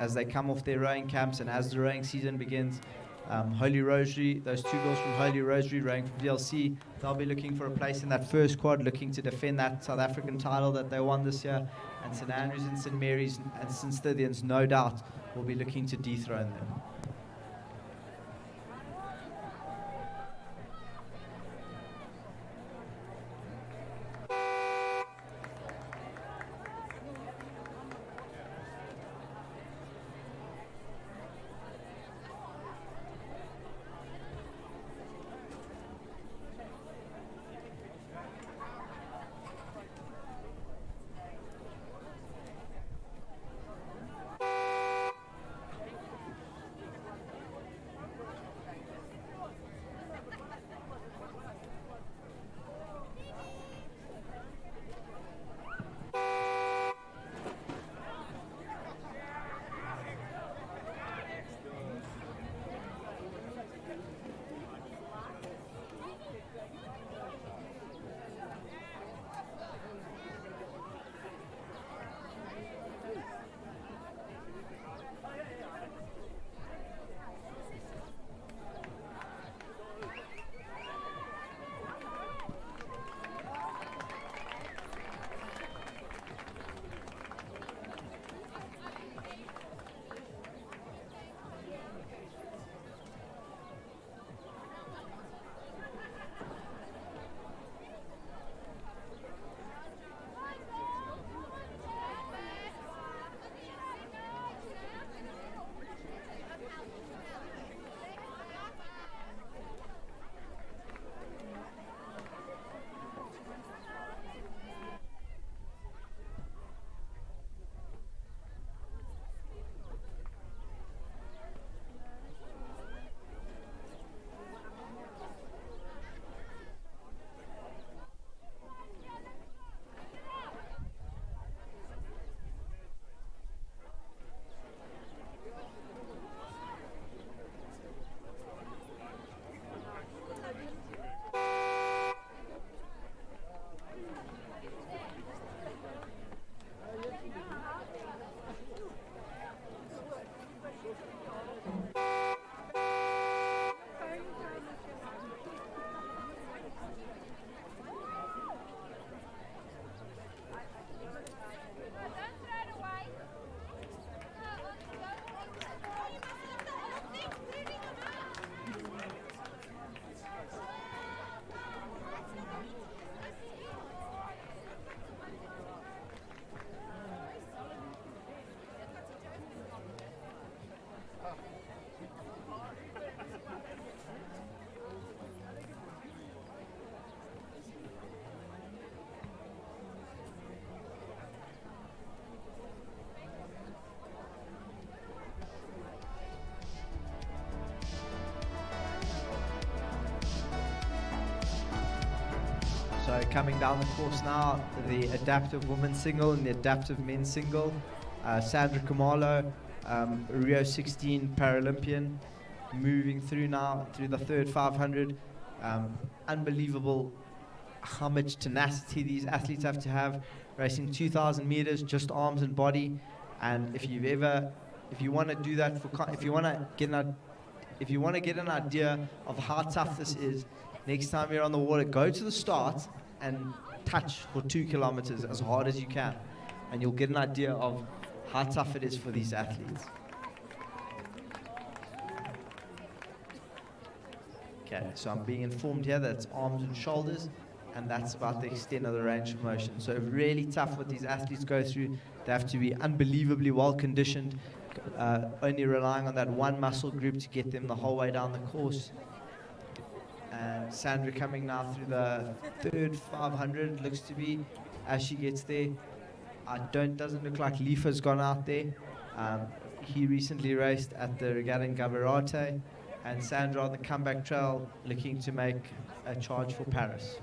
as they come off their rowing camps and as the rowing season begins. Holy Rosary, those two girls from Holy Rosary rowing for VLC, they'll be looking for a place in that first quad, looking to defend that South African title that they won this year. And St Andrews and St Mary's and St Stithians, no doubt, will be looking to dethrone them. coming down the course now, the adaptive women's single and the adaptive men's single. Sandra Kamalo, Rio 16 Paralympian, moving through now through the third 500. Unbelievable how much tenacity these athletes have to have, racing 2,000 meters, just arms and body. And if you want to do that if you want to get an idea of how tough this is, next time you're on the water, go to the start and touch for 2 kilometers as hard as you can, and you'll get an idea of how tough it is for these athletes. Okay, so I'm being informed here that it's arms and shoulders, and that's about the extent of the range of motion. So really tough what these athletes go through. They have to be unbelievably well conditioned, only relying on that one muscle group to get them the whole way down the course. And Sandra coming now through the third 500, looks to be, as she gets there. Doesn't look like Lifa's gone out there. He recently raced at the regatta in Gavirate, and Sandra on the comeback trail looking to make a charge for Paris.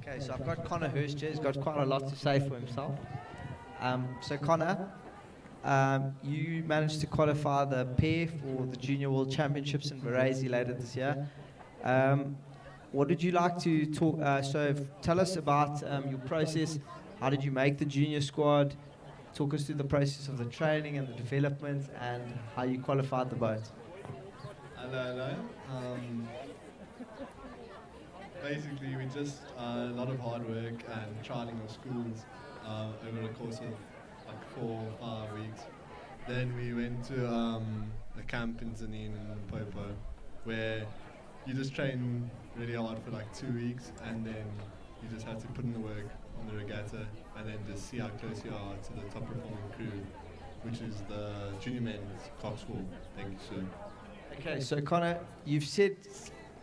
Okay, so I've got Connor Hurst here. He's got quite a lot to say for himself. So Connor, you managed to qualify the pair for the Junior World Championships in Varese later this year. What did you like to talk? Tell us about your process. How did you make the junior squad? Talk us through the process of the training and the development and how you qualified the boat. Hello. Basically, we just a lot of hard work and trialing of schools over the course of like 4 or 5 weeks. Then we went to a camp in Zanin and Popo, where you just train really hard for like 2 weeks, and then you just have to put in the work on the regatta, and then just see how close you are to the top performing crew, which is the junior men's Coxwall. Thank you, sir. Okay, so Connor, you've said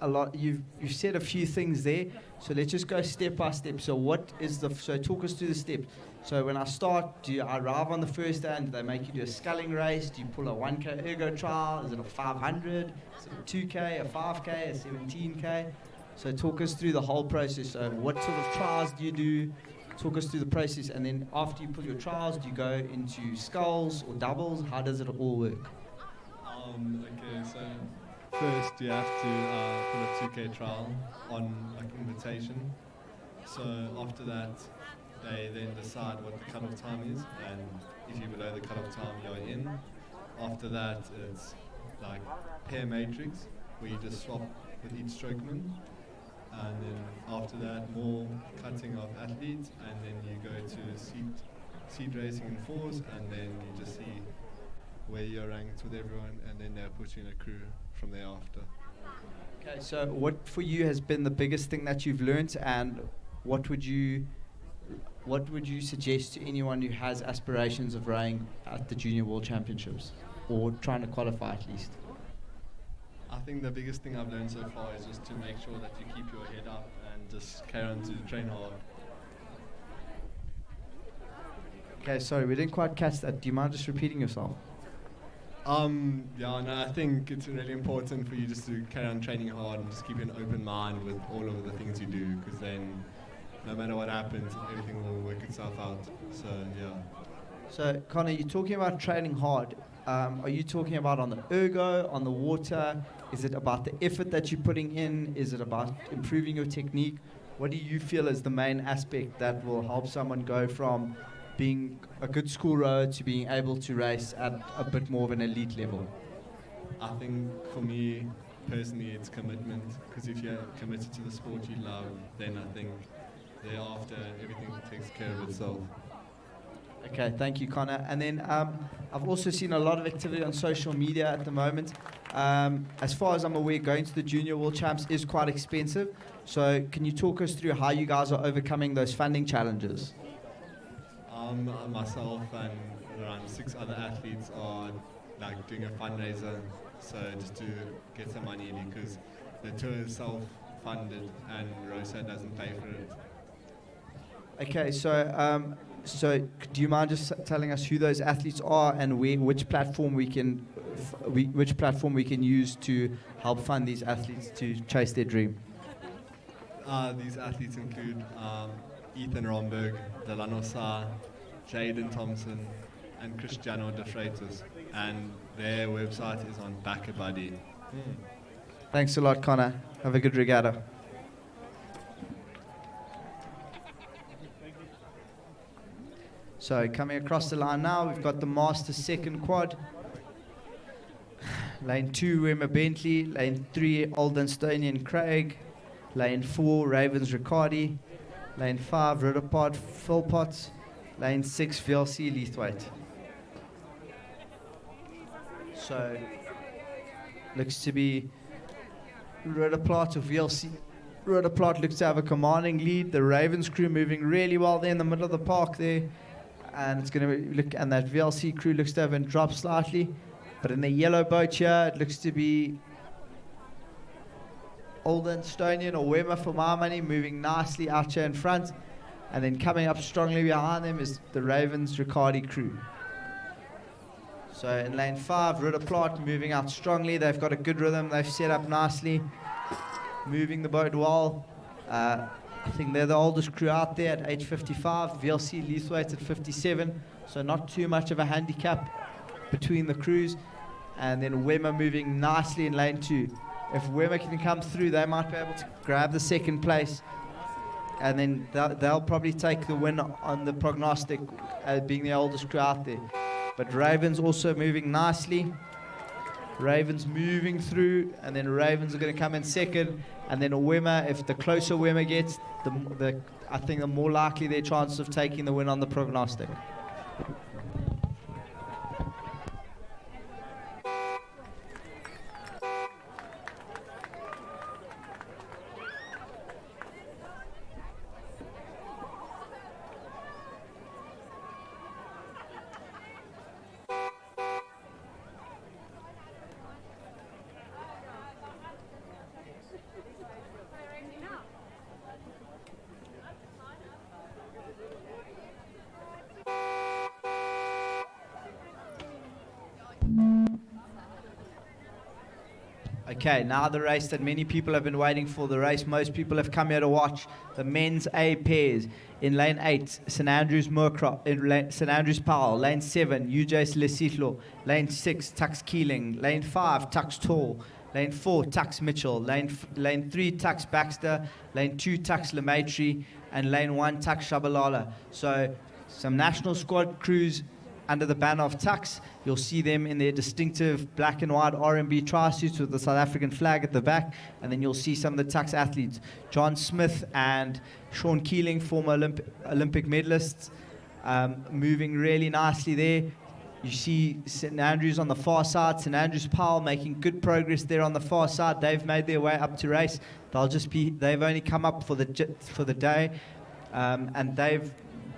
a lot. You've said a few things there. So let's just go step by step. So talk us through the steps. So when I start, do I arrive on the first day and do they make you do a sculling race? Do you pull a 1K ergo trial? Is it a 500? Is it a 2K, a 5K, a 17K? So talk us through the whole process. So what sort of trials do you do? Talk us through the process, and then after you pull your trials, do you go into sculls or doubles? How does it all work? Okay, so first you have to put a 2K trial on like invitation. So after that, they then decide what the cutoff time is, and if you're below the cutoff time, you're in. After that, it's like pair matrix, where you just swap with each strokeman. And then after that, more cutting of athletes, and then you go to seed racing in fours, and then you just see where you're ranked with everyone, and then they'll put you in a crew from there after. Okay, so what for you has been the biggest thing that you've learnt, and what would you suggest to anyone who has aspirations of rowing at the Junior World Championships, or trying to qualify at least? I think the biggest thing I've learned so far is just to make sure that you keep your head up and just carry on to train hard. Okay, sorry, we didn't quite catch that. Do you mind just repeating yourself? Yeah, no, I think it's really important for you just to carry on training hard and just keep an open mind with all of the things you do, because then no matter what happens, everything will work itself out. So, yeah. So, Connor, you're talking about training hard. Are you talking about on the ergo, on the water? Is it about the effort that you're putting in? Is it about improving your technique? What do you feel is the main aspect that will help someone go from being a good school rower to being able to race at a bit more of an elite level? I think for me, personally, it's commitment, because if you're committed to the sport you love, then I think thereafter everything takes care of itself. Okay, thank you, Connor. And then I've also seen a lot of activity on social media at the moment. As far as I'm aware, going to the Junior World Champs is quite expensive. So can you talk us through how you guys are overcoming those funding challenges? Myself and around 6 other athletes are like doing a fundraiser, so just to get some money in, because the tour is self-funded and ROSA doesn't pay for it. Okay, so do you mind just telling us who those athletes are and which platform we can use to help fund these athletes to chase their dream? These athletes include Ethan Romberg, Delano Sa, Jaden Thompson, and Cristiano De Freitas, and their website is on BackaBuddy. Thanks a lot, Connor. Have a good regatta. So coming across the line now, we've got the Masters second quad. Lane 2, Wemmer Bentley. Lane 3, Alden Stonian Craig. Lane 4, Ravens Riccardi. Lane 5, Ridderpot Philpott. Lane 6, VLC Leithwaite. So, looks to be Ridderpot or VLC. Ridderpot looks to have a commanding lead. The Ravens crew moving really well there in the middle of the park there. And it's going to look, and that VLC crew looks to have been dropped slightly. But in the yellow boat here, it looks to be Alden Stonian or Wemmer for my money, moving nicely out here in front. And then coming up strongly behind them is the Ravens Riccardi crew. So in lane 5, Ridderplat moving out strongly. They've got a good rhythm. They've set up nicely, moving the boat well. I think they're the oldest crew out there at age 55. VLC Leithwaite at 57. So not too much of a handicap between the crews. And then Wemmer moving nicely in lane 2. If Wemmer can come through, they might be able to grab the second place. And then they'll probably take the win on the prognostic, being the oldest crew out there. But Ravens also moving nicely. Ravens moving through, and then Ravens are going to come in second. And then Wemmer, if the closer Wemmer gets, I think the more likely their chances of taking the win on the prognostic. Okay, now the race that many people have been waiting for, the race most people have come here to watch, the men's A pairs. In lane 8, St Andrews Moorcroft, St Andrews Powell. Lane 7, UJ Lesitlo. Lane 6, Tux Keeling. Lane 5, Tux Tall. Lane 4, Tux Mitchell. Lane 3, Tux Baxter. Lane 2, Tux Lematry. And lane 1, Tux Shabalala. So some national squad crews under the banner of Tux. You'll see them in their distinctive black and white RMB tri-suits with the South African flag at the back. And then you'll see some of the Tux athletes. John Smith and Sean Keeling, former Olympic medalists, moving really nicely there. You see St Andrews on the far side, St Andrews Powell making good progress there on the far side. They've made their way up to race. They've only come up for the day, and they've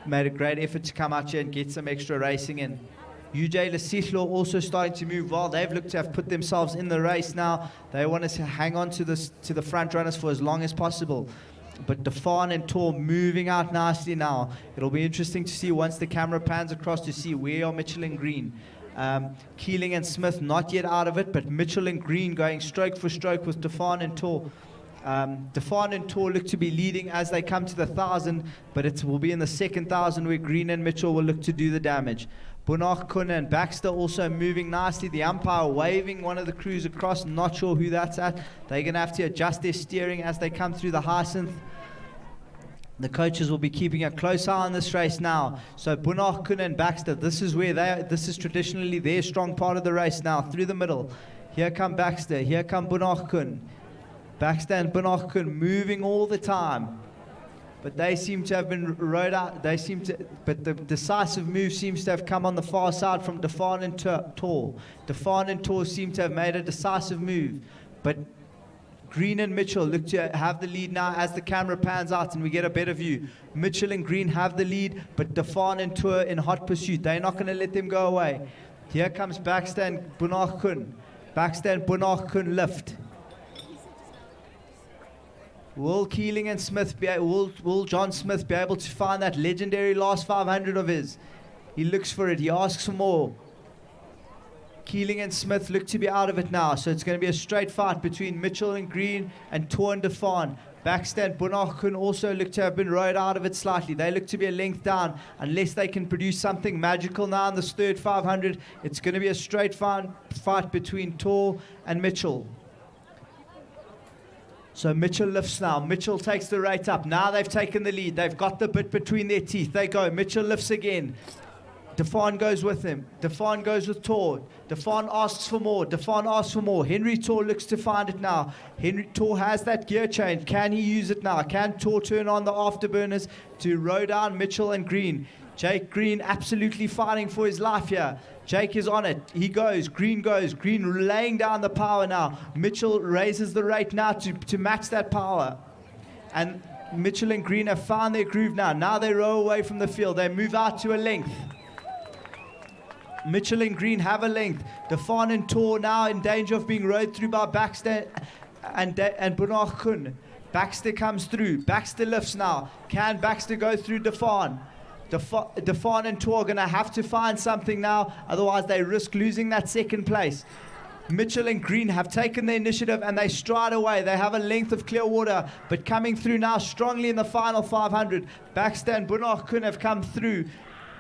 made a great effort to come out here and get some extra racing in. UJ Lesihlo also starting to move well. They've looked to have put themselves in the race now. They want to hang on to the front runners for as long as possible. But Defan and Tor moving out nicely now. It'll be interesting to see once the camera pans across to see where are Mitchell and Green. Keeling and Smith not yet out of it, but Mitchell and Green going stroke for stroke with Defan and Tor. Defan and Tor look to be leading as they come to the 1,000, but it will be in the second 1,000 where Green and Mitchell will look to do the damage. Bunach, Kun and Baxter also moving nicely. The umpire waving one of the crews across. Not sure who that's at. They're going to have to adjust their steering as they come through the Hyacinth. The coaches will be keeping a close eye on this race now. So Bunach, Kun and Baxter, this is traditionally their strong part of the race now, through the middle. Here come Baxter, here come Bunach, Kun. Baxter and Bunach, Kun moving all the time. But they seem to have been rode out. But the decisive move seems to have come on the far side from Defan and Tor. Defan and Tor seem to have made a decisive move. But Green and Mitchell look to have the lead now as the camera pans out and we get a better view. Mitchell and Green have the lead, but Defan and Tor in hot pursuit. They're not going to let them go away. Here comes Baxter and Bunach Kun. Baxter and Bunach Kun lift. Will Keeling and Smith will John Smith be able to find that legendary last 500 of his? He looks for it. He asks for more. Keeling and Smith look to be out of it now, so it's going to be a straight fight between Mitchell and Green and Tor and Defan. Baxter and Bunach Kun also look to have been rode out of it slightly. They look to be a length down. Unless they can produce something magical now in this third 500, it's going to be a straight fight between Tor and Mitchell. So Mitchell lifts now. Mitchell takes the rate up. Now they've taken the lead. They've got the bit between their teeth. They go. Mitchell lifts again. Defan goes with him. Defan goes with Tor. Defan asks for more. Defan asks for more. Henry Tor looks to find it now. Henry Tor has that gear change. Can he use it now? Can Tor turn on the afterburners to row down Mitchell and Green? Jake Green absolutely fighting for his life here. Jake is on it. He goes. Green goes. Green laying down the power now. Mitchell raises the rate now to match that power. And Mitchell and Green have found their groove now. Now they row away from the field. They move out to a length. Mitchell and Green have a length. Defan and Tor now in danger of being rode through by Baxter and Bunach Kun. Baxter comes through. Baxter lifts now. Can Baxter go through Defan? Defan and Tor are going to have to find something now, otherwise they risk losing that second place. Mitchell and Green have taken the initiative and they stride away. They have a length of clear water, but coming through now strongly in the final 500. Baxter and Bunach Kun have come through.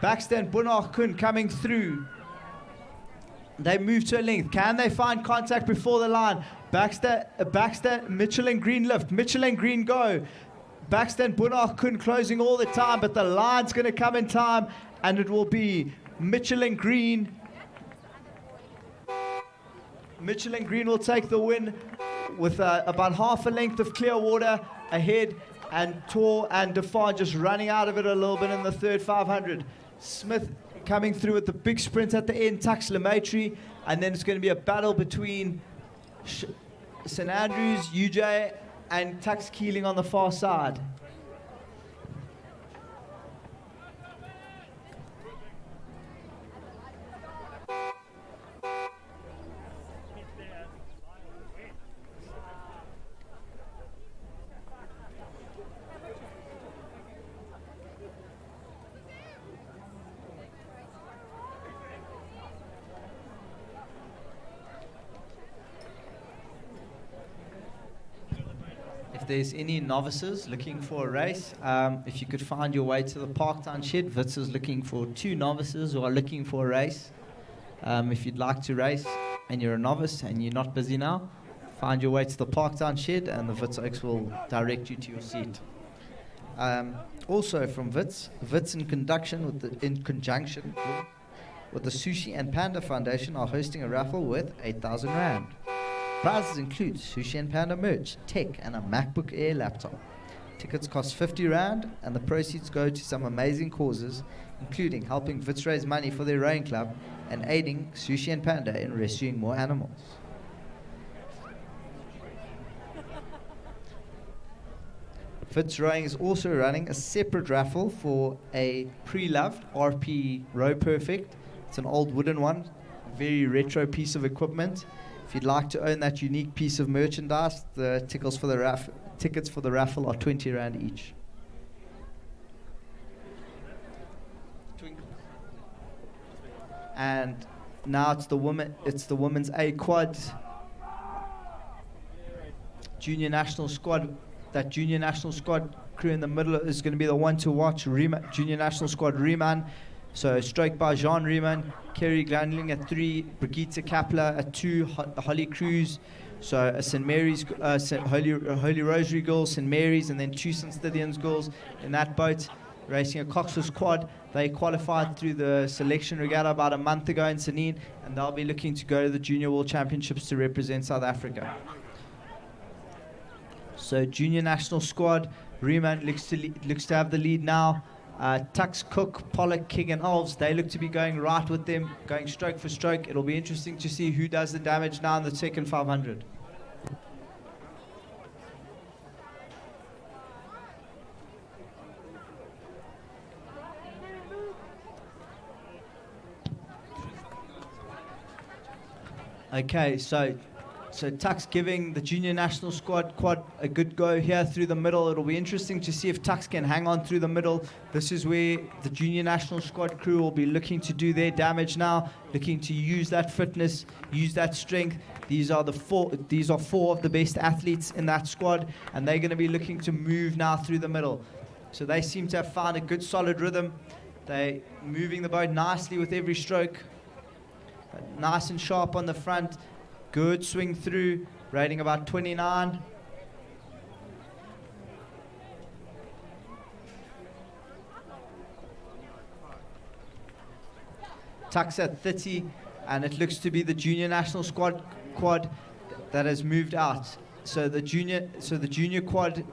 Baxter and Bunach Kun coming through. They move to a length. Can they find contact before the line? Baxter, Mitchell and Green lift. Mitchell and Green go. Baxter and Bunach Kun closing all the time, but the line's going to come in time, and it will be Mitchell and Green. Mitchell and Green will take the win with about half a length of clear water ahead, and Tor and Defan just running out of it a little bit in the third 500. Smith coming through with the big sprint at the end, Tux Lemaitre, and then it's going to be a battle between St Andrews, UJ, and Tux Keeling on the far side. If there's any novices looking for a race, if you could find your way to the Parktown shed, Wits is looking for 2 novices who are looking for a race. If you'd like to race and you're a novice and you're not busy now, find your way to the Parktown shed and the Wits Oaks will direct you to your seat. Also from Wits in conjunction with the Sushi and Panda Foundation are hosting a raffle worth 8,000 Rand. Prizes include Sushi and Panda merch, tech, and a MacBook Air laptop. Tickets cost 50 Rand, and the proceeds go to some amazing causes, including helping Wits raise money for their rowing club and aiding Sushi and Panda in rescuing more animals. Wits Rowing is also running a separate raffle for a pre-loved RP Row Perfect. It's an old wooden one, very retro piece of equipment. If you'd like to own that unique piece of merchandise, the tickets for the raffle are 20 Rand each. And now it's the women's A quad junior national squad. That junior national squad crew in the middle is going to be the one to watch. Junior national squad Riemann. So stroke by Jean Riemann, Kerry Glandling at 3, Brigitte Kapler at 2, Holly Cruz. So a St. Mary's, Holy Rosary girls, St. Mary's, and then 2 St. Stithians girls in that boat, racing a Cox's quad. They qualified through the selection regatta about a month ago in Sanin, and they'll be looking to go to the Junior World Championships to represent South Africa. So junior national squad, Riemann looks to have the lead now. Tux, Cook, Pollock, King and Olves, they look to be going right with them, going stroke for stroke. It'll be interesting to see who does the damage now in the second 500. Okay, so Tux giving the junior national squad quad a good go here through the middle. It'll be interesting to see if Tux can hang on through the middle. This is where the junior national squad crew will be looking to do their damage now, looking to use that fitness, use that strength. These are four of the best athletes in that squad, and they're going to be looking to move now through the middle. So they seem to have found a good solid rhythm. They're moving the boat nicely with every stroke. Nice and sharp on the front. Good swing through, rating about 29. Tux at 30, and it looks to be the junior national squad quad that has moved out. So the junior quad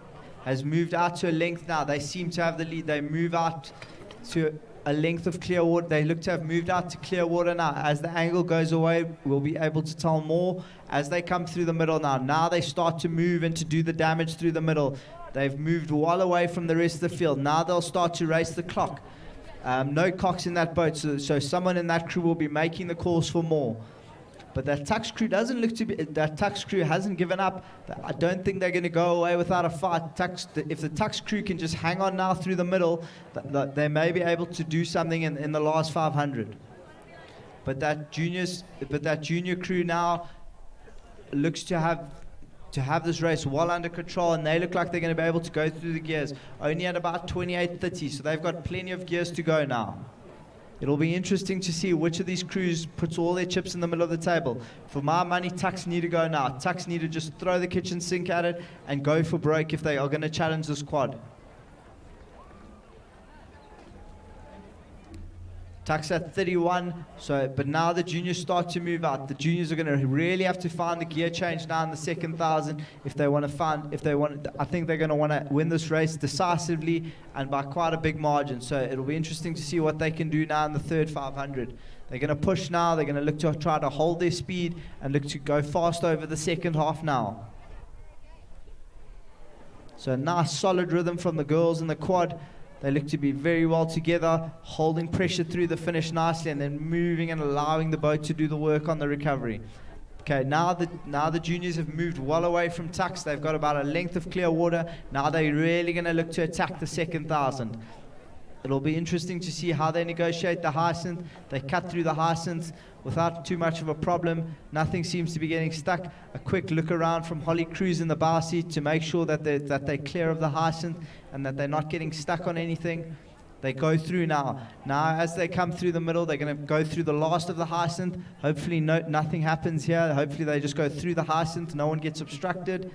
has moved out to a length now. They seem to have the lead. They move out to a length of clear water. They look to have moved out to clear water now. As the angle goes away, we'll be able to tell more as they come through the middle now. Now they start to move and to do the damage through the middle. They've moved well away from the rest of the field. Now they'll start to race the clock. No cocks in that boat, so someone in that crew will be making the calls for more. But that Tux crew doesn't look to be. That Tux crew hasn't given up. I don't think they're going to go away without a fight. If the Tux crew can just hang on now through the middle, they may be able to do something in the last 500. But that junior crew now looks to have this race well under control, and they look like they're going to be able to go through the gears. Only at about 28:30, so they've got plenty of gears to go now. It'll be interesting to see which of these crews puts all their chips in the middle of the table. For my money, Tux need to go now. Tux need to just throw the kitchen sink at it and go for broke if they are going to challenge this quad. Tux at 31, but now the juniors start to move out. The juniors are going to really have to find the gear change now in the second 1,000 I think they're going to want to win this race decisively and by quite a big margin. So it'll be interesting to see what they can do now in the third 500. They're going to push now. They're going to look to try to hold their speed and look to go fast over the second half now. So a nice solid rhythm from the girls in the quad. They look to be very well together, holding pressure through the finish nicely and then moving and allowing the boat to do the work on the recovery. Okay, now the juniors have moved well away from Tux. They've got about a length of clear water. Now they're really going to look to attack the second 1,000. It'll be interesting to see how they negotiate the hyacinth. They cut through the hyacinth without too much of a problem. Nothing seems to be getting stuck. A quick look around from Holly Cruz in the bar seat to make sure that they're clear of the hyacinth and that they're not getting stuck on anything. They go through now. Now as they come through the middle, they're going to go through the last of the hyacinth. Hopefully nothing happens here. Hopefully they just go through the hyacinth. No one gets obstructed.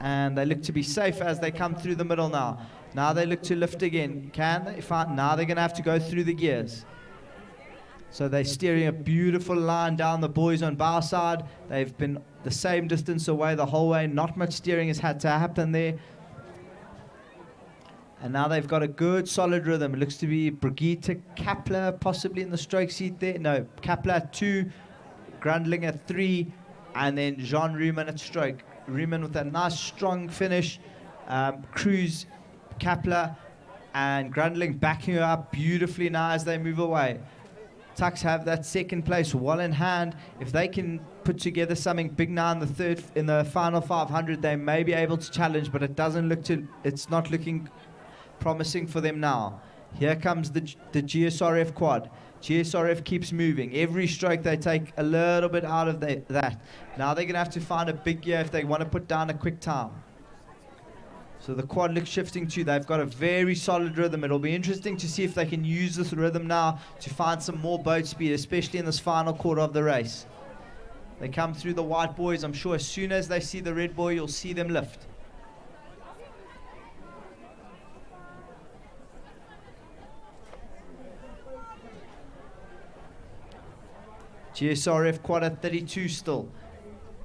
And they look to be safe as they come through the middle now. Now they look to lift again. Now they're going to have to go through the gears. So they're steering a beautiful line down the boys on bow side. They've been the same distance away the whole way. Not much steering has had to happen there. And now they've got a good solid rhythm. It looks to be Brigitte Kapler possibly in the stroke seat there. No, Kapler at 2, Grundling at 3, and then Jean Riemann at stroke. Riemann with a nice strong finish. Cruz, Kapler, and Grundling backing her up beautifully now as they move away. Tucks have that second place well in hand. If they can put together something big now in the final 500, they may be able to challenge, but it's not looking promising for them now. Here comes the GSRF quad. GSRF keeps moving. Every stroke they take a little bit out of that. Now they're going to have to find a big gear if they want to put down a quick time. So the quad looks shifting too. They've got a very solid rhythm. It'll be interesting to see if they can use this rhythm now to find some more boat speed, especially in this final quarter of the race. They come through the white buoys. I'm sure as soon as they see the red buoy, you'll see them lift. GSRF quad at 32 still.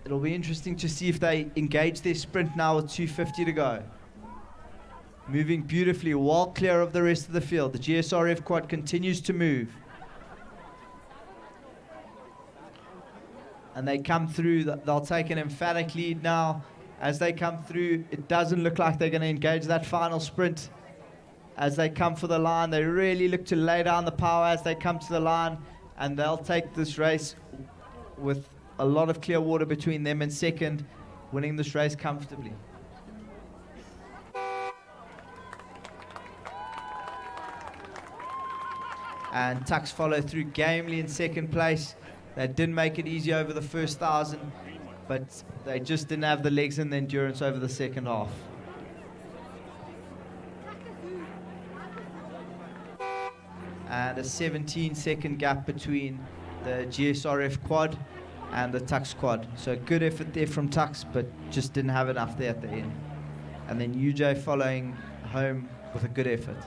It'll be interesting to see if they engage their sprint now with 2:50 to go. Moving beautifully, well clear of the rest of the field. The GSRF quad continues to move. And they come through, they'll take an emphatic lead now. As they come through, it doesn't look like they're going to engage that final sprint. As they come for the line, they really look to lay down the power as they come to the line. And they'll take this race with a lot of clear water between them and second, winning this race comfortably. And Tucks follow through gamely in second place. They didn't make it easy over the first 1,000, but they just didn't have the legs and the endurance over the second half. And a 17-second gap between the GSRF quad and the Tucks quad. So good effort there from Tucks, but just didn't have enough there at the end. And then UJ following home with a good effort.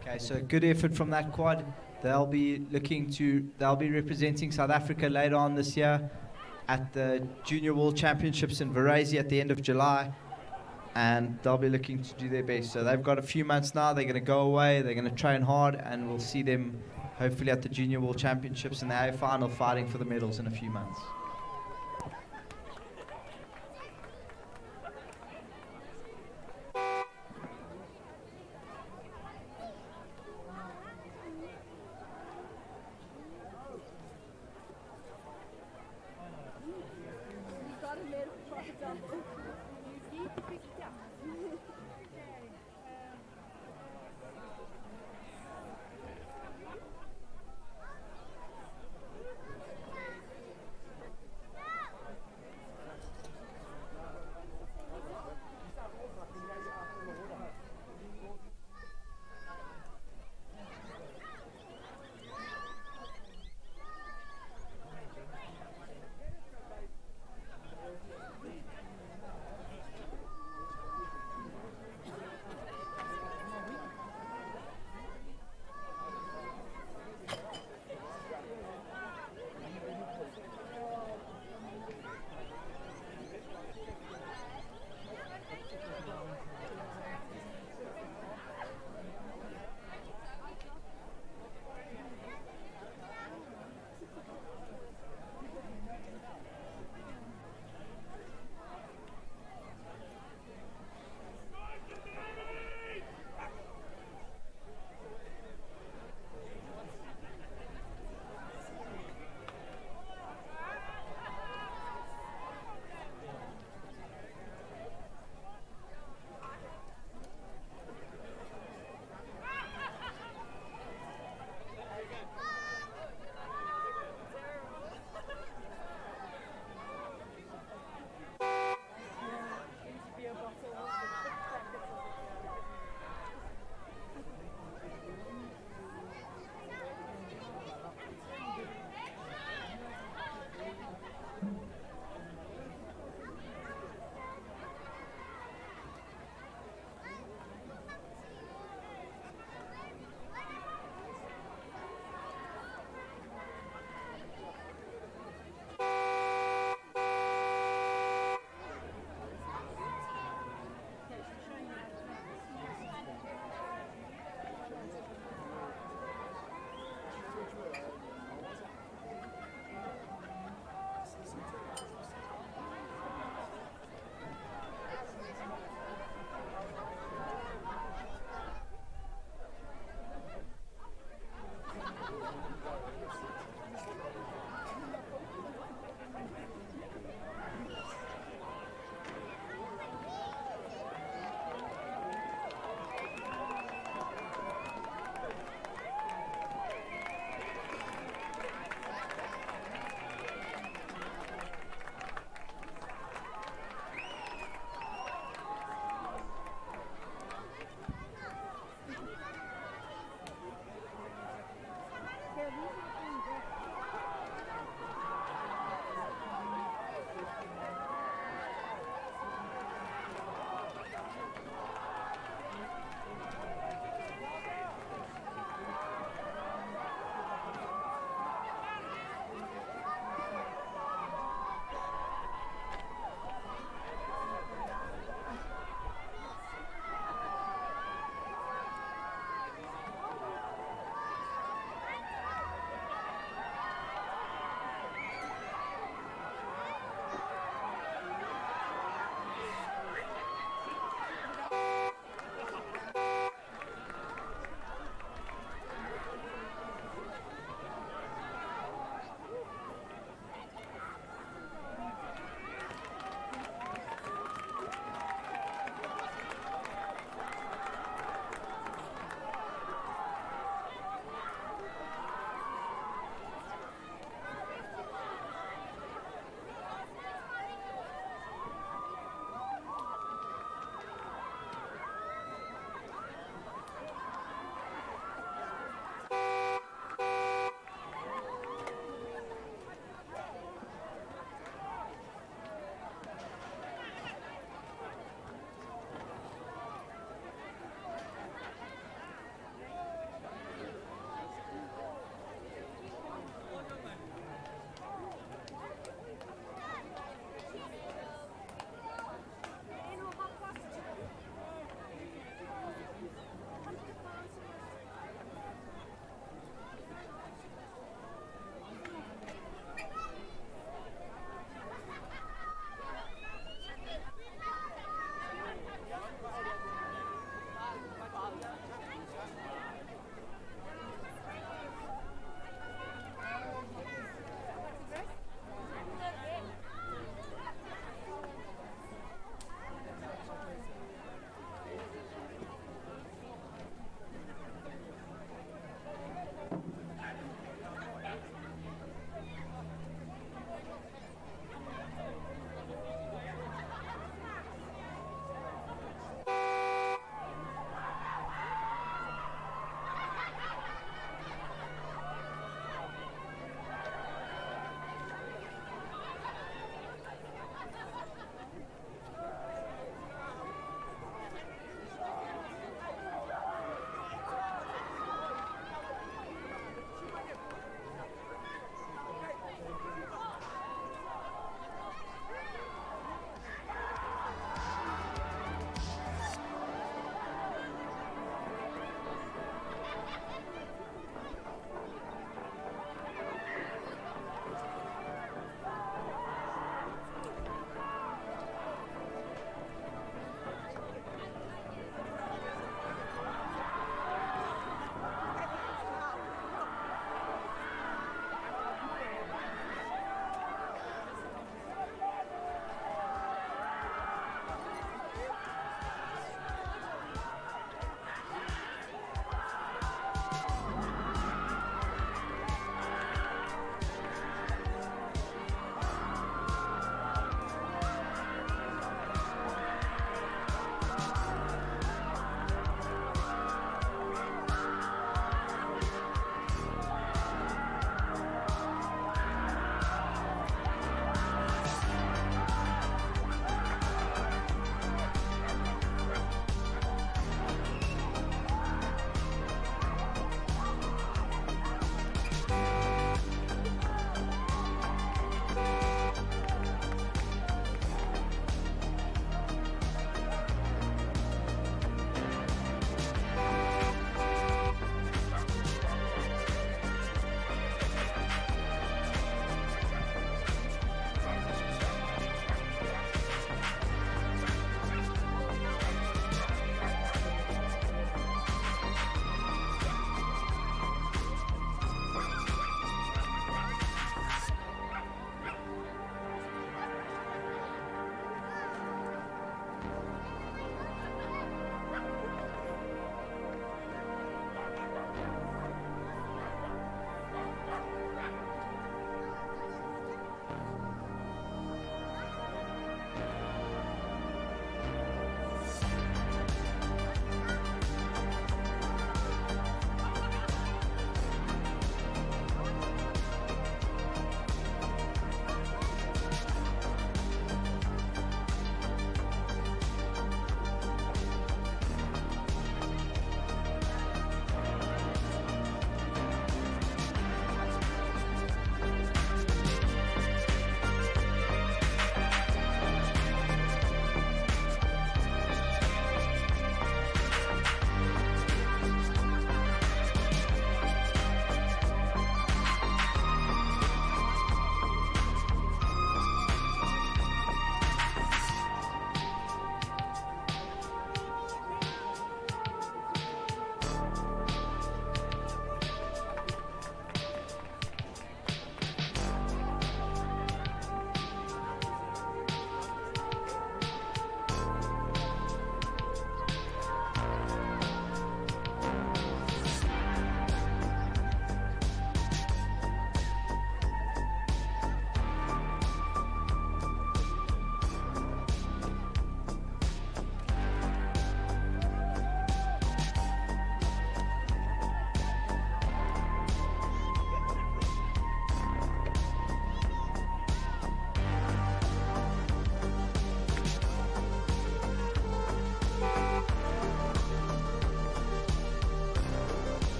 Okay, so good effort from that quad. They'll be representing South Africa later on this year at the Junior World Championships in Varese at the end of July, and they'll be looking to do their best. So they've got a few months now. They're going to go away. They're going to train hard, and we'll see them hopefully at the Junior World Championships in the A final, fighting for the medals in a few months.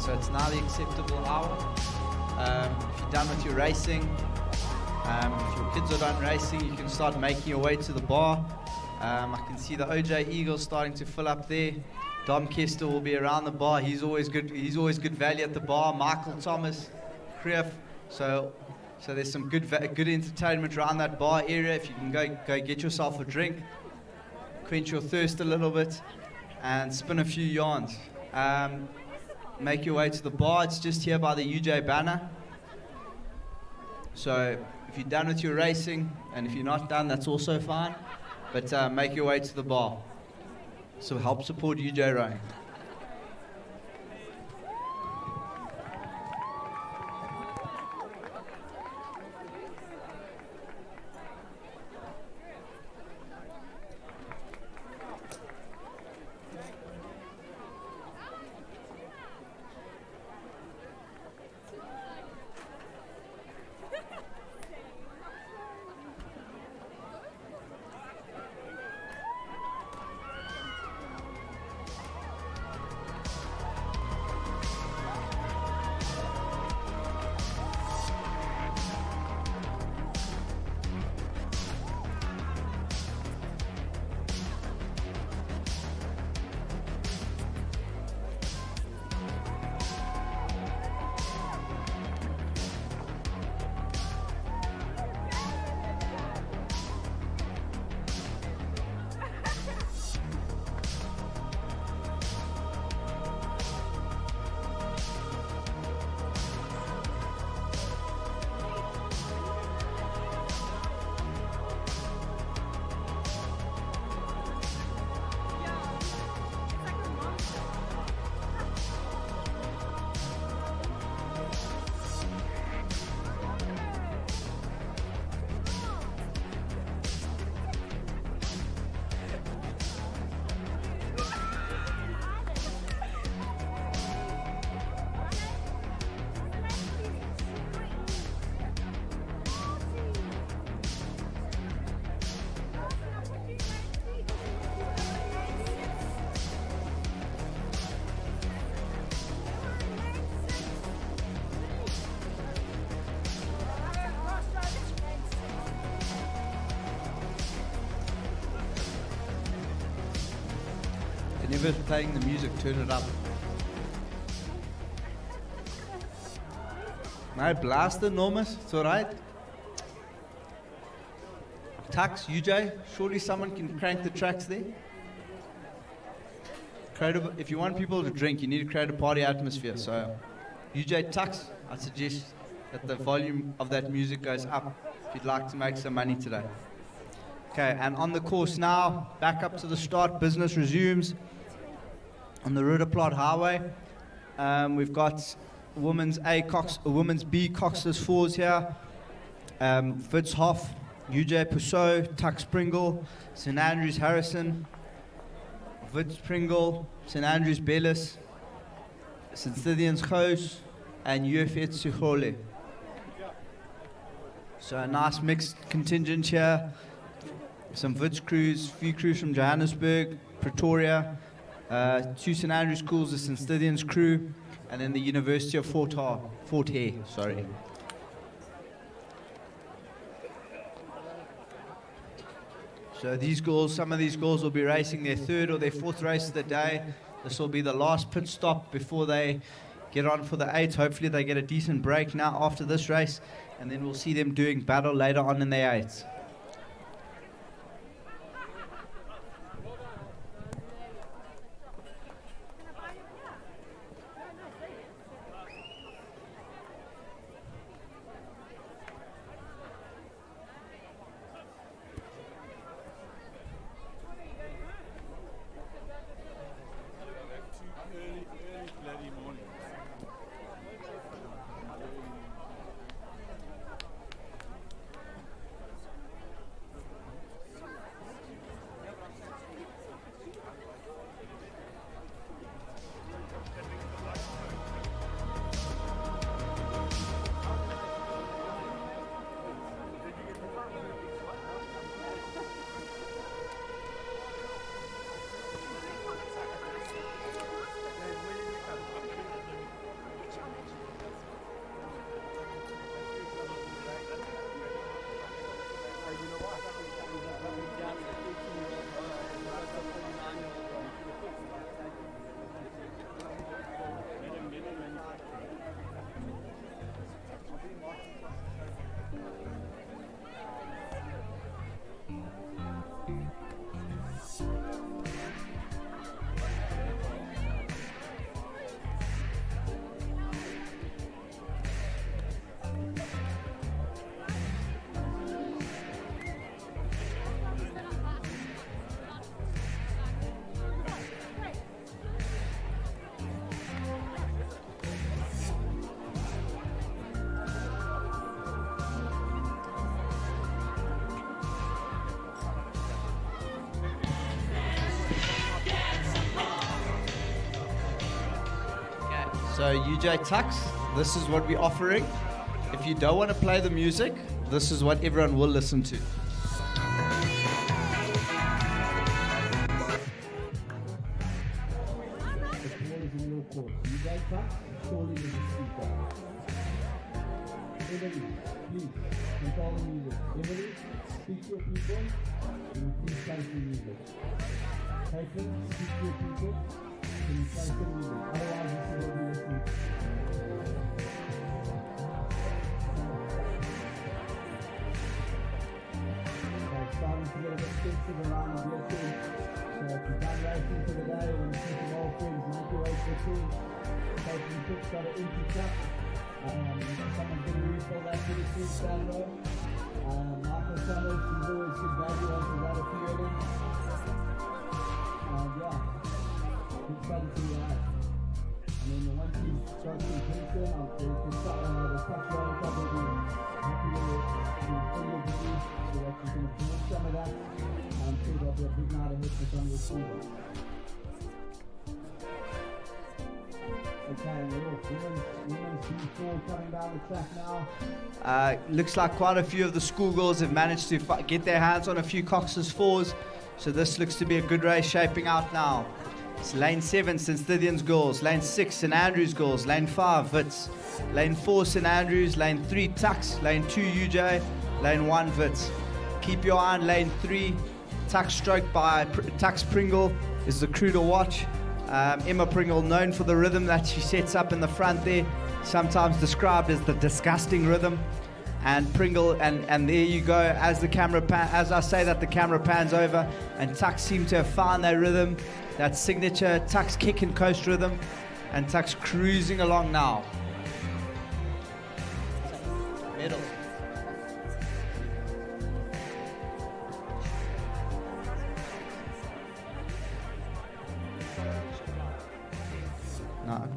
So it's now the acceptable hour. If you're done with your racing, if your kids are done racing, you can start making your way to the bar. I can see the OJ Eagles starting to fill up there. Dom Kester will be around the bar. He's always good value at the bar. Michael Thomas, Krief. So there's some good entertainment around that bar area. If you can go get yourself a drink, quench your thirst a little bit, and spin a few yarns. Make your way to the bar. It's just here by the UJ banner. So if you're done with your racing, and if you're not done, that's also fine. But make your way to the bar. So help support UJ rowing. Whoever's playing the music, turn it up. My blast enormous, it's alright. Tux, UJ, surely someone can crank the tracks there. If you want people to drink, you need to create a party atmosphere. So, UJ Tux, I suggest that the volume of that music goes up if you'd like to make some money today. Okay, and on the course now, back up to the start, business resumes. On the Rudderplot Highway, we've got women's B Coxless fours here. Fitzhoff, UJ Pusso, Tux Pringle, St Andrews Harrison, Wits Pringle, St Andrews Bellis, St Stithians Khoos, and UFet Sukhole. So a nice mixed contingent here. Some Wits crews, few crews from Johannesburg, Pretoria. 2 St Andrews schools, the St Stithians crew, and then the University of Fort Hare. So these girls, some of these girls will be racing their 3rd or their 4th race of the day. This will be the last pit stop before they get on for the 8th. Hopefully they get a decent break now after this race, and then we'll see them doing battle later on in their 8th. So UJ Tux, this is what we're offering. If you don't want to play the music, this is what everyone will listen to. Everybody, please, control the music. Everybody, speak to your people, and you please play some music. Patron, speak to your people, and you play some music. Otherwise, this is what we listen to. It's starting to get a bit expensive around the beer tent. So if you're done racing for the day, or you see some old friends, make your way to the team. Patron Cook's got an empty cup. Someone's going to refill that for the seats down low. Michael Summers, he's always good value on to that a few of them. Yeah, good fun to see that. I mean, once you've got some drinks in, the touch roll club will be happy to fill your booty so that you can drink some of that. I'm sure there'll be a big night ahead for some of your students. Okay, women's B4 coming down the track now. Looks like quite a few of the schoolgirls have managed to get their hands on a few Cox's 4s. So this looks to be a good race shaping out now. It's lane 7, St. Stithians girls. Lane 6, St. Andrews girls. Lane 5, Wits. Lane 4, St. Andrews. Lane 3, Tux. Lane 2, UJ. Lane 1, Wits. Keep your eye on lane 3. Tux stroked by Tux Pringle is the crew to watch. Emma Pringle, known for the rhythm that she sets up in the front there, sometimes described as the disgusting rhythm. And Pringle, and there you go, as I say that, the camera pans over, and Tux seem to have found their rhythm, that signature Tux kick and coast rhythm, and Tux cruising along now. Medals. No.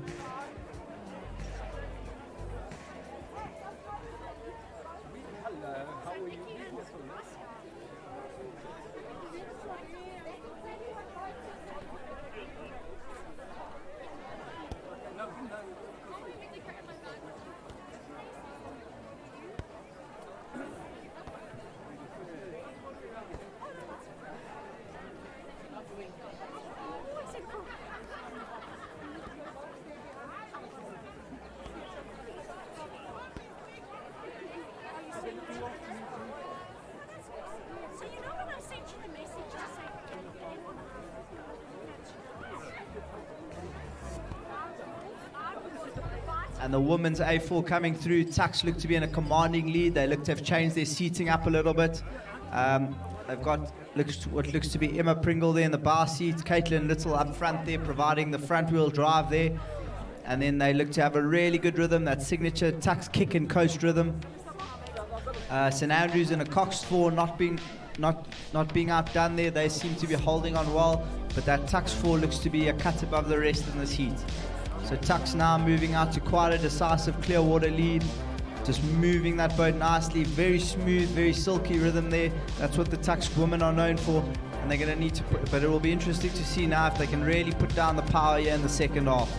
And the women's A4 coming through. Tux look to be in a commanding lead. They look to have changed their seating up a little bit. They've got what looks to be Emma Pringle there in the bar seat. Caitlin Little up front there, providing the front wheel drive there. And then they look to have a really good rhythm, that signature Tux kick and coast rhythm. St. Andrews in a Cox 4 not being outdone there. They seem to be holding on well, but that Tux 4 looks to be a cut above the rest in this heat. So Tux now moving out to quite a decisive clear water lead, just moving that boat nicely, very smooth, very silky rhythm there. That's what the Tux women are known for, and they're going to need to but it will be interesting to see now if they can really put down the power here in the second half.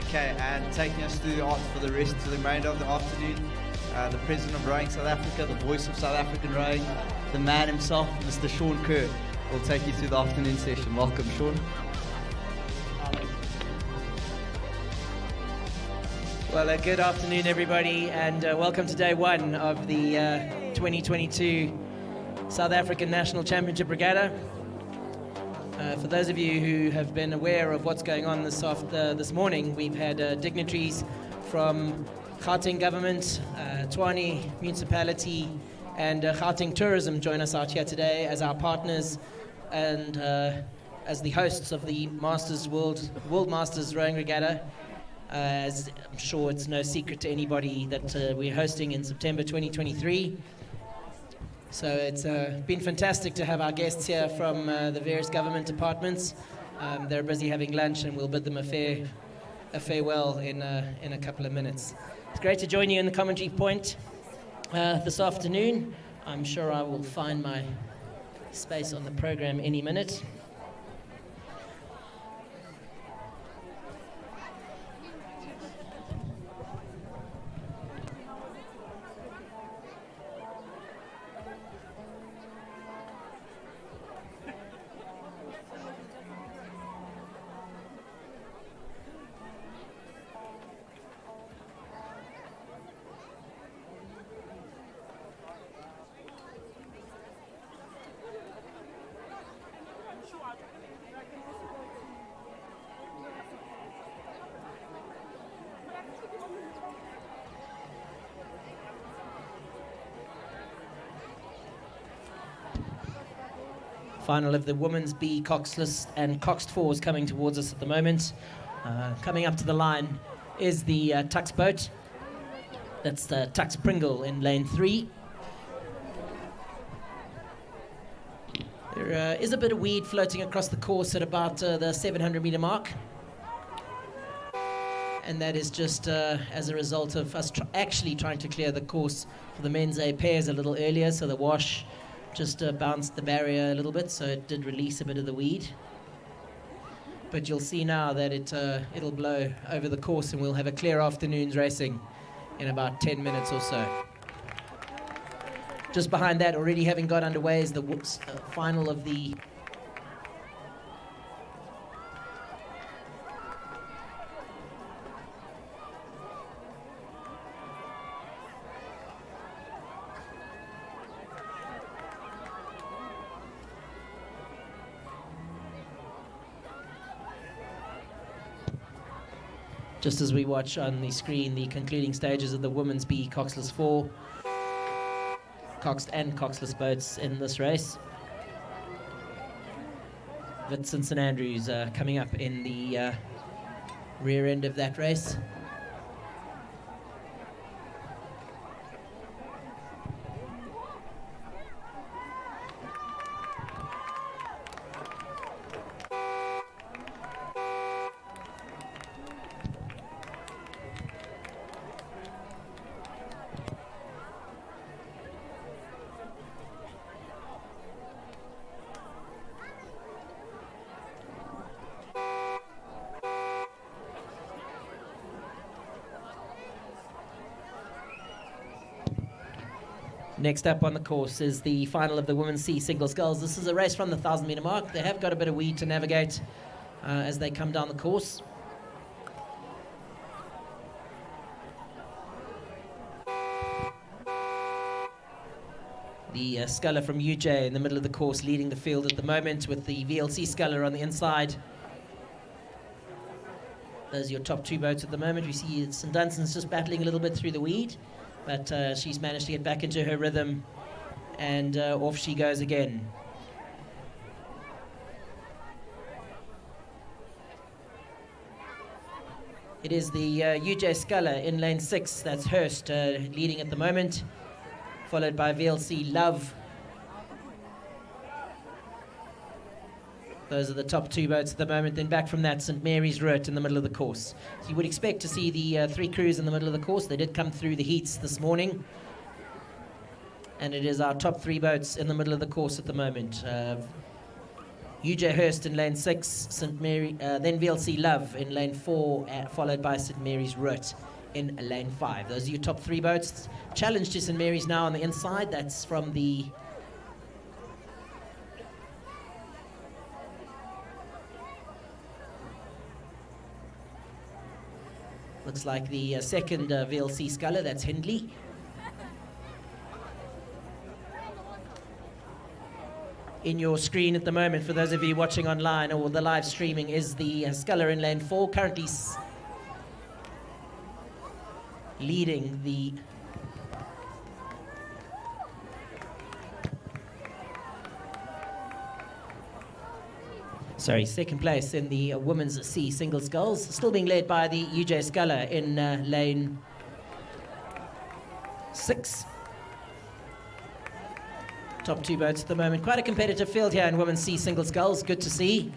Okay, and taking us through the art for the rest of the remainder of the afternoon, the president of Rowing South Africa, the voice of South African rowing, the man himself, Mr. Sean Kerr. will take you through the afternoon session. Welcome, Sean. Well, good afternoon, everybody, and welcome to day one of the 2022 South African National Championship Regatta. For those of you who have been aware of what's going on this morning, we've had dignitaries from Gauteng Government, Tshwane Municipality, and Gauteng Tourism join us out here today as our partners and as the hosts of the World Masters Rowing Regatta. As I'm sure it's no secret to anybody that we're hosting in September 2023. So it's been fantastic to have our guests here from the various government departments. They're busy having lunch, and we'll bid them a farewell in a couple of minutes. It's great to join you in the commentary point this afternoon. I'm sure I will find my space on the program any minute. Final of the women's B coxless and coxed fours coming towards us at the moment. Coming up to the line is the Tux boat. That's the Tux Pringle in lane 3. There is a bit of weed floating across the course at about the 700 meter mark. And that is just as a result of us actually trying to clear the course for the men's A pairs a little earlier, so the wash just bounced the barrier a little bit, so it did release a bit of the weed. But you'll see now that it'll blow over the course, and we'll have a clear afternoon's racing in about 10 minutes or so. Just behind that, already having got underway, is the final of the just as we watch on the screen the concluding stages of the women's B coxless 4, coxed and coxless boats in this race. Wits and St Andrews coming up in the rear end of that race. Next up on the course is the final of the women's C single sculls. This is a race from the 1,000 meter mark. They have got a bit of weed to navigate as they come down the course. The sculler from UJ in the middle of the course leading the field at the moment, with the VLC sculler on the inside. Those are your top two boats at the moment. We see St Dunstan's just battling a little bit through the weed, but she's managed to get back into her rhythm, and off she goes again. It is the UJ sculler in lane 6, that's Hurst, leading at the moment, followed by VLC Love. Those are the top two boats at the moment. Then back from that, St Mary's Root in the middle of the course. So you would expect to see the three crews in the middle of the course. They did come through the heats this morning. And it is our top three boats in the middle of the course at the moment. UJ Hurst in lane 6, St Mary, then VLC Love in lane 4, followed by St Mary's Root in lane 5. Those are your top three boats. Challenge to St Mary's now on the inside. That's from the Looks like the second VLC sculler, that's Hindley. In your screen at the moment, for those of you watching online or the live streaming, is the sculler in lane 4, currently leading the second place in the women's C single sculls, still being led by the UJ sculler in lane 6. Top 2 boats at the moment. Quite a competitive field here in women's C single sculls. Good to see.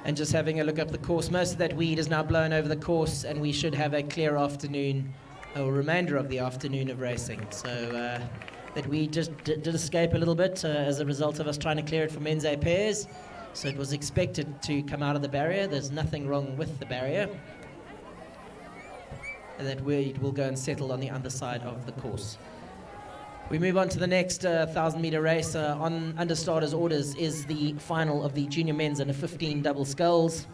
And just having a look up the course, most of that weed is now blown over the course, and we should have a clear afternoon, or remainder of the afternoon of racing. So that weed just did escape a little bit as a result of us trying to clear it for men's A pairs. So it was expected to come out of the barrier. There's nothing wrong with the barrier. And that weed will go and settle on the underside of the course. We move on to the next 1,000-meter race. On under starters orders is the final of the junior men's under 15 double sculls.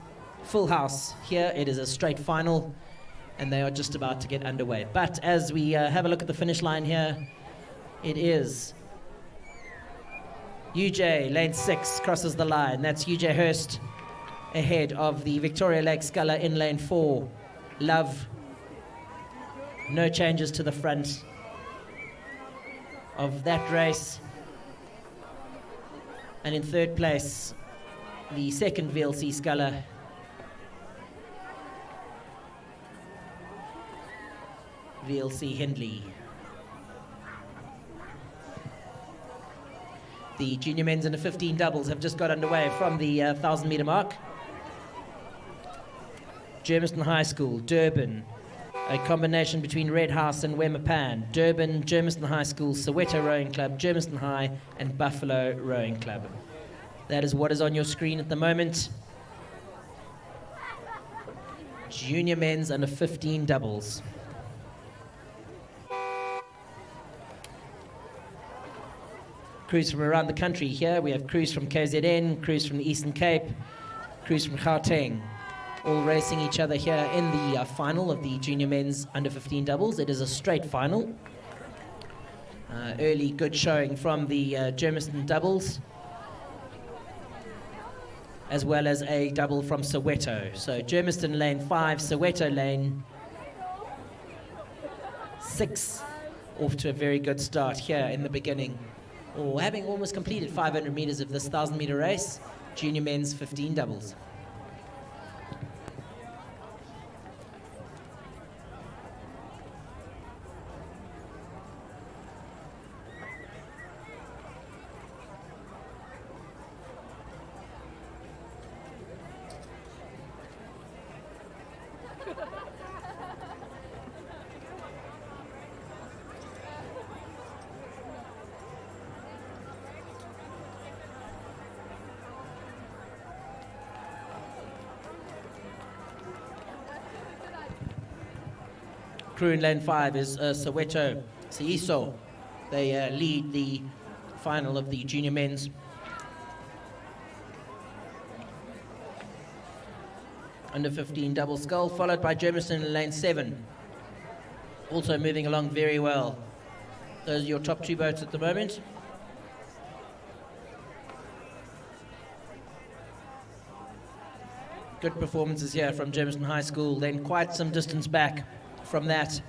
Full house here. It is a straight final, and they are just about to get underway. But as we have a look at the finish line here, it is UJ, lane 6, crosses the line. That's UJ Hurst ahead of the Victoria Lake sculler in lane 4. Love. No changes to the front of that race. And in third place, the second VLC sculler, VLC Hindley. The junior men's under 15 doubles have just got underway from the 1,000-meter mark. Germiston High School, Durban, a combination between Red House and Wemapan. Durban, Germiston High School, Soweto Rowing Club, Germiston High, and Buffalo Rowing Club. That is what is on your screen at the moment. Junior men's under 15 doubles. Crews from around the country here. We have crews from KZN, crews from the Eastern Cape, crews from Gauteng, all racing each other here in the final of the junior men's under 15 doubles. It is a straight final. Early good showing from the Germiston doubles, as well as a double from Soweto. So Germiston lane 5, Soweto lane 6, off to a very good start here in the beginning. Or having almost completed 500 meters of this 1,000-meter race, junior men's 15 doubles. Crew in lane 5 is Soweto Seiso. They lead the final of the junior men's. Under 15 double scull, followed by Germiston in lane 7. Also moving along very well. Those are your top 2 boats at the moment. Good performances here from Germiston High School, then quite some distance back from that,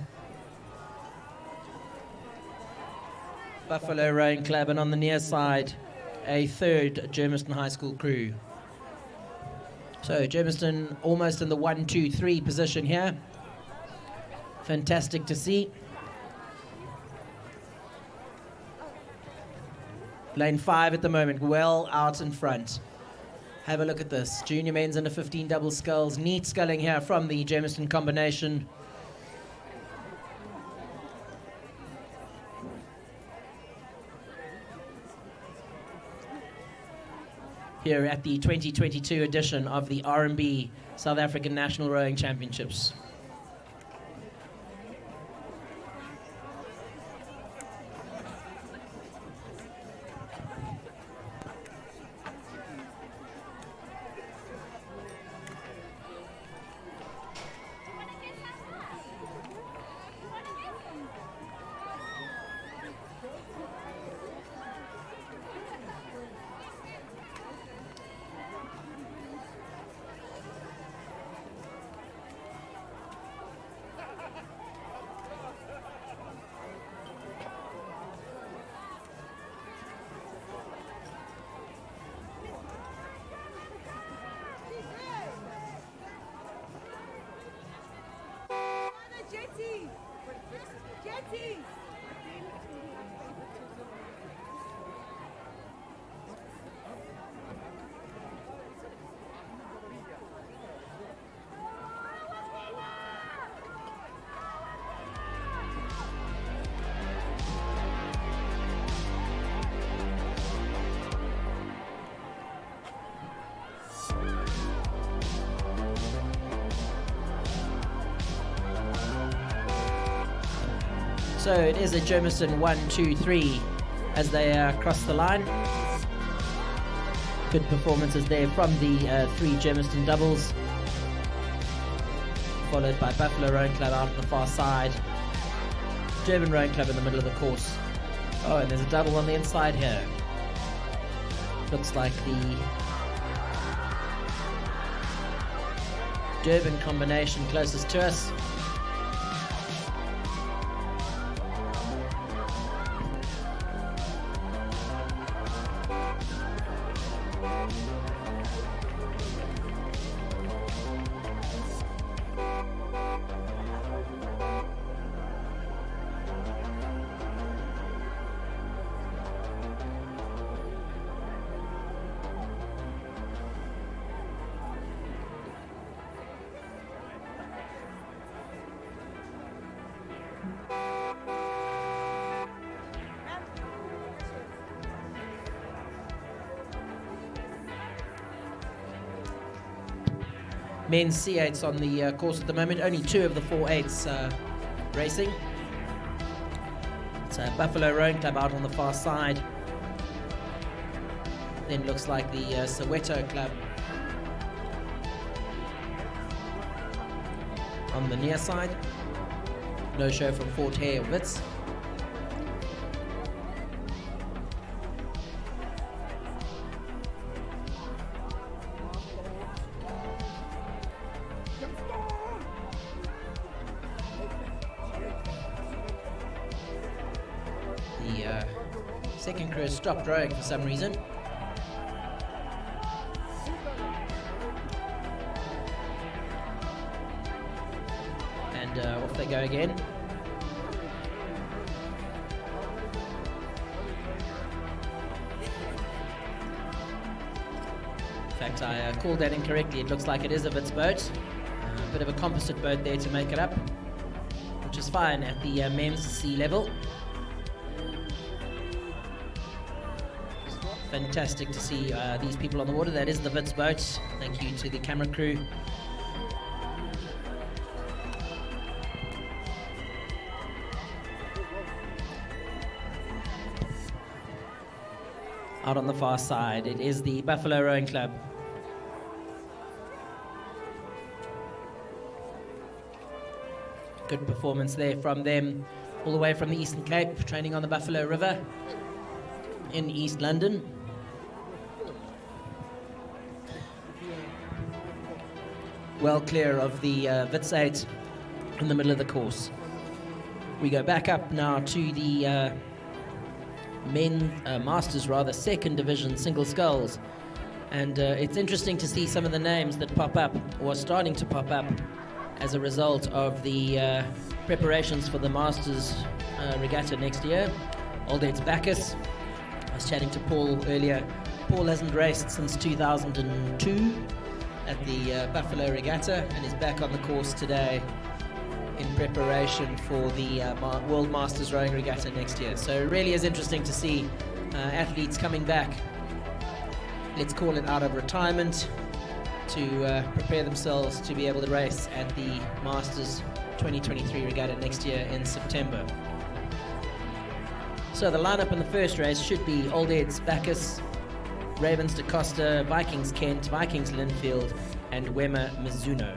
Buffalo Rowing Club, and on the near side, a third Germiston High School crew. So Germiston almost in the 1, 2, 3 position here. Fantastic to see. Lane 5 at the moment, well out in front. Have a look at this. Junior men's under 15 double sculls. Neat sculling here from the Germiston combination. Here at the 2022 edition of the RMB South African National Rowing Championships. Jetty! Jetty! So it is a Germiston 1-2-3 as they cross the line. Good performances there from the three Germiston doubles, followed by Buffalo Rowing Club out on the far side, Durban Rowing Club in the middle of the course. Oh, and there's a double on the inside here. Looks like the Durban combination closest to us. Men's C8s on the course at the moment. Only 2 of the 4 8s racing. It's Buffalo Rowing Club out on the far side. Then looks like the Soweto Club on the near side. No show from Fort Hare or Wits. Second crew has stopped rowing for some reason. And off they go again. In fact, I called that incorrectly. It looks like it is a Wits boat. A bit of a composite boat there to make it up, which is fine at the men's sea level. Fantastic to see these people on the water. That is the Wits boat. Thank you to the camera crew. Out on the far side, it is the Buffalo Rowing Club. Good performance there from them, all the way from the Eastern Cape, training on the Buffalo River in East London. Well clear of the Wits 8 in the middle of the course. We go back up now to the Masters second division single sculls, and it's interesting to see some of the names that pop up or are starting to pop up as a result of the preparations for the Masters regatta next year. Old Ed's Bacchus. I was chatting to Paul earlier. Paul hasn't raced since 2002 at the Buffalo Regatta and is back on the course today in preparation for the World Masters Rowing Regatta next year. So it really is interesting to see athletes coming back, let's call it out of retirement, to prepare themselves to be able to race at the Masters 2023 Regatta next year in September. So the lineup in the first race should be Old Ed's Bacchus, Ravens Da Costa, Vikings Kent, Vikings Linfield, and Wema Mizuno.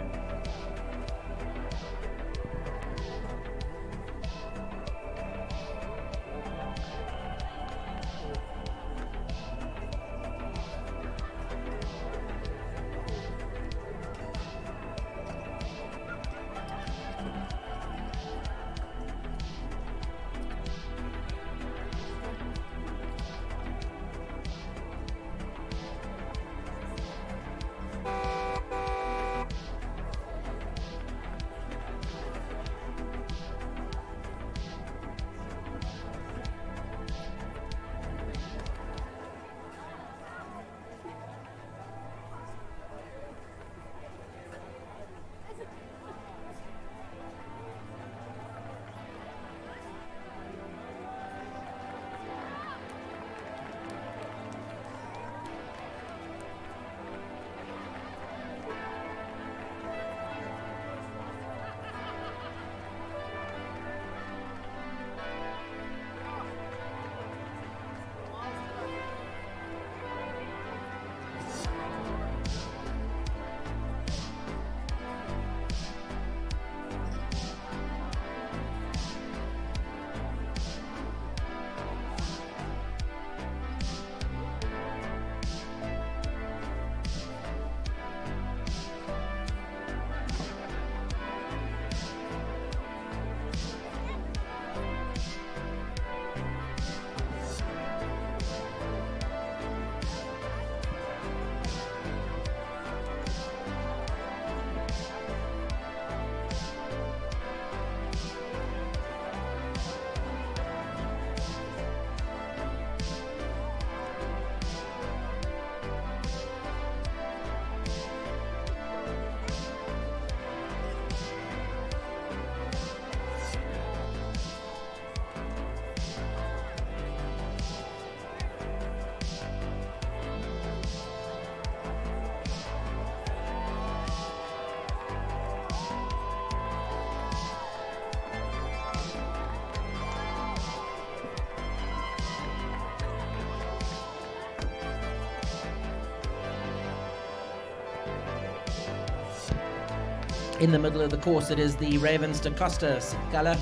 In the middle of the course, it is the Ravens da Costa Scala,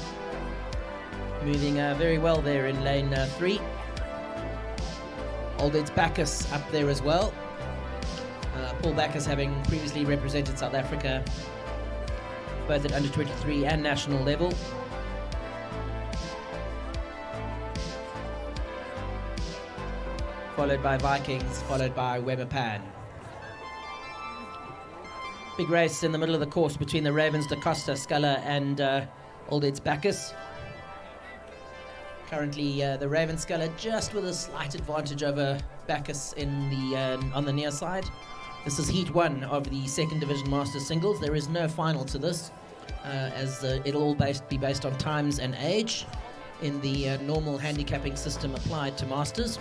moving very well there in lane 3. Old Ed's Bacchus up there as well. Paul Bacchus having previously represented South Africa both at under 23 and national level. Followed by Vikings, followed by Weber-Pan. Big race in the middle of the course between the Ravens da Costa Scala and Old Ed's Bacchus. Currently, the Raven Scala just with a slight advantage over Bacchus in the on the near side. This is Heat 1 of the Second Division Masters Singles. There is no final to this, as it'll all be based on times and age in the normal handicapping system applied to Masters.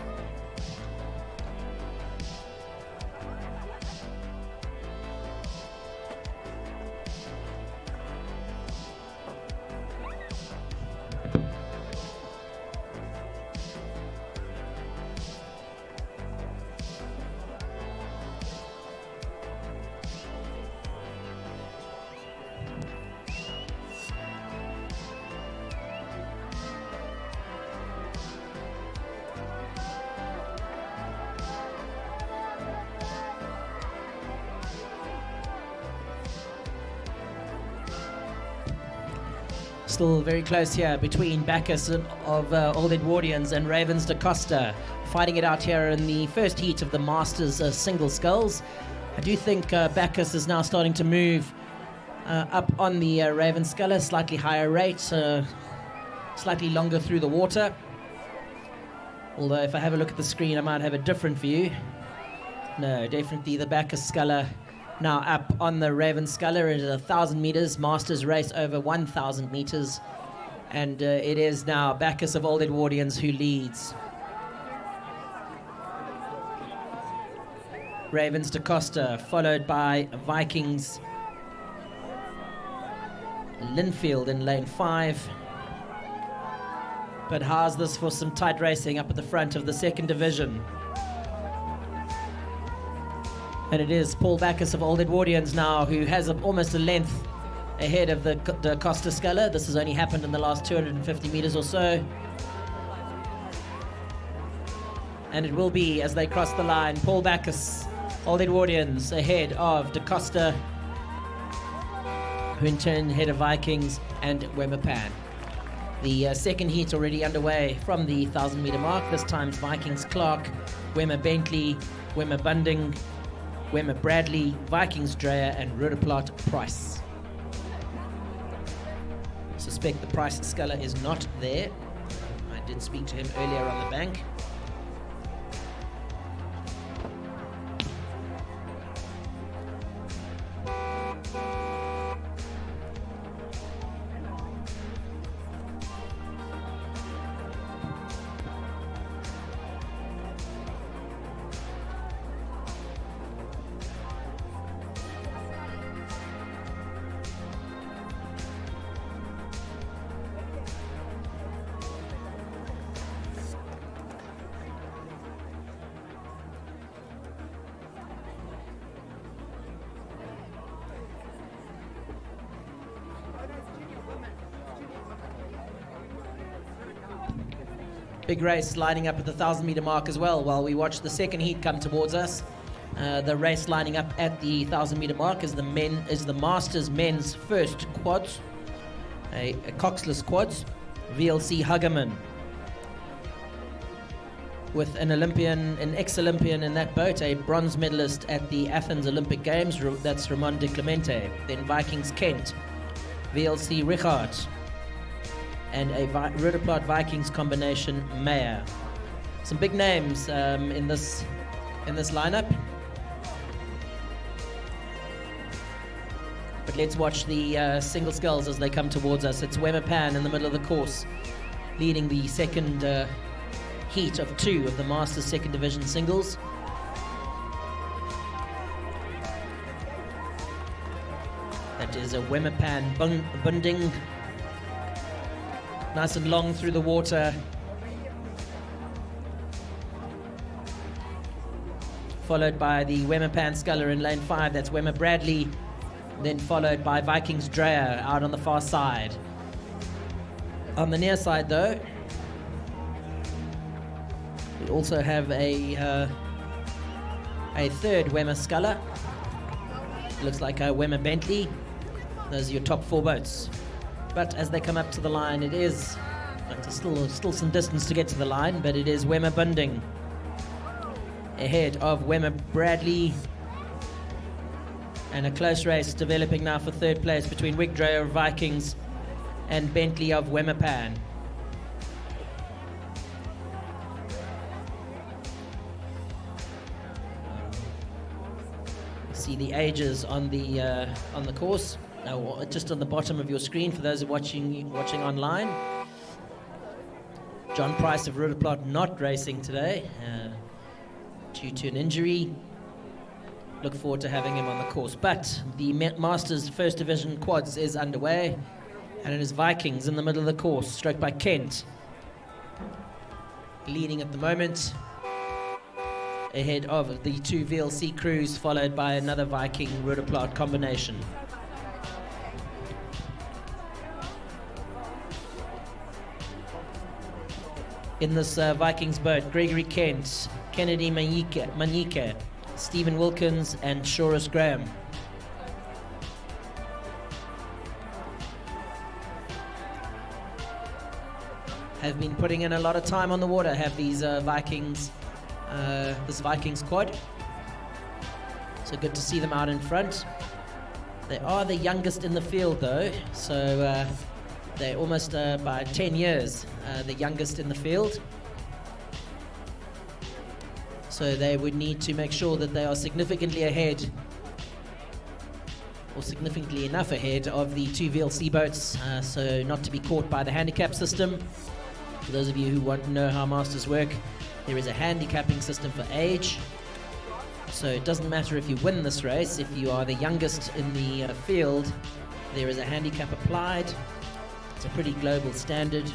Still very close here between Bacchus of Old Edwardians and Ravens da Costa, fighting it out here in the first heat of the Masters single sculls. I do think Bacchus is now starting to move up on the Raven Scala, slightly higher rate, slightly longer through the water. Although if I have a look at the screen, I might have a different view. No, definitely the Bacchus Scala now up on the Raven Scala. It is 1,000 meters, Masters race over 1,000 meters. And it is now Bacchus of Old Edwardians who leads. Ravens da Costa, followed by Vikings Linfield in lane 5. But how's this for some tight racing up at the front of the Second Division? And it is Paul Bacchus of Old Edwardians now who has almost a length ahead of the Costa Scala. This has only happened in the last 250 meters or so. And it will be, as they cross the line, Paul Bacchus, Old Edwardians, ahead of da Costa, who in turn ahead of Vikings and Weber-Pan. The second heat already underway from the 1,000 meter mark. This time's Vikings Clark, Wemmer Bentley, Wemmer Bunding, Wemmer Bradley, Vikings Dreyer, and Rudderplaat Price. Suspect the Price Scala is not there. I did speak to him earlier on the bank. Big race lining up at the 1,000 meter mark as well while we watch the second heat come towards us. The race lining up at the 1,000 meter mark is the Masters men's first quads, a coxless quads, VLC Huggerman, with an ex-Olympian in that boat, a bronze medalist at the Athens Olympic Games, that's Ramon de Clemente. Then Vikings Kent, VLC Richard, and a Rudderplaat Vikings combination Mayer. Some big names in this lineup. But let's watch the single sculls as they come towards us. It's Weber-Pan in the middle of the course, leading the second heat of 2 of the Masters Second Division singles. That is a Weber-Pan Bunding. Nice and long through the water. Followed by the Weber-Pan Scala in lane 5. That's Wemmer Bradley then followed by Vikings Dreyer out on the far side. On the near side, though, we also have a third Wemmer Sculler. Looks like a Wemmer Bentley. Those are your top 4 boats. But as they come up to the line, it is still some distance to get to the line, but it is Wemmer Bunding ahead of Wemmer Bradley. And a close race developing now for third place between Wig Dreyer of Vikings and Bentley of Wemmer Pan. See the ages on the course, just on the bottom of your screen for those watching online. John Price of Rudderplot not racing today due to an injury. Look forward to having him on the course. But the Masters First Division Quads is underway, and it is Vikings in the middle of the course, stroked by Kent, leading at the moment, ahead of the 2 VLC crews, followed by another Viking Rudderplot combination. In this Vikings boat, Gregory Kent, Kennedy Manyike, Stephen Wilkins and Shorus Graham. Have been putting in a lot of time on the water, have these Vikings, this Vikings quad. So good to see them out in front. They are the youngest in the field though, so they're almost by 10 years the youngest in the field. So they would need to make sure that they are significantly ahead, or significantly enough ahead of the 2 VLC boats, so not to be caught by the handicap system. For those of you who want to know how Masters work, there is a handicapping system for age. So it doesn't matter if you win this race, if you are the youngest in the field, there is a handicap applied. It's a pretty global standard,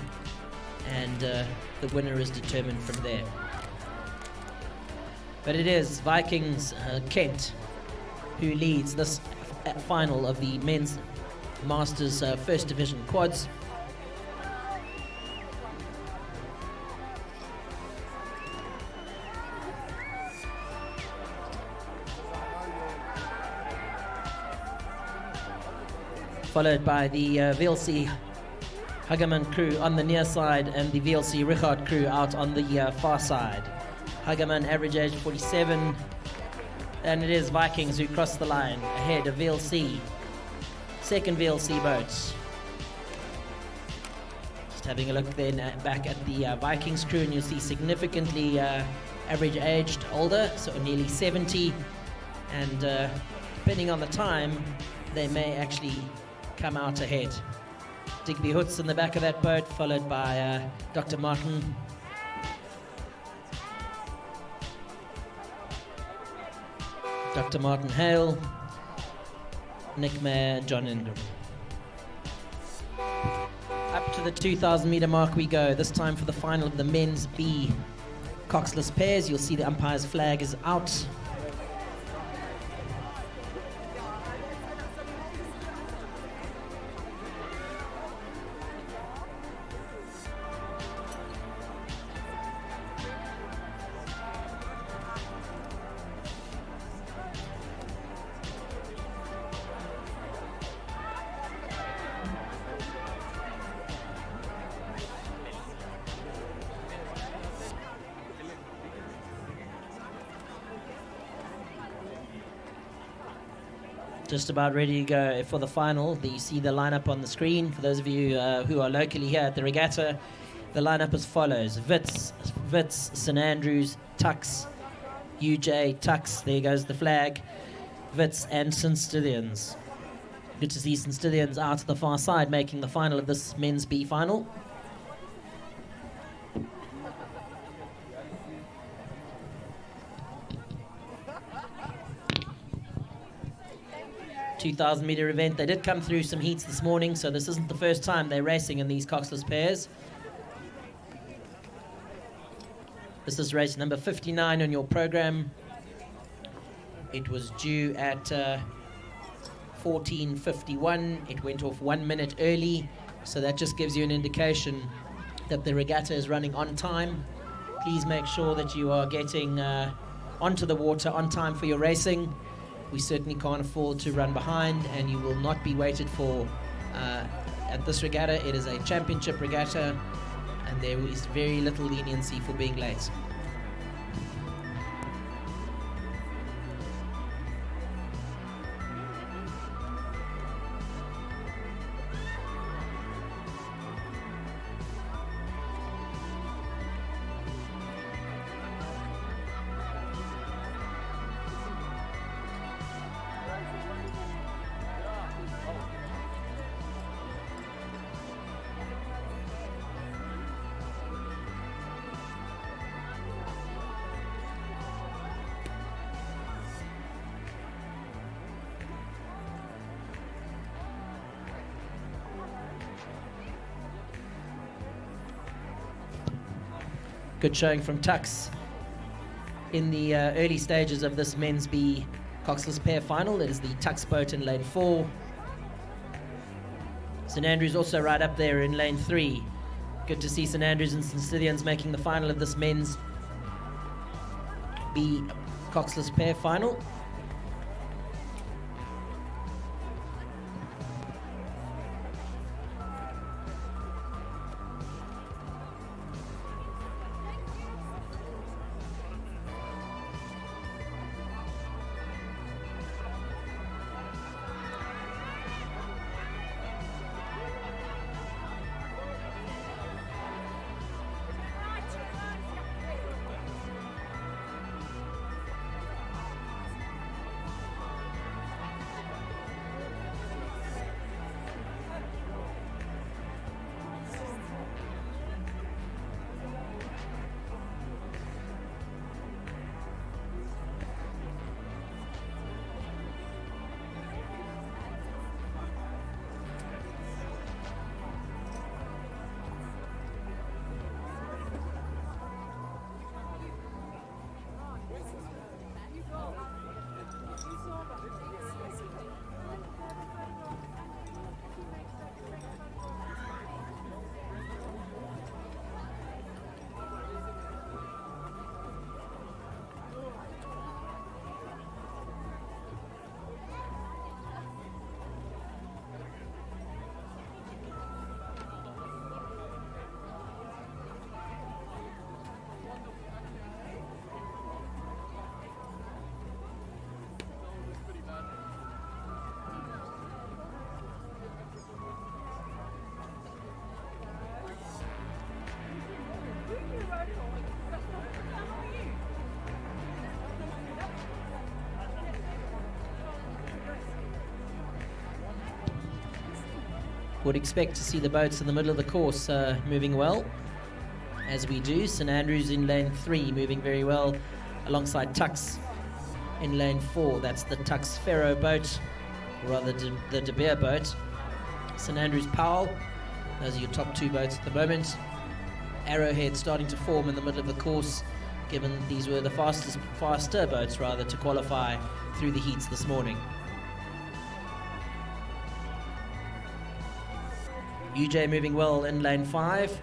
and the winner is determined from there. But it is Vikings Kent who leads this final of the men's Masters First Division Quads. Followed by the VLC Hageman crew on the near side and the VLC Richard crew out on the far side. Hageman average age 47, and it is Vikings who cross the line ahead of VLC. Second VLC boats. Just having a look then back at the Vikings crew, and you'll see significantly average aged older, so nearly 70, and depending on the time, they may actually come out ahead. Digby Hutz in the back of that boat, followed by Dr. Martin. Dr. Martin Hale, Nick Mayer, and John Ingram. Up to the 2,000 meter mark we go, this time for the final of the men's B coxless pairs. You'll see the umpire's flag is out. Just about ready to go for the final. You see the lineup on the screen. For those of you who are locally here at the regatta, the lineup as follows: Wits, St Andrews, Tux, UJ, Tux, there goes the flag, Wits and St Stithians. Good to see St Stithians out to the far side making the final of this men's B final. $2,000 meter event. They did come through some heats this morning, so this isn't the first time they're racing in these coxless pairs. This is race number 59 on your program. It was due at 14:51. It went off 1 minute early, so that just gives you an indication that the regatta is running on time. Please make sure that you are getting onto the water on time for your racing. We certainly can't afford to run behind, and you will not be waited for at this regatta. It is a championship regatta, and there is very little leniency for being late. Good showing from Tux in the early stages of this men's B coxless pair final. It is the Tux boat in lane 4. St Andrews also right up there in lane 3. Good to see St Andrews and St Stithians making the final of this men's B coxless pair final. Would expect to see the boats in the middle of the course moving well, as we do. St Andrews in lane 3 moving very well alongside Tux in lane 4. That's the Tux Ferro boat, or rather the De Beer boat. St Andrews Powell, those are your top 2 boats at the moment. Arrowhead starting to form in the middle of the course, given these were the faster boats rather to qualify through the heats this morning. UJ moving well in lane 5.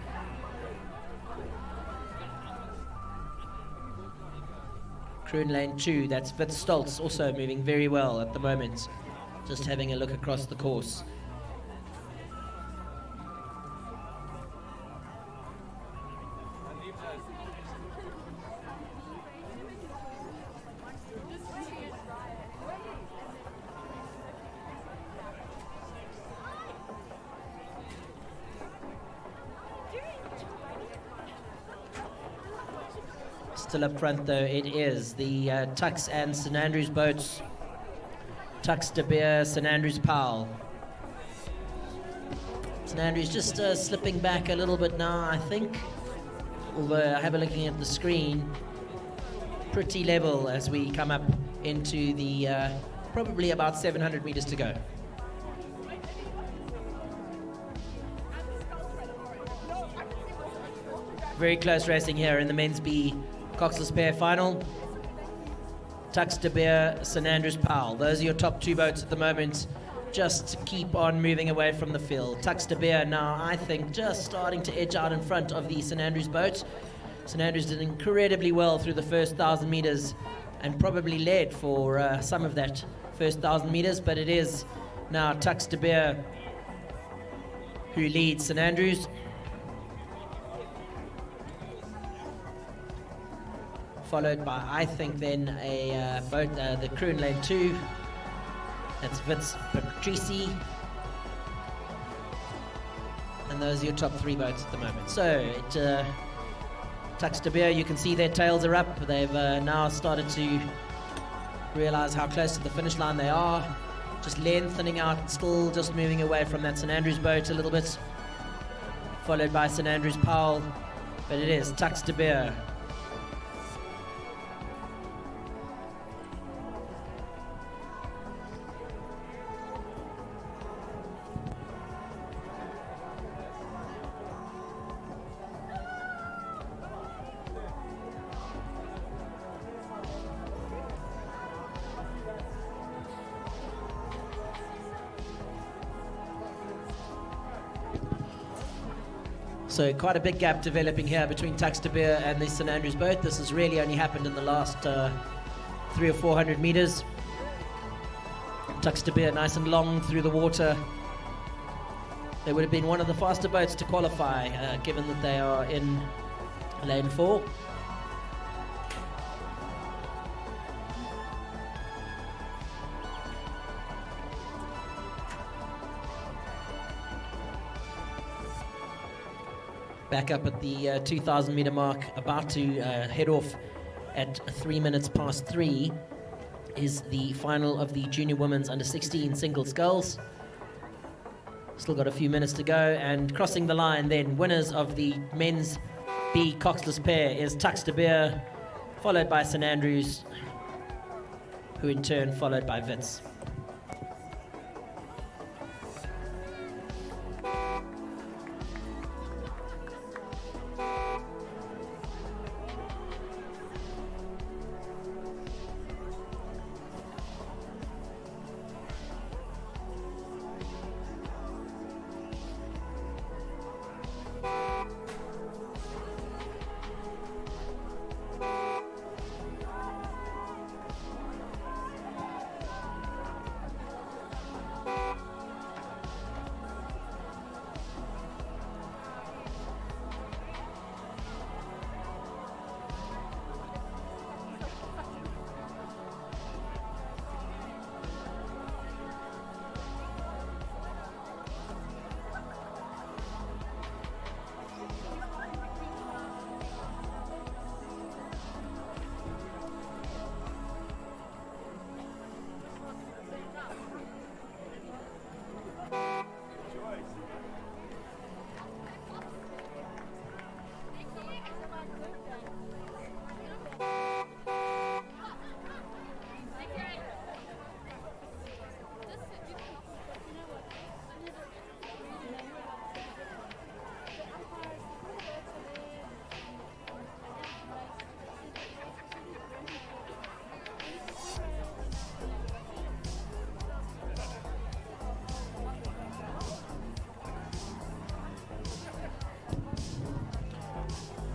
Crew in lane 2, that's Wits Stoltz, also moving very well at the moment. Just having a look across the course. Still up front though, it is the Tux and St Andrews boats. Tux De Beer, St Andrews Powell. St Andrews just slipping back a little bit now, I think. Although I have a looking at the screen, pretty level as we come up into the probably about 700 meters to go. Very close racing here in the men's B coxless pair final. Tux De Beer, St Andrews Powell. Those are your top 2 boats at the moment just to keep on moving away from the field. Tux de Beer now, I think, just starting to edge out in front of the St Andrews boat. St Andrews did incredibly well through the first 1,000 meters and probably led for some of that first 1,000 meters, but it is now Tux de Beer who leads St Andrews. Followed by, I think, then a boat, the crew in lane 2. That's Vince Patrici. And those are your top 3 boats at the moment. So, Tux de Beer, you can see their tails are up. They've now started to realize how close to the finish line they are. Just lengthening out, still just moving away from that St Andrews boat a little bit. Followed by St Andrews Powell. But it is Tux de Beer. So quite a big gap developing here between Tux de Beer and the St Andrews boat. This has really only happened in the last 300 or 400 meters. Tux de Beer nice and long through the water. They would have been one of the faster boats to qualify, given that they are in lane 4. Back up at the 2,000 meter mark, about to head off at 3 minutes past 3, is the final of the junior women's under 16 single sculls. Still got a few minutes to go, and crossing the line then, winners of the men's B coxless pair is Tux de Beer, followed by St Andrews, who in turn followed by Vince.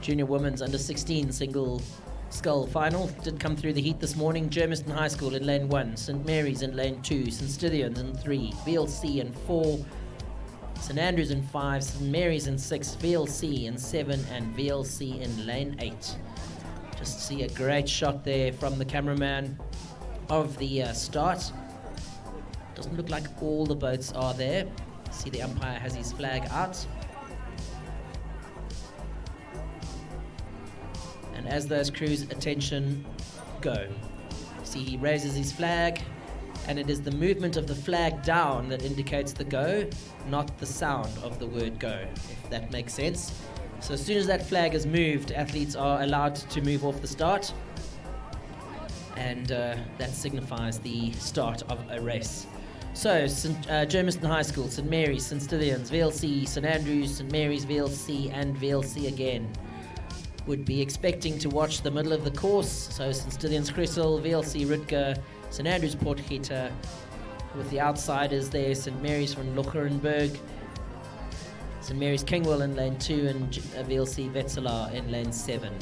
Junior women's under 16 single scull final did come through the heat this morning. Germiston High School in lane 1, St Mary's in lane 2, St Stithians in 3, VLC in 4, St Andrews in 5, St Mary's in 6, VLC in 7, and VLC in lane 8. Just see a great shot there from the cameraman of the start. Doesn't look like all the boats are there. See the umpire has his flag out. And as those crews' attention go, see he raises his flag, and it is the movement of the flag down that indicates the go, not the sound of the word go, if that makes sense. So as soon as that flag is moved, athletes are allowed to move off the start, and that signifies the start of a race. So, Germiston High School, St Mary's, St Stithians, VLC, St Andrews, St Mary's, VLC, and VLC again. Would be expecting to watch the middle of the course. So St Stithians Cressel, VLC Rutger, St Andrews Port Gita, with the outsiders there, St. Mary's from Locherenberg, St. Mary's Kingwell in lane 2, and VLC Wetzlar in lane 7.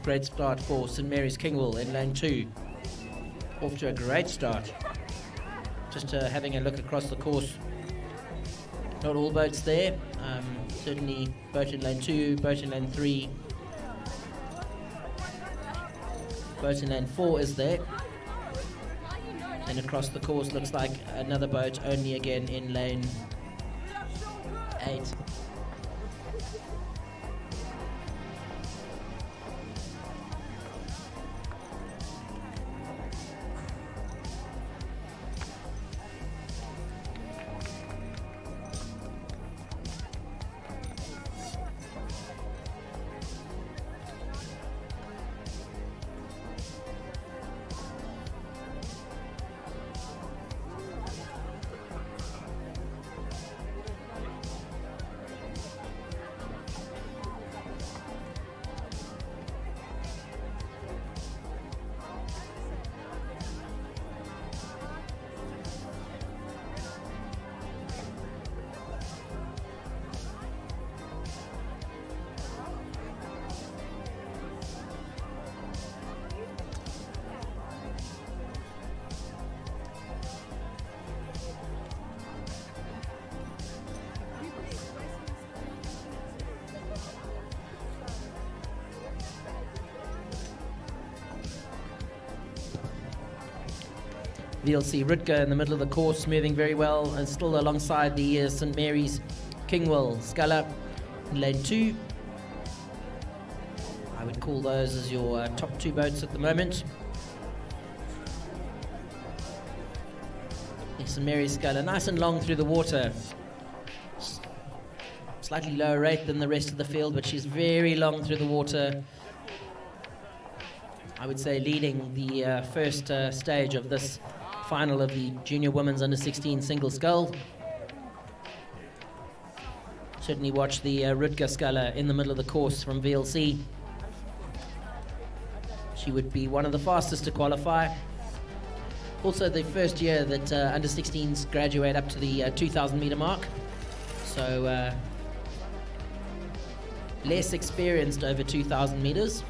Great start for St. Mary's Kingwell in lane 2. Off to a great start. Just having a look across the course. Not all boats there. Certainly boat in lane 2, boat in lane 3. Boat in lane 4 is there. And across the course looks like another boat only again in lane 8. VLC Rutger in the middle of the course, moving very well, and still alongside the St. Mary's Kingwell Sculler in lane 2. I would call those as your top 2 boats at the moment. The St. Mary's Sculler, nice and long through the water. Slightly lower rate than the rest of the field, but she's very long through the water. I would say leading the first stage of this final of the Junior Women's Under-16 Single Scull. Certainly watch the Rutger Sculler in the middle of the course from VLC. She would be one of the fastest to qualify. Also the first year that Under-16s graduate up to the 2,000 meter mark. So less experienced over 2,000 meters.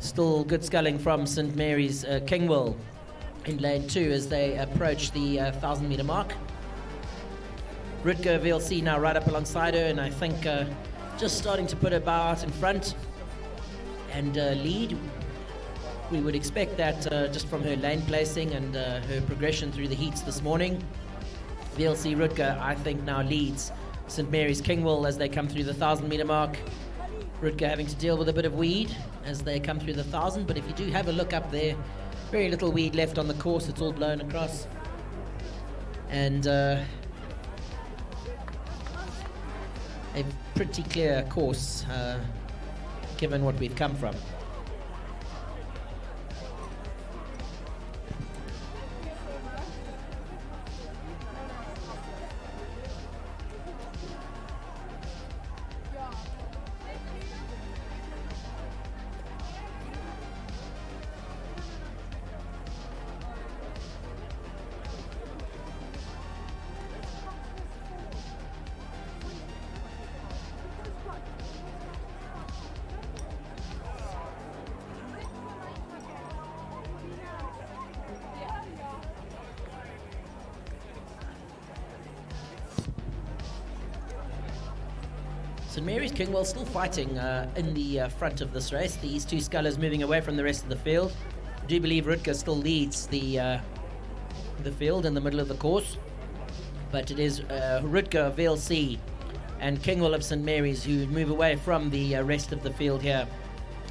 Still good sculling from St. Mary's Kingwell in lane 2 as they approach the 1,000 meter mark. Rutger VLC now right up alongside her, and I think just starting to put her bow out in front and lead. We would expect that just from her lane placing and her progression through the heats this morning. VLC Rutger, I think, now leads St. Mary's Kingwell as they come through the 1,000 meter mark. Rutger having to deal with a bit of weed as they come through the 1,000, but if you do have a look up there, very little weed left on the course, it's all blown across. And a pretty clear course given what we've come from. St Mary's Kingwell still fighting in the front of this race. These two scullers moving away from the rest of the field. I do believe Rutger still leads the field in the middle of the course, but it is Rutger of VLC and Kingwell of St Mary's who move away from the rest of the field here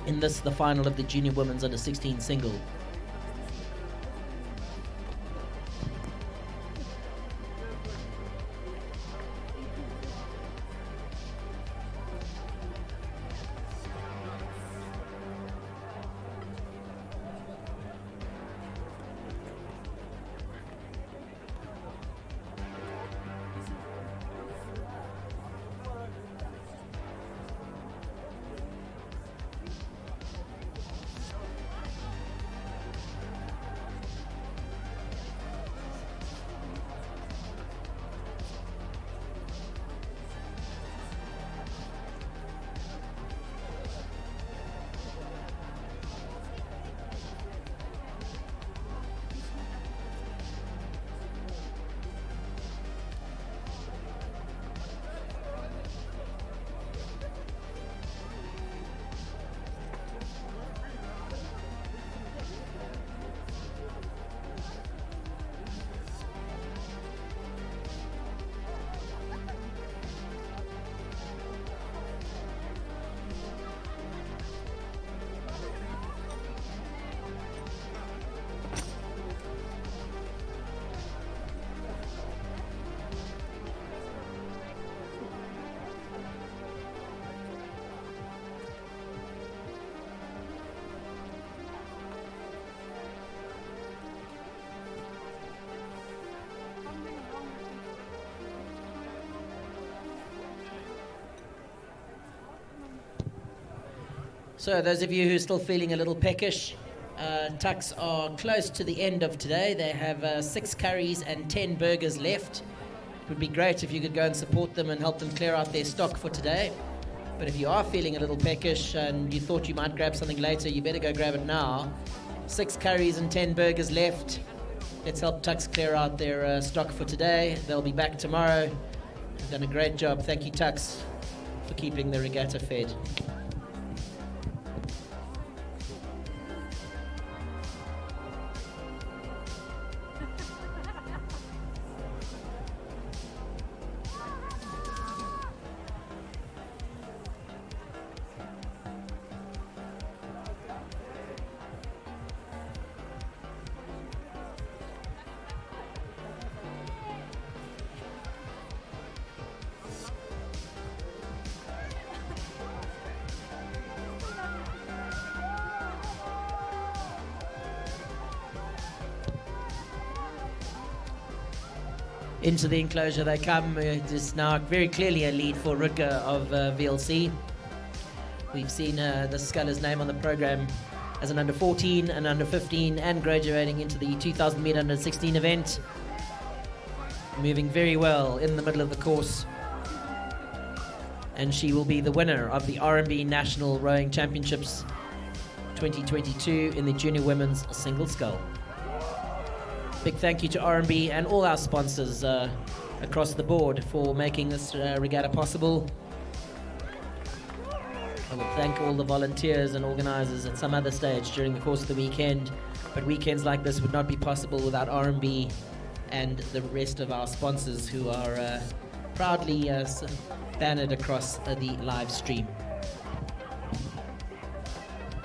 in this, the final of the Junior Women's Under 16 single. So those of you who are still feeling a little peckish, Tucks are close to the end of today. They have 6 curries and 10 burgers left. It would be great if you could go and support them and help them clear out their stock for today. But if you are feeling a little peckish and you thought you might grab something later, you better go grab it now. 6 curries and 10 burgers left. Let's help Tucks clear out their stock for today. They'll be back tomorrow. You've done a great job. Thank you, Tucks, for keeping the regatta fed. Into the enclosure they come. It is now very clearly a lead for Rutger of VLC. We've seen the sculler's name on the program as an under 14 and under 15 and graduating into the 2000 meter under 16 event. Moving very well in the middle of the course. And she will be the winner of the RMB National Rowing Championships 2022 in the Junior Women's Single Scull. Big thank you to RMB and all our sponsors across the board for making this regatta possible. I will thank all the volunteers and organizers at some other stage during the course of the weekend, but weekends like this would not be possible without RMB and the rest of our sponsors who are proudly bannered across the live stream.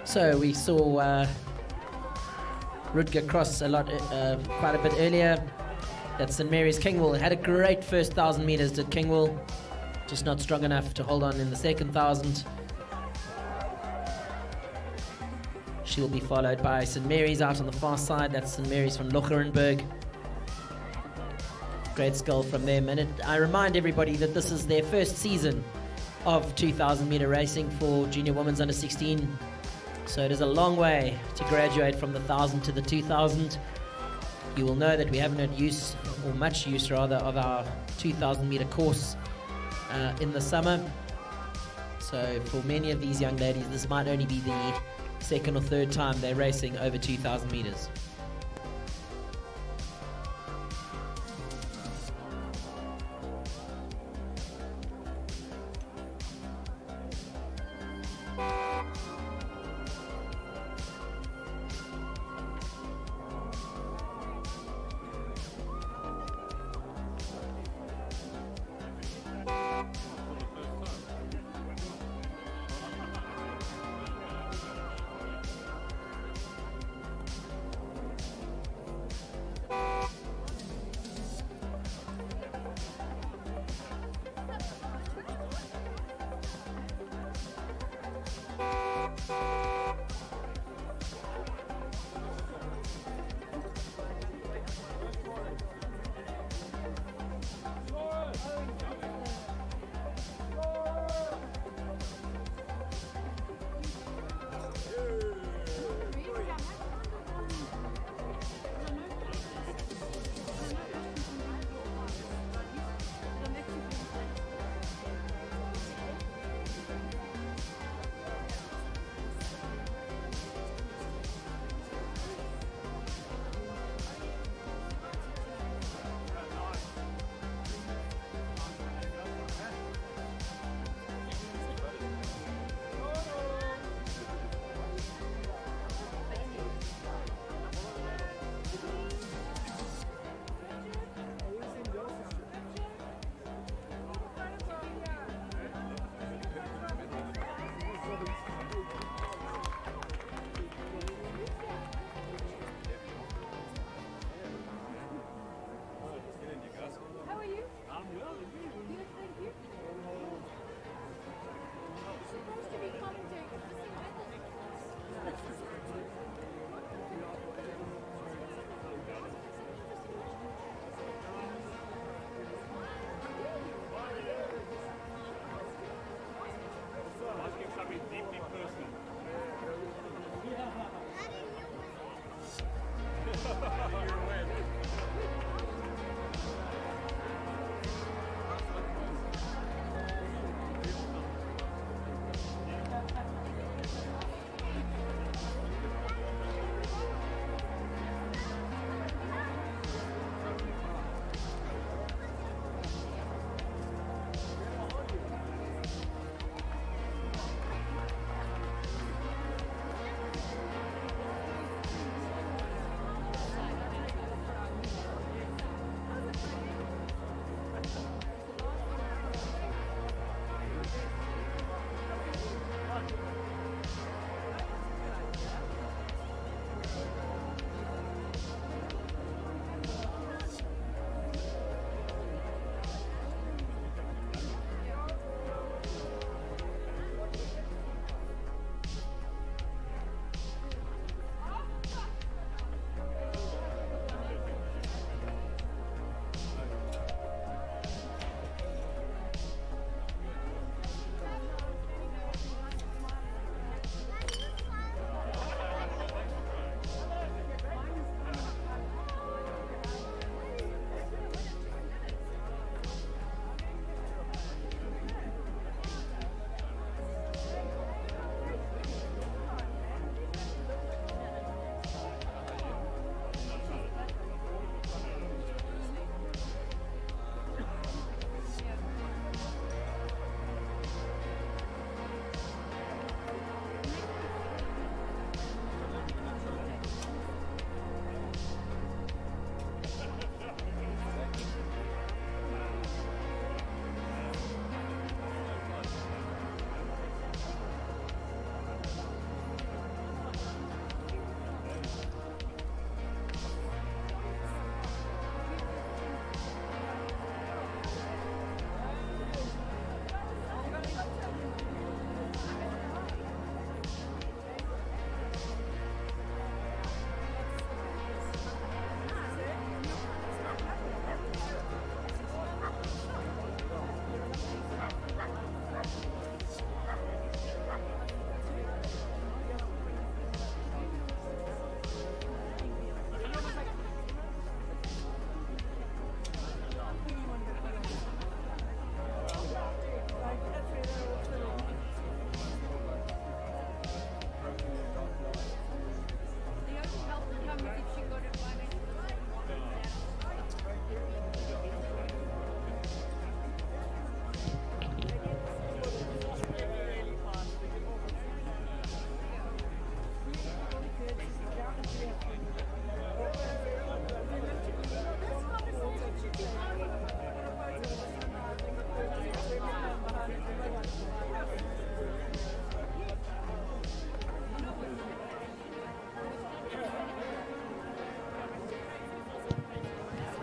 So we saw Rutger cross quite a bit earlier. That's St Mary's Kingwell. Had a great first 1,000 meters, did Kingwell. Just not strong enough to hold on in the second 1,000. She'll be followed by St Mary's out on the far side. That's St Mary's from Locherenberg. Great skill from them. And I remind everybody that this is their first season of 2,000 meter racing for Junior Women's Under 16. So it is a long way to graduate from the 1,000 to the 2,000. You will know that we haven't had use, or much use rather, of our 2,000 meter course in the summer. So for many of these young ladies, this might only be the second or third time they're racing over 2,000 meters.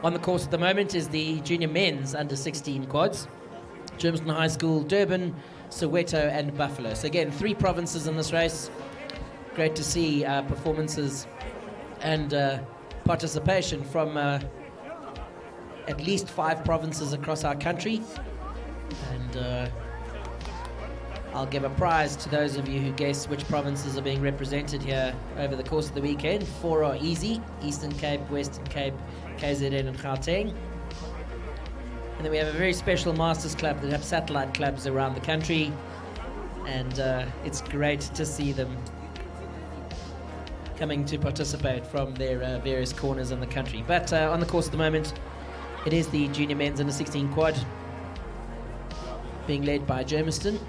On the course at the moment is the junior men's under 16 quads. Germiston High School, Durban, Soweto and Buffalo. So again, 3 provinces in this race. Great to see performances and participation from at least 5 provinces across our country. And I'll give a prize to those of you who guess which provinces are being represented here over the course of the weekend. 4 are easy: Eastern Cape, Western Cape, KZN and Gauteng. And then we have a very special Masters Club that have satellite clubs around the country. And it's great to see them coming to participate from their various corners in the country. But on the course at the moment, it is the junior men's under 16 quad being led by Germiston.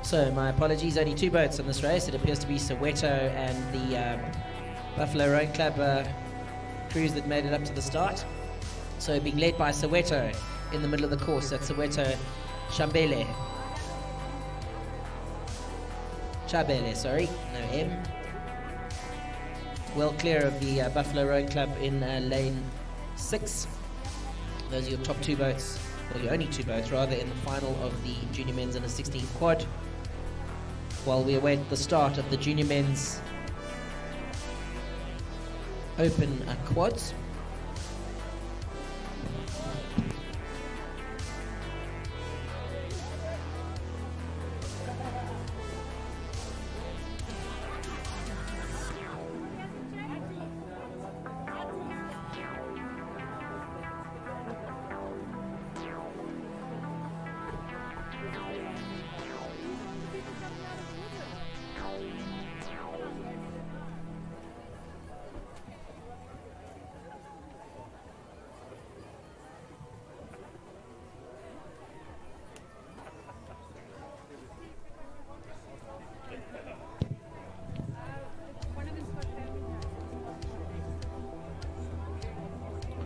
So my apologies, only 2 boats on this race. It appears to be Soweto and the Buffalo Rowing Club crews that made it up to the start. So being led by Soweto in the middle of the course, that's Soweto Chabele, sorry, no M. Well clear of the Buffalo Rowing Club in lane 6. Those are your top 2 boats, or your only 2 boats rather, in the final of the junior men's under 16 quad. While we await the start of the junior men's open quads.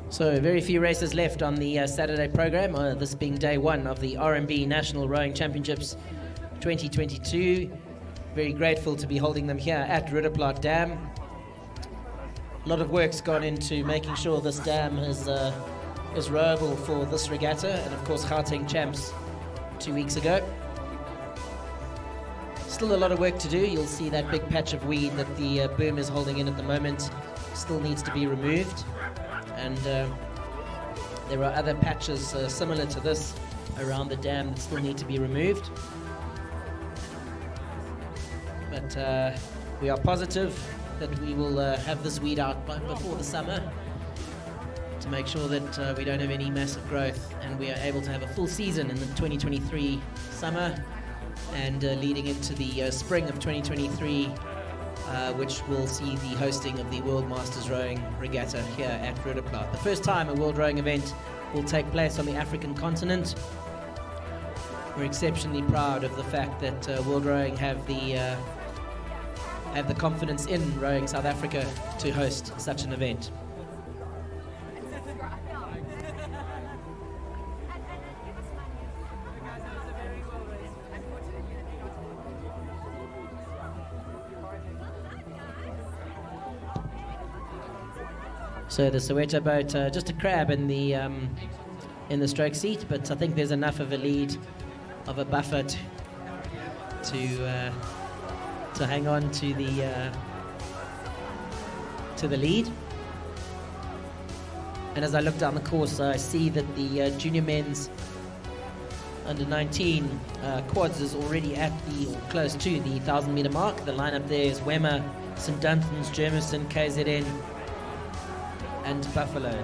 So very few races left on the Saturday program, this being day 1 of the RMB National Rowing Championships 2022. Very grateful to be holding them here at Ridderplaat Dam. A lot of work's gone into making sure this dam is rowable for this regatta, and of course Gauteng champs 2 weeks ago. Still a lot of work to do. You'll see that big patch of weed that the boom is holding in at the moment still needs to be removed. And there are other patches similar to this around the dam that still need to be removed. But we are positive that we will have this weed out before the summer to make sure that we don't have any massive growth and we are able to have a full season in the 2023 summer and leading into the spring of 2023, which will see the hosting of the World Masters Rowing Regatta here at Ridderplaat. The first time a World Rowing event will take place on the African continent. We're exceptionally proud of the fact that World Rowing have the confidence in Rowing South Africa to host such an event. So the Soweto boat, just a crab in the stroke seat, but I think there's enough of a lead, of a buffer to hang on to the lead. And as I look down the course, I see that the junior men's under 19 quads is already at or close to the 1,000 meter mark. The lineup there is Wemmer, St Dunstan's, Germiston, KZN, and Buffalo.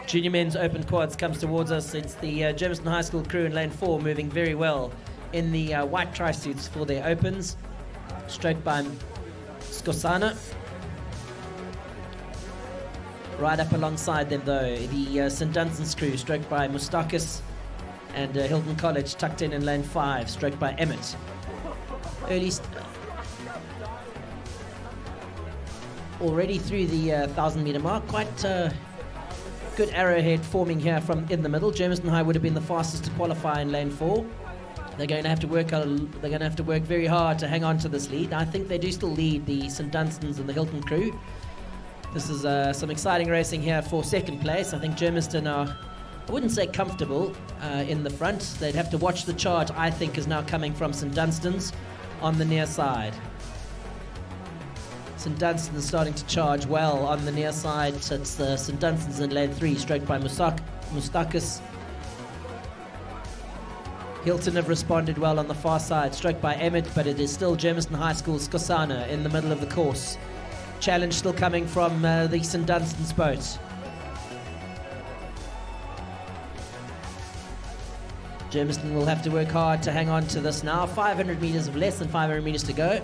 Junior men's open quads comes towards us. It's the Germiston High School crew in lane 4 moving very well in the white tri-suits for their opens. Stroked by Skosana. Right up alongside them though, the St Dunstan's crew, stroked by Mustakis, and Hilton College tucked in lane 5, stroked by Emmett. Already through the 1,000 meter mark, quite good arrowhead forming here from in the middle. Germiston High would have been the fastest to qualify in lane 4. They're going to have to work very hard to hang on to this lead. I think they do still lead the St Dunstan's and the Hilton crew. This is some exciting racing here for second place. I think Germiston are, I wouldn't say comfortable in the front. They'd have to watch the charge, I think, is now coming from St Dunstan's on the near side. St Dunstan's starting to charge well on the near side. It's St Dunstan's in lane 3, stroked by Mustakis. Hilton have responded well on the far side, stroked by Emmett, but it is still Germiston High School's Skosana in the middle of the course. Challenge still coming from the St Dunstan's boat. Germiston will have to work hard to hang on to this now. 500 metres of less than 500 metres to go.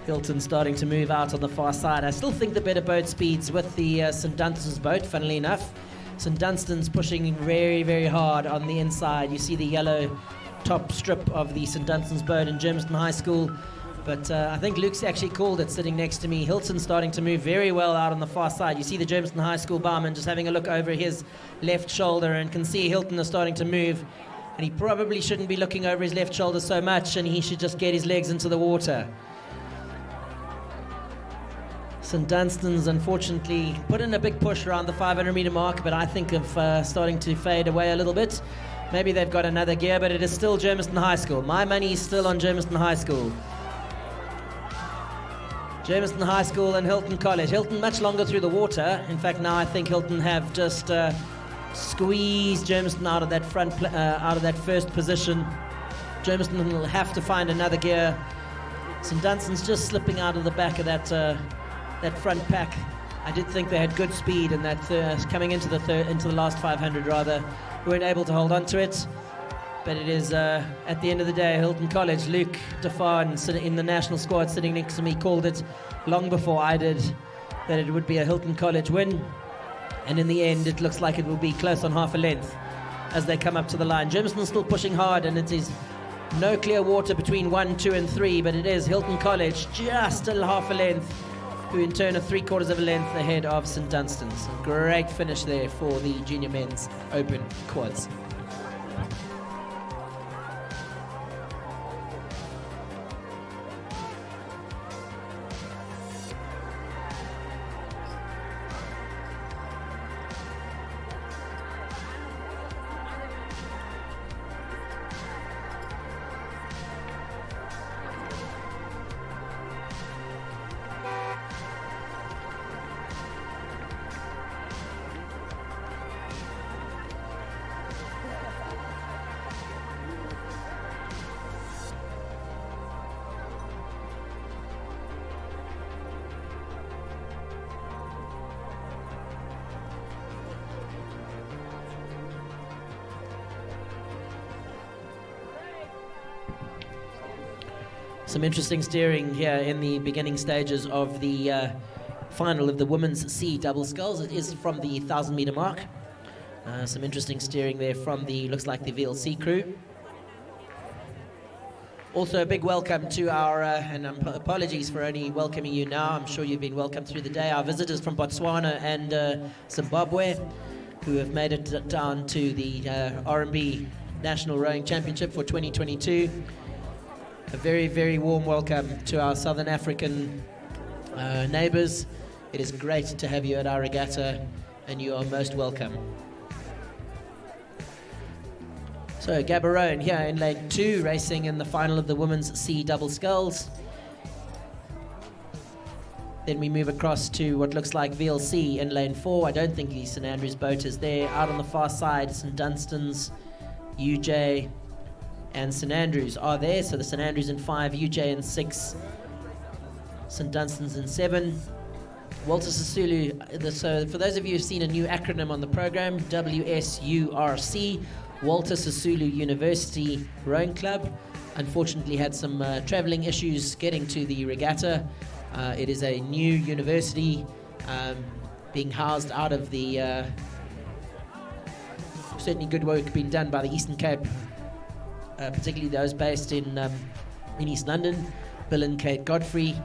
Hilton starting to move out on the far side. I still think the better boat speeds with the St Dunstan's boat, funnily enough. St Dunstan's pushing very, very hard on the inside. You see the yellow top strip of the St Dunstan's boat in Germiston High School. But I think Luke's actually called it sitting next to me. Hilton starting to move very well out on the far side. You see the Germiston High School barman just having a look over his left shoulder and can see Hilton is starting to move. And he probably shouldn't be looking over his left shoulder so much, and he should just get his legs into the water. St Dunstan's unfortunately put in a big push around the 500 metre mark, but I think of starting to fade away a little bit. Maybe they've got another gear, but it is still Germiston High School. My money is still on Germiston High School. Germiston High School and Hilton College. Hilton much longer through the water. In fact, now I think Hilton have just squeezed Germiston out of that out of that first position. Germiston will have to find another gear. St Dunstan's just slipping out of the back of that front pack. I did think they had good speed in that coming into the last 500 rather. Weren't able to hold on to it, but it is at the end of the day Hilton College. Luke Defan sitting in the national squad sitting next to me called it long before I did that it would be a Hilton College win. And in the end, it looks like it will be close on half a length as they come up to the line. Germiston still pushing hard, and it is no clear water between 1, 2, and 3, but it is Hilton College just a half a length, who in turn are 3/4 of a length ahead of St Dunstan's. A great finish there for the Junior Men's Open Quads. Some interesting steering here in the beginning stages of the final of the women's C double sculls. It is from the 1,000-meter mark. Some interesting steering there from the, looks like the VLC crew. Also a big welcome to our, and apologies for only welcoming you now, I'm sure you've been welcomed through the day, our visitors from Botswana and Zimbabwe, who have made it down to the RMB National Rowing Championship for 2022. A very, very warm welcome to our Southern African neighbours. It is great to have you at our regatta, and you are most welcome. So Gaborone here in lane 2, racing in the final of the women's C double sculls. Then we move across to what looks like VLC in lane 4. I don't think the St Andrews boat is there. Out on the far side, St Dunstan's, UJ, and St Andrews are there. So the St Andrews in 5, UJ in 6, St Dunstan's in 7. Walter Sisulu, so for those of you who've seen a new acronym on the program, WSURC, Walter Sisulu University Rowing Club, unfortunately had some travelling issues getting to the regatta. It is a new university being housed out of the, certainly good work being done by the Eastern Cape, particularly those based in East London, Bill and Kate Godfrey,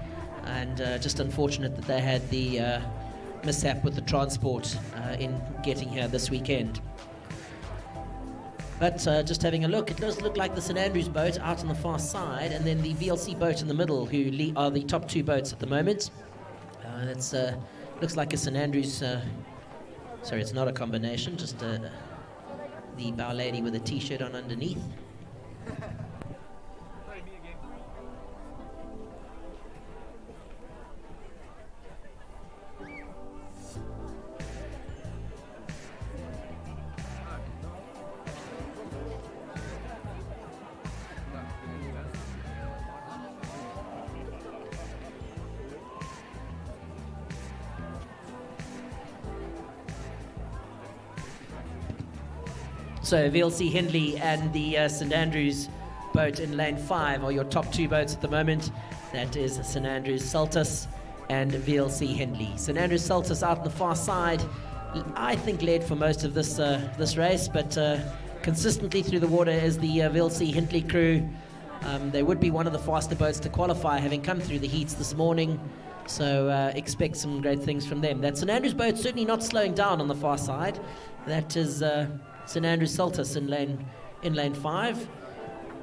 and just unfortunate that they had the mishap with the transport in getting here this weekend. But just having a look, it does look like the St Andrews boat out on the far side, and then the VLC boat in the middle, who are the top 2 boats at the moment. That's looks like a St Andrews, sorry, it's not a combination, just the bow lady with a t-shirt on underneath. So VLC Hindley and the St Andrews boat in lane 5 are your top 2 boats at the moment. That is St Andrews Saltus and VLC Hindley. St Andrews Saltus out on the far side, I think led for most of this this race, but consistently through the water is the VLC Hindley crew. They would be one of the faster boats to qualify, having come through the heats this morning. So expect some great things from them. That St Andrews boat certainly not slowing down on the far side. That is St Andrews Saltus in lane 5.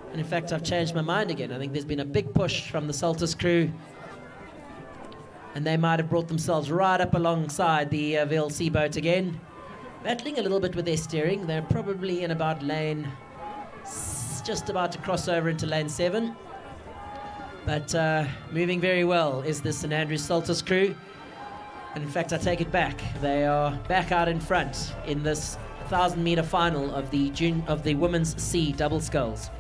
And in fact, I've changed my mind again. I think there's been a big push from the Saltus crew, and they might have brought themselves right up alongside the VLC boat again. Battling a little bit with their steering. They're probably in about lane, just about to cross over into lane 7. But moving very well is the St Andrews Saltus crew. And in fact, I take it back. They are back out in front in this 1,000-meter final of the women's C double sculls.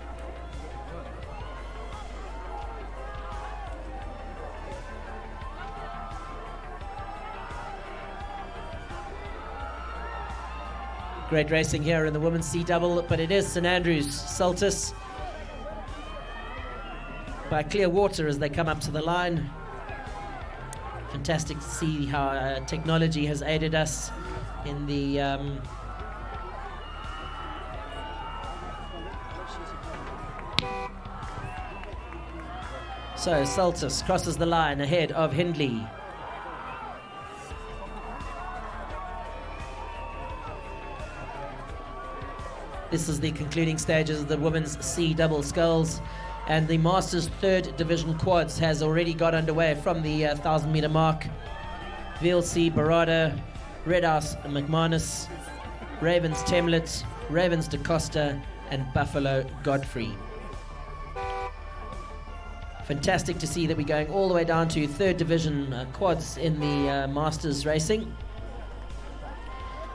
Great racing here in the women's C double, but it is St Andrews Saltus by clear water as they come up to the line. Fantastic to see how technology has aided us in the so Saltus crosses the line ahead of Hindley. This is the concluding stages of the women's C double sculls, and the Masters third division quads has already got underway from the 1,000 meter mark. VLC Barada, Redhouse McManus, Ravens Temlet, Ravens DaCosta, and Buffalo Godfrey. Fantastic to see that we're going all the way down to third division quads in the Masters racing.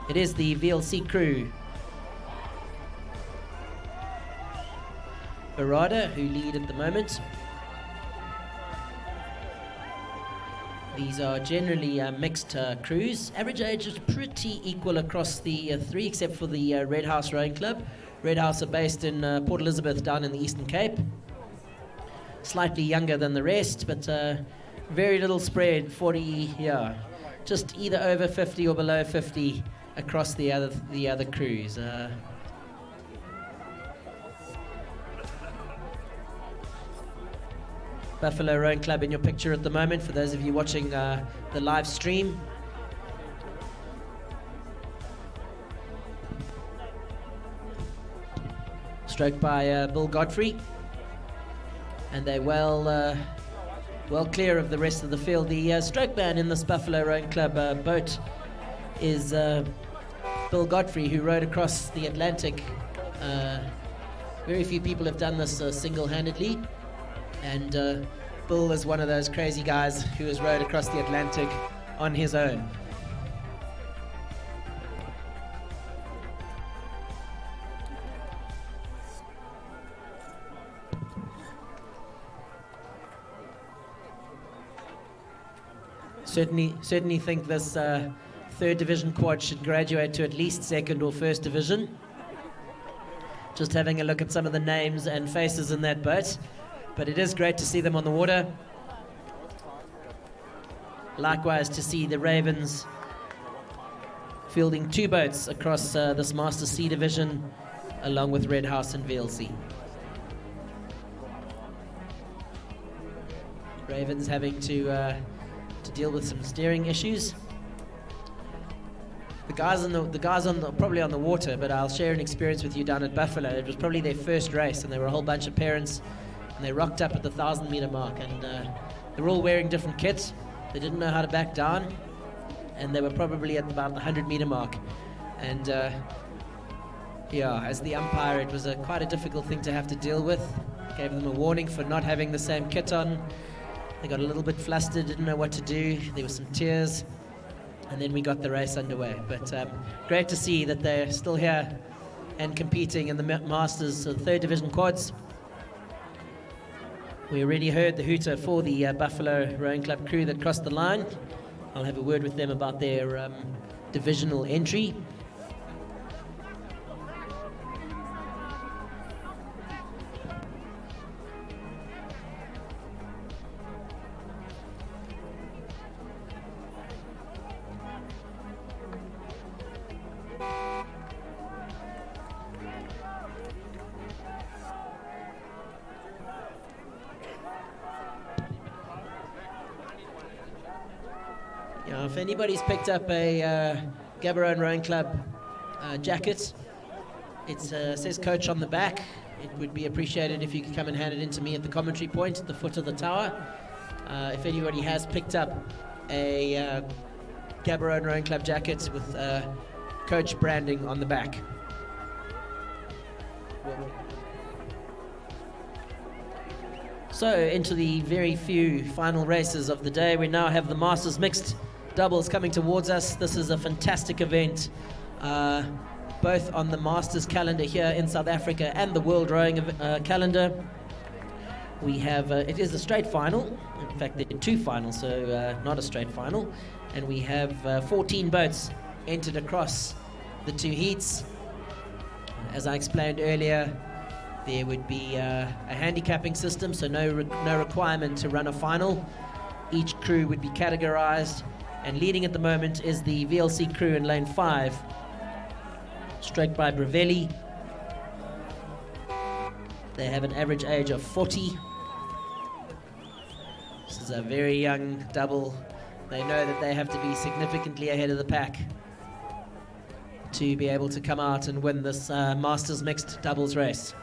It is the VLC crew, Barada, who lead at the moment. These are generally mixed crews. Average age is pretty equal across the three, except for the Red House Rowing Club. Red House are based in Port Elizabeth down in the Eastern Cape. Slightly younger than the rest, but very little spread, 40, yeah. Just either over 50 or below 50 across the other crews. Buffalo Rowing Club in your picture at the moment, for those of you watching the live stream. Stroked by Bill Godfrey. And they're well clear of the rest of the field. The stroke man in this Buffalo Rowing Club boat is Bill Godfrey, who rowed across the Atlantic. Very few people have done this single-handedly. And Bill is one of those crazy guys who has rowed across the Atlantic on his own. Certainly think this third division quad should graduate to at least second or first division. Just having a look at some of the names and faces in that boat. But it is great to see them on the water. Likewise to see the Ravens fielding two boats across this Master C division, along with Red House and VLC. Ravens having to deal with some steering issues. The guys probably on the water, but I'll share an experience with you down at Buffalo. It was probably their first race, and there were a whole bunch of parents. And they rocked up at the 1,000 meter mark, and they were all wearing different kits. They didn't know how to back down, and they were probably at about the 100 meter mark. And yeah, as the umpire, it was quite a difficult thing to have to deal with. Gave them a warning for not having the same kit on. They got a little bit flustered, didn't know what to do. There were some tears, and then we got the race underway. But great to see that they're still here and competing in the Masters third division quads. We already heard the hooter for the Buffalo Rowing Club crew that crossed the line. I'll have a word with them about their divisional entry. If anybody's picked up a Gaborone Rowing Club jacket, it says coach on the back. It would be appreciated if you could come and hand it in to me at the commentary point at the foot of the tower. If anybody has picked up a Gaborone Rowing Club jacket with coach branding on the back. So into the very few final races of the day. We now have the Masters Mixed Doubles coming towards us. This is a fantastic event, both on the Masters calendar here in South Africa and the World Rowing calendar. We have, it is a straight final. In fact, there are two finals, so not a straight final. And we have 14 boats entered across the two heats. As I explained earlier, there would be a handicapping system, so no requirement to run a final. Each crew would be categorized, And leading at the moment is the VLC crew in lane 5, stroked by Bravelli. They have an average age of 40. This is a very young double. They know that they have to be significantly ahead of the pack to be able to come out and win this Masters Mixed Doubles race.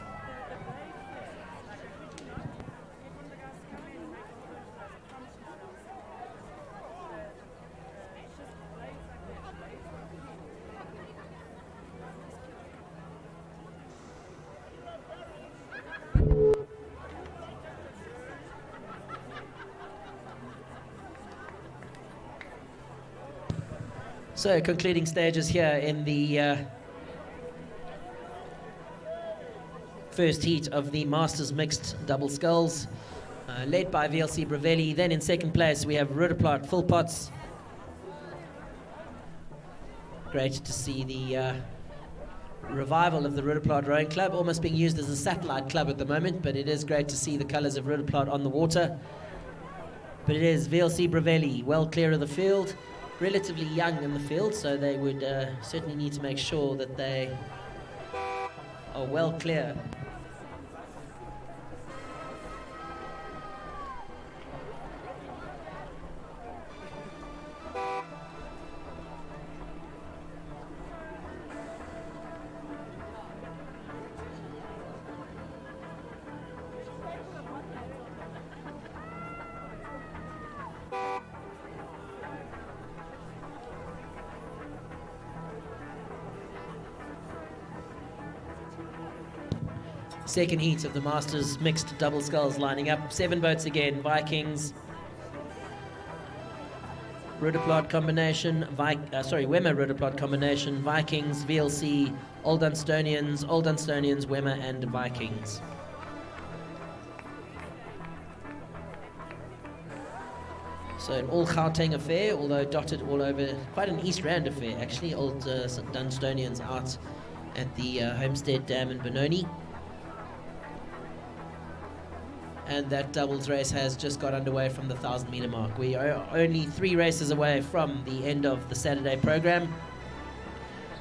So concluding stages here in the first heat of the Masters Mixed Double Sculls, led by VLC Bravelli. Then in second place we have Rudaplat Full Pots. Great to see the revival of the Rudaplat Rowing Club, almost being used as a satellite club at the moment, but it is great to see the colours of Rudaplat on the water. But it is VLC Bravelli, well clear of the field. Relatively young in the field, so they would certainly need to make sure that they are well clear. Second heat of the Masters Mixed Double Sculls lining up. 7 boats again. Vikings, Rudaplat combination, Wemmer Rudaplat combination, Vikings, VLC, Old Dunstonians, Wemmer and Vikings. So an all Gauteng affair, although dotted all over, quite an East Rand affair actually. Old Dunstonians out at the Homestead Dam in Benoni. And that doubles race has just got underway from the 1,000 metre mark. We are only 3 races away from the end of the Saturday program.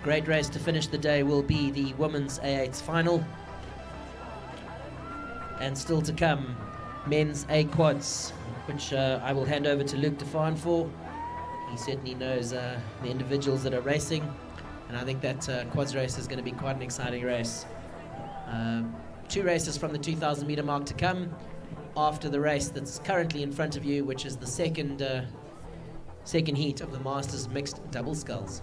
Great race to finish the day will be the women's A8's final. And still to come, men's A quads, which I will hand over to Luke Defaan for. He certainly knows the individuals that are racing, and I think that quads race is going to be quite an exciting race. 2 races from the 2,000 metre mark to come after the race that's currently in front of you, which is the second heat of the Masters Mixed Double Sculls.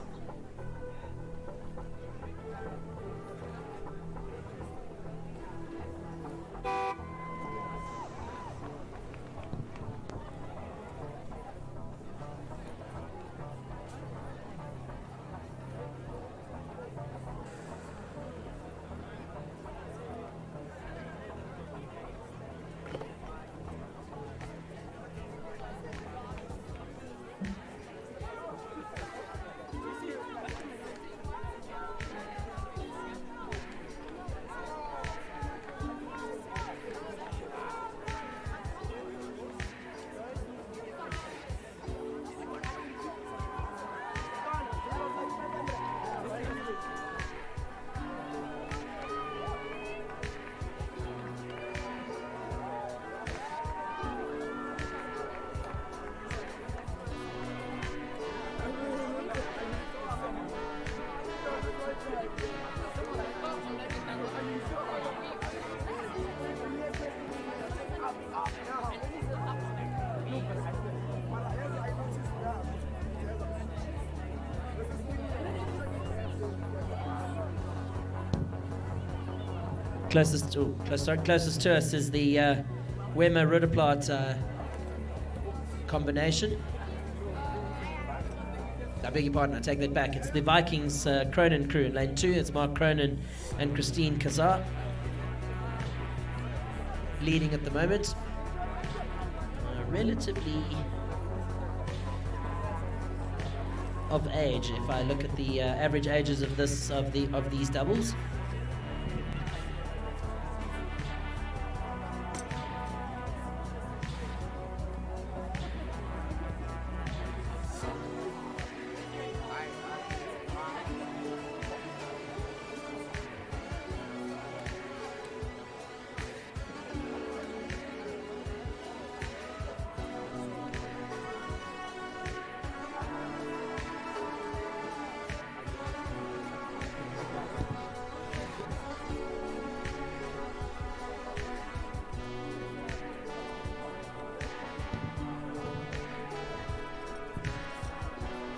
Closest to us is the Wemmer Rudaplat combination. I beg your pardon, I take that back. It's the Vikings Cronin crew in lane 2. It's Mark Cronin and Christine Kazar leading at the moment. Relatively of age, if I look at the average ages of these doubles.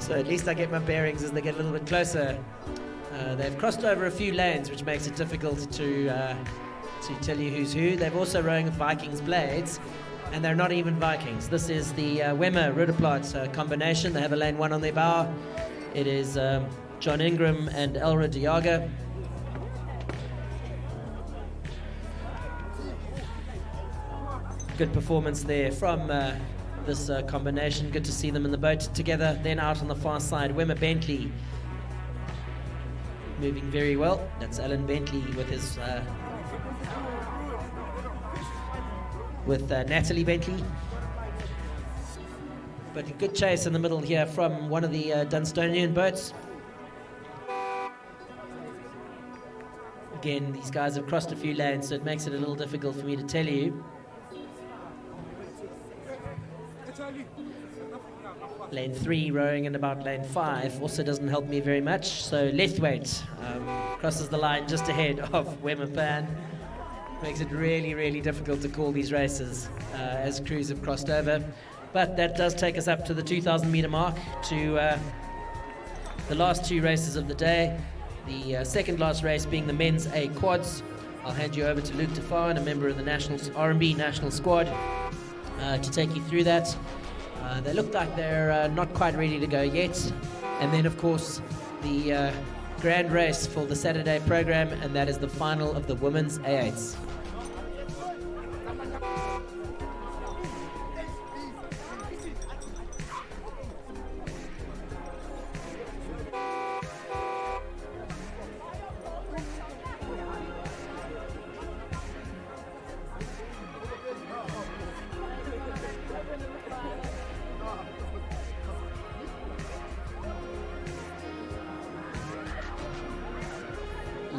So at least I get my bearings as they get a little bit closer. They've crossed over a few lanes, which makes it difficult to tell you who's who. They're also rowing with Vikings blades, and they're not even Vikings. This is the Wemmer Rudderplaat combination. They have a lane 1 on their bow. It is John Ingram and Elra Diaga. Good performance there from this combination. Good to see them in the boat together. Then out on the far side, Wemmer Bentley moving very well. That's Alan Bentley with his Natalie Bentley. But a good chase in the middle here from one of the Dunstonian boats. Again, these guys have crossed a few lanes, so it makes it a little difficult for me to tell you. Lane 3 rowing in about lane 5 also doesn't help me very much. So Lethwaite crosses the line just ahead of Wemmer Pan. Makes it really, really difficult to call these races as crews have crossed over. But that does take us up to the 2,000 metre mark, to the last 2 races of the day. The second last race being the men's A quads. I'll hand you over to Luke Defaan, a member of the RMB national squad, to take you through that. They look like they're not quite ready to go yet. And then, of course, the grand race for the Saturday program, and that is the final of the women's A8s.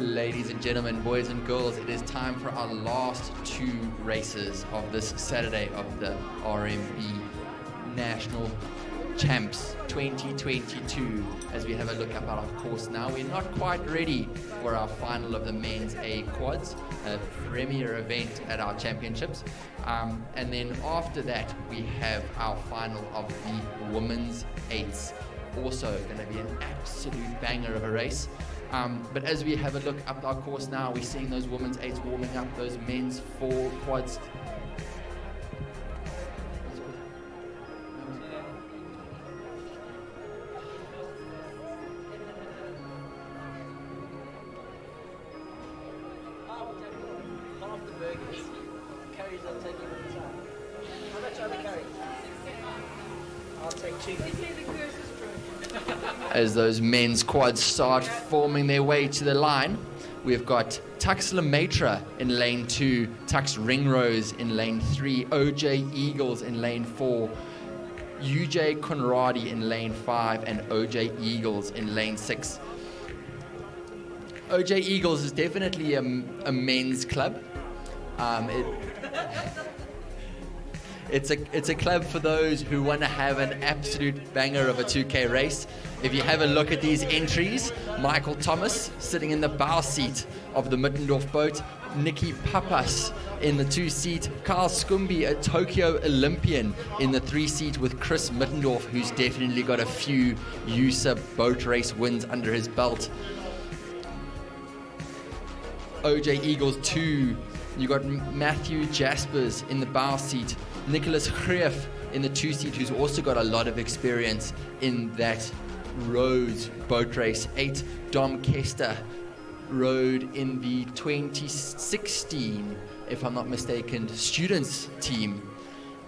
Ladies and gentlemen, boys and girls, it is time for our last 2 races of this Saturday of the RMB National Champs 2022. As we have a look up at our course now, we're not quite ready for our final of the men's A quads, a premier event at our championships. And then after that, we have our final of the women's 8s. Also going to be an absolute banger of a race. But as we have a look up our course now, we're seeing those women's 8s warming up, those men's 4 quads. As those men's quads start forming their way to the line, we've got Tux Lemaitre in lane 2, Tux Ringrose in lane 3, OJ Eagles in lane 4, UJ Conradi in lane 5, and OJ Eagles in lane 6. OJ Eagles is definitely a men's club. It's a club for those who want to have an absolute banger of a 2K race. If you have a look at these entries, Michael Thomas sitting in the bow seat of the Mittendorf boat, Nikki Papas in the 2 seat, Carl Scumby, a Tokyo Olympian, in the 3 seat with Chris Mittendorf, who's definitely got a few USA boat race wins under his belt. OJ Eagles 2, you got Matthew Jaspers in the bow seat, Nicholas Greef in the 2 seat, who's also got a lot of experience in that Rhodes boat race. 8, Dom Kester rode in the 2016, if I'm not mistaken, students team.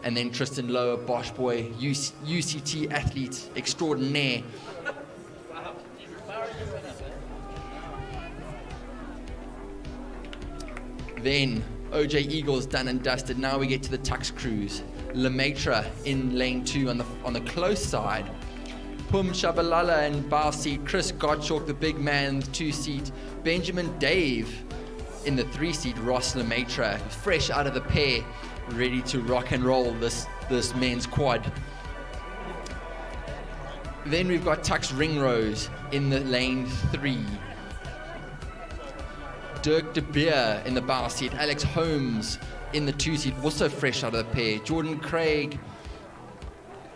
And then Tristan Lowe, Bosch boy, UCT athlete extraordinaire. Then OJ Eagles done and dusted. Now we get to the Tux crews. Lemaitre in lane 2 on the close side. Pum Shabalala and bow seat. Chris Gottschalk, the big man, in the 2 seat. Benjamin Dave in the 3 seat. Ross Lemaitre, fresh out of the pair, ready to rock and roll this men's quad. Then we've got Tux Ringrose in the lane 3. Dirk de Beer in the bow seat. Alex Holmes in the 2 seat, also fresh out of the pair. Jordan Craig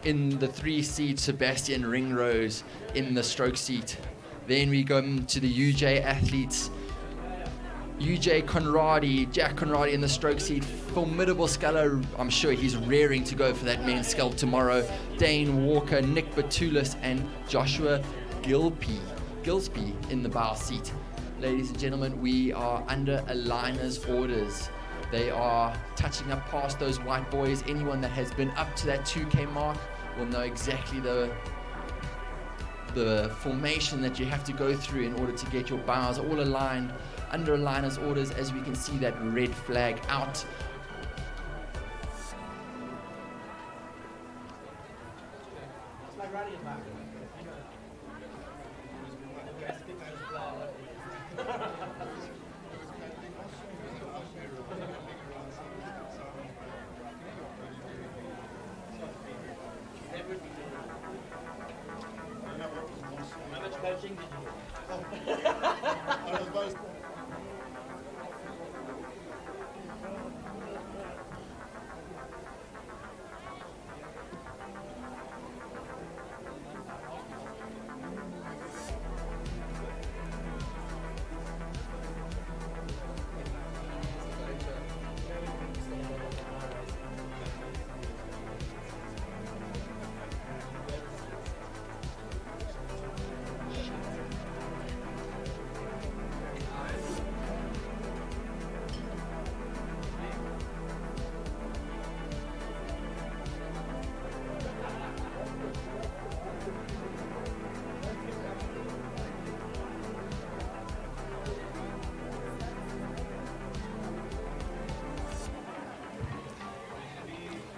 in the 3 seat, Sebastian Ringrose in the stroke seat. Then we go to the UJ athletes. UJ Conradi, Jack Conradi in the stroke seat. Formidable sculler. I'm sure he's rearing to go for that men's sculpt tomorrow. Dane Walker, Nick Batulis, and Joshua Gillespie in the bow seat. Ladies and gentlemen, we are under aligners orders. They are touching up past those white boys. Anyone that has been up to that 2K mark will know exactly the formation that you have to go through in order to get your bows all aligned under aligners orders, as we can see that red flag out.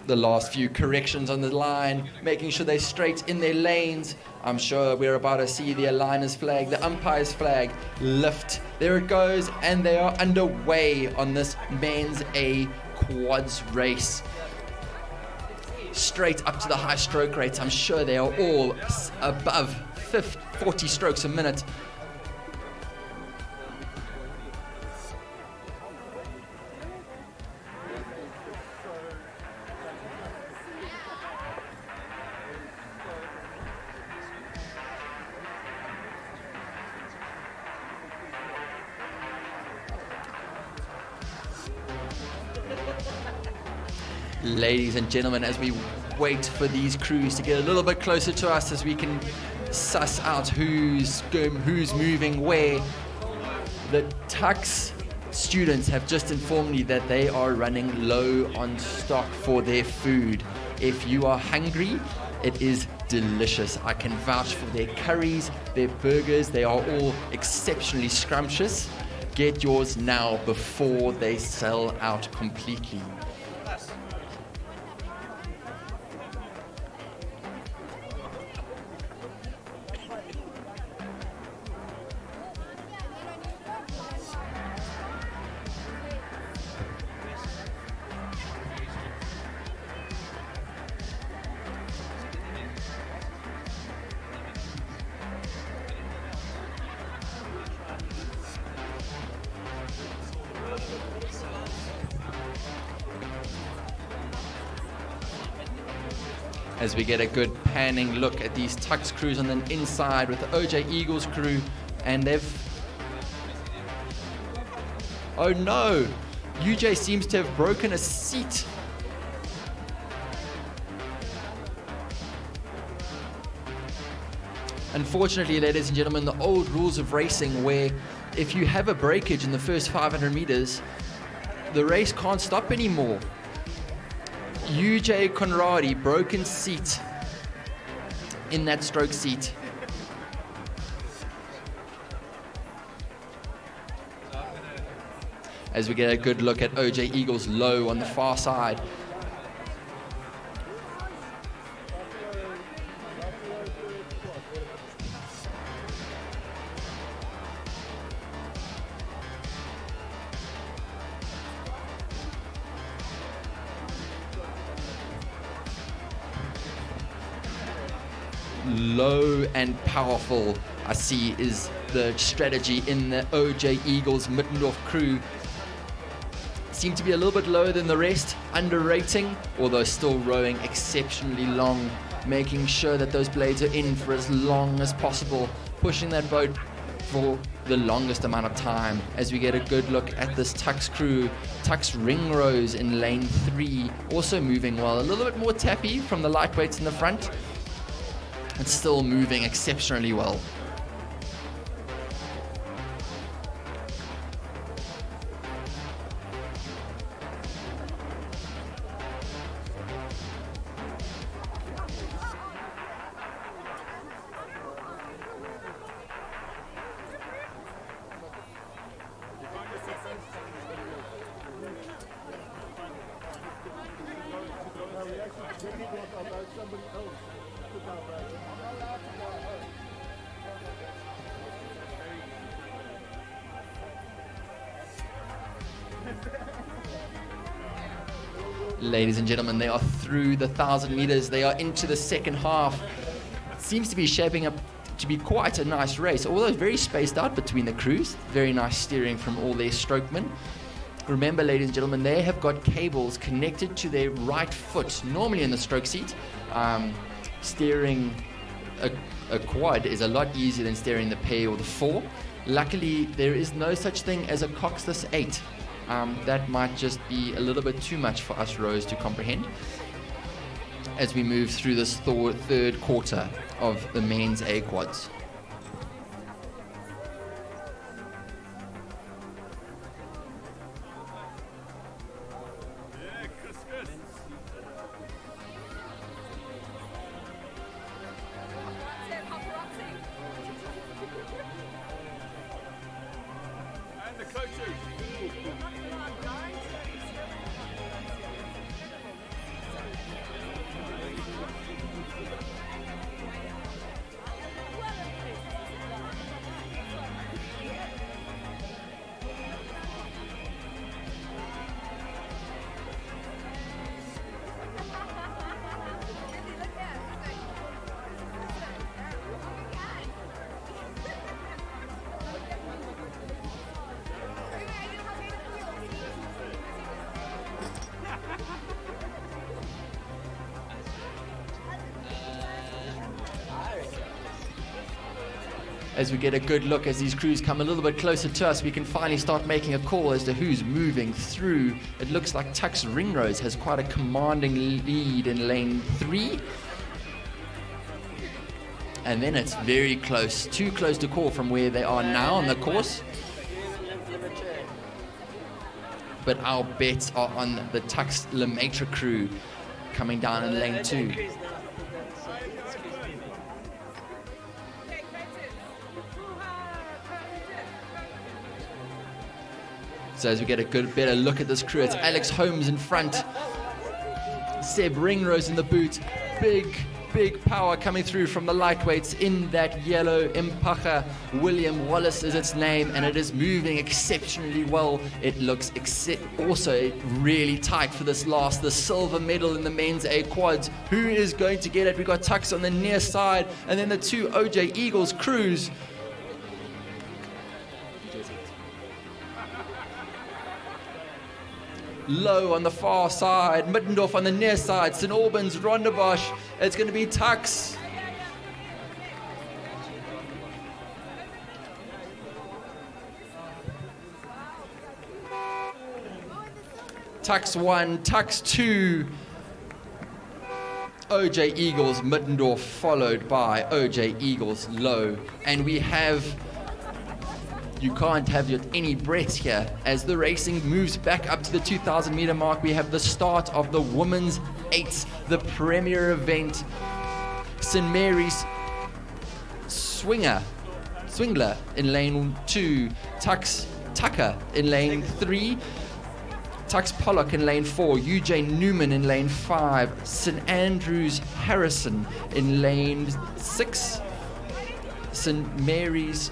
The last few corrections on the line, making sure they're straight in their lanes. I'm sure we're about to see the aligners flag, the umpire's flag lift. There it goes, and they are underway on this men's A quads race. Straight up to the high stroke rates. I'm sure they are all above 40 strokes a minute. Ladies and gentlemen, as we wait for these crews to get a little bit closer to us, as we can suss out who's moving where, the Tux students have just informed me that they are running low on stock for their food. If you are hungry, it is delicious. I can vouch for their curries, their burgers. They are all exceptionally scrumptious. Get yours now before they sell out completely. As we get a good panning look at these Tux crews on the inside with the OJ Eagles crew, and oh no, UJ seems to have broken a seat. Unfortunately, ladies and gentlemen, the old rules of racing, where if you have a breakage in the first 500 meters, the race can't stop anymore. UJ Conradi, broken seat in that stroke seat. As we get a good look at OJ Eagles low on the far side. Low and powerful, I see, is the strategy in the OJ Eagles Mittendorf crew. Seem to be a little bit lower than the rest, under rating, although still rowing exceptionally long making sure that those blades are in for as long as possible, pushing that boat for the longest amount of time. As we get a good look at this Tux crew, Tux Ringrose in lane 3, also moving well. A little bit more tappy from the lightweights in the front. It's still moving exceptionally well. Ladies and gentlemen, they are through the 1,000 meters. They are into the second half. It seems to be shaping up to be quite a nice race, although very spaced out between the crews. Very nice steering from all their strokemen. Remember, ladies and gentlemen, they have got cables connected to their right foot, normally in the stroke seat. Steering a quad is a lot easier than steering the pair or the 4. Luckily, there is no such thing as a coxless 8. That might just be a little bit too much for us rows to comprehend as we move through this third quarter of the men's A quads. As we get a good look as these crews come a little bit closer to us, we can finally start making a call as to who's moving through. It looks like Tux Ringrose has quite a commanding lead in lane 3. And then it's very close, too close to call from where they are now on the course. But our bets are on the Tux Lemaitre crew coming down in lane 2. So as we get a better look at this crew, it's Alex Holmes in front, Seb Ringrose in the boot, big power coming through from the lightweights in that yellow Impacha. William Wallace is its name, and it is moving exceptionally well. It looks also really tight for the silver medal in the men's A quads. Who is going to get it? We've got Tux on the near side, and then the two OJ Eagles crews. Low on the far side, Mittendorf on the near side, St. Albans, Rondebosch. It's going to be Tux. Tux 1, Tux 2. OJ Eagles, Mittendorf, followed by OJ Eagles, Low. And we have... You can't have any breaths here. As the racing moves back up to the 2,000 meter mark, we have the start of the women's 8, the premier event. St. Mary's Swingler in lane 2, Tux Tucker in lane 3, Tux Pollock in lane 4, UJ Newman in lane 5, St. Andrews Harrison in lane 6, St. Mary's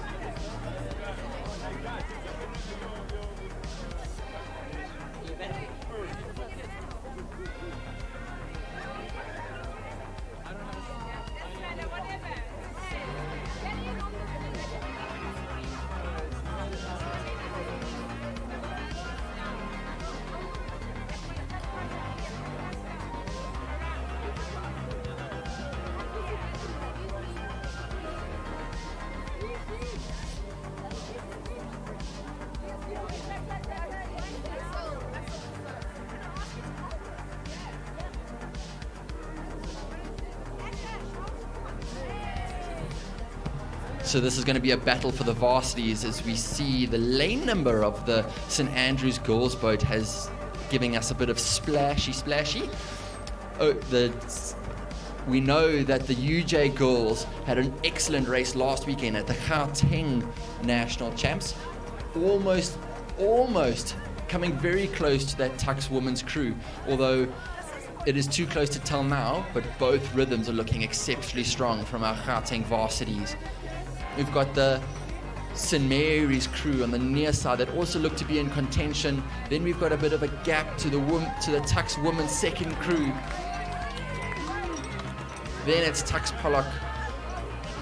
So this is going to be a battle for the varsities, as we see the lane number of the St. Andrews girls boat has giving us a bit of splashy. We know that the UJ girls had an excellent race last weekend at the Gauteng National Champs. Almost coming very close to that Tux women's crew, although it is too close to tell now, but both rhythms are looking exceptionally strong from our Gauteng varsities. We've got the St. Mary's crew on the near side that also look to be in contention. Then we've got a bit of a gap to the Tux women's second crew. Then it's Tux Pollock.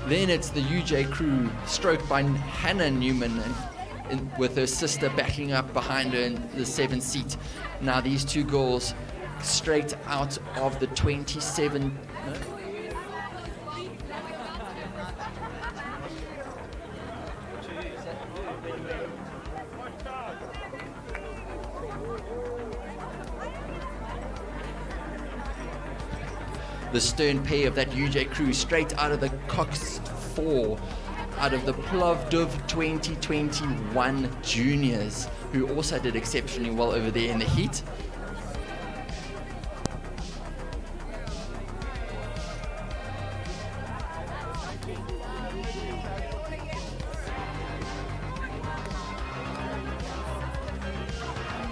Then it's the UJ crew, stroked by Hannah Newman, and with her sister backing up behind her in the 7th seat. Now these two girls straight out of the 27. The stern pair of that UJ crew straight out of the Cox 4, out of the Plovdiv 2021 juniors, who also did exceptionally well over there in the heat.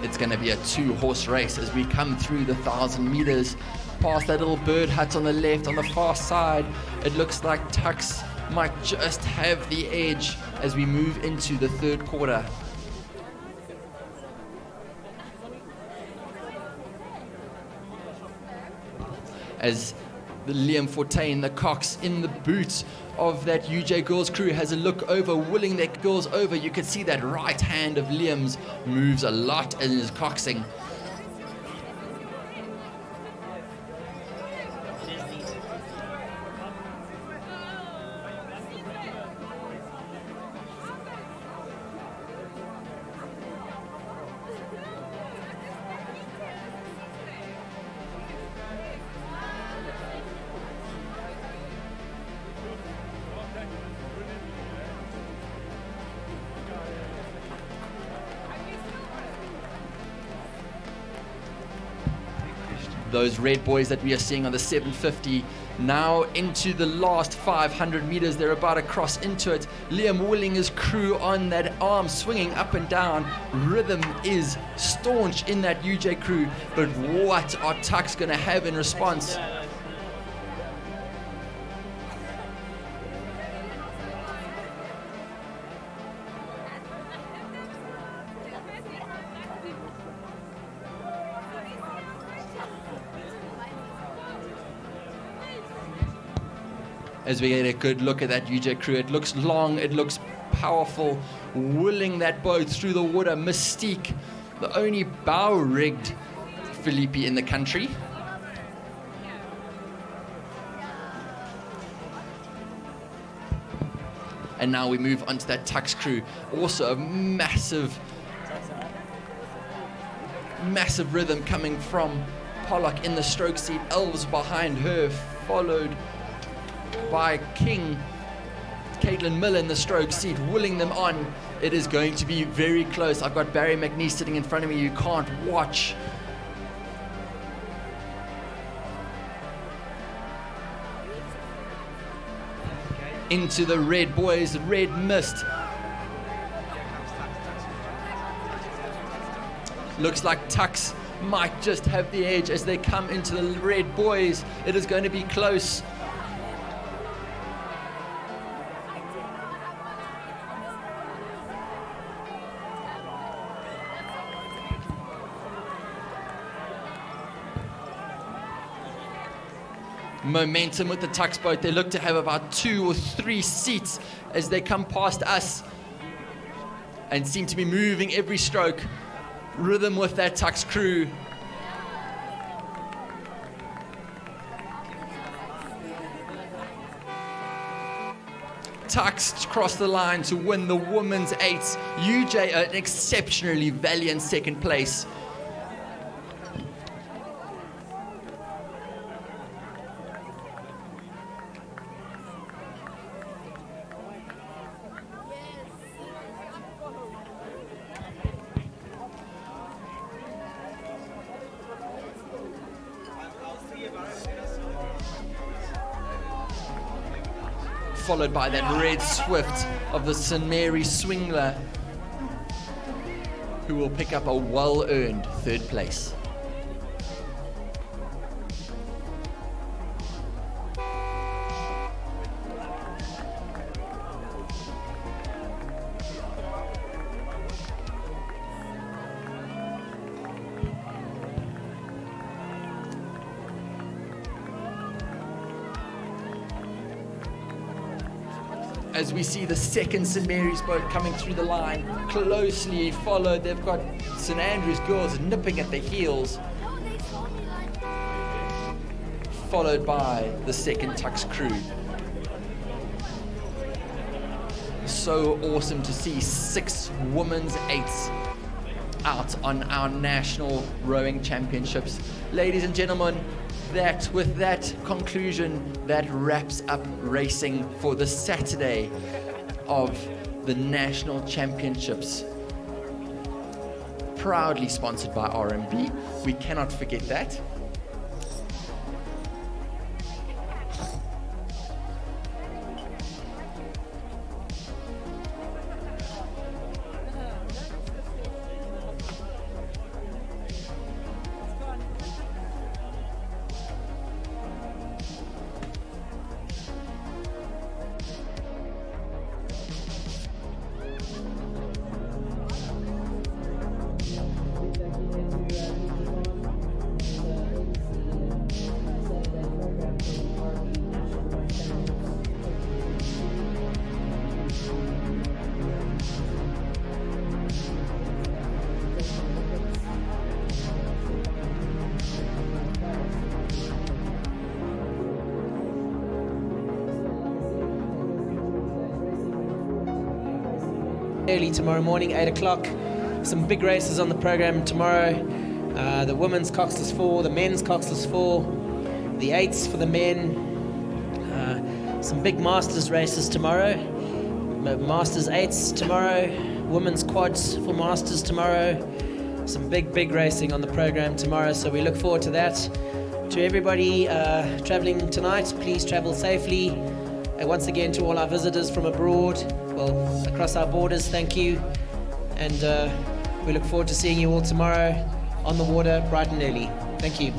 It's going to be a 2-horse race as we come through the 1,000 meters. Past that little bird hut on the left, on the far side, it looks like Tux might just have the edge as we move into the 3rd quarter. As the Liam Fortain, the Cox in the boot of that UJ girls crew, has a look over, willing their girls over. You can see that right hand of Liam's moves a lot and is coxing. Those red boys that we are seeing on the 750 now into the last 500 meters. They're about to cross into it. Liam willing his crew on that arm, swinging up and down. Rhythm is staunch in that UJ crew, but what are Tux going to have in response? As we get a good look at that UJ crew, it looks long, it looks powerful, willing that boat through the water. Mystique, the only bow-rigged Philippi in the country. And now we move on to that Tux crew. Also a massive rhythm coming from Pollock in the stroke seat. Elves behind her, followed by King. Caitlin Miller in the stroke seat, willing them on. It is going to be very close. I've got Barry McNeese sitting in front of me. You can't watch. Into the red boys, red mist. Looks like Tux might just have the edge as they come into the red boys. It is going to be close. Momentum with the Tux boat. They look to have about 2 or 3 seats as they come past us and seem to be moving every stroke. Rhythm with that Tux crew. Tux crossed the line to win the women's 8s. UJ an exceptionally valiant second place. followed by that red Swift of the St. Mary Swingler, who will pick up a well-earned third place. As we see the second St. Mary's boat coming through the line, closely followed. They've got St. Andrew's girls nipping at the heels, followed by the second Tux crew. So awesome to see 6 women's eights out on our national rowing championships. Ladies and gentlemen, with that conclusion, that wraps up racing for the Saturday of the National Championships. Proudly sponsored by RMB. We cannot forget that. Early tomorrow morning, 8 o'clock. Some big races on the program tomorrow. The women's Coxless 4, the men's Coxless 4, the 8s for the men. Some big Masters races tomorrow. Masters 8s tomorrow. Women's quads for Masters tomorrow. Some big racing on the program tomorrow, so we look forward to that. To everybody traveling tonight, please travel safely. And once again, to all our visitors from abroad, well, across our borders, thank you. And we look forward to seeing you all tomorrow on the water, bright and early. Thank you.